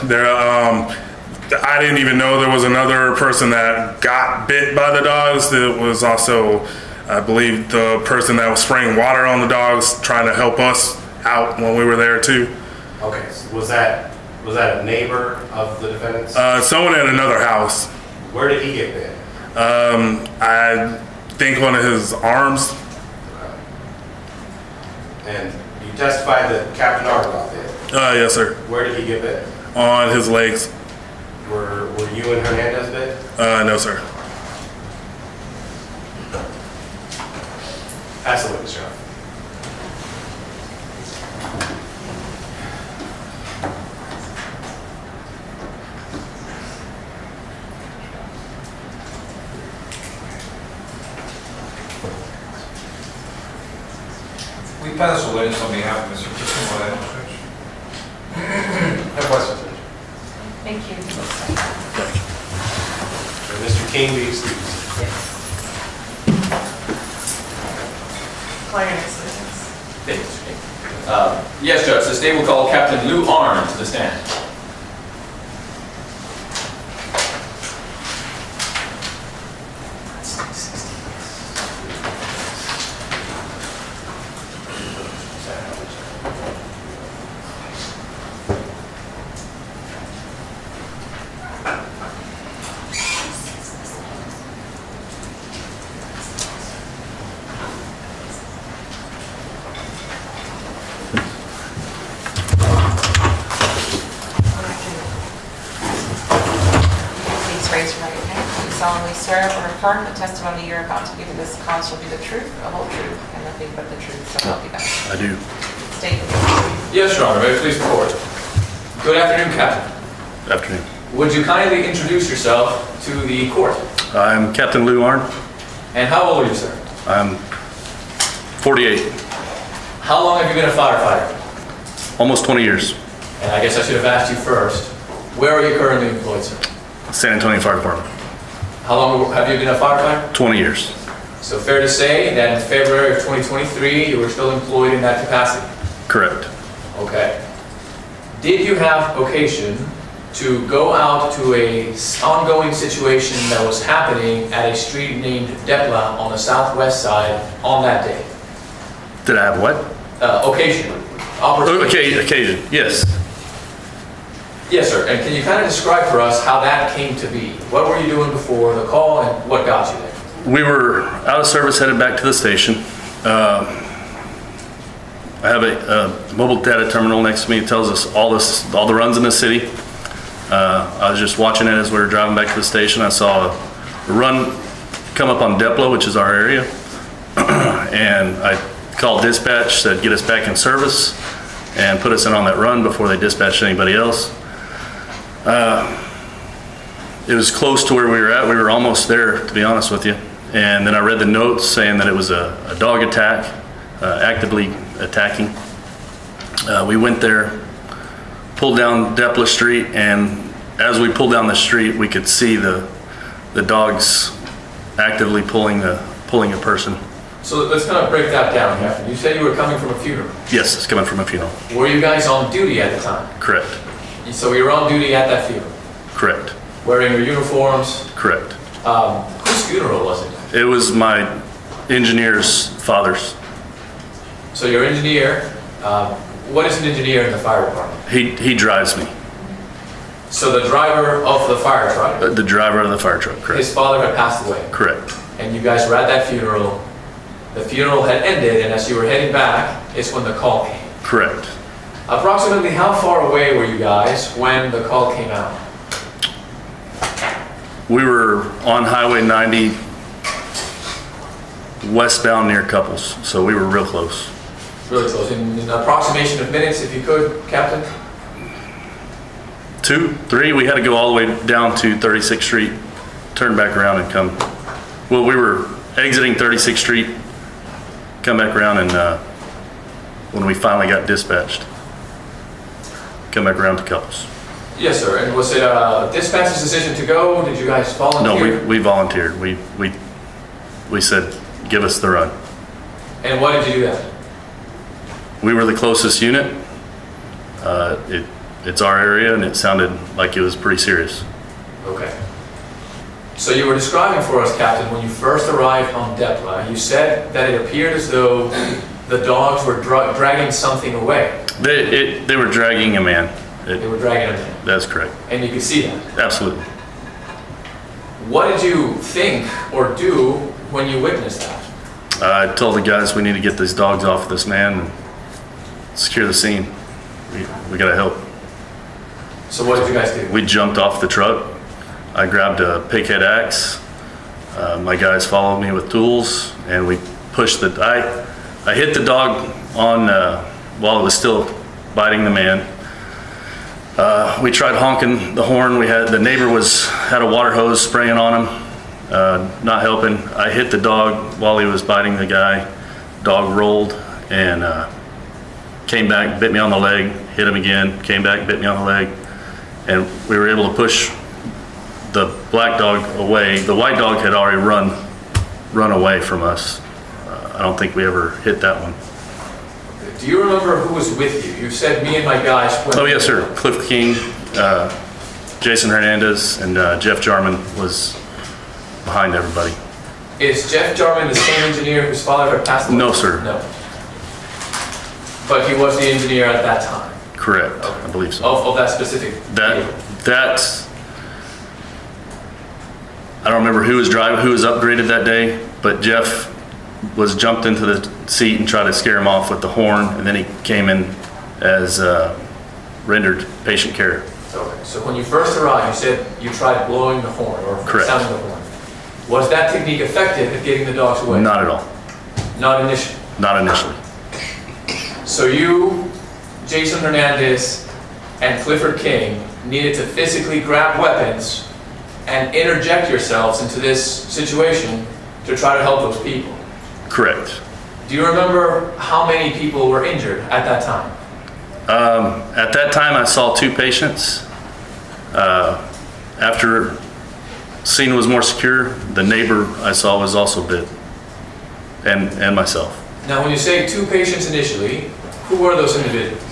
I didn't even know there was another person that got bit by the dogs. It was also, I believe, the person that was spraying water on the dogs, trying to help us out when we were there too. Okay, so was that a neighbor of the defendants? Someone at another house. Where did he get bit? I think one of his arms. And you testified that Captain Arn got bit? Yes, sir. Where did he get bit? On his legs. Were you and Hernandez bit? No, sir. Pass the witness, John. We pass the witness on behalf of Mr. Christian Moreno. No questions, Judge. Thank you. Mr. King, be excused. Call your next witness. Thank you, Mr. King. Yes, Judge, the state will call Captain Lou Arn to the stand. Please raise your right hand. Do you solemnly swear or affirm the testimony you're about to give in this cause will be the truth, the whole truth, and nothing but the truth, so help you God? I do. State your name. Yes, Your Honor, may I please report? Good afternoon, Captain. Afternoon. Would you kindly introduce yourself to the court? I'm Captain Lou Arn. And how old are you, sir? I'm 48, How long have you been a firefighter? almost 20 years. And I guess I should have asked you first, where are you currently employed, sir? San Antonio Fire Department, How long have you been a firefighter? 20 years. So fair to say that in February of 2023, you were still employed in that capacity? Correct. Okay. Did you have occasion to go out to a ongoing situation that was happening at a street named Deborah on the southwest side on that day? Did I have what? Occasion. Okay, occasion, yes. Yes, sir. And can you kind of describe for us how that came to be? What were you doing before the call and what got you there? We were out of service, headed back to the station. I have a mobile data terminal next to me. It tells us all the runs in the city. I was just watching it as we were driving back to the station. I saw a run come up on Deplo, which is our area. And I called dispatch, said get us back in service and put us in on that run before they dispatched anybody else. It was close to where we were at. We were almost there, to be honest with you. And then I read the notes saying that it was a dog attack, actively attacking. We went there, pulled down Depla Street, and as we pulled down the street, we could see the dogs actively pulling a person. So let's kind of break that down, Captain. You said you were coming from a funeral. Yes, it's coming from a funeral. Were you guys on duty at the time? Correct. So you were on duty at that funeral? Correct. Wearing your uniforms? Correct. Whose funeral was it? It was my engineer's father's. So your engineer, what is an engineer in the fire department? He drives me. So the driver of the fire truck? The driver of the fire truck, correct. His father had passed away? Correct. And you guys were at that funeral. The funeral had ended, and as you were heading back, is when the call came. Correct. Approximately how far away were you guys when the call came out? We were on Highway 90 westbound near Couples, so we were real close. Really close. In an approximation of minutes, if you could, Captain? 2, 3, we had to go all the way down to 36th Street, turn back around and come. Well, we were exiting 36th Street, come back around, and when we finally got dispatched, come back around to Couples. Yes, sir. And was it dispatch's decision to go? Did you guys volunteer? No, we volunteered. We said, give us the run. And why did you do that? We were the closest unit. It's our area, and it sounded like it was pretty serious. Okay. So you were describing for us, Captain, when you first arrived on Depla, you said that it appeared as though the dogs were dragging something away. They were dragging a man. They were dragging a man. That's correct. And you could see that. Absolutely. What did you think or do when you witnessed that? I told the guys we need to get these dogs off of this man and secure the scene. We gotta help. So what did you guys do? We jumped off the truck. I grabbed a pighead axe. My guys followed me with tools, and we pushed I hit the dog on while it was still biting the man. We tried honking the horn. The neighbor had a water hose spraying on him, not helping. I hit the dog while he was biting the guy. Dog rolled and came back, bit me on the leg, hit him again, came back, bit me on the leg, and we were able to push the black dog away. The white dog had already run away from us. I don't think we ever hit that one. Do you remember who was with you? You said me and my guys went. Oh, yes, sir. Cliff King, Jason Hernandez, and Jeff Jarman was behind everybody. Is Jeff Jarman the same engineer whose father had passed away? No, sir. No. But he was the engineer at that time? Correct, I believe so. Of that specific vehicle? I don't remember who was driving, who was upgraded that day, but Jeff was jumped into the seat and tried to scare him off with the horn, and then he came in as rendered patient care. Okay, so when you first arrived, you said you tried blowing the horn or Correct. sounding the horn. Was that technique effective at getting the dogs away? Not at all. Not initially? Not initially. So you, Jason Hernandez, and Clifford King needed to physically grab weapons and interject yourselves into this situation to try to help those people? Correct. Do you remember how many people were injured at that time? At that time, I saw 2 patients. After scene was more secure, the neighbor I saw was also bit, and myself. Now, when you say 2 patients initially, who were those individuals?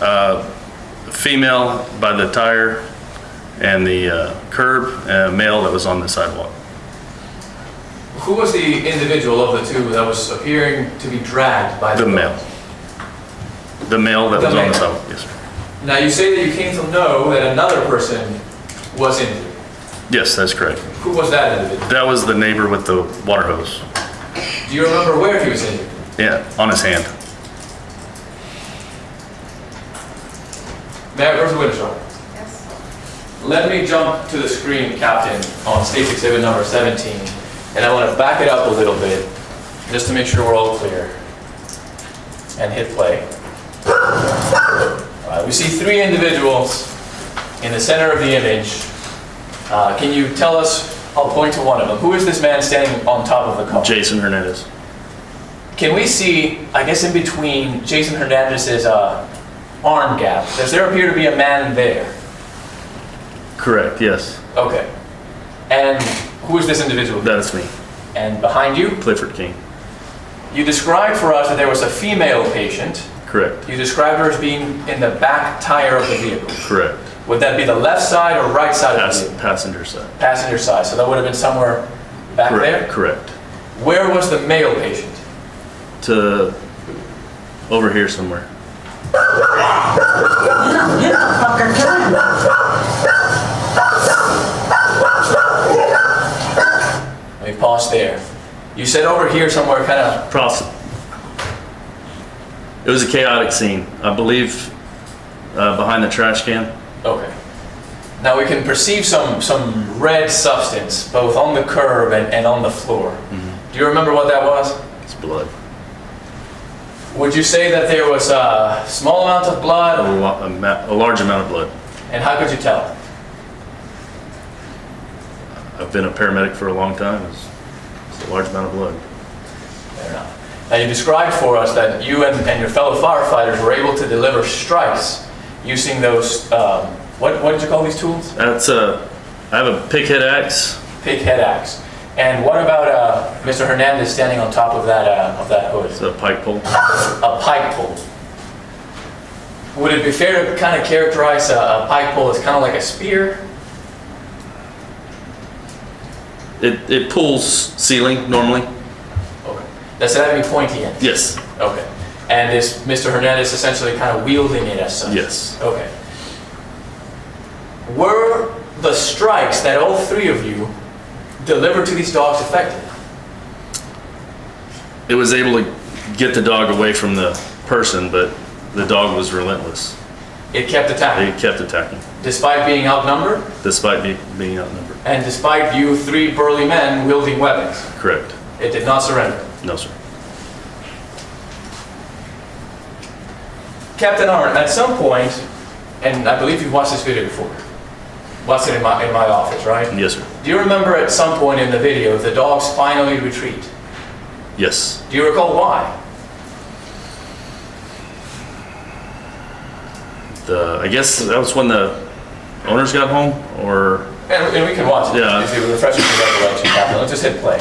A female by the tire and the curb, and a male that was on the sidewalk. Who was the individual of the 2 that was appearing to be dragged by the male? The male that was on the sidewalk, yes, sir. Now, you say that you came to know that another person was injured. Yes, that's correct. Who was that individual? That was the neighbor with the water hose. Do you remember where he was injured? Yeah, on his hand. Mayor, where's the witness room? Yes. Let me jump to the screen, Captain, on State's Exhibit number 17, and I want to back it up a little bit, just to make sure we're all clear, and hit play. All right, we see 3 individuals in the center of the image. Can you tell us, I'll point to one of them. Who is this man standing on top of the car? Jason Hernandez. Can we see, I guess in between Jason Hernandez's arm gap, does there appear to be a man there? Correct, yes. Okay. And who is this individual? That is me. And behind you? Clifford King. You described for us that there was a female patient. Correct. You described her as being in the back tire of the vehicle. Correct. Would that be the left side or right side of the vehicle? Passenger side. Passenger side. So that would have been somewhere back there? Correct. Where was the male patient? To over here somewhere. Let me pause there. You said over here somewhere, kind of. It was a chaotic scene. I believe behind the trash can. Okay. Now we can perceive some red substance both on the curb and on the floor. Mm-hmm. Do you remember what that was? It's blood. Would you say that there was a small amount of blood? A large amount of blood. And how could you tell? I've been a paramedic for a long time. It's a large amount of blood. Fair enough. Now you described for us that you and your fellow firefighters were able to deliver strikes using those, what did you call these tools? That's I have a pig head axe. Pig head axe. And what about Mr. Hernandez standing on top of that hood? It's a pike pole. A pike pole. Would it be fair to kind of characterize a pike pole as kind of like a spear? It pulls ceiling normally. Okay. Does it have any pointy ends? Yes. Okay. And is Mr. Hernandez essentially kind of wielding it as such? Yes. Okay. Were the strikes that all 3 of you delivered to these dogs effective? It was able to get the dog away from the person, but the dog was relentless. It kept attacking? It kept attacking. Despite being outnumbered? Despite being outnumbered. And despite you 3 burly men wielding weapons? Correct. It did not surrender? No, sir. Captain Arndt, at some point, and I believe you've watched this video before, watched it in my office, right? Yes, sir. Do you remember at some point in the video the dogs finally retreat? Yes. Do you recall why? I guess that was when the owners got home, or? And we can watch it. Yeah. If you refresh your recollection, Captain. Let's just hit play.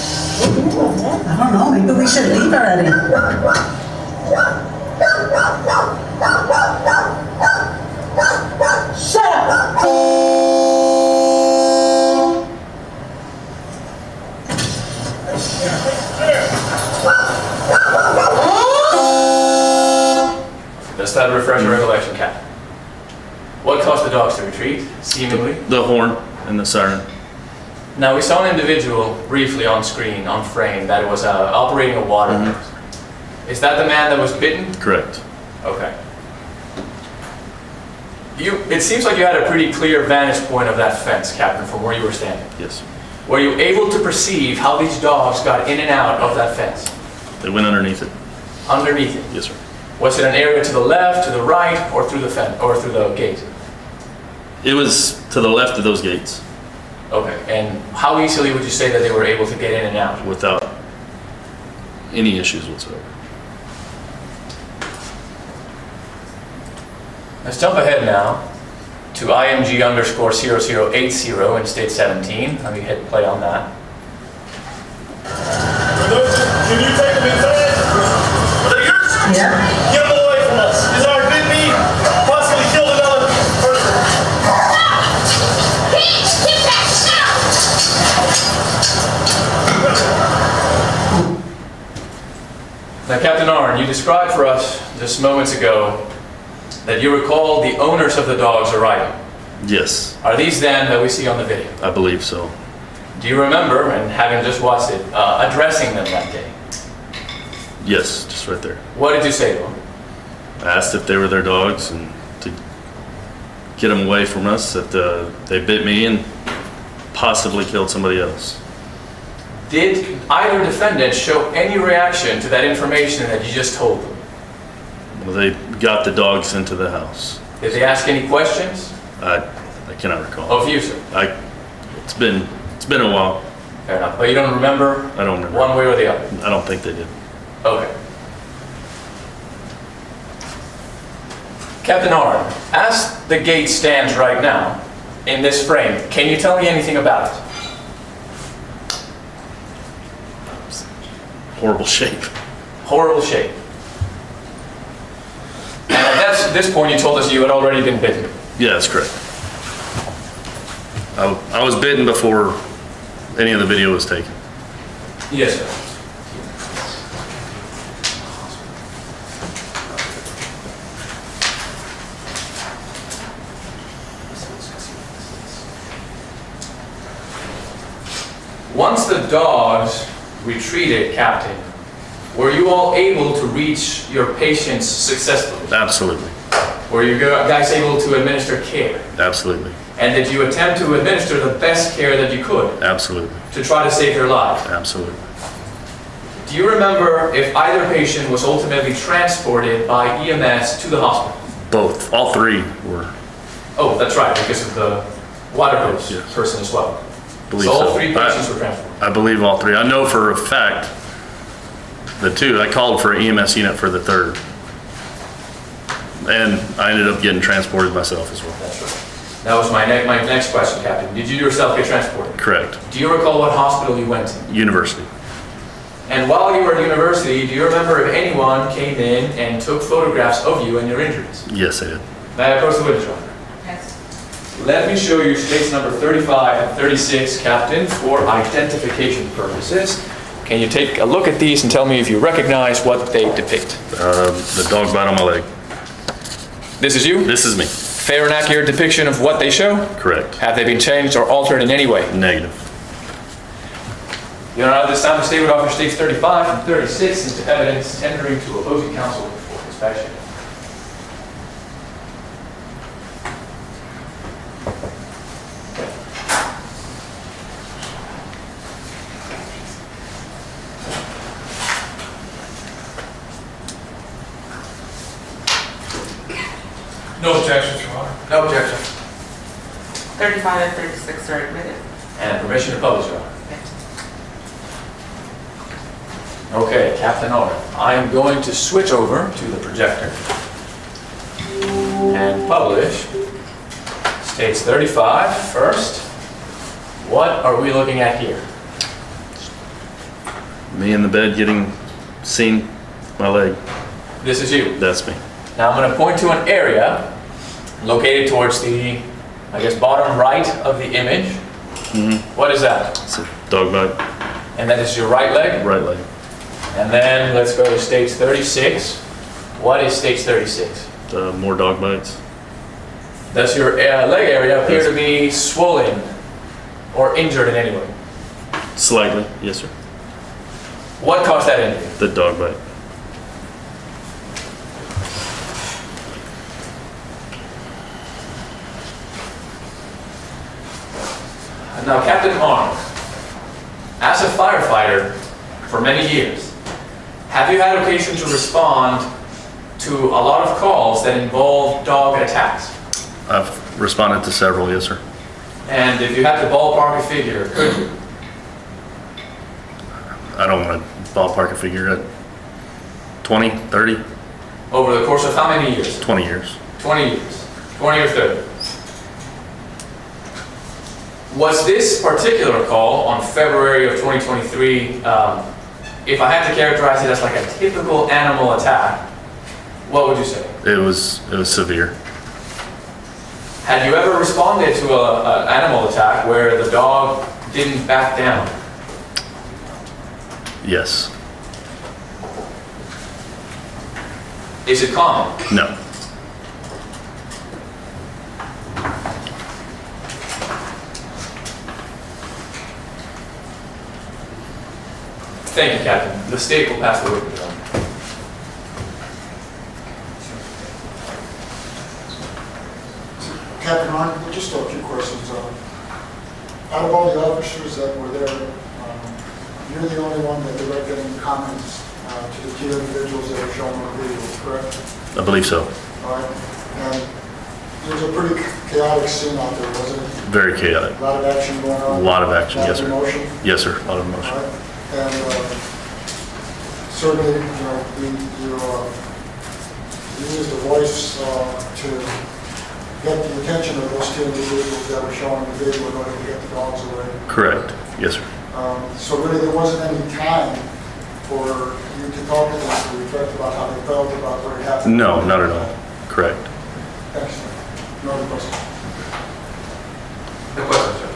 I don't know, maybe we should leave already. Shut up. Does that refresh your recollection, Captain? What caused the dogs to retreat, seemingly? The horn and the siren. Now, we saw an individual briefly on screen, on frame, that was operating a water hose. Is that the man that was bitten? Correct. Okay. It seems like you had a pretty clear vantage point of that fence, Captain, from where you were standing. Yes. Were you able to perceive how these dogs got in and out of that fence? They went underneath it. Underneath it? Yes, sir. Was it an area to the left, to the right, or through the fence, or through the gate? It was to the left of those gates. Okay, and how easily would you say that they were able to get in and out? Without any issues whatsoever. Let's jump ahead now to IMG_0080 in state 17. Let me hit play on that. Can you take them inside? Are they yours? Yeah. Get them away from us. He's already bit me, possibly killed another person. Get back now! Now, Captain Arn, you described for us just moments ago that you recall the owners of the dogs arriving. Yes, Are these them that we see on the video? I believe so. Do you remember, and having just watched it, addressing them that day? Yes, just right there. What did you say to them? I asked if they were their dogs and to get them away from us, that they bit me and possibly killed somebody else. Did either defendant show any reaction to that information that you just told them? Well, they got the dogs into the house. Did they ask any questions? I cannot recall. Of you, sir? It's been a while. Fair enough. But you don't remember? I don't remember. One way or the other? I don't think they did. Okay. Captain Arn, as the gate stands right now, in this frame, can you tell me anything about it? Horrible shape. Horrible shape. And at this point, you told us you had already been bitten. Yeah, that's correct. I was bitten before any of the video was taken. Yes, sir. Once the dogs retreated, Captain, were you all able to reach your patients successfully? Absolutely. Were you guys able to administer care? Absolutely. And did you attempt to administer the best care that you could Absolutely. to try to save their lives? Absolutely. Do you remember if either patient was ultimately transported by EMS to the hospital? Both. All three were. Oh, that's right, because of the water hose person as well. Believe So all so. three patients were transported? I believe all three. I know for a fact the two. I called for an EMS unit for the third. And I ended up getting transported myself as well. That's right. That was my next question, Captain. Did you yourself get transported? Correct. Do you recall what hospital you went to? University. And while you were at university, do you remember if anyone came in and took photographs of you and your injuries? Yes, I did. May I approach the witness, Your Honor? Yes. Let me show you states number 35 and 36, Captain, for identification purposes. Can you take a look at these and tell me if you recognize what they depict? The dog bite on my leg. This is you? This is me. Fair and accurate depiction of what they show? Correct. Have they been changed or altered in any way? Negative. Your Honor, at this time the state would offer states 35 and 36 into evidence tendering to opposing counsel for inspection. No objections, Your Honor. No objection. 35 and 36 are admitted. And permission to publish, Your Honor. Okay, Captain Orr, I am going to switch over to the projector and publish States 35 first. What are we looking at here? Me in the bed getting seen, my leg. This is you. That's me. Now I'm going to point to an area located towards the, I guess, bottom right of the image. What is that? It's a dog bite. And that is your right leg? Right leg. And then let's go to stage 36. What is stage 36? More dog bites. Does your leg area appear to be swollen or injured in any way? Slightly, yes, sir. What caused that injury? The dog bite. Now, Captain Arnold, as a firefighter for many years, have you had occasion to respond to a lot of calls that involve dog attacks? I've responded to several, yes, sir. And if you had to ballpark a figure, could you? I don't want to ballpark a figure at 20, 30, Over the course of how many years? 20 years. 20 years. 20 or 30. Was this particular call on February of 2023, if I had to characterize it as like a typical animal attack, what would you say? It was severe. Had you ever responded to an animal attack where the dog didn't back down? Yes. Is it common? No. Thank you, Captain. The state will pass the witness. Captain Ron, just a few questions. Out of all the officers that were there, you're the only one that directed any comments to the two individuals that are shown on the video, correct? I believe so. All right. And it was a pretty chaotic scene out there, wasn't it? Very chaotic. A lot of action going on. A lot of action, yes, sir. Emotion. Yes, sir. A lot of emotion. All right. And certainly, you used the voice to get the attention of those two individuals that were showing the video in order to get the dogs away. Correct. Yes, sir. So really, there wasn't any time for you to talk to them to reflect about how they felt about what had happened. No, not at all. Correct. Excellent. No other questions? No questions, sir.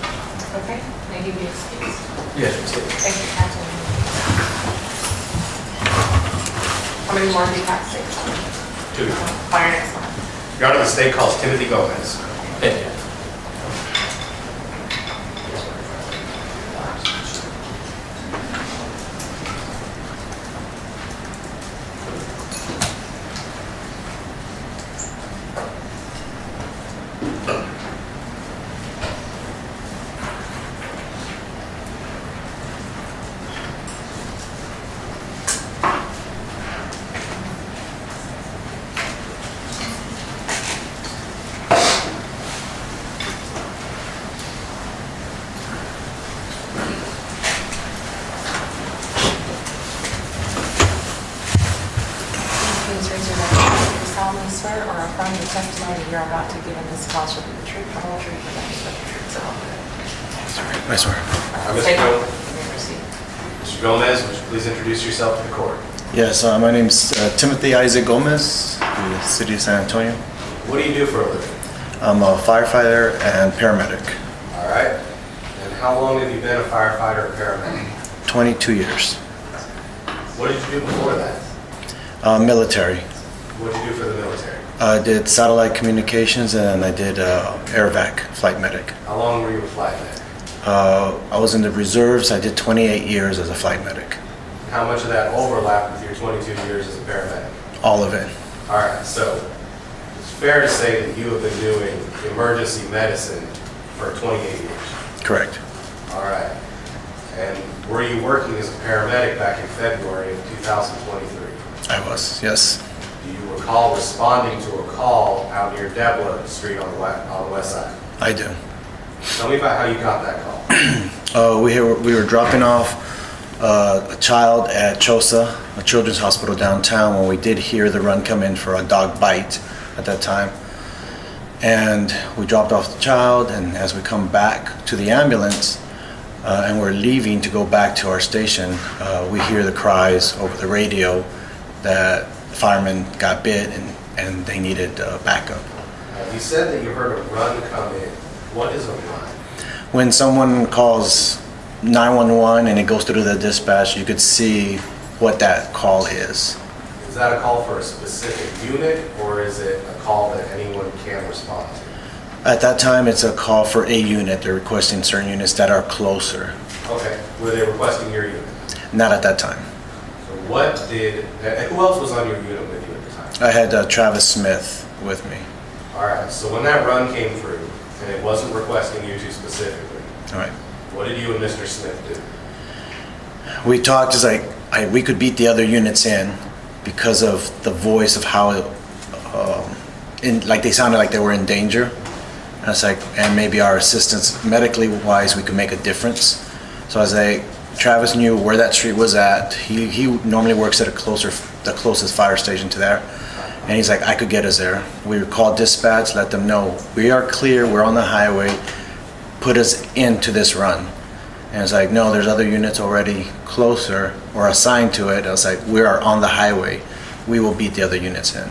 Okay, may I give you excuse? Yes, Thank you, Captain. How many more do you have? 6? 2. Fire next one. Your Honor, the state calls Timothy Gomez. Thank you. Please raise your right hand. Do you solemnly swear or affirm the testimony you're about to give in this call shall be the truth, the whole truth, and nothing but the truth, so help you God? I swear. Mr. Take Gomez. it. You may proceed. Mr. Gomez, would you please introduce yourself to the court? Yes, my name is Timothy Isaac Gomez, the city of San Antonio. What do you do for a living? I'm a firefighter and paramedic. All right. And how long have you been a firefighter or paramedic? 22 years. What did you do before that? Military. What did you do for the military? I did satellite communications and I did airvac, flight medic. How long were you a flight medic? I was in the reserves. I did 28 years as a flight medic. How much of that overlapped with your 22 years as a paramedic? All of it. All right, so it's fair to say that you have been doing emergency medicine for 28 years. Correct. All right. And were you working as a paramedic back in February of 2023? I was, yes. do you recall responding to a call out near Deborah Street on the west side? I do. Tell me about how you got that call. We were dropping off a child at CHOSA, a children's hospital downtown, when we did hear the run come in for a dog bite at that time. And we dropped off the child, and as we come back to the ambulance, and we're leaving to go back to our station, we hear the cries over the radio that the firemen got bit and they needed backup. You said that you heard a run come in. What is a run? When someone calls 911 and it goes through the dispatch, you could see what that call is. Is that a call for a specific unit, or is it a call that anyone can respond to? At that time, it's a call for a unit. They're requesting certain units that are closer. Okay. Were they requesting your unit? Not at that time. So who else was on your unit with you at the time? I had Travis Smith with me. All right, so when that run came through, and it wasn't requesting you two specifically, All right. what did you and Mr. Smith do? We talked, just like we could beat the other units in because of the voice of how like they sounded like they were in danger. And it's like, and maybe our assistance medically wise, we could make a difference. So I was like, Travis knew where that street was at. He normally works at the closest fire station to there. And he's like, I could get us there. We called dispatch, let them know we are clear, we're on the highway, put us into this run. And it's like, no, there's other units already closer or assigned to it. I was like, we are on the highway. We will beat the other units in.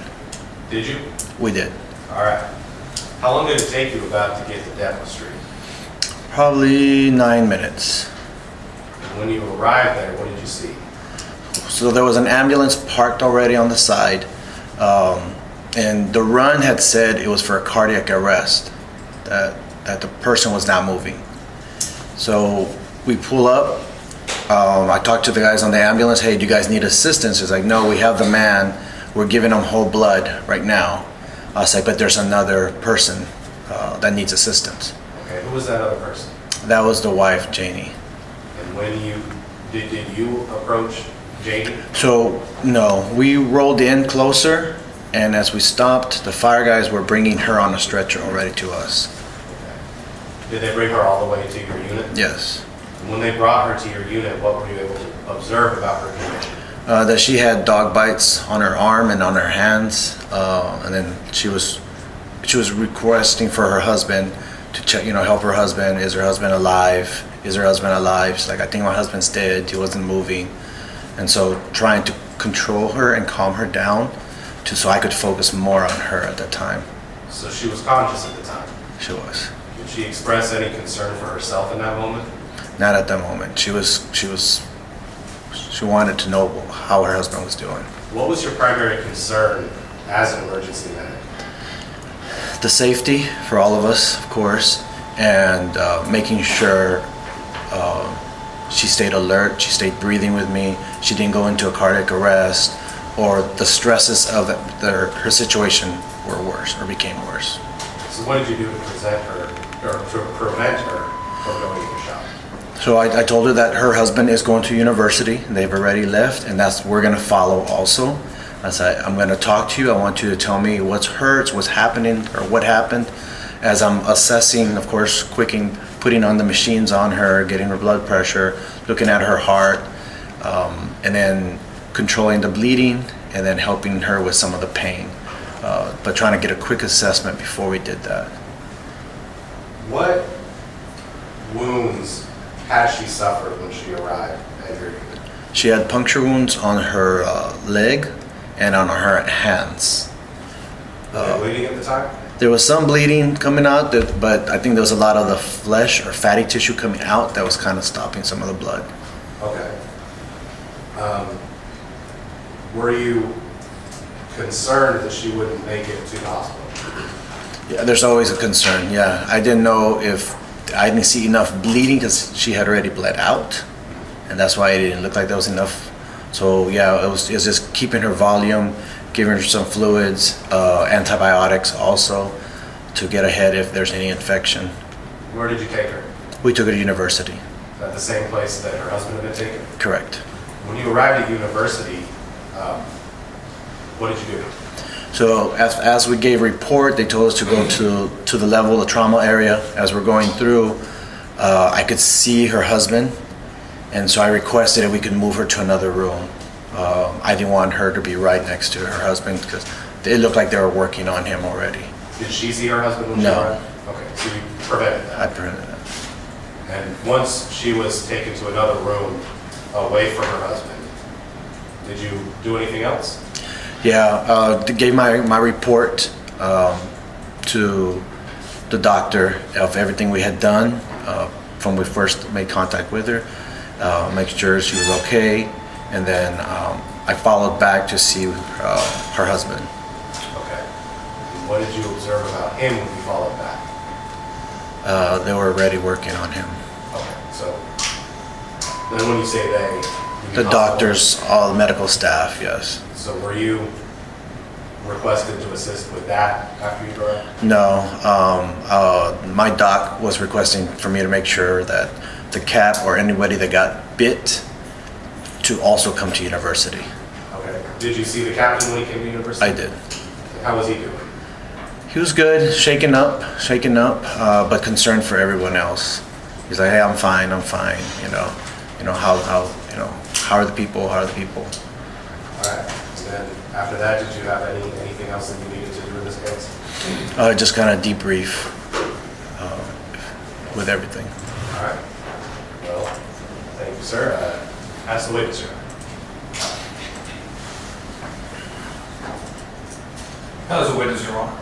Did you? We did. All right. How long did it take you about to get to Deborah Street? Probably 9 minutes. And when you arrived there, what did you see? So there was an ambulance parked already on the side. And the run had said it was for a cardiac arrest, that the person was not moving. So we pull up. I talked to the guys on the ambulance. Hey, do you guys need assistance? It's like, no, we have the man. We're giving him whole blood right now. I was like, but there's another person that needs assistance. Okay, who was that other person? That was the wife, Janie. And when did you approach Janie? So, no, we rolled in closer, and as we stopped, the fire guys were bringing her on a stretcher already to us. Okay. Did they bring her all the way to your unit? Yes. And when they brought her to your unit, what were you able to observe about her condition? That she had dog bites on her arm and on her hands, and then she was requesting for her husband to check, help her husband. Is her husband alive? Is her husband alive? She's like, I think my husband's dead. He wasn't moving. And so trying to control her and calm her down so I could focus more on her at that time. So she was conscious at the time? She was. Did she express any concern for herself in that moment? Not at that moment. She wanted to know how her husband was doing. What was your primary concern as an emergency medic? The safety for all of us, of course, and making sure she stayed alert, she stayed breathing with me, she didn't go into a cardiac arrest, or the stresses of her situation were worse or became worse. So what did you do to prevent her from going into shock? So I told her that her husband is going to university. They've already left, and we're going to follow also. I said, I'm going to talk to you. I want you to tell me what's hurts, what's happening, or what happened. As I'm assessing, of course, putting on the machines on her, getting her blood pressure, looking at her heart, and then controlling the bleeding, and then helping her with some of the pain. But trying to get a quick assessment before we did that. What wounds had she suffered when she arrived at your unit? She had puncture wounds on her leg and on her hands. Was they bleeding at the time? There was some bleeding coming out, but I think there was a lot of the flesh or fatty tissue coming out that was kind of stopping some of the blood. Okay. Were you concerned that she wouldn't make it to the hospital? Yeah, there's always a concern, yeah. I didn't know if I didn't see enough bleeding because she had already bled out, and that's why it didn't look like there was enough. So yeah, it was just keeping her volume, giving her some fluids, antibiotics also to get ahead if there's any infection. Where did you take her? We took her to university. At the same place that her husband had been taken? Correct. When you arrived at university, What did you do? So as we gave report, they told us to go to the level, the trauma area. As we're going through, I could see her husband, and so I requested if we could move her to another room. I didn't want her to be right next to her husband because it looked like they were working on him already. Did she see her husband when she No. arrived? Okay, so you prevented that. I prevented that. And once she was taken to another room away from her husband, did you do anything else? Yeah, gave my report to the doctor of everything we had done from we first made contact with her, make sure she was okay, and then I followed back to see her husband. Okay. And what did you observe about him when you followed back? They were already working on him. Okay, so then when you say they, you The mean doctors, all the medical staff, yes. So were you requested to assist with that after you arrived? No, my doc was requesting for me to make sure that the cat or anybody that got bit to also come to university. Okay. Did you see the captain when he came to university? I did. How was he doing? He was good, shaken up, but concerned for everyone else. He's like, hey, I'm fine, how are the people? All right. And then after that, did you have anything else that you needed to do in this case? Just kind of debrief with everything. All right. Well, thank you, sir. Ask the witness, sir. As a witness, Your Honor.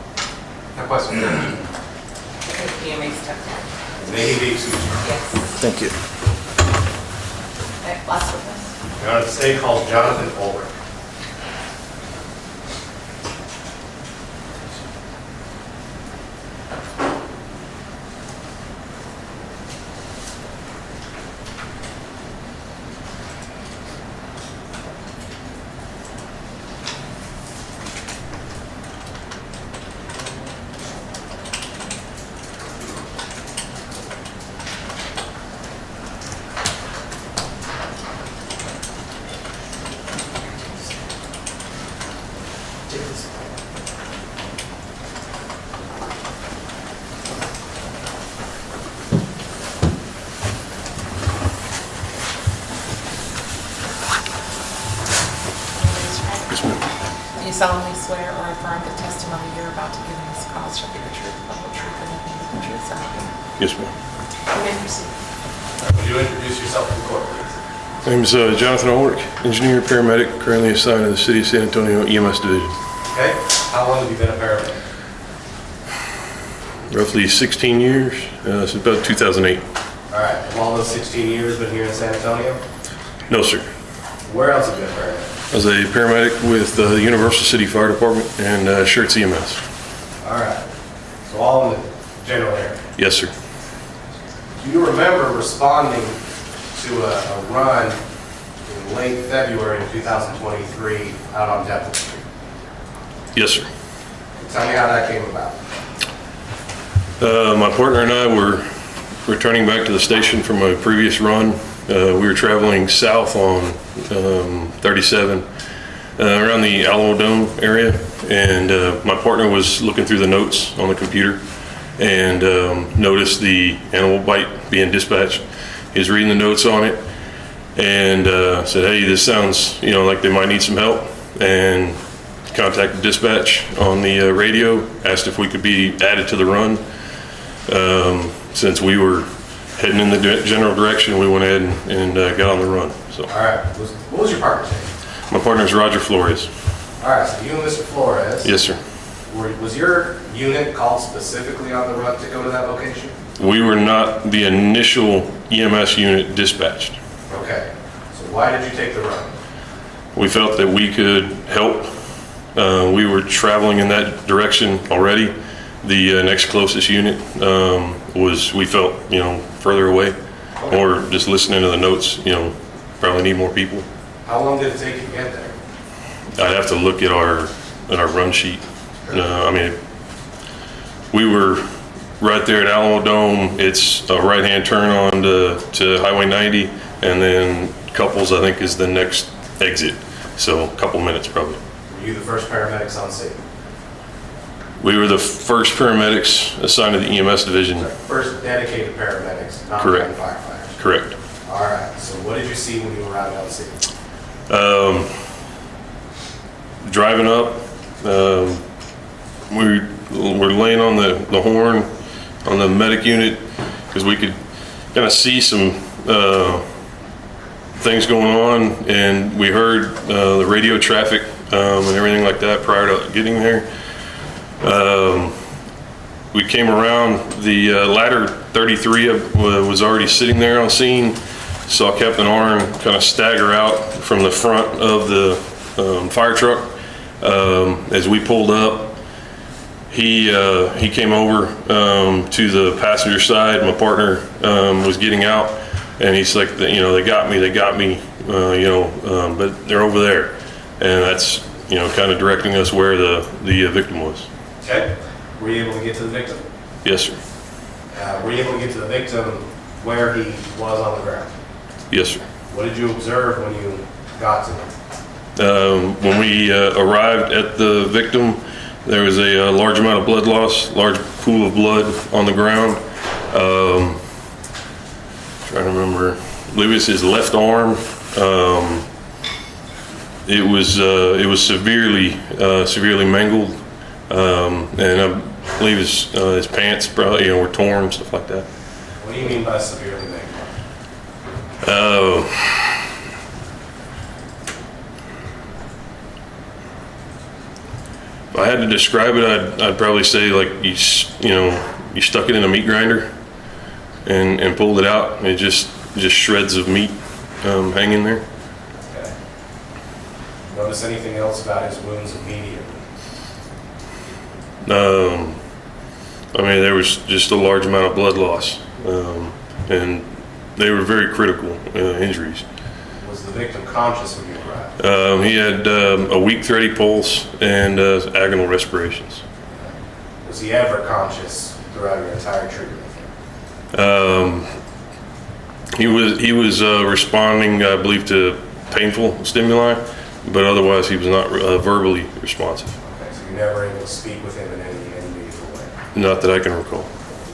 No question. EMA's testimony. May he be excused. Yes. Thank you. Okay, last witness. Your Honor, the state calls Jonathan Ulrich. Do you solemnly swear or affirm the testimony you're about to give in this cause shall be the truth, the whole truth, and nothing but the truth, so help you? Yes, ma'am. You may proceed. Would you introduce yourself to the court, please? My name is Jonathan Ulrich, engineer, paramedic, currently assigned to the City of San Antonio EMS Division. Okay. How long have you been a paramedic? Roughly 16 years, since about 2008. All right. Have all those 16 years been here in San Antonio? No, sir. Where else have you been a paramedic? I was a paramedic with the Universal City Fire Department and Shirts EMS. All right. So all in the general area. Yes, sir. Do you remember responding to a run in late February of 2023 out on Depot Street? Yes, sir. Tell me how that came about. My partner and I were returning back to the station from a previous run. We were traveling south on 37 around the Alamo Dome area, and my partner was looking through the notes on the computer and noticed the animal bite being dispatched. He was reading the notes on it and said, hey, this sounds like they might need some help, and contacted dispatch on the radio, asked if we could be added to the run. Since we were heading in the general direction, we went ahead and got on the run. So. All right. What was your partner's name? My partner's Roger Flores. All right. So you and Mr. Flores. Yes, sir. Was your unit called specifically on the run to go to that location? We were not the initial EMS unit dispatched. Okay. So why did you take the run? We felt that we could help. We were traveling in that direction already. The next closest unit was, we felt, further away. Okay. Or just listening to the notes, probably need more people. How long did it take you to get there? I'd have to look at our run sheet. We were right there at Alamo Dome. It's a right-hand turn on to Highway 90, and then Couples, I think, is the next exit. So a couple minutes probably. Were you the first paramedics on scene? We were the first paramedics assigned to the EMS division. First dedicated paramedics, not Correct. firefighters? Correct. All right, so what did you see when you arrived on scene? Driving up, we were laying on the horn on the medic unit because we could kind of see some things going on, and we heard the radio traffic and everything like that prior to getting there. We came around, the ladder 33 was already sitting there on scene. Saw Captain Arn kind of stagger out from the front of the fire truck. As we pulled up, he came over to the passenger side. My partner was getting out, and he's like, they got me, but they're over there, and that's kind of directing us where the victim was. Okay. Were you able to get to the victim? Yes, sir. Were you able to get to the victim where he was on the ground? Yes, sir. What did you observe when you got to him? When we arrived at the victim, there was a large amount of blood loss, large pool of blood on the ground. Trying to remember, I believe it's his left arm. It was severely mangled, and I believe his pants probably were torn, stuff like that. What do you mean by severely mangled? If I had to describe it, I'd probably say like you stuck it in a meat grinder and pulled it out, and it just shreds of meat hanging there. Okay. Notice anything else about his wounds immediately? There was just a large amount of blood loss, and they were very critical injuries. Was the victim conscious when you arrived? He had a weak, thready pulse and agonal respirations. Was he ever conscious throughout your entire treatment? He was responding, I believe, to painful stimuli, but otherwise he was not verbally responsive. Okay, so you never able to speak with him in any meaningful way? Not that I can recall.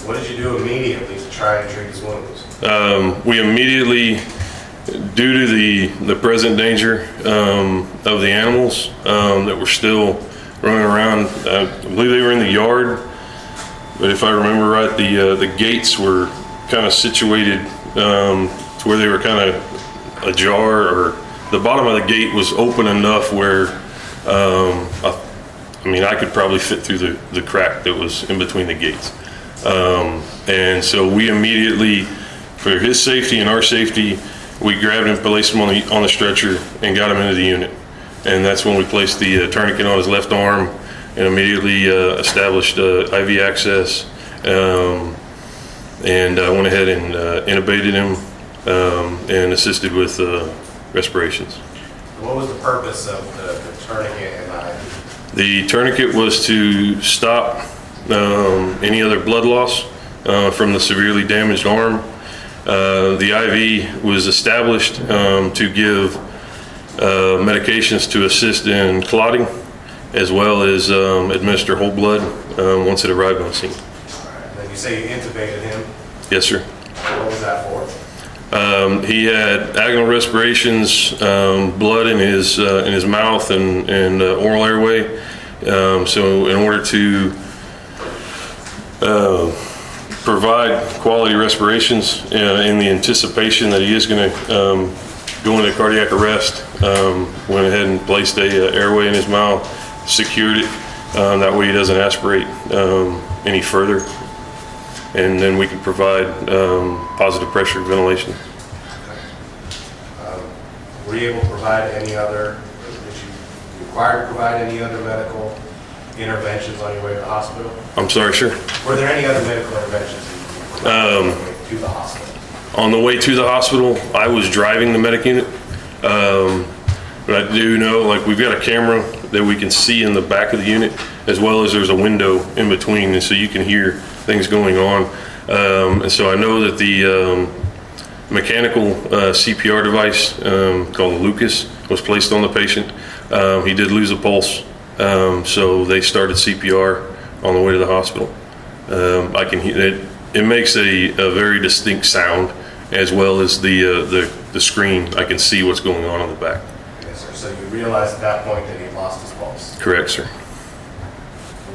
What did you do immediately to try and treat his wounds? We immediately, due to the present danger of the animals that were still running around, I believe they were in the yard, but if I remember right, the gates were kind of situated to where they were kind of ajar, or the bottom of the gate was open enough where I could probably fit through the crack that was in between the gates. And so we immediately, for his safety and our safety, we grabbed him, placed him on the stretcher, and got him into the unit. And that's when we placed the tourniquet on his left arm and immediately established IV access, and went ahead and intubated him and assisted with respirations. What was the purpose of the tourniquet and IV? The tourniquet was to stop any other blood loss from the severely damaged arm. The IV was established to give medications to assist in clotting, as well as administer whole blood once it arrived on scene. And then you say you intubated him? Yes, sir. What was that for? He had agonal respirations, blood in his mouth and oral airway. So in order to provide quality respirations in the anticipation that he is going to go into cardiac arrest, went ahead and placed a airway in his mouth, secured it, that way he doesn't aspirate any further, and then we can provide positive pressure ventilation. Were you able to provide any other, did you require to provide any other medical interventions on your way to the hospital? I'm sorry, sir? Were there any other medical interventions to the hospital? On the way to the hospital, I was driving the medic unit, but I do know, like, we've got a camera that we can see in the back of the unit, as well as there's a window in between, and so you can hear things going on. And so I know that mechanical CPR device called a Lucas was placed on the patient. He did lose a pulse, so they started CPR on the way to the hospital. I can hear it. It makes a very distinct sound, as well as the screen. I can see what's going on in the back. Yes, sir. So you realized at that point that he lost his pulse. Correct, sir.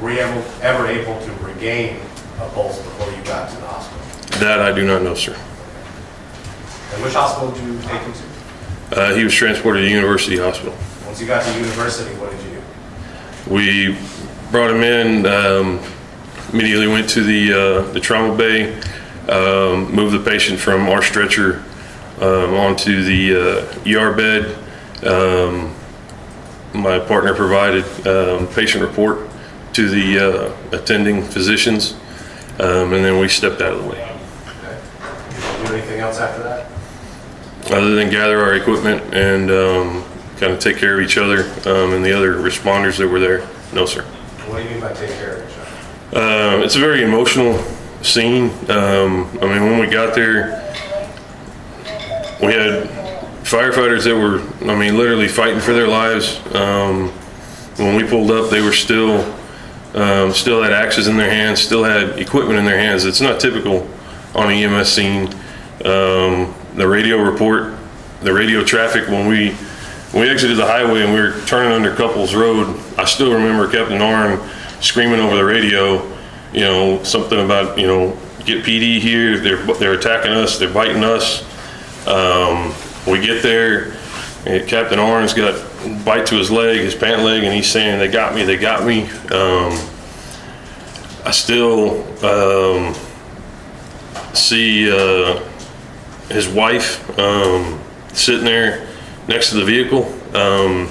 Were you ever able to regain a pulse before you got to the hospital? That I do not know, sir. And which hospital did you take him to? He was transported to University Hospital. Once you got to university, what did you do? We brought him in, immediately went to the trauma bay, moved the patient from our stretcher onto the ER bed. My partner provided patient report to the attending physicians, and then we stepped out of the way. Okay. Did you do anything else after that? Other than gather our equipment and kind of take care of each other and the other responders that were there, no, sir. What do you mean by take care of each other? It's a very emotional scene. I mean, when we got there, we had firefighters that were, I mean, literally fighting for their lives. When we pulled up, they were still had axes in their hands, still had equipment in their hands. It's not typical on an EMS scene. The radio report, the radio traffic, when we exited the highway and we were turning under Couples Road, I still remember Captain Arn screaming over the radio, you know, something about, you know, get PD here, they're attacking us, they're biting us. We get there, and Captain Arn's got a bite to his leg, his pant leg, and he's saying, they got me, they got me. I still see his wife sitting there next to the vehicle. And,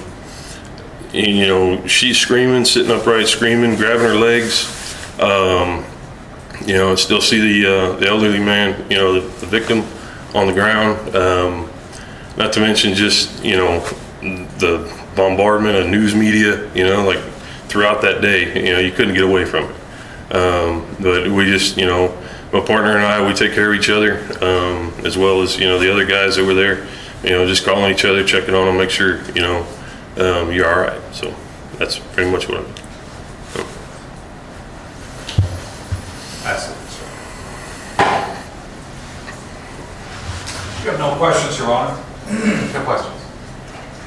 you know, she's screaming, sitting upright, screaming, grabbing her legs. You know, I still see the elderly man, you know, the victim on the ground. Not to mention just, you know, the bombardment of news media, you know, like throughout that day, you know, you couldn't get away from it. But we just, you know, my partner and I, we take care of each other, as well as, you know, the other guys that were there, you know, just calling each other, checking on them, make sure, you know, you're all right. So that's pretty much what I do. Absolutely, sir. You have no questions, Your Honor? No questions.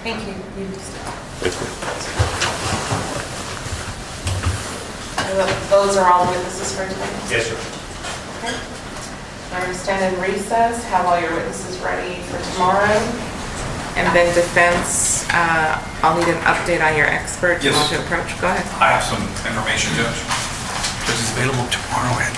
Thank you. Those are all the witnesses for today? Yes, sir. Okay. I'm going to stand in recess, have all your witnesses ready for tomorrow. And then defense, I'll need an update on your expert. Yes. You want to approach? Go ahead. I have some information, Judge. Judge is available tomorrow at